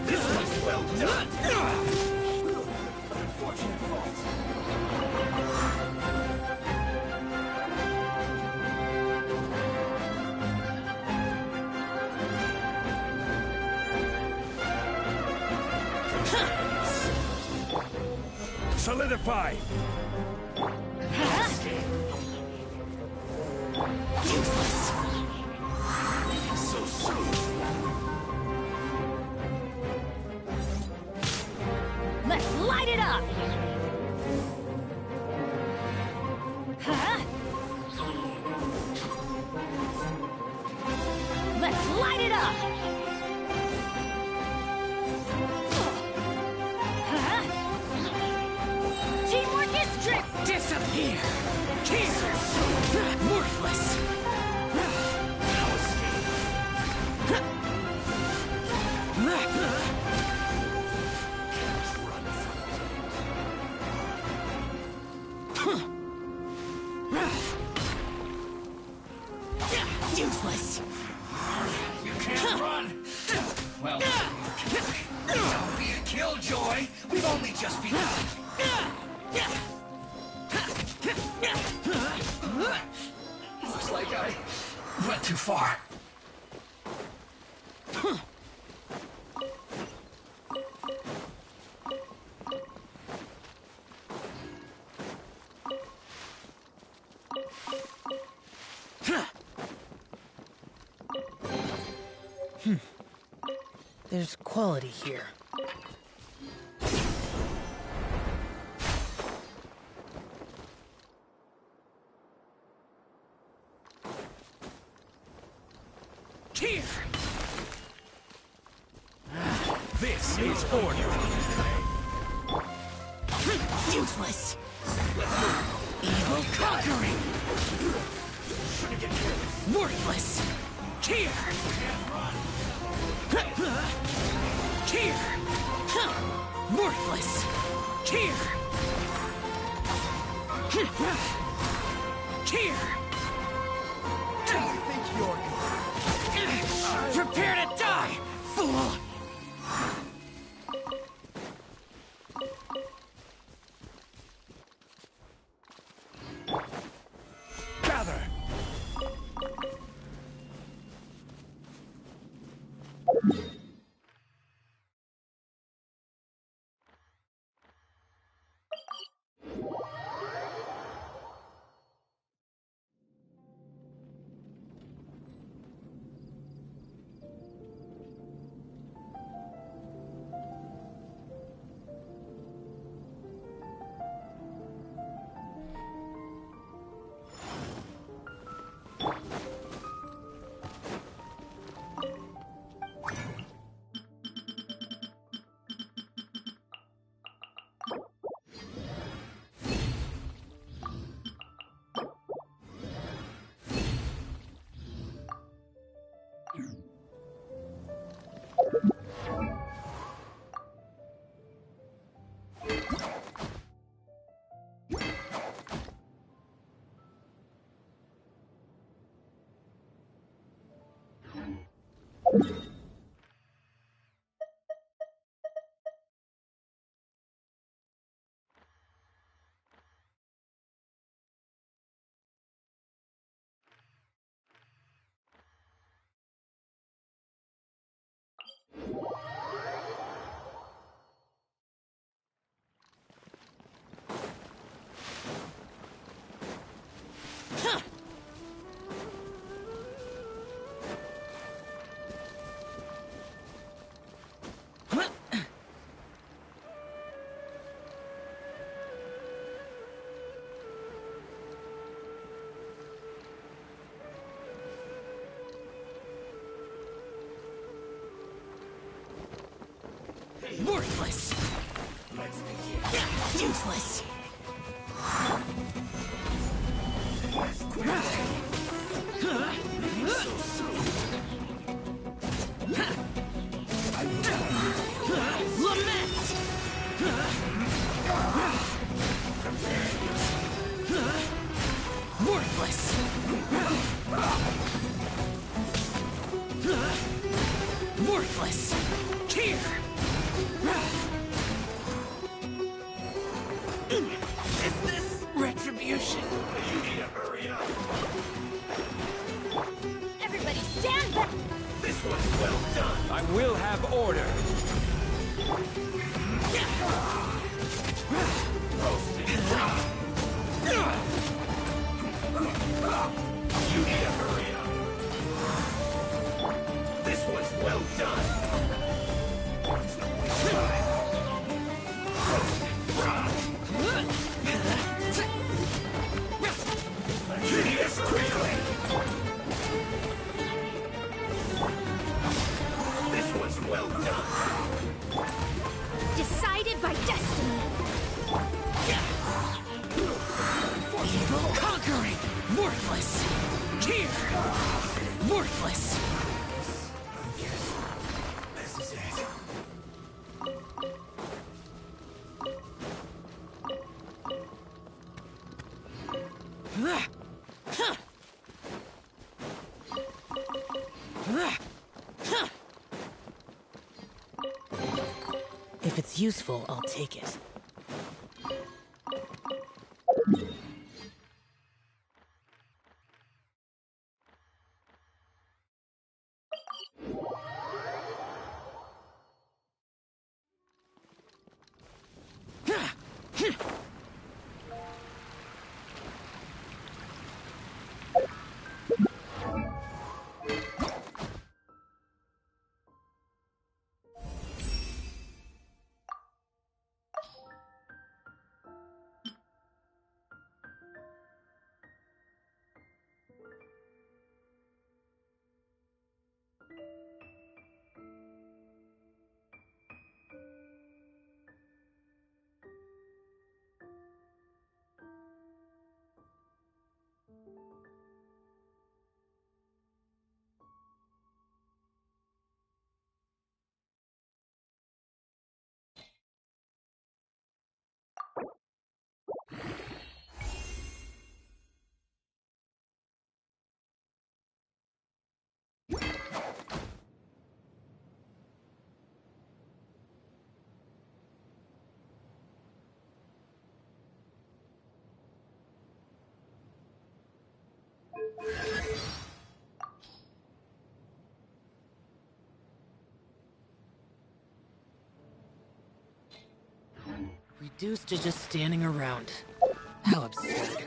Speaker 18: This one's well done. Unfortunate fault. Solidify.
Speaker 3: Useless!
Speaker 18: So soon.
Speaker 3: Let's light it up! Huh? Let's light it up! Huh? Teamwork is strength! Disappear! Here! Worthless! Useless!
Speaker 18: You can't run. Well, don't be a killjoy. We've only just begun. Looks like I went too far.
Speaker 22: There's quality here.
Speaker 3: Here!
Speaker 18: This is order.
Speaker 3: Useless! Evil conquering! Worthless! Here! Here! Worthless! Here! Here!
Speaker 18: Do you think you're...
Speaker 3: Prepare to die, fool!
Speaker 18: Gather!
Speaker 3: Worthless! Useless! Lament! Worthless! Worthless! Here! Is this retribution? You need to hurry up!
Speaker 12: Everybody stand back!
Speaker 18: This one's well done!
Speaker 23: I will have order!
Speaker 18: You need to hurry up! This one's well done! You need this quickly! This one's well done!
Speaker 12: Decided by destiny!
Speaker 3: Evil conquering! Worthless! Here! Worthless!
Speaker 18: This is it.
Speaker 22: If it's useful, I'll take it. Reduced to just standing around. How absurd.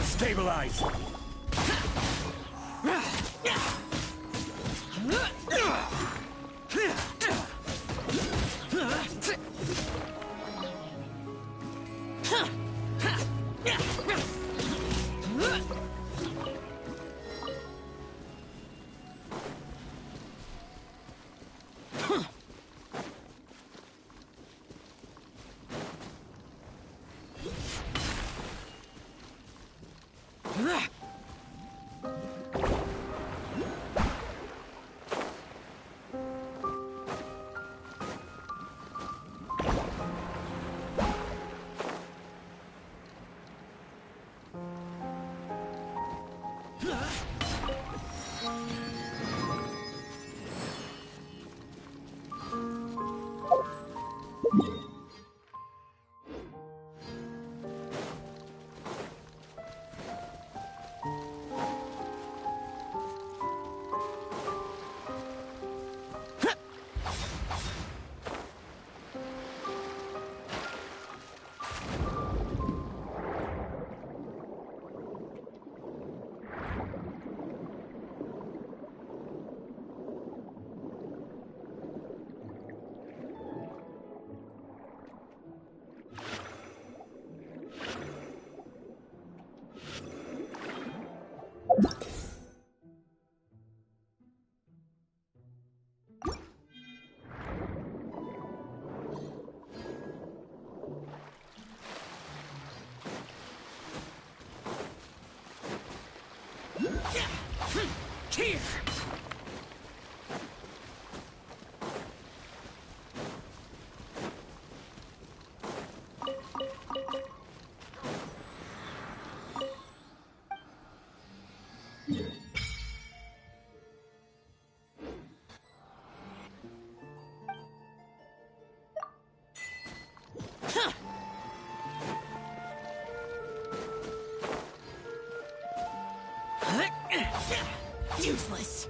Speaker 18: Stabilize!
Speaker 3: Here! Useless.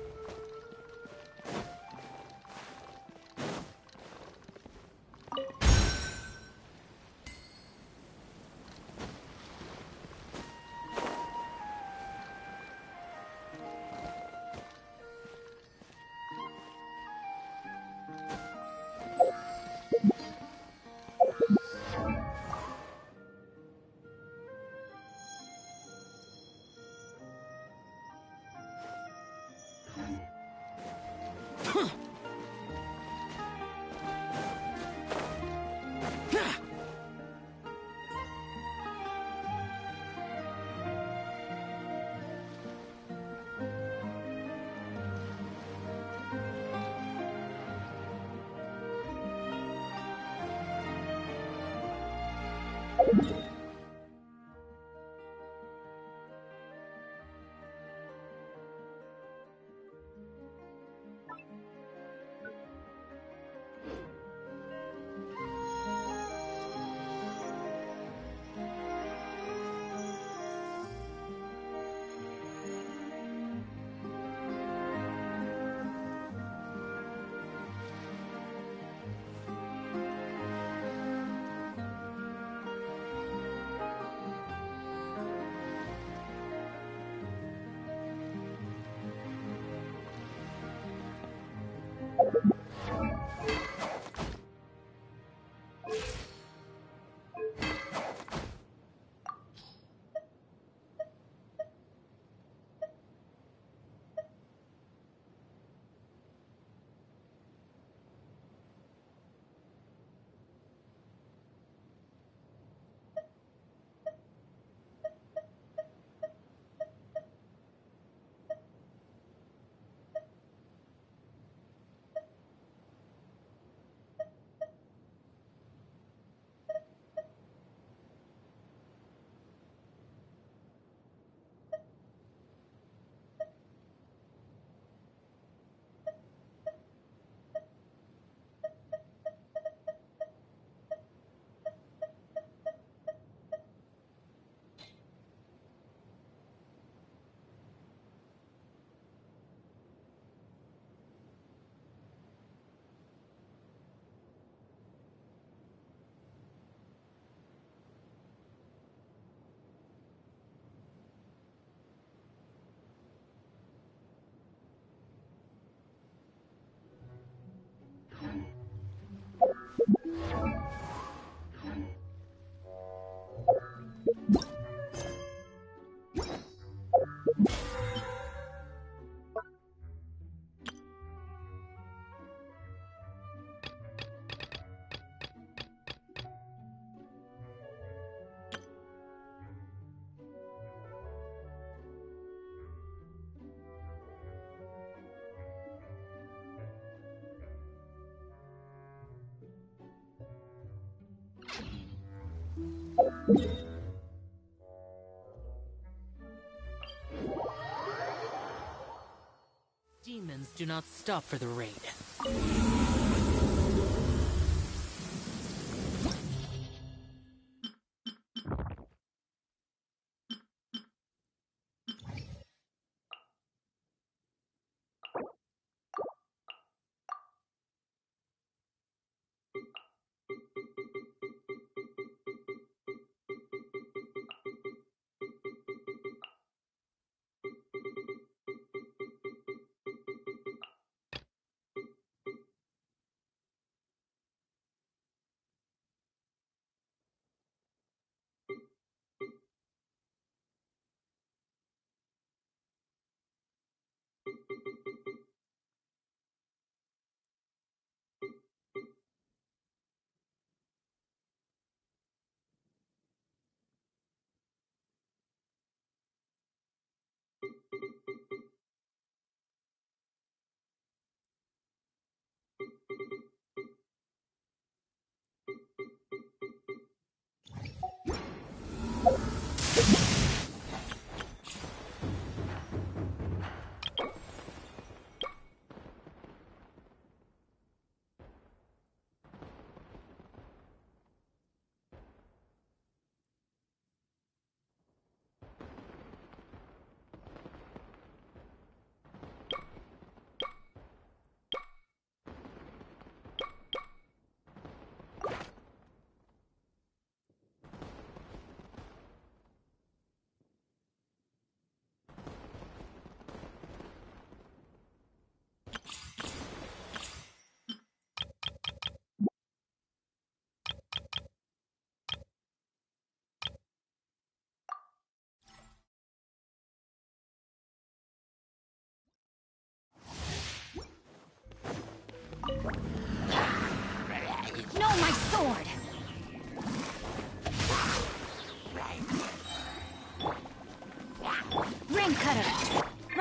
Speaker 22: Demons do not stop for the raid.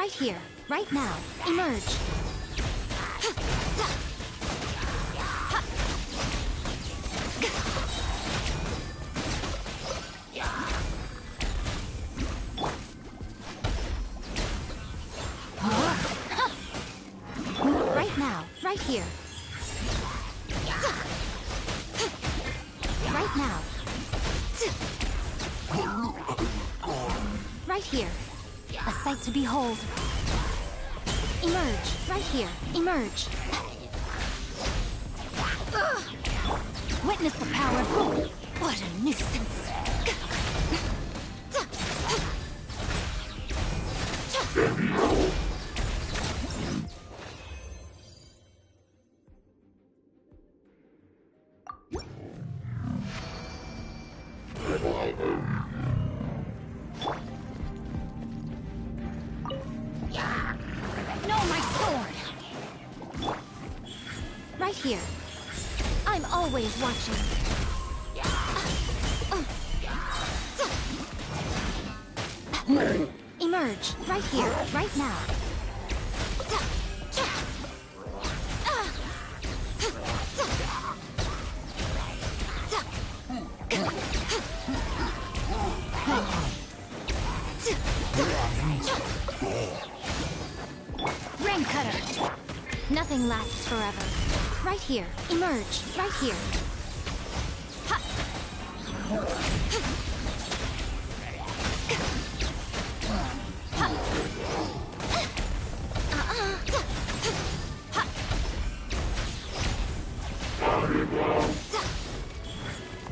Speaker 4: Right here, right now. Emerge. Right now, right here. Right now. Right here. A sight to behold. Emerge. Right here. Emerge. Witness the power of hope. What a nuisance.
Speaker 12: No, my sword!
Speaker 4: Right here. I'm always watching. Emerge. Right here. Right now. Rain cutter. Nothing lasts forever. Right here. Emerge. Right here. Ha!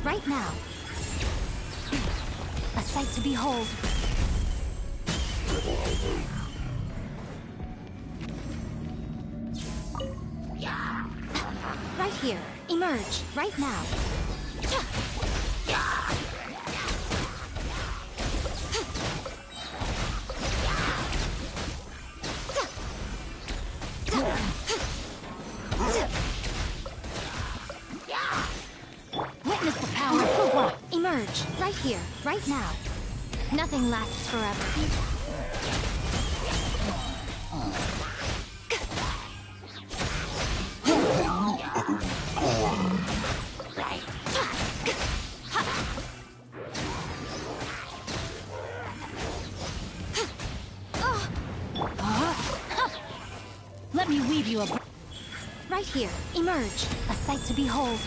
Speaker 4: Right now. A sight to behold. Right here. Emerge. Right now. Witness the power of Fuwa. Emerge. Right here. Right now. Nothing lasts forever. Let me weave you a... Right here. Emerge. A sight to behold.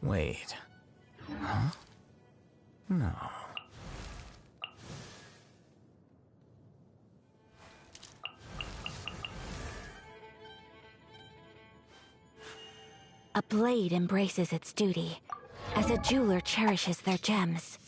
Speaker 6: Wait. Huh? No.
Speaker 1: A blade embraces its duty, as a jeweler cherishes their gems.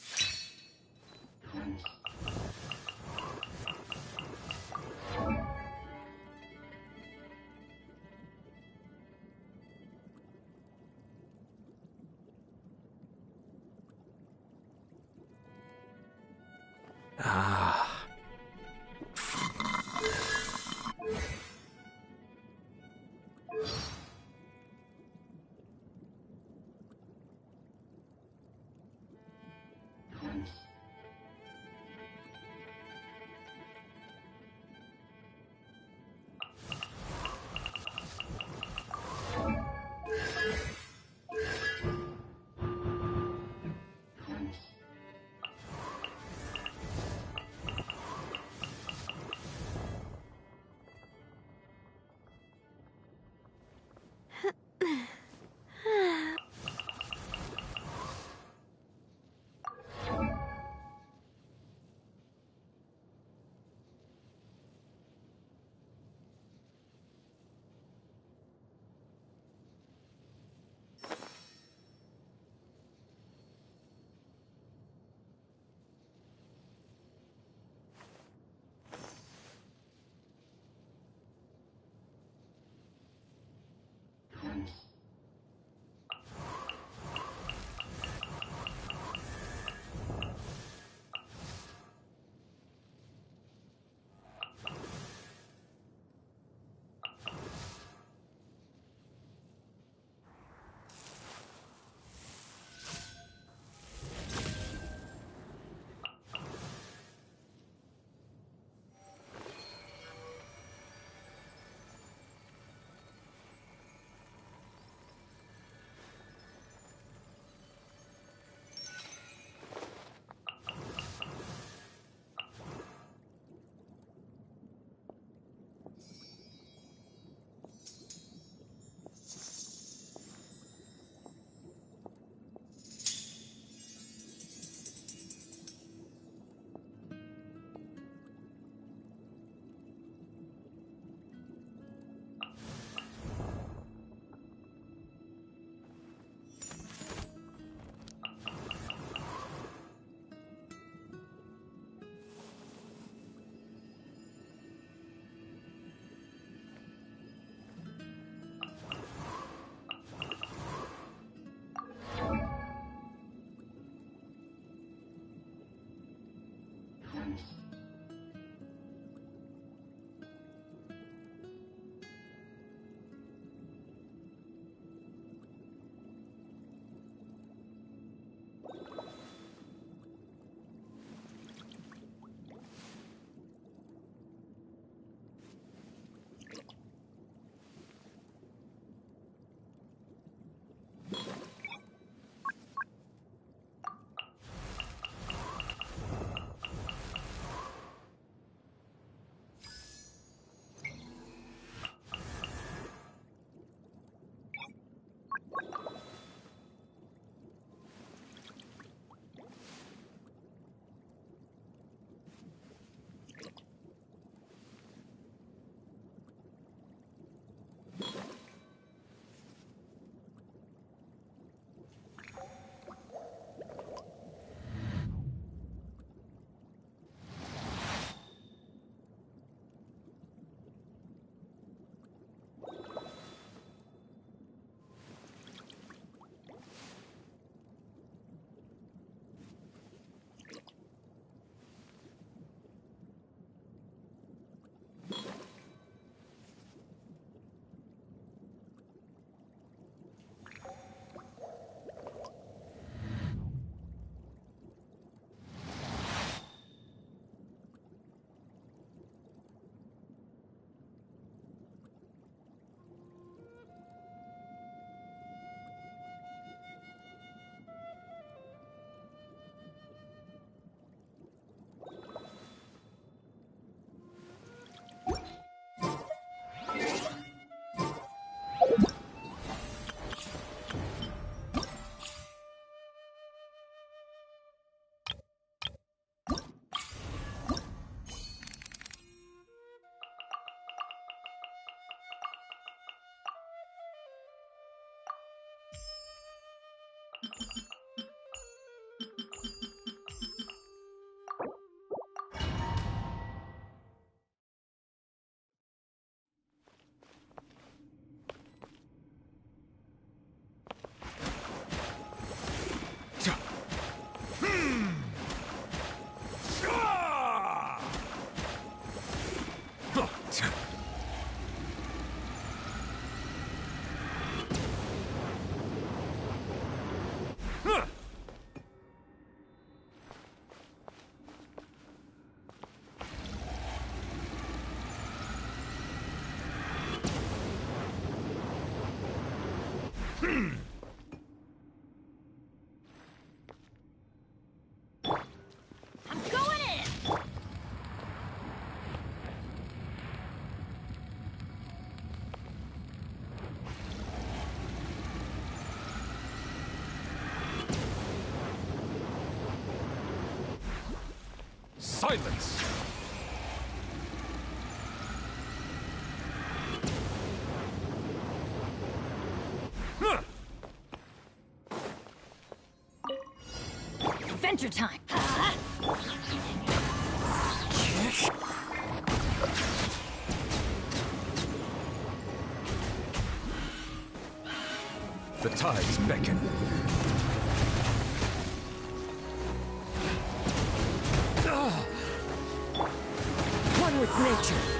Speaker 6: Ah.
Speaker 12: I'm going in!
Speaker 18: Silence!
Speaker 12: Adventure time!
Speaker 18: The tides beckon.
Speaker 3: One with nature.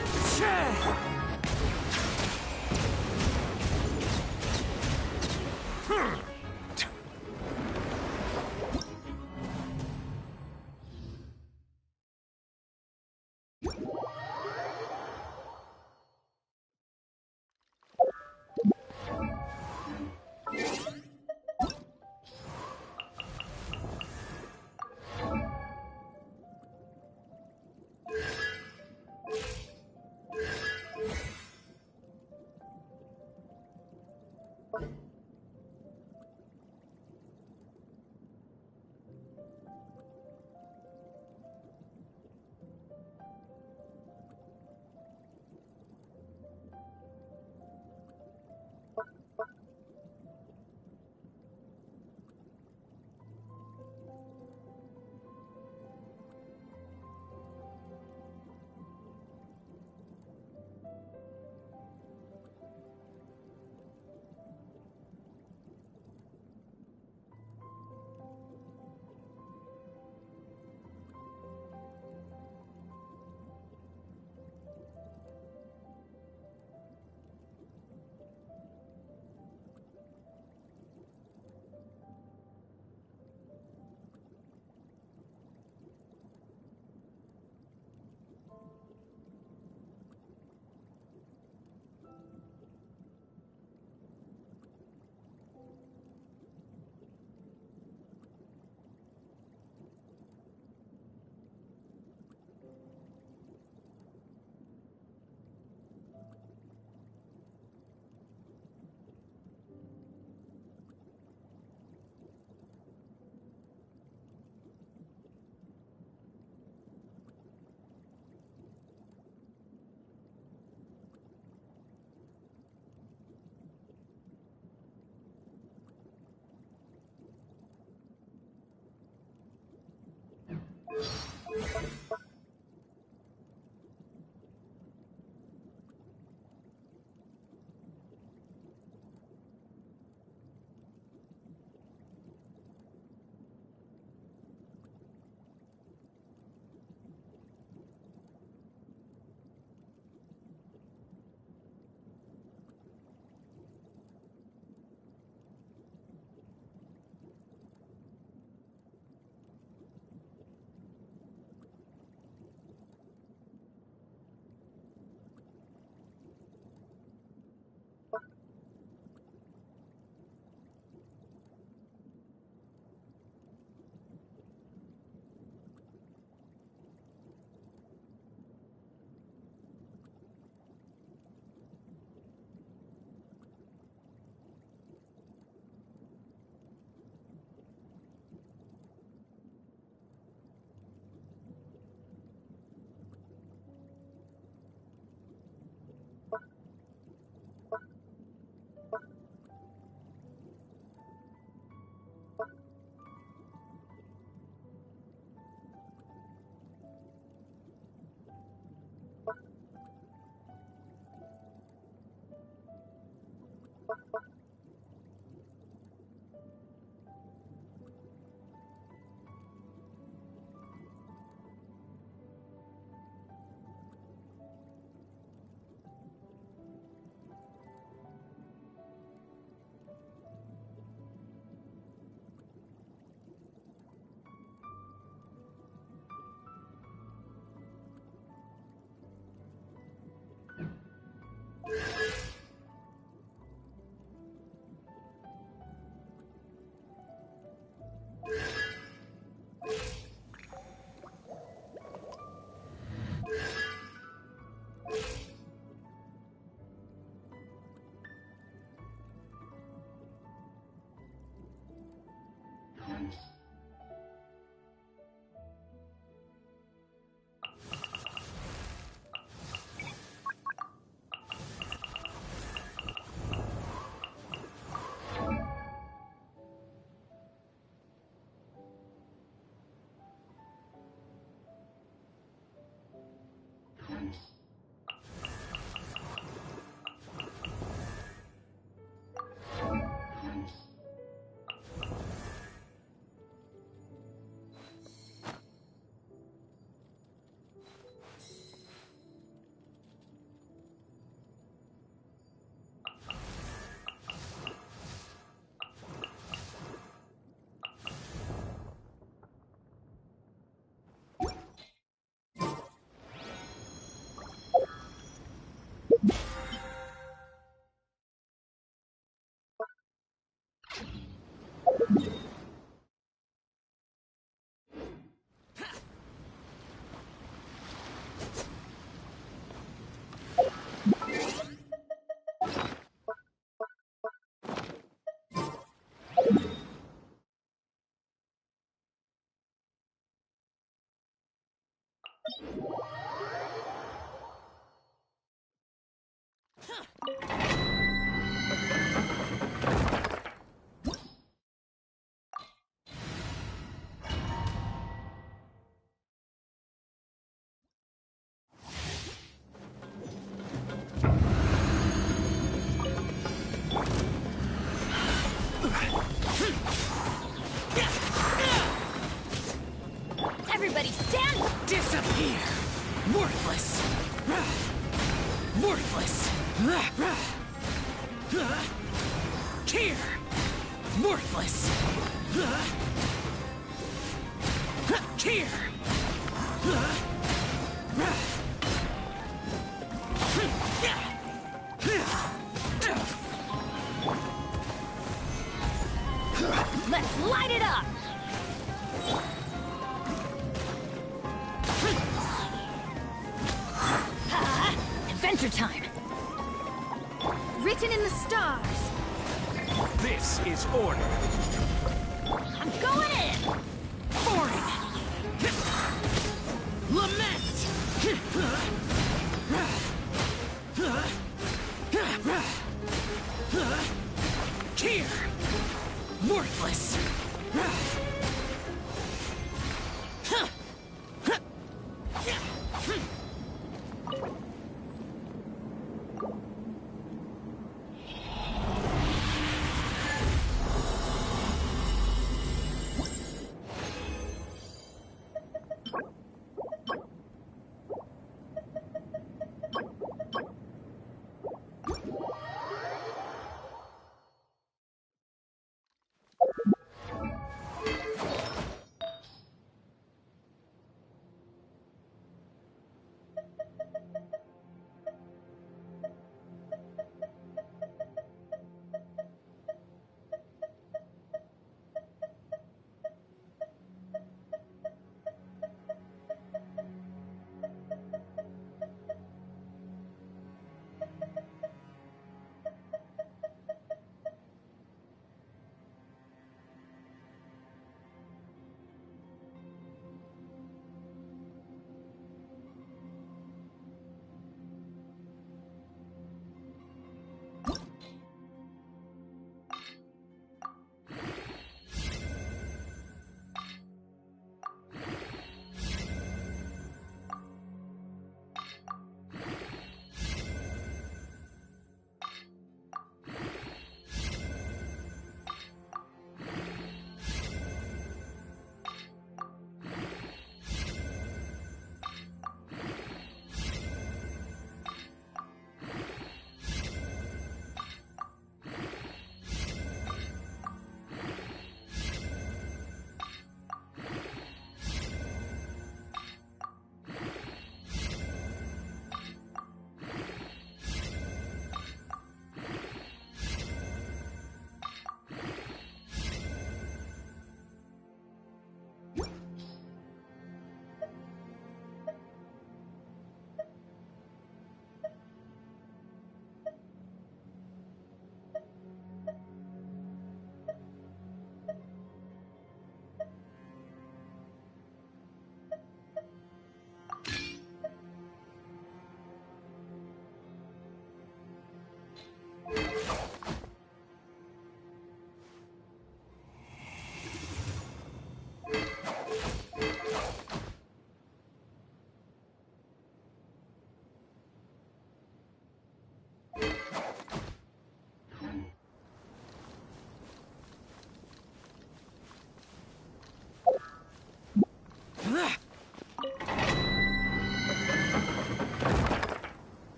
Speaker 12: Everybody stand!
Speaker 3: Disappear! Worthless! Worthless! Here! Worthless! Here!
Speaker 12: Let's light it up! Adventure time!
Speaker 5: Written in the stars!
Speaker 18: This is order.
Speaker 12: I'm going in!
Speaker 3: Boring! Lament! Here! Worthless!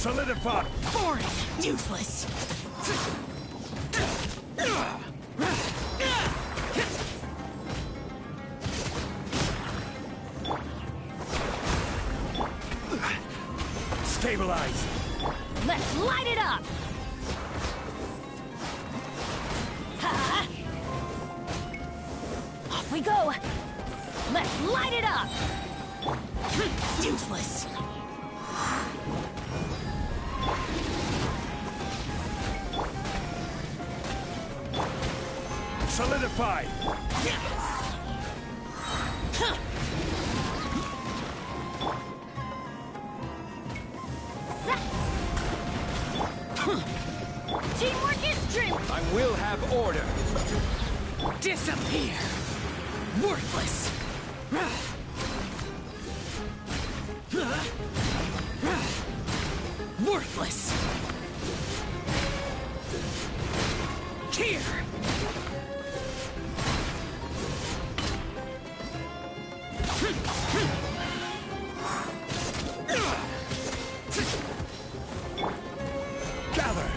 Speaker 18: Solidify!
Speaker 3: Boring! Useless!
Speaker 18: Stabilize!
Speaker 12: Let's light it up! Ha! Off we go! Let's light it up!
Speaker 3: Useless!
Speaker 18: Solidified!
Speaker 12: Teamwork is strength!
Speaker 23: I will have order!
Speaker 3: Disappear! Worthless! Worthless! Here!
Speaker 18: Gather!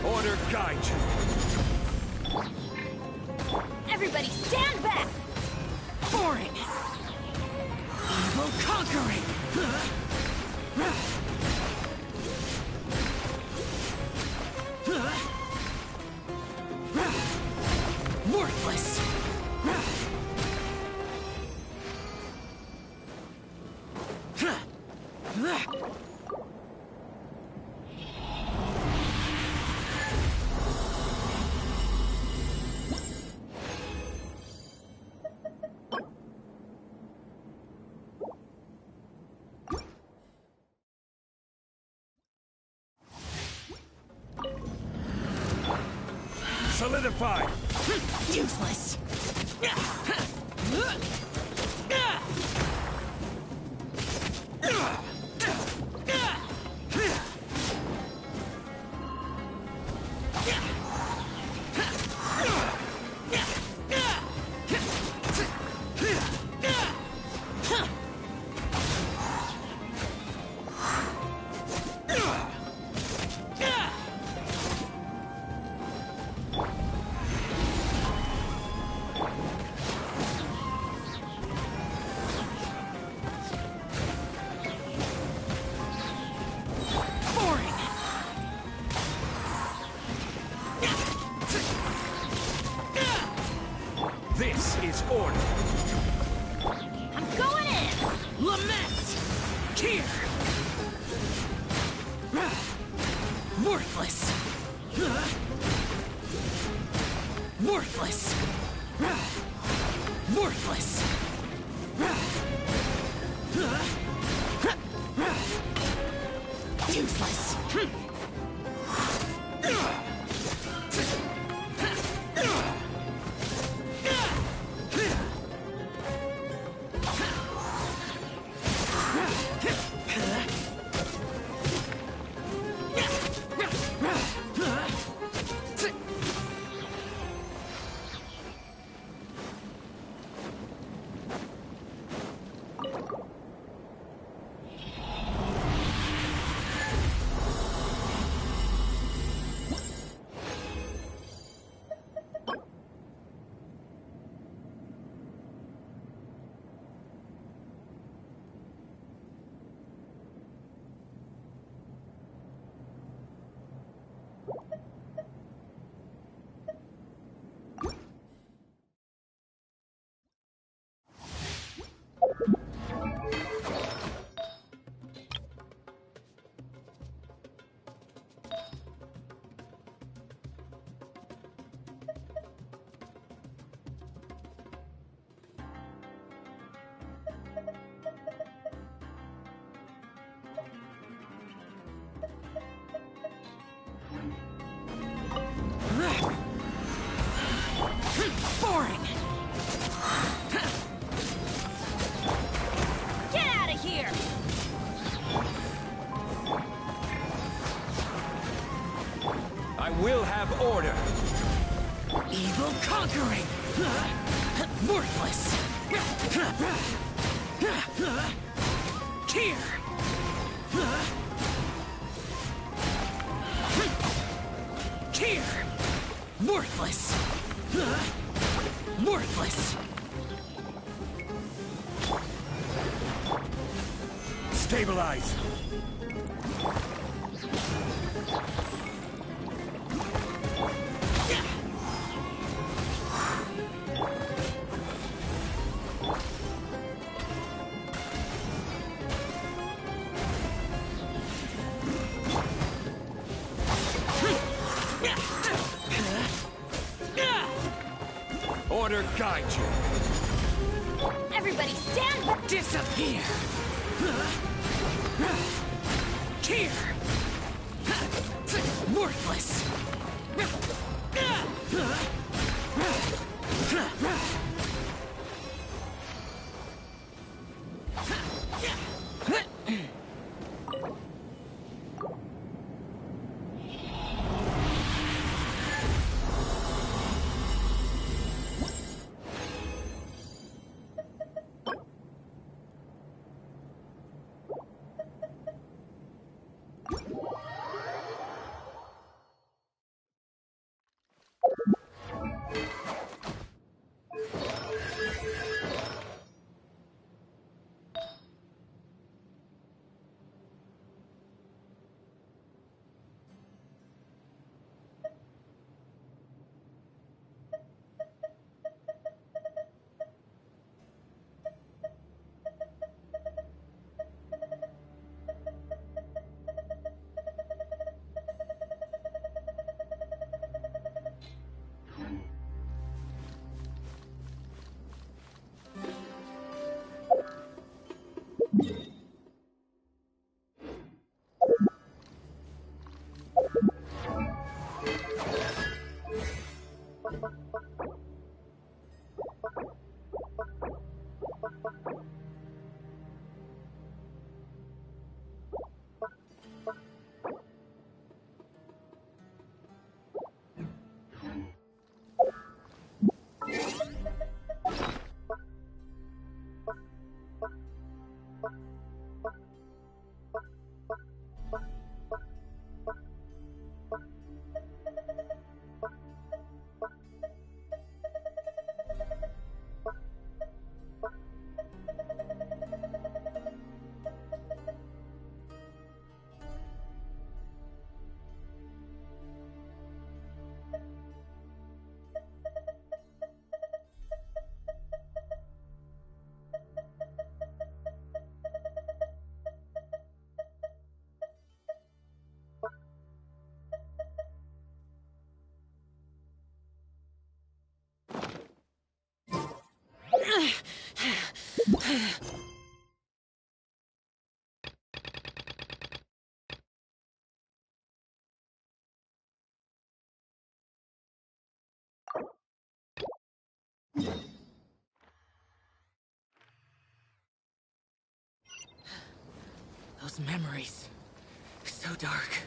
Speaker 18: Order guide you!
Speaker 12: Everybody stand back!
Speaker 3: Boring! Evil conquering! Worthless!
Speaker 18: Solidified!
Speaker 3: Useless!
Speaker 18: This is order!
Speaker 12: I'm going in!
Speaker 3: Lament! Here! Worthless! Worthless! Worthless! Useless! Boring!
Speaker 12: Get out of here!
Speaker 23: I will have order!
Speaker 3: Evil conquering! Worthless! Here! Here! Worthless! Worthless!
Speaker 18: Stabilize! order guide you.
Speaker 12: Everybody stand back!
Speaker 3: Disappear! Here! Worthless! Those memories. So dark.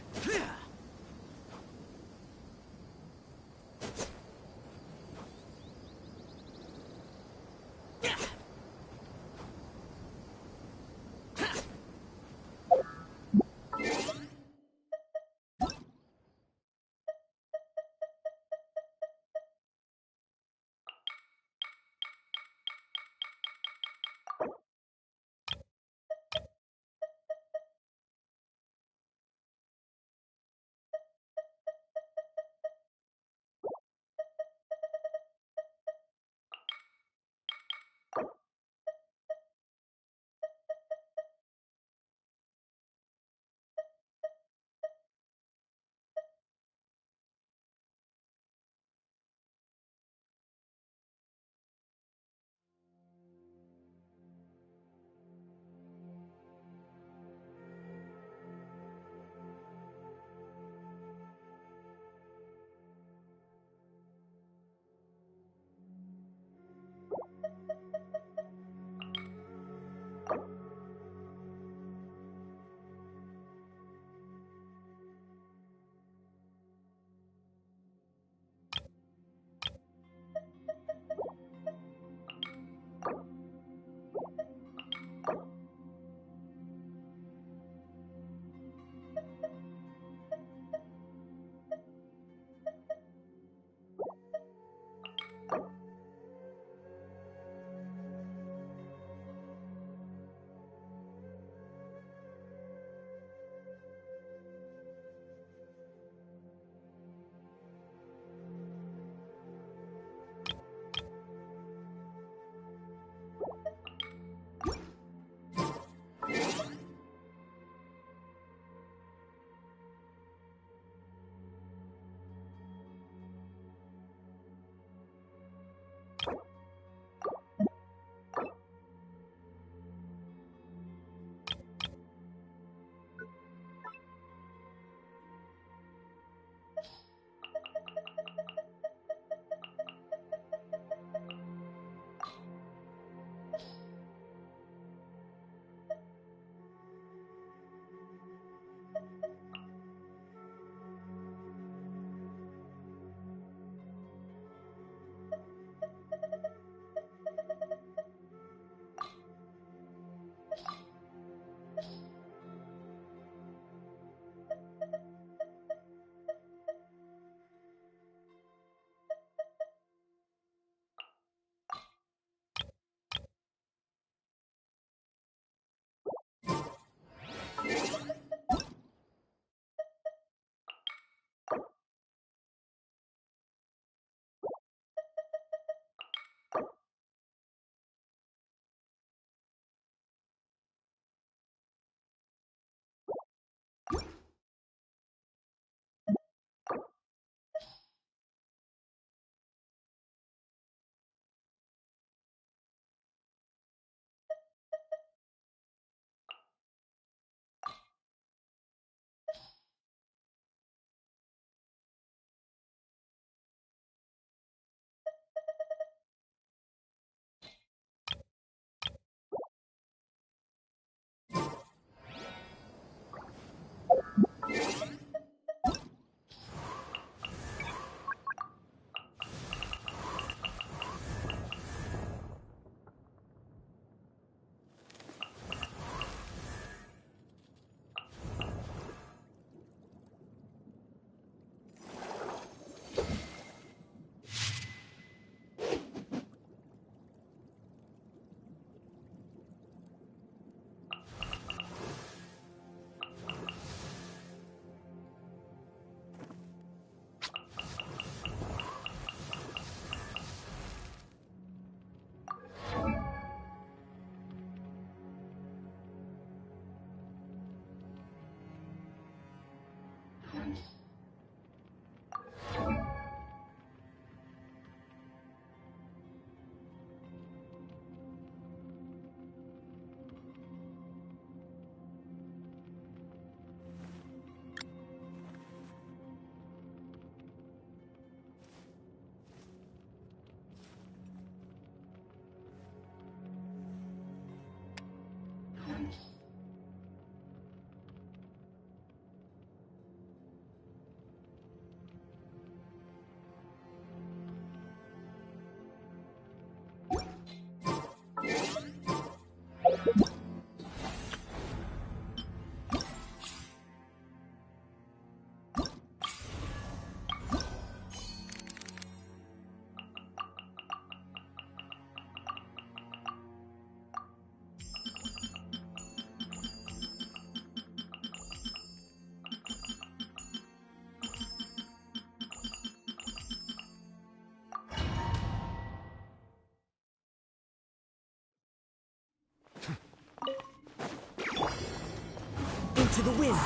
Speaker 3: to the wind.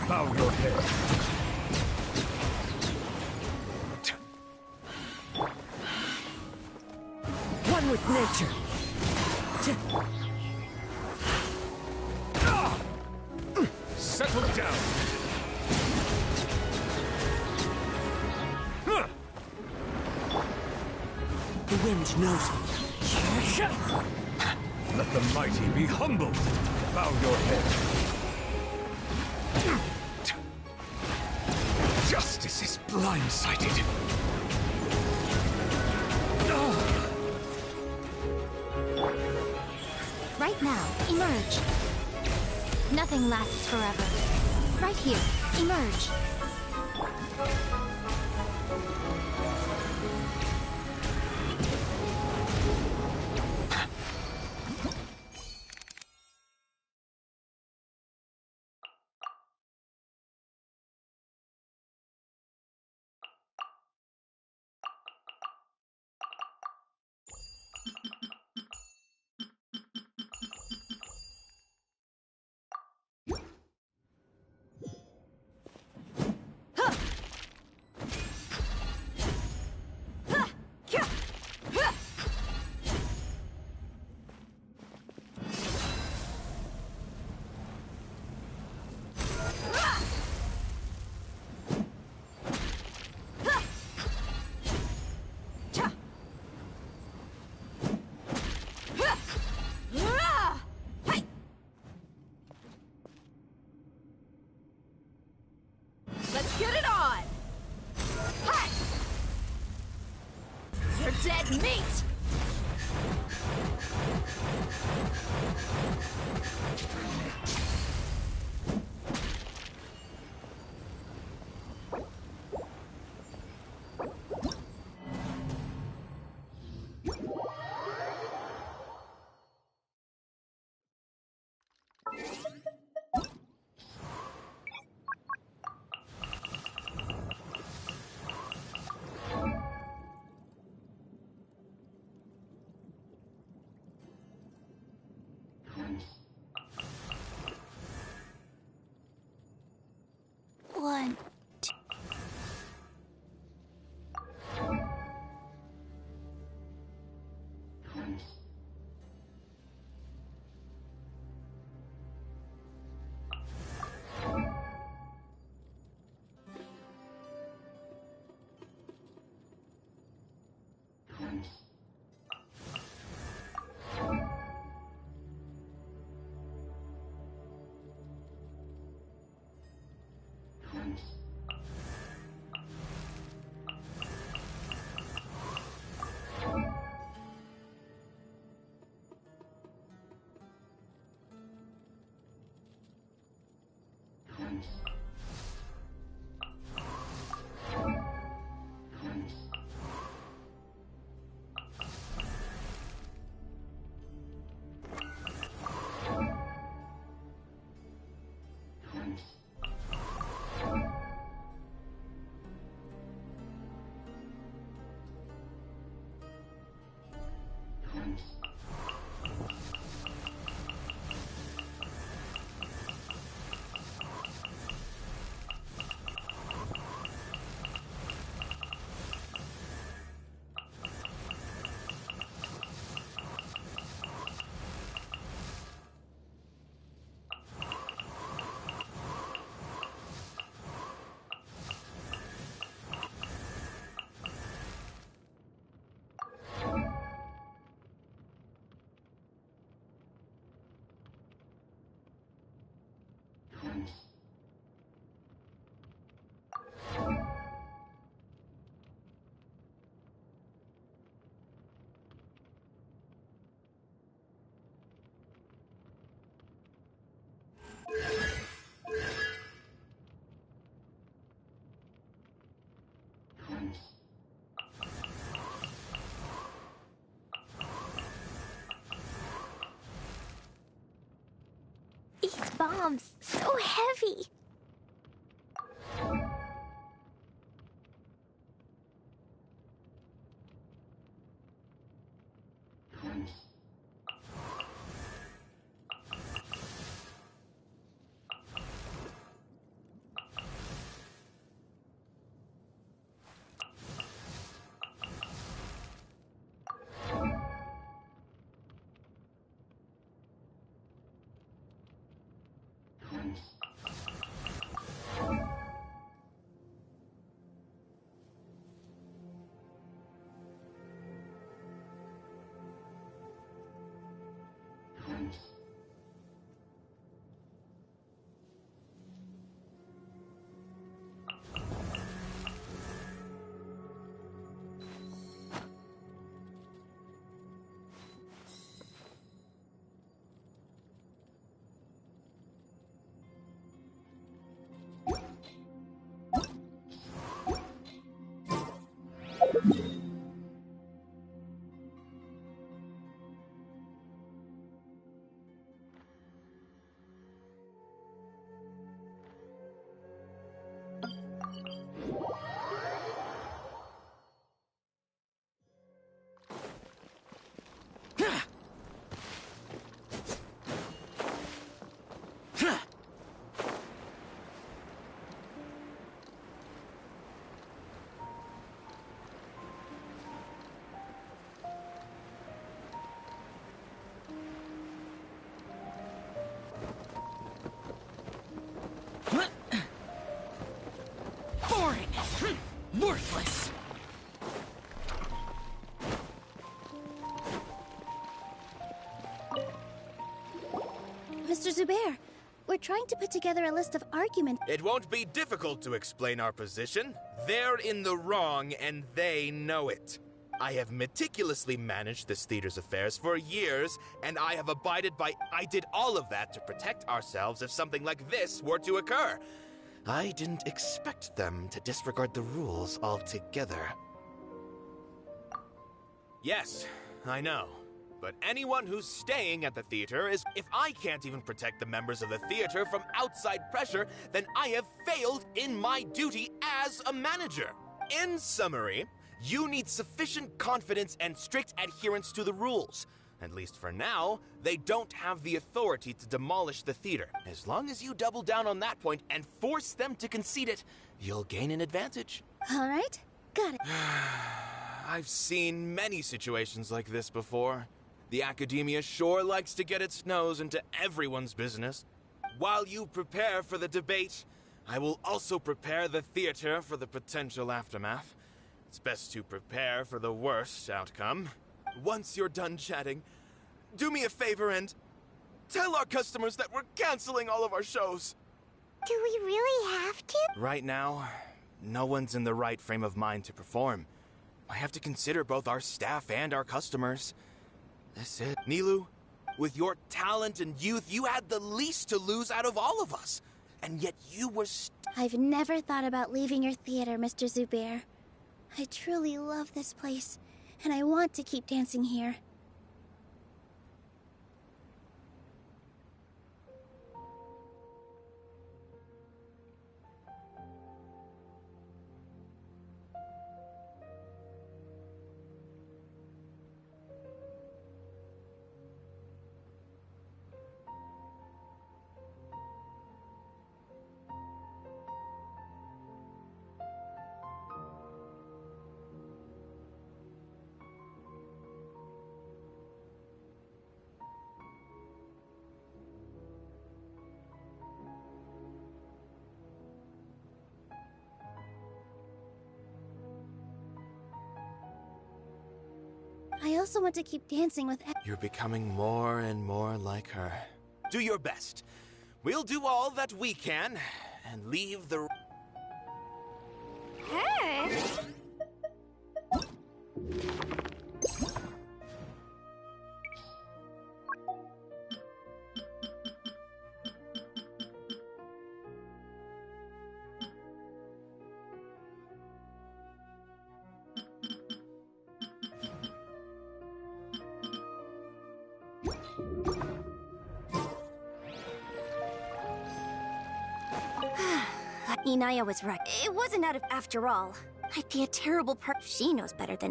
Speaker 16: Bow your head.
Speaker 3: One with nature.
Speaker 16: Settle down.
Speaker 3: The wind knows me.
Speaker 16: Let the mighty be humbled. Bow your head. Justice is blindsided.
Speaker 5: Right now, emerge. Nothing lasts forever. Right here, emerge.
Speaker 12: Let's get it on! Hi! You're dead meat!
Speaker 5: One.
Speaker 2: These bombs, so heavy.
Speaker 3: Boring! Worthless!
Speaker 5: Mr. Zubair, we're trying to put together a list of arguments.
Speaker 15: It won't be difficult to explain our position. They're in the wrong, and they know it. I have meticulously managed this theater's affairs for years, and I have abided by... I did all of that to protect ourselves if something like this were to occur. I didn't expect them to disregard the rules altogether. Yes, I know. But anyone who's staying at the theater is... If I can't even protect the members of the theater from outside pressure, then I have failed in my duty as a manager. In summary, you need sufficient confidence and strict adherence to the rules. At least for now, they don't have the authority to demolish the theater. As long as you double down on that point and force them to concede it, you'll gain an advantage.
Speaker 5: All right, got it.
Speaker 15: I've seen many situations like this before. The academia sure likes to get its nose into everyone's business. While you prepare for the debate, I will also prepare the theater for the potential aftermath. It's best to prepare for the worst outcome. Once you're done chatting, do me a favor and tell our customers that we're canceling all of our shows.
Speaker 2: Do we really have to?
Speaker 15: Right now, no one's in the right frame of mind to perform. I have to consider both our staff and our customers. That's it. Nilou, with your talent and youth, you had the least to lose out of all of us. And yet you were
Speaker 5: I've never thought about leaving your theater, Mr. Zubair. I truly love this place, and I want to keep dancing here. I also want to keep dancing with...
Speaker 15: You're becoming more and more like her. Do your best. We'll do all that we can, and leave the...
Speaker 2: Her?
Speaker 1: Inaya was right. It wasn't out of after all. I'd be a terrible She knows better than...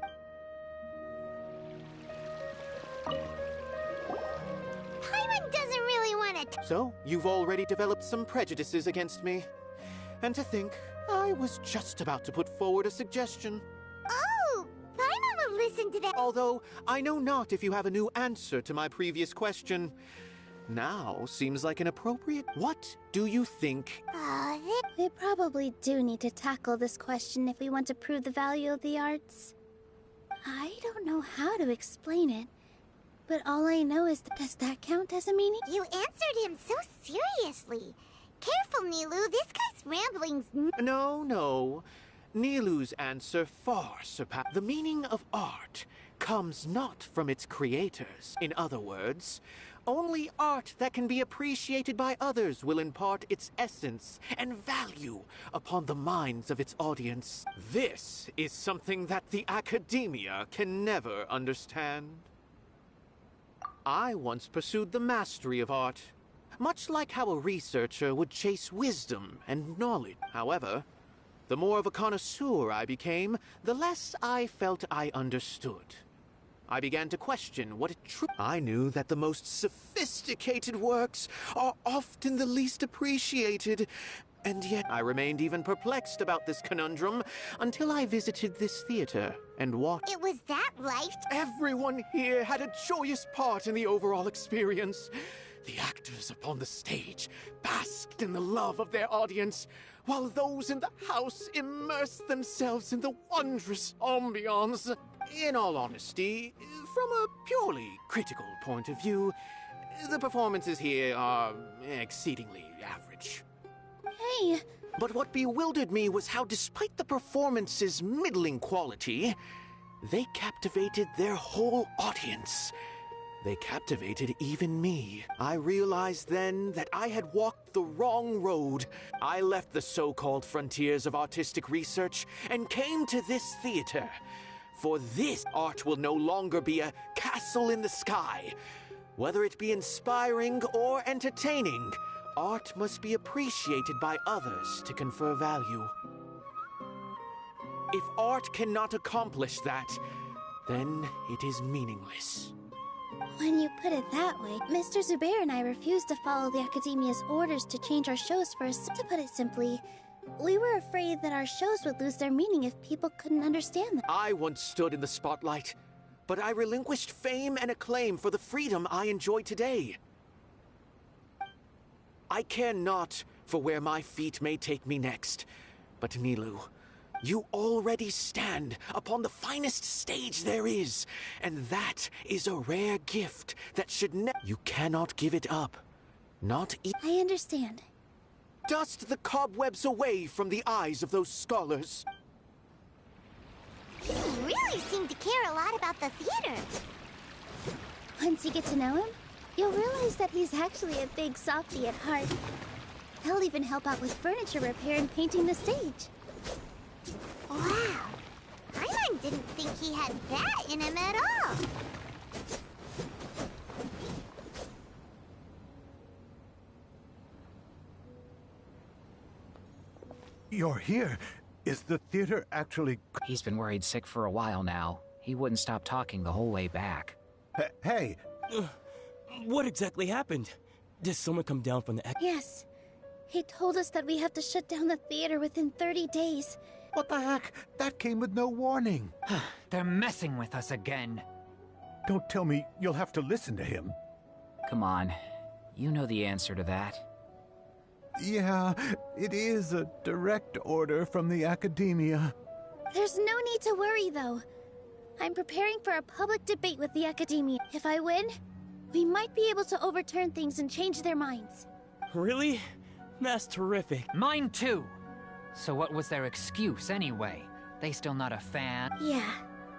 Speaker 2: Paimon doesn't really want to...
Speaker 8: So, you've already developed some prejudices against me. And to think, I was just about to put forward a suggestion.
Speaker 2: Oh! Paimon will listen to that.
Speaker 8: Although, I know not if you have a new answer to my previous question. Now seems like an appropriate... What do you think?
Speaker 5: We probably do need to tackle this question if we want to prove the value of the arts. I don't know how to explain it, but all I know is that... Does that count as a meaning?
Speaker 2: You answered him so seriously. Careful, Nilou. This guy's ramblings...
Speaker 8: No. Nilou's answer far surpasses... The meaning of art comes not from its creators. In other words, Only art that can be appreciated by others will impart its essence and value upon the minds of its audience. This is something that the academia can never understand. I once pursued the mastery of art, much like how a researcher would chase wisdom and knowledge. However, the more of a connoisseur I became, the less I felt I understood. I began to question what it truly... I knew that the most sophisticated works are often the least appreciated, and yet I remained even perplexed about this conundrum until I visited this theater and watched.
Speaker 2: It was that life.
Speaker 8: Everyone here had a joyous part in the overall experience. The actors upon the stage basked in the love of their audience, while those in the house immersed themselves in the wondrous ambiance. In all honesty, from a purely critical point of view, the performances here are exceedingly average.
Speaker 5: Hey!
Speaker 8: But what bewildered me was how, despite the performance's middling quality, they captivated their whole audience. They captivated even me. I realized then that I had walked the wrong road. I left the so-called frontiers of artistic research and came to this theater. For this art will no longer be a castle in the sky. Whether it be inspiring or entertaining, art must be appreciated by others to confer value. If art cannot accomplish that, then it is meaningless.
Speaker 5: When you put it that way, Mr. Zubair and I refused to follow the Academia's orders to change our shows for us. To put it simply, we were afraid that our shows would lose their meaning if people couldn't understand them.
Speaker 8: I once stood in the spotlight, but I relinquished fame and acclaim for the freedom I enjoy today. I care not for where my feet may take me next, but Nilou, you already stand upon the finest stage there is, and that is a rare gift that should You cannot give it up. Not
Speaker 5: I understand.
Speaker 8: Dust the cobwebs away from the eyes of those scholars.
Speaker 2: You really seem to care a lot about the theater.
Speaker 5: Once you get to know him, you'll realize that he's actually a big softie at heart. He'll even help out with furniture repair and painting the stage.
Speaker 2: Wow. Paimon didn't think he had that in him at all.
Speaker 16: You're here. Is the theater actually...
Speaker 11: He's been worried sick for a while now. He wouldn't stop talking the whole way back.
Speaker 16: Hey!
Speaker 20: What exactly happened? Did someone come down from the...
Speaker 5: Yes. He told us that we have to shut down the theater within 30 days.
Speaker 16: What the heck? That came with no warning.
Speaker 11: They're messing with us again.
Speaker 16: Don't tell me you'll have to listen to him.
Speaker 11: Come on. You know the answer to that.
Speaker 16: Yeah, it is a direct order from the Academia.
Speaker 5: There's no need to worry, though. I'm preparing for a public debate with the Academia. If I win, we might be able to overturn things and change their minds.
Speaker 20: Really? That's terrific.
Speaker 11: Mine too. So what was their excuse, anyway? They still not a fan?
Speaker 5: Yeah,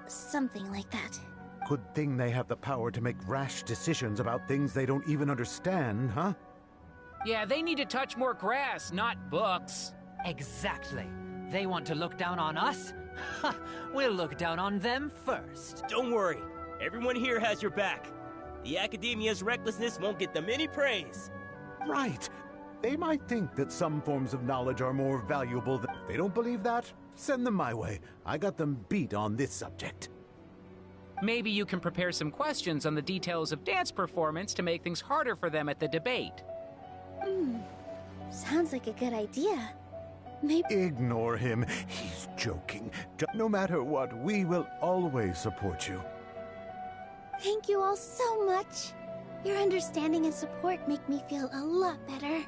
Speaker 5: something like that.
Speaker 16: Good thing they have the power to make rash decisions about things they don't even understand, huh?
Speaker 11: Yeah, they need to touch more grass, not books. Exactly. They want to look down on us? We'll look down on them first.
Speaker 20: Don't worry. Everyone here has your back. The Academia's recklessness won't get them any praise.
Speaker 16: Right. They might think that some forms of knowledge are more valuable than... If they don't believe that, send them my way. I got them beat on this subject.
Speaker 11: Maybe you can prepare some questions on the details of dance performance to make things harder for them at the debate.
Speaker 5: Sounds like a good idea. Maybe...
Speaker 16: Ignore him. He's joking. No matter what, we will always support you.
Speaker 5: Thank you all so much. Your understanding and support make me feel a lot better.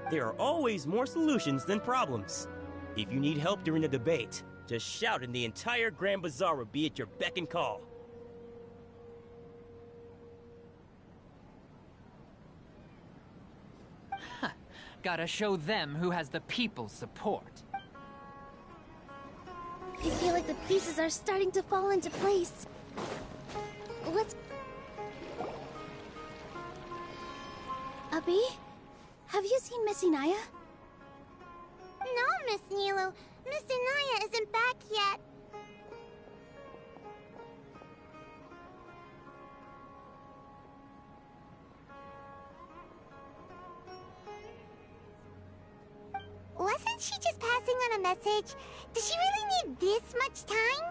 Speaker 20: There are always more solutions than problems. If you need help during the debate, just shout and the entire Grand Bazaar will be at your beck and call.
Speaker 11: Gotta show them who has the people's support.
Speaker 5: I feel like the pieces are starting to fall into place. Abby? Have you seen Miss Inaya?
Speaker 2: No, Miss Nilo. Miss Inaya isn't back yet. Wasn't she just passing on a message? Does she really need this much time?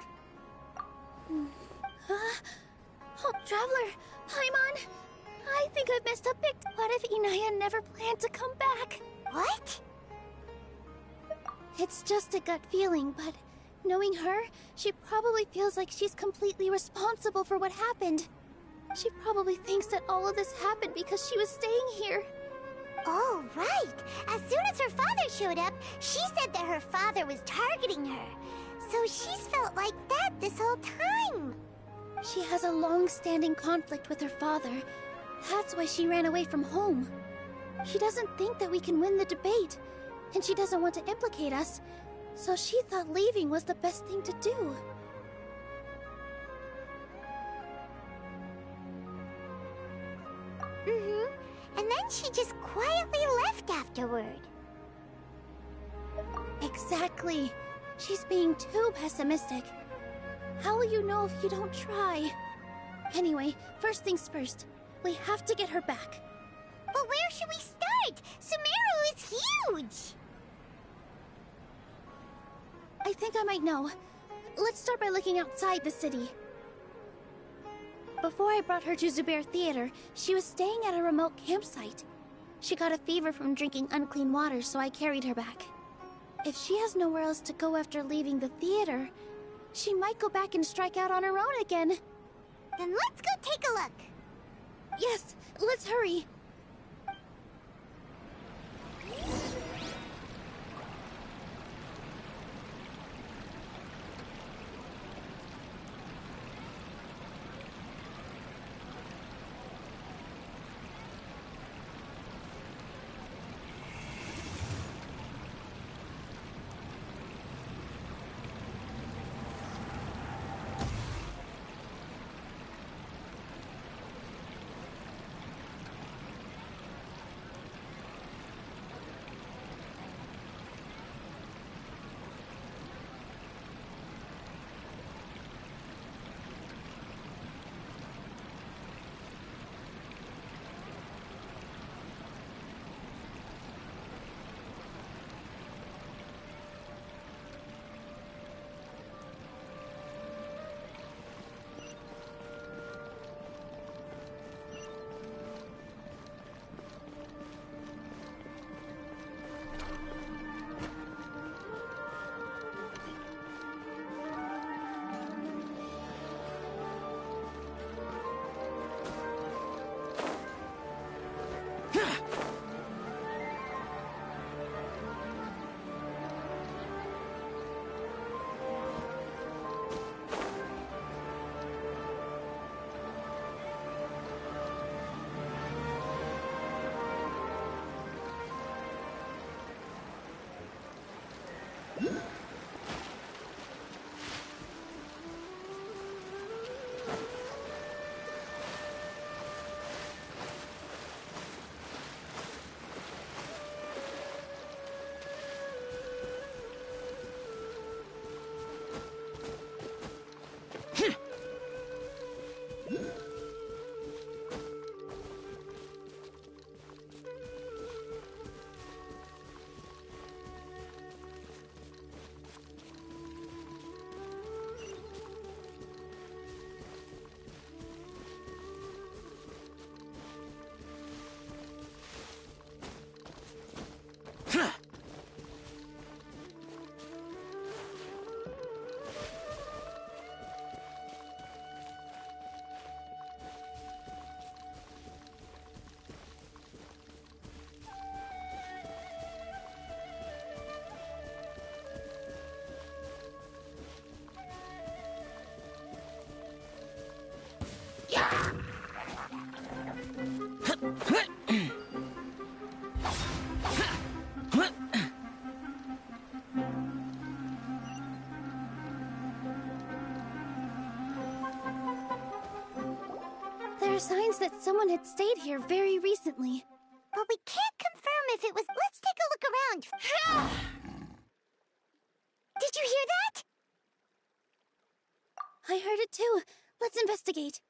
Speaker 5: Oh, Traveler! Paimon! I think I've messed up big. What if Inaya never planned to come back?
Speaker 2: What?
Speaker 5: It's just a gut feeling, but knowing her, she probably feels like she's completely responsible for what happened. She probably thinks that all of this happened because she was staying here.
Speaker 2: Oh, right. As soon as her father showed up, she said that her father was targeting her. So she's felt like that this whole time.
Speaker 5: She has a long-standing conflict with her father. That's why she ran away from home. She doesn't think that we can win the debate, and she doesn't want to implicate us, so she thought leaving was the best thing to do.
Speaker 2: And then she just quietly left afterward.
Speaker 5: Exactly. She's being too pessimistic. How will you know if you don't try? Anyway, first things first. We have to get her back.
Speaker 2: But where should we start? Sumeru is huge!
Speaker 5: I think I might know. Let's start by looking outside the city. Before I brought her to Zubair Theater, she was staying at a remote campsite. She got a fever from drinking unclean water, so I carried her back. If she has nowhere else to go after leaving the theater, she might go back and strike out on her own again.
Speaker 2: Then let's go take a look.
Speaker 5: Yes, let's hurry. There are signs that someone had stayed here very recently.
Speaker 2: But Did you hear that?
Speaker 5: I heard it too. Let's investigate.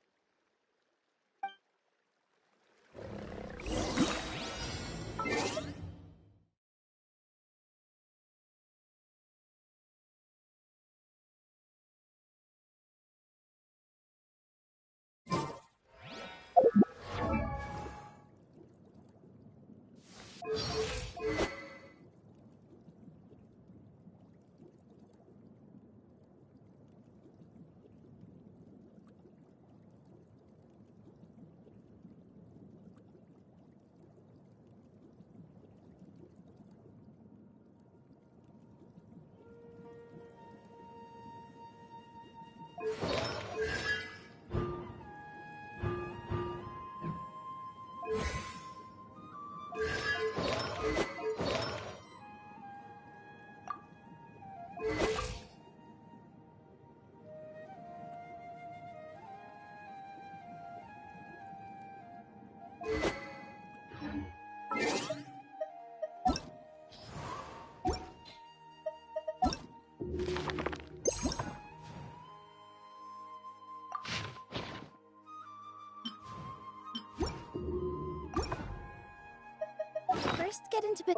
Speaker 5: First, get into bed.